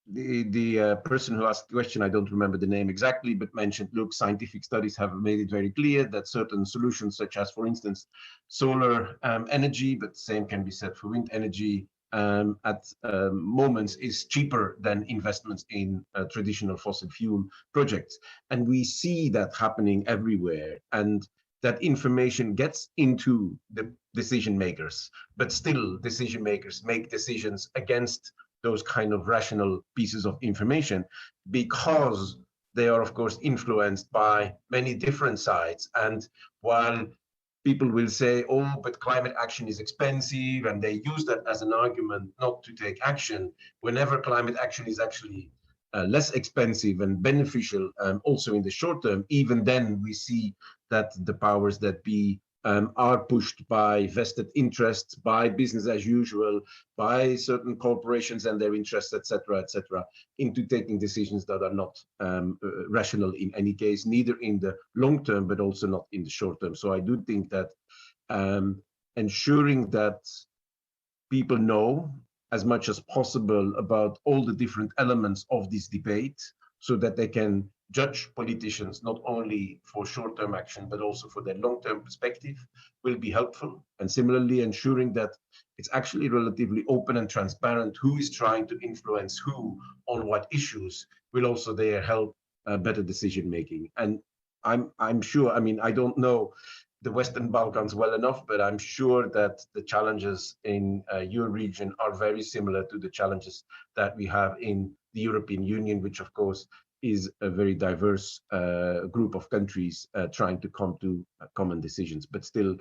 The person who asked the question, I don't remember the name exactly, but mentioned, look, scientific studies have made it very clear that certain solutions, such as, for instance, solar energy, but the same can be said for wind energy, at moments is cheaper than investments in traditional fossil fuel projects. And we see that happening everywhere. And that information gets into the decision makers, but still decision makers make decisions against those kind of rational pieces of information, because they are, of course, influenced by many different sides. And while people will say, oh, but climate action is expensive, and they use that as an argument not to take action, whenever climate action is actually less expensive and beneficial, also in the short term, even then we see that the powers that be are pushed by vested interests, by business as usual, by certain corporations and their interests, etc., into taking decisions that are not rational in any case, neither in the long term, but also not in the short term. So I do think that ensuring that people know as much as possible about all the different elements of this debate, so that they can judge politicians not only for short-term action, but also for their long-term perspective, will be helpful. And similarly, ensuring that it's actually relatively open and transparent who is trying to influence who on what issues will also there help better decision-making. And I'm sure, I mean, I don't know the Western Balkans well enough, but I'm sure that the challenges in your region are very similar to the challenges that we have in the European Union, which of course is a very diverse group of countries trying to come to common decisions. But still,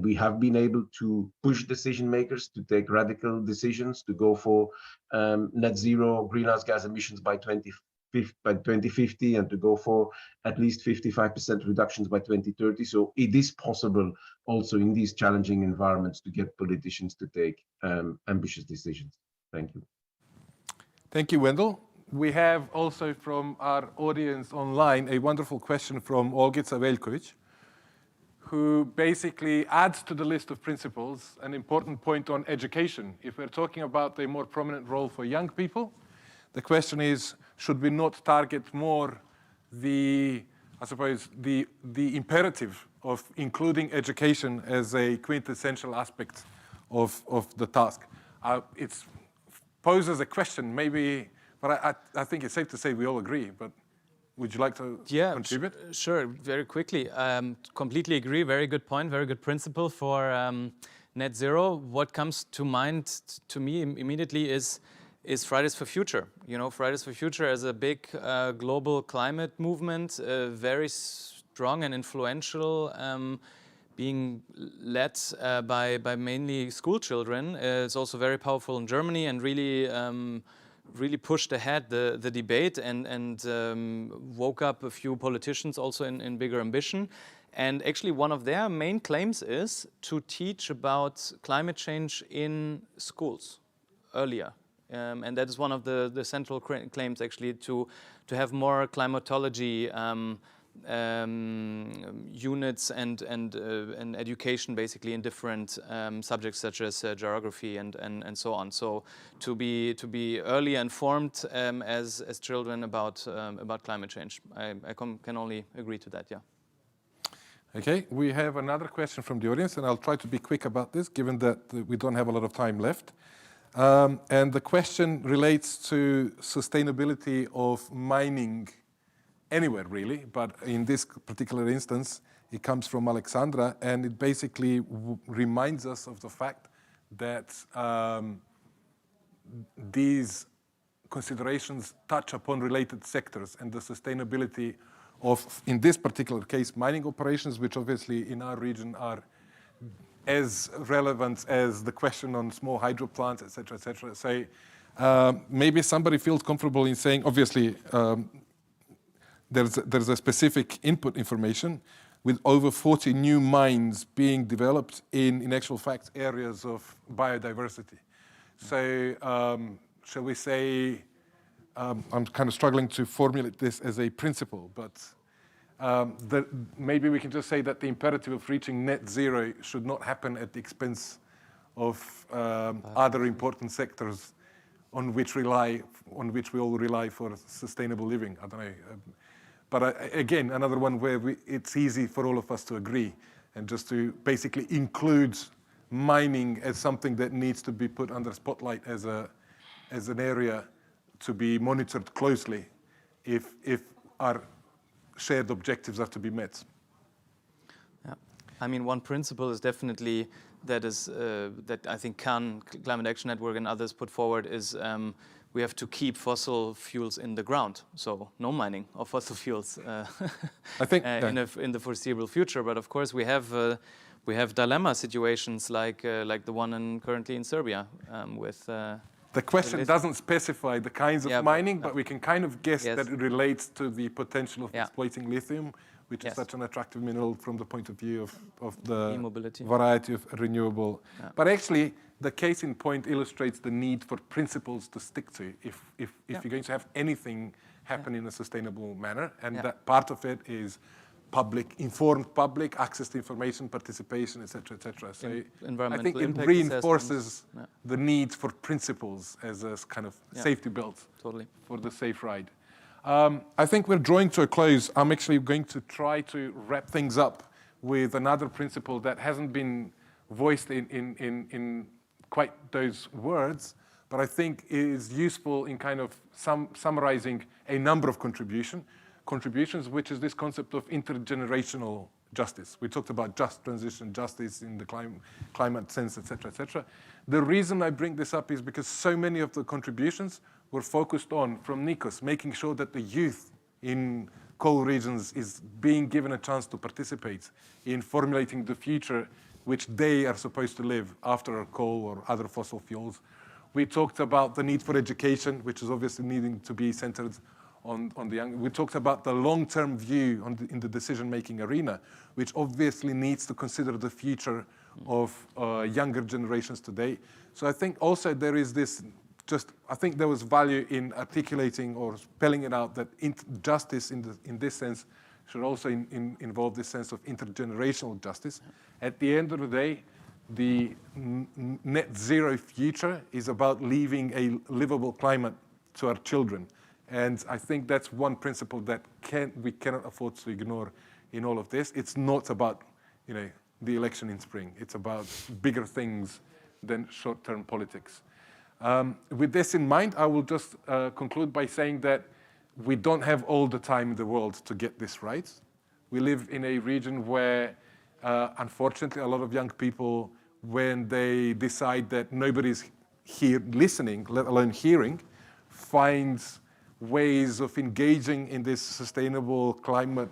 we have been able to push decision makers to take radical decisions, to go for net zero greenhouse gas emissions by 2050, and to go for at least 55% reductions by 2030. So it is possible also in these challenging environments to get politicians to take ambitious decisions. Thank you. Thank you, Wendell. We have also from our audience online a wonderful question from Olgica Veljkovic, who basically adds to the list of principles an important point on education. If we're talking about a more prominent role for young people, the question is, should we not target more the imperative of including education as a quintessential aspect of the task? It poses a question, maybe, but I think it's safe to say we all agree, but would you like to contribute? Sure, very quickly. Completely agree, very good point, very good principle for net zero. What comes to mind to me immediately is Fridays for Future. You know, Fridays for Future as a big global climate movement, very strong and influential, being led by mainly school children. It's also very powerful in Germany and really pushed ahead the debate and woke up a few politicians also in bigger ambition. And actually one of their main claims is to teach about climate change in schools earlier. And that is one of the central claims, actually, to have more climatology units and education, basically, in different subjects such as geography and so on. So to be early informed as children about climate change. I can only agree to that. Yeah. Okay, we have another question from the audience, and I'll try to be quick about this, given that we don't have a lot of time left. And the question relates to sustainability of mining anywhere, really, but in this particular instance, it comes from Alexandra, and it basically reminds us of the fact that these considerations touch upon related sectors and the sustainability of, in this particular case, mining operations, which obviously in our region are as relevant as the question on small hydro plants, et cetera, et cetera. So maybe somebody feels comfortable in saying, obviously, there's a specific input information with over 40 new mines being developed in actual fact areas of biodiversity. So shall we say, I'm kind of struggling to formulate this as a principle, but maybe we can just say that the imperative of reaching net zero should not happen at the expense of other important sectors on which we all rely for sustainable living. I don't know. But again, another one where it's easy for all of us to agree and just to basically include mining as something that needs to be put under spotlight as an area to be monitored closely if our shared objectives are to be met. Yeah, I mean, one principle is definitely that I think Climate Action Network and others put forward is we have to keep fossil fuels in the ground, so no mining of fossil fuels I think in the foreseeable future. But of course, we have dilemma situations like the one currently in Serbia with. The question doesn't specify the kinds of mining, but we can kind of guess that it relates to the potential of exploiting lithium, which is such an attractive mineral from the point of view of the variety of renewable. Yeah. But actually, the case in point illustrates the need for principles to stick to if you're going to have anything happen in a sustainable manner. And that part of it is informed public, access to information, participation, et cetera, et cetera. So I think it reinforces the need for principles as a kind of safety belt for the safe ride. I think we're drawing to a close. I'm actually going to try to wrap things up with another principle that hasn't been voiced in quite those words, but I think is useful in kind of summarizing a number of contributions, which is this concept of intergenerational justice. We talked about just transition, justice in the climate sense, et cetera, et cetera. The reason I bring this up is because so many of the contributions were focused on, from Nikos, making sure that the youth in coal regions is being given a chance to participate in formulating the future which they are supposed to live after coal or other fossil fuels. We talked about the need for education, which is obviously needing to be centered on the young. We talked about the long-term view in the decision-making arena, which obviously needs to consider the future of younger generations today. So I think also there is this, I think there was value in articulating or spelling it out that justice in this sense should also involve this sense of intergenerational justice. At the end of the day, the net zero future is about leaving a livable climate to our children. And I think that's one principle that we cannot afford to ignore in all of this. It's not about, the election in spring. It's about bigger things than short-term politics. With this in mind, I will just conclude by saying that we don't have all the time in the world to get this right. We live in a region where, unfortunately, a lot of young people, when they decide that nobody's here listening, let alone hearing, finds ways of engaging in this sustainable climate,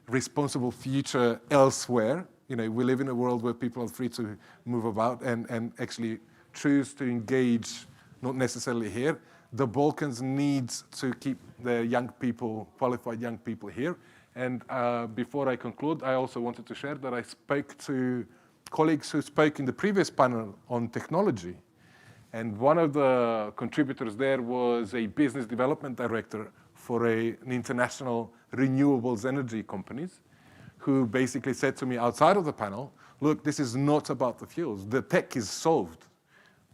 responsible future elsewhere. We live in a world where people are free to move about and actually choose to engage, not necessarily here. The Balkans needs to keep the young people, qualified young people here. And before I conclude, I also wanted to share that I spoke to colleagues who spoke in the previous panel on technology. And one of the contributors there was a business development director for an international renewables energy companies, who basically said to me outside of the panel, look, this is not about the fuels. The tech is solved.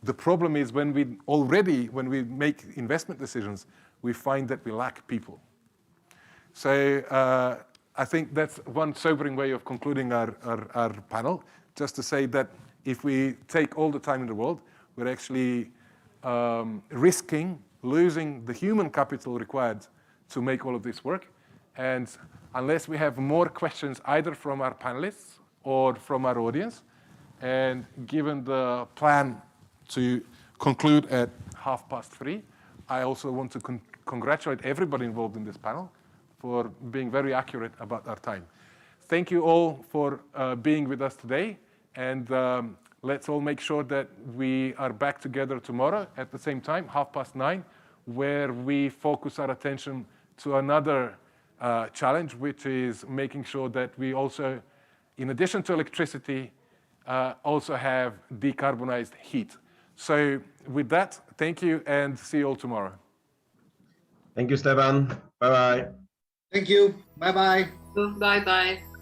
The problem is when we make investment decisions, we find that we lack people. So I think that's one sobering way of concluding our panel, just to say that if we take all the time in the world, we're actually risking losing the human capital required to make all of this work. And unless we have more questions either from our panelists or from our audience, and given the plan to conclude at 3:30, I also want to congratulate everybody involved in this panel for being very accurate about our time. Thank you all for being with us today, and let's all make sure that we are back together tomorrow at the same time, 9:30, where we focus our attention to another challenge, which is making sure that we also, in addition to electricity, also have decarbonized heat. So with that, thank you and see you all tomorrow. Thank you, Stefan. Bye-bye. Thank you. Bye-bye. Bye-bye.